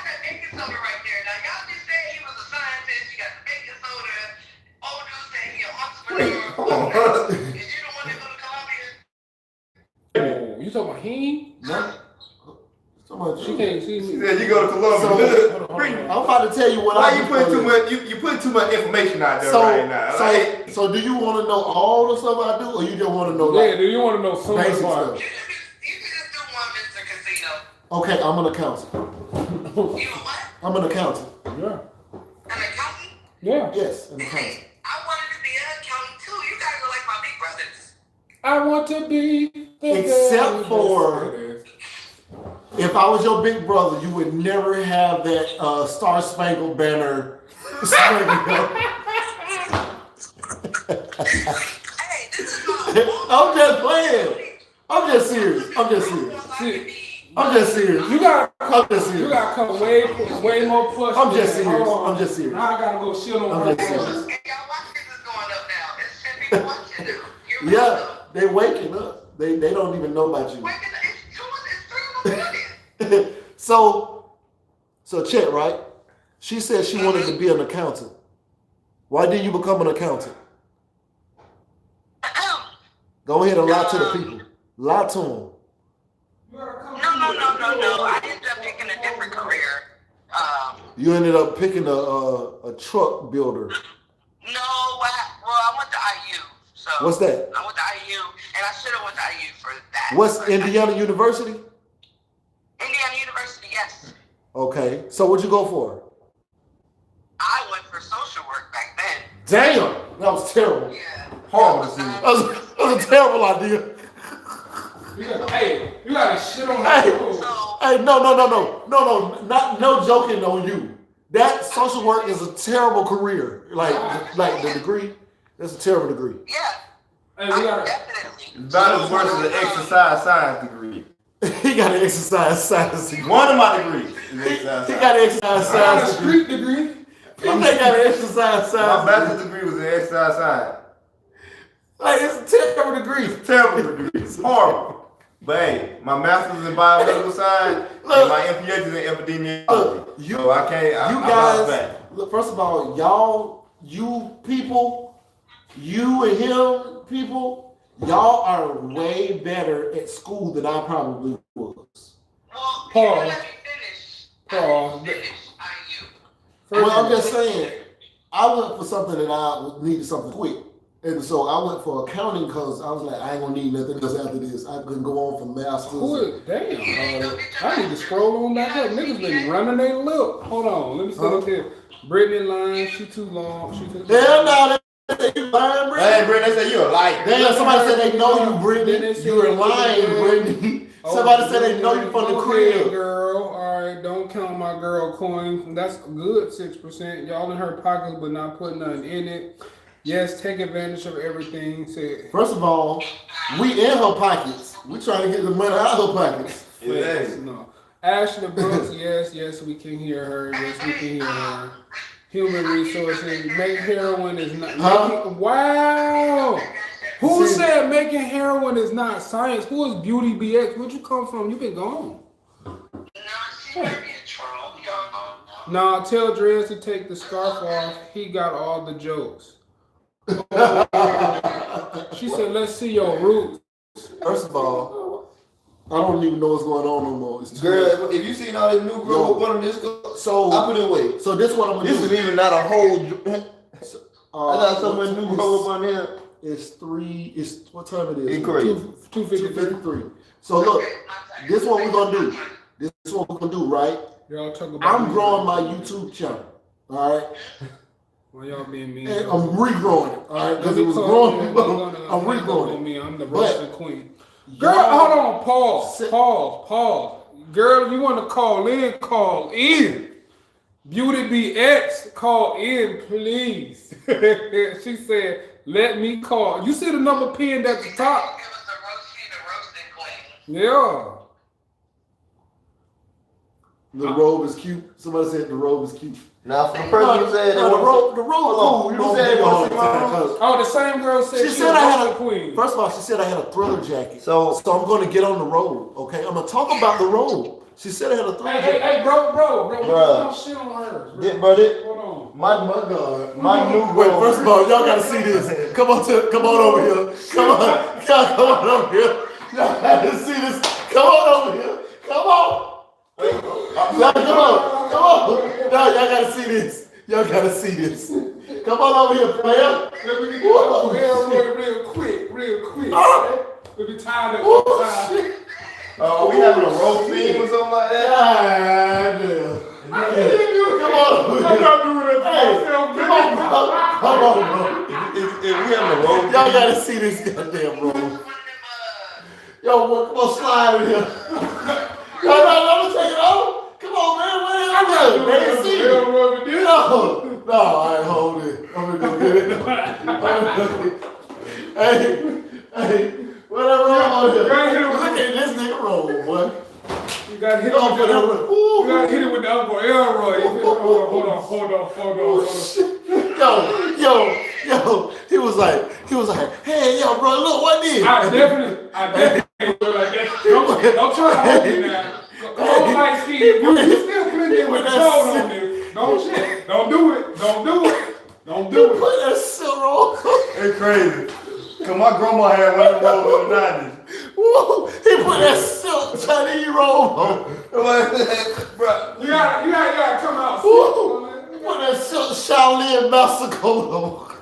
S5: that baking soda right there? Now y'all just said he was a scientist. You got the baking soda. Old dude said he an entrepreneur. Is you the one that go to Columbia?
S2: You talking about him?
S1: No.
S2: She can't see me.
S3: She said you go to Columbia.
S1: So, I'm about to tell you what
S3: you put too much. You put too much information out there right now.
S1: So do you want to know all the stuff I do, or you just want to know?
S2: Yeah, do you want to know some
S1: basic
S2: stuff?
S5: You can just do one, Mr. Casino.
S1: Okay, I'm an accountant.
S5: You a what?
S1: I'm an accountant.
S2: Yeah.
S5: An accountant?
S2: Yeah.
S1: Yes, an accountant.
S5: I wanted to be an accountant too. You guys are like my big brothers.
S2: I want to be.
S1: Except for if I was your big brother, you would never have that Star Spangled Banner.
S5: Hey, this is my
S1: I'm just playing. I'm just serious. I'm just serious. I'm just serious.
S2: You gotta come way more push.
S1: I'm just serious. I'm just serious.
S2: Now I gotta go shit on her.
S1: I'm just serious.
S5: Hey, y'all watch this is going up now. It's 10 people watching now. You're
S1: Yeah, they waking up. They don't even know about you.
S5: waking up. It's 3 in the morning.
S1: So Chet, right? She said she wanted to be an accountant. Why didn't you become an accountant? Go ahead and lie to the people. Lie to them.
S5: No. I ended up picking a different career.
S1: You ended up picking a truck builder.
S5: No, I went to IU. So
S1: What's that?
S5: I went to IU, and I should have went to IU for that.
S1: What's
S5: but
S1: Indiana University?
S5: Indiana University, yes.
S1: Okay. So what'd you go for?
S5: I went for social work back then.
S1: Damn, that was terrible.
S5: Yeah.
S1: Horrible decision. That was a terrible idea.
S2: You gotta shit on
S1: Hey,
S2: her.
S1: hey, no joking on you. That social work is a terrible career. Like the degree, that's a terrible degree.
S5: Yeah.
S2: Hey, we gotta.
S5: Definitely.
S3: About as worse as an exercise science degree.
S1: He got an exercise science degree.
S3: One of my degrees is exercise
S1: He
S3: science.
S1: got an exercise
S2: I got a
S1: science degree.
S2: street degree.
S1: He got an exercise
S3: My
S1: science degree.
S3: bachelor's degree was in exercise science.
S1: Like, it's a terrible degree.
S3: Terrible degree. It's horrible. But hey, my master's in biomedical science and my MPH is in epidemiology. So I can't.
S1: You guys, look, first of all, you people, you and him people, y'all are way better at school than I probably was.
S5: Well,
S2: Paul.
S5: let me finish.
S2: Paul.
S5: I didn't finish IU.
S1: Well, I'm just saying, I went for something that I needed something quick. And so I went for accounting because I was like, I ain't gonna need nothing else after this. I can go on for masters.
S2: Who is, damn. I need to scroll on back up. Niggas been running their lip. Hold on. Let me see up here. Brittany lying. She too long. She too long.
S1: Hell no, they say you lying, Brittany.
S3: Hey, Brittany, they say you're a liar.
S1: Damn, somebody said they know you, Brittany. You were lying, Brittany. Somebody said they know you from the crib.
S2: Girl, all right, don't count my girl coin. That's good 6%. Y'all in her pockets, but not putting nothing in it. Yes, take advantage of everything.
S1: First of all, we in her pockets. We trying to get the money out of her pockets.
S3: Yes.
S2: No. Ashley Brooks, yes, we can hear her. Yes, we can hear her. Human resources. Make heroin is not. Wow. Who said making heroin is not science? Who is Beauty BX? Where'd you come from? You been gone.
S5: No, she might be a troll. Y'all don't know.
S2: Nah, tell Drez to take the scarf off. He got all the jokes. She said, let's see your roots.
S1: First of all, I don't even know what's going on no more. It's
S3: Girl, if you seen all this new growth up on this,
S1: so
S3: I put it away.
S1: So this is what I'm gonna
S3: This
S1: do.
S3: is even not a whole. I got so much new growth up on here.
S1: It's what time it is?
S3: Incorrect.
S2: 253.
S1: 2:53. So look, this is what we're gonna do. This is what we're gonna do, right?
S2: Y'all talking about
S1: I'm growing my YouTube channel. All right.
S2: Well, y'all being mean.
S1: And I'm regrowing it. All right, because it was growing. I'm regrowing it.
S2: I'm the roasting queen. Girl, hold on. Pause. Girl, you want to call in? Call in. Beauty BX, call in, please. She said, let me call. You see the number pinned at the top? Yeah.
S1: The robe is cute. Somebody said the robe is cute.
S3: Now, for the person who said
S1: the robe cool.
S3: You said
S2: oh, the same girl said
S1: she said I had a
S2: queen.
S1: First of all, she said I had a thriller jacket.
S3: So
S1: I'm going to get on the robe. Okay, I'm gonna talk about the robe. She said I had a thriller jacket.
S2: Hey, bro, don't shit on her.
S3: Hold
S2: on.
S3: My God. My new
S1: Wait, first of all, y'all gotta see this. Come on over here. Come on over here. Y'all gotta see this. Come on over here. Come on. Y'all gotta see this. Y'all gotta see this. Come on over here, player.
S2: Let me get real quick. Let me tie that.
S3: Oh, we having a roast theme or something like that?
S1: Come on.
S2: I'm not doing that to myself.
S1: Come on, bro.
S3: If we having a roast
S1: Y'all gotta see this goddamn roll. Yo, come on, slide in here. No, I'm take it off. Come on, man. I'm not doing see it. No, all right, hold it. I'm gonna go get it. Hey, whatever I'm on here. Look at this nigga roll, boy.
S2: You gotta hit it with the Uncle Elroy. Hold on.
S1: Yo, he was like, hey, yo, bro, look, what did?
S2: I definitely feel like that. Don't try to hold me now. Come on, light skin. You still plenty with the cold on there. Don't do it.
S1: Put that silk roll.
S3: It's crazy. Cause my grandma had one of those in the 90s.
S1: Woo! He put that silk Chinese roll on.
S3: Bro,
S2: you gotta come out.
S1: Put that silk Shaolin massacre on.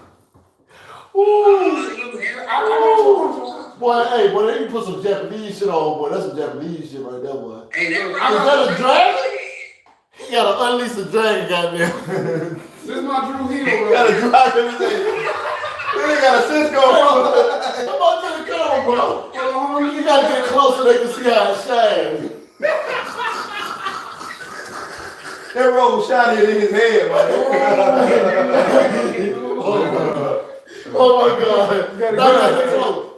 S1: Boy, hey, boy, they put some Japanese shit on, boy. That's some Japanese shit right there, boy.
S5: Hey,
S1: is that a dragon? He got to unleash the dragon, goddamn.
S2: This is my Drew Hill, bro.
S3: got a dragon in there. They got a Cisco, bro.
S1: Come on to the camera, bro. You gotta get closer, they can see how it shines.
S3: That roll shiny in his head, man.
S1: Oh my God.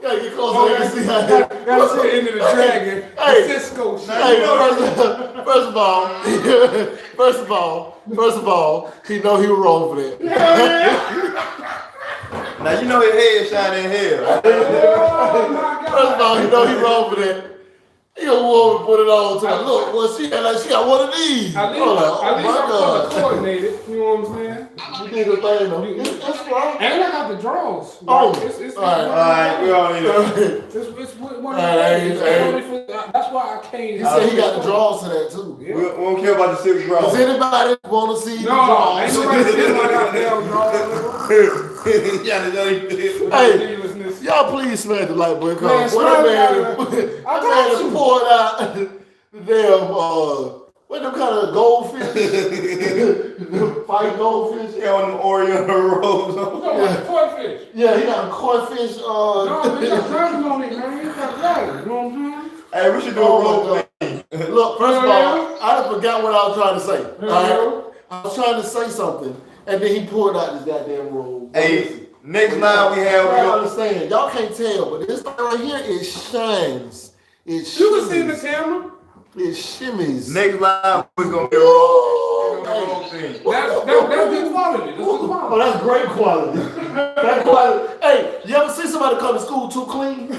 S1: Gotta get closer, they can see how it
S2: Gotta see the end of the dragon.
S1: Hey,
S2: Cisco shit.
S1: Hey, first of all, he know he was wrong for that.
S3: Now you know his head shining in hell.
S1: First of all, he know he wrong for that. He gonna want to put it on to look. Well, she got one of these.
S2: At least I'm coordinated. You know what I'm saying?
S1: You did the thing though. That's right.
S2: And I got the draws.
S1: Oh,
S2: it's
S3: All right, we all need it.
S2: It's one of the things. That's why I can't.
S1: He said he got the draws to that too.
S3: We don't care about the 6 draws.
S1: Does anybody want to see the draws?
S2: Ain't nobody see my goddamn draws.
S1: Hey, y'all please smash the like button.
S2: Man,
S1: I poured out the damn what them kind of goldfish? Fight goldfish?
S3: Yeah, on them Oriental robes.
S2: Koi fish.
S1: Yeah, he got a koi fish.
S2: No, they got dragons on it, man. You got dragons. You know what I'm saying?
S3: Hey, we should do a robe.
S1: Look, first of all, I forgot what I was trying to say. All right? I was trying to say something, and then he pulled out this goddamn robe.
S3: Hey, next line we have.
S1: I understand. Y'all can't tell, but this thing right here, it shines. It shimmies.
S2: You can see the camera.
S1: It shimmies.
S3: Next line we're gonna be a robe.
S2: That's good quality.
S1: Oh, that's great quality. That quality. Hey, you ever see somebody come to school too clean?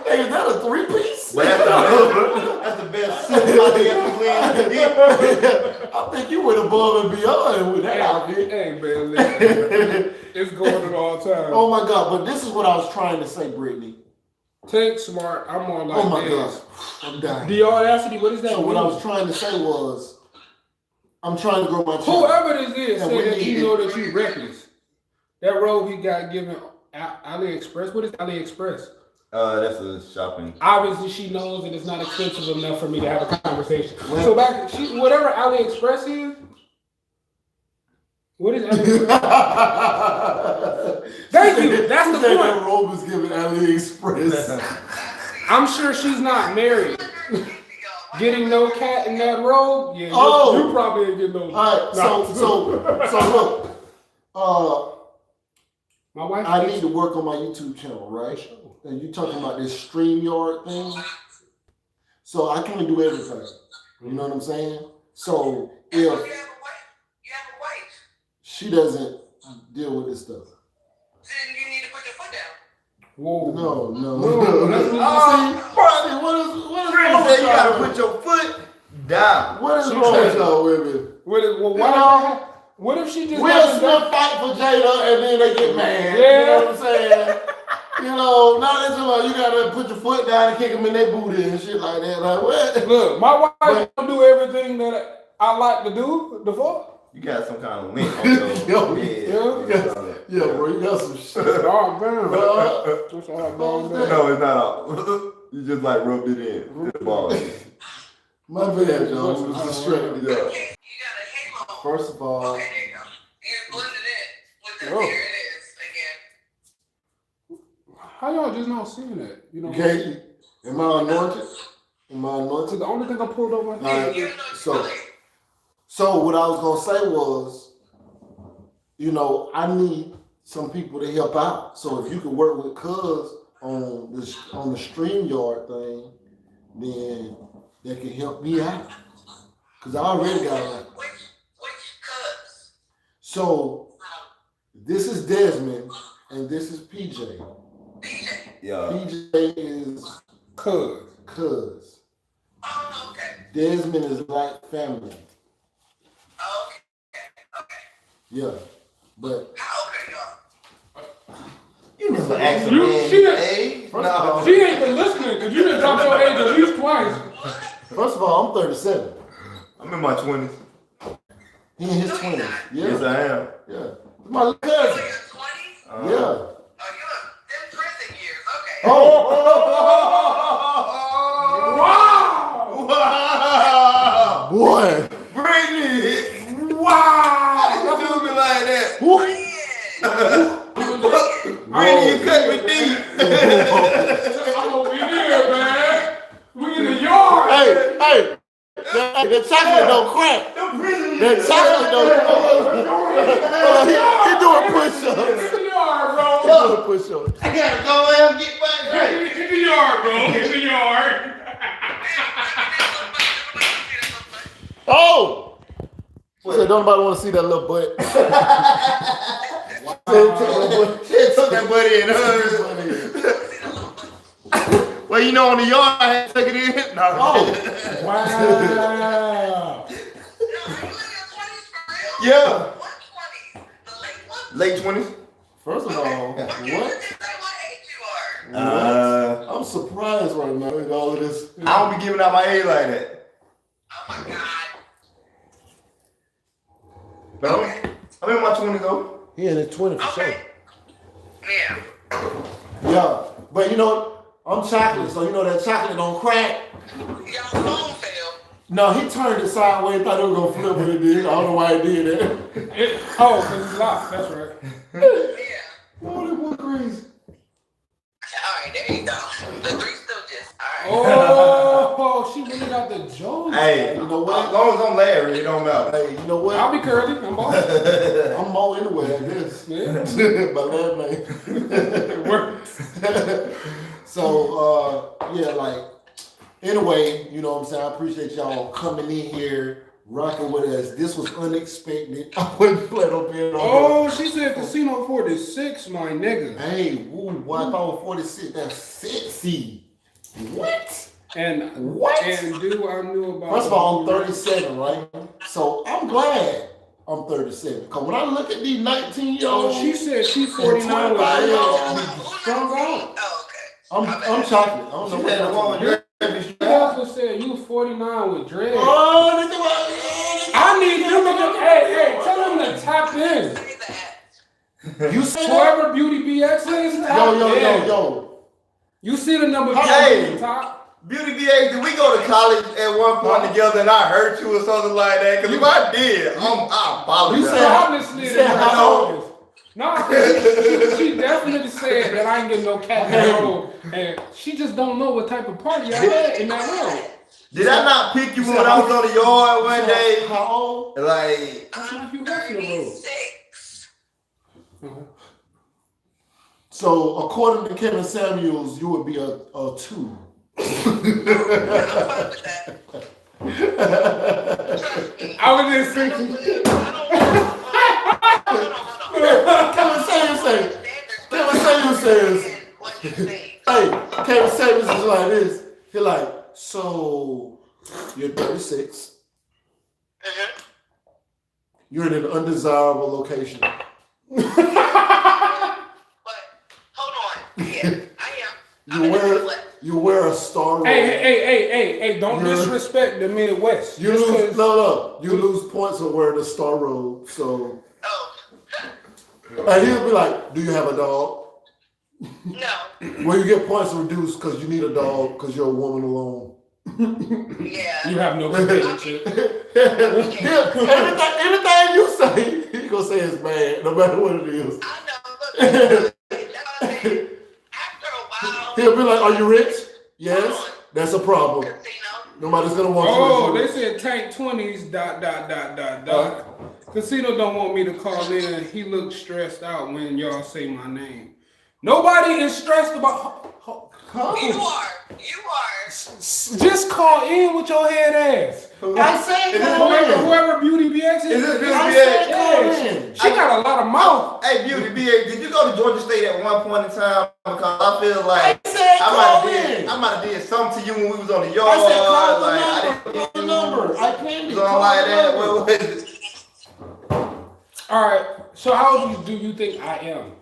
S1: Hey, is that a 3-piece?
S3: Well, that's the best suit I
S1: I think you went above and beyond with that outfit.
S2: Hey, man, listen, it's going on all the time.
S1: Oh my God, but this is what I was trying to say, Brittany.
S2: Think smart. I'm on like
S1: oh my
S2: this.
S1: God, I'm dying.
S2: The audacity, what is that?
S1: So what I was trying to say was, I'm trying to grow my channel.
S2: Whoever this is, say that you know that you reckless. That robe he got given AliExpress. What is AliExpress?
S3: That's a shopping.
S2: Obviously, she knows that it's not expensive enough for me to have a conversation. So whatever AliExpress is. What is AliExpress? Thank you. That's the point.
S1: That robe is giving AliExpress.
S2: I'm sure she's not married. Getting no cat in that robe? Yeah, you probably ain't getting no.
S1: All right, so look.
S2: My wife.
S1: I need to work on my YouTube channel, right? And you talking about this StreamYard thing? So I can't do everything. You know what I'm saying? So if
S5: you have a wife.
S1: She doesn't deal with this stuff.
S5: Then you need to put your foot down.
S2: Whoa.
S1: No. What is
S3: Frank said you gotta put your foot down.
S1: What is wrong with y'all women?
S2: What if she just
S1: Will Smith fight for Jada and then they get mad?
S2: Yeah.
S1: You know what I'm saying? Now that's like you gotta put your foot down and kick them in their booty and shit like that. Like what?
S2: Look, my wife don't do everything that I like to do. The fuck?
S3: You got some kind of link on your head.
S1: Yeah, bro, you got some shit.
S2: Oh, man.
S3: No, it's not all. You just like rubbed it in. Just ball.
S1: My bad, y'all. It was distracted.
S5: You got a halo.
S1: First of all,
S5: Okay, there you go. You're blended in with the here it is again.
S2: How y'all just not seeing that?
S1: okay, am I anointed?
S2: So the only thing I pulled over my head.
S1: So what I was gonna say was, I need some people to help out. So if you could work with Cuz on the StreamYard thing, then they can help me out. Cause I already got
S5: Which Cuz?
S1: So this is Desmond and this is PJ.
S3: Yeah.
S1: PJ is Cuz.
S5: Oh, okay.
S1: Desmond is like family.
S5: Okay.
S1: Yeah, but
S5: How old are y'all?
S3: You never asked a
S2: You-
S3: man
S2: she-
S3: his age.
S1: First
S3: No.
S1: of all-
S2: She ain't been listening because you done dropped your age at least twice.
S1: first of all, I'm 37.
S3: I'm in my 20s.
S1: He in his 20s.
S3: Yes,
S1: Yeah,
S3: I am.
S1: yeah. My little
S5: You're in
S1: cousin.
S5: your 20s?
S1: Yeah.
S5: Oh, you're in them prison years. Okay.
S1: Oh.
S3: Wow!
S1: Boy.
S3: Brittany!
S2: Wow!
S3: You do me like that.
S1: Woo.
S3: Brittany, you cut me deep.
S2: I'm over here, man. We in the yard.
S1: Hey. The chocolate don't crack. The chocolate don't he doing push-ups.
S2: In the yard, bro.
S1: He doing push-ups.
S3: I gotta go and get back.
S2: In the yard, bro. In the yard.
S1: Oh! Said, don't nobody want to see that little butt.
S3: She took that buddy in Well, on the yard, I had to take it in. No.
S1: Oh.
S2: Wow.
S5: No, you in your 20s for real?
S3: Yeah.
S5: What 20s? The late ones?
S3: Late 20s.
S1: First of all,
S5: What
S1: what?
S5: age you are?
S1: I'm surprised right now with all of this.
S3: I don't be giving out my age like that.
S5: Oh my God.
S3: But I'm in my 20s though.
S1: He in his 20 for sure.
S5: Okay. Yeah.
S1: Yeah, but I'm chocolate, so that chocolate don't crack.
S5: Y'all phone failed.
S1: No, he turned it sideways, thought it was gonna flip, but it did. I don't know why it did that.
S2: Because it's locked. That's right.
S5: Yeah.
S1: Oh, that boy crazy.
S5: Alright, there you go. The Three Stooges. Alright.
S2: Oh, she really got the Jones.
S3: Hey,
S1: You know what?
S3: as long as I'm Larry, it don't matter.
S1: Hey, you know what?
S2: I'll be curly. I'm bald.
S1: I'm Mo anyway, I guess.
S2: Yeah.
S1: My last name.
S2: It works.
S1: So, anyway, you know what I'm saying? I appreciate y'all coming in here, rocking with us. This was unexpected. I wouldn't plan on being on
S2: Oh, she said Casino 46, my nigga.
S1: here. Hey, woo, what? If I was 46, that's sexy. What?
S2: And
S1: What?
S2: And dude, I knew about.
S1: First of all, I'm 37, right? So I'm glad I'm 37. Because when I look at these 19-year-olds,
S2: She said she's 49 with strung out.
S5: Oh, okay.
S1: I'm chocolate. I don't know
S3: She
S1: what
S3: said the
S1: y'all
S3: woman
S1: talking about.
S3: dressed
S2: She also said you 49 with dread.
S1: Oh,
S2: I need them to hey, tell them to tap in.
S5: Say that.
S1: you You see
S2: whoever Beauty BX is?
S1: Yo.
S2: You see the number
S3: Hey.
S2: at the top?
S3: Beauty BA, did we go to college at one point together and I hurt you or something like that? Because if I did, I apologize.
S2: You said how old? No, she definitely said that I ain't getting no cat in the road, and she just don't know what type of party I had in that room.
S3: Did I not pick you when I was on the yard one day?
S1: How old?
S3: Like,
S2: You left in the room.
S5: 36.
S1: So according to Kevin Samuels, you would be a 2.
S2: I was just thinking.
S1: Kevin Samuels says, hey, Kevin Samuels is like this. He like, so you're 36. You're in an undesirable location.
S5: But hold on. Yeah, I am.
S1: You wear a Star Road.
S2: Hey, don't disrespect the Midwest.
S1: You lose points for wearing a Star Road. So and he'll be like, do you have a dog?
S5: No.
S1: Well, you get points reduced because you need a dog because you're a woman alone.
S5: Yeah.
S2: You have no companionship.
S1: Anything you say, he gonna say it's bad, no matter what it is.
S5: I know. Look, after a while,
S1: He'll be like, are you rich? Yes. That's a problem. Nobody's gonna want you.
S2: Oh, they said Tank 20s ... Casino don't want me to call in. He looks stressed out when y'all say my name. Nobody is stressed about.
S5: You are.
S2: Just call in with your head ass.
S1: I said call in.
S2: Whoever Beauty BX is.
S1: I said call in.
S2: She got a lot of mouth.
S3: hey, Beauty BA, did you go to Georgia State at one point in time? Because I feel like
S1: I said call in.
S3: I might have did something to you when we was on the yard.
S1: I said call the number. I can't be
S3: Something like that. What was it?
S2: All right. So how old do you think I am?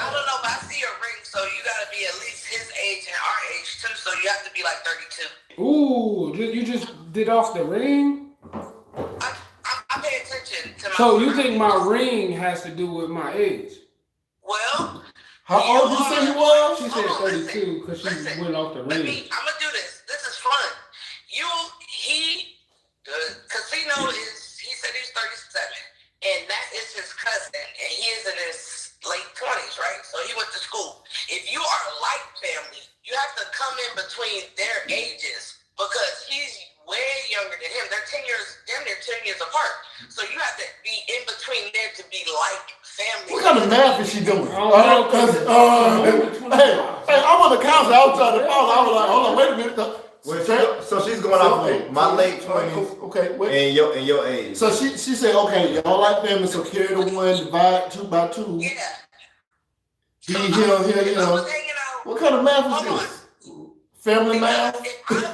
S5: I don't know, but I see your ring, so you gotta be at least his age and our age too. So you have to be like 32.
S2: Ooh, you just did off the ring?
S5: I pay attention to my.
S2: So you think my ring has to do with my age?
S5: Well,
S1: how old you say you was?
S2: She said 32 because she went off the ring.
S5: I'm gonna do this. This is fun. Casino is. He said he's 37, and that is his cousin, and he is in his late 20s, right? So he went to school. If you are like family, you have to come in between their ages because he's way younger than him. They're 10 years, damn near 10 years apart. So you have to be in between there to be like family.
S1: What kind of math is she doing? Hey, I'm on the counter. I was trying to follow. I was like, hold on, wait a minute.
S3: So she's going off of my late 20s.
S1: Okay, wait.
S3: And your age.
S1: So she said, okay, y'all like family, so carry the one, divide 2 by 2.
S5: Yeah.
S1: He here. What kind of math is this? Family math?
S5: If I'm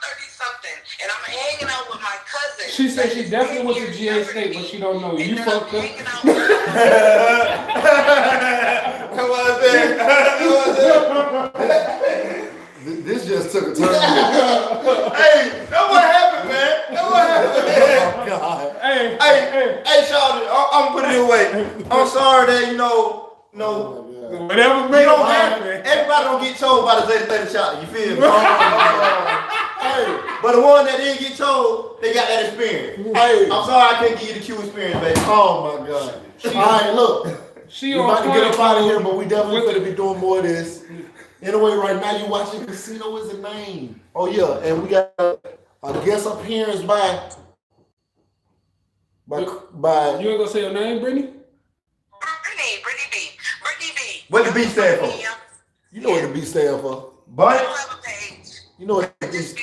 S5: 30 something and I'm hanging out with my cousin.
S2: She said she definitely went to GA State, but she don't know. You fucked up.
S3: Come on, man.
S1: This just took a turn.
S3: Hey, that's what happened, man. That's what happened.
S1: Oh, God.
S3: Hey, Shawty, I'm gonna put it away. I'm sorry that
S2: whatever made
S3: don't happen. Everybody don't get told by the Zeta shot. You feel me? Hey, but the one that didn't get told, they got that experience. Hey, I'm sorry I couldn't give you the Q experience, baby.
S1: Oh my God. All right, look.
S2: We
S1: about to get up out of here, but we definitely going to be doing more of this. Anyway, right now you watching Casino is the Name. Oh yeah, and we got a guest appearance by.
S2: You ain't gonna say your name, Brittany?
S5: Brittany B.
S3: What the B stand for?
S1: You know what the B stand for.
S3: But
S5: I don't have a page.
S1: You know what
S5: Just be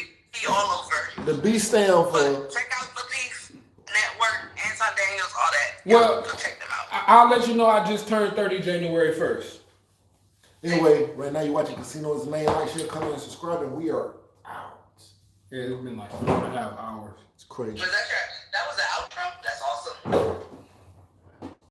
S5: all over.
S1: the B stand for.
S5: But check out the Beef Network, Anton Daniels, all that.
S2: Well,
S5: Go check them out.
S2: I'll let you know I just turned 30 January 1st.
S1: Anyway, right now you're watching Casino is the Name. Like, share, comment, and subscribe, and we are out.
S2: Yeah, it's been like 4.5 hours.
S1: It's crazy.
S5: Was that your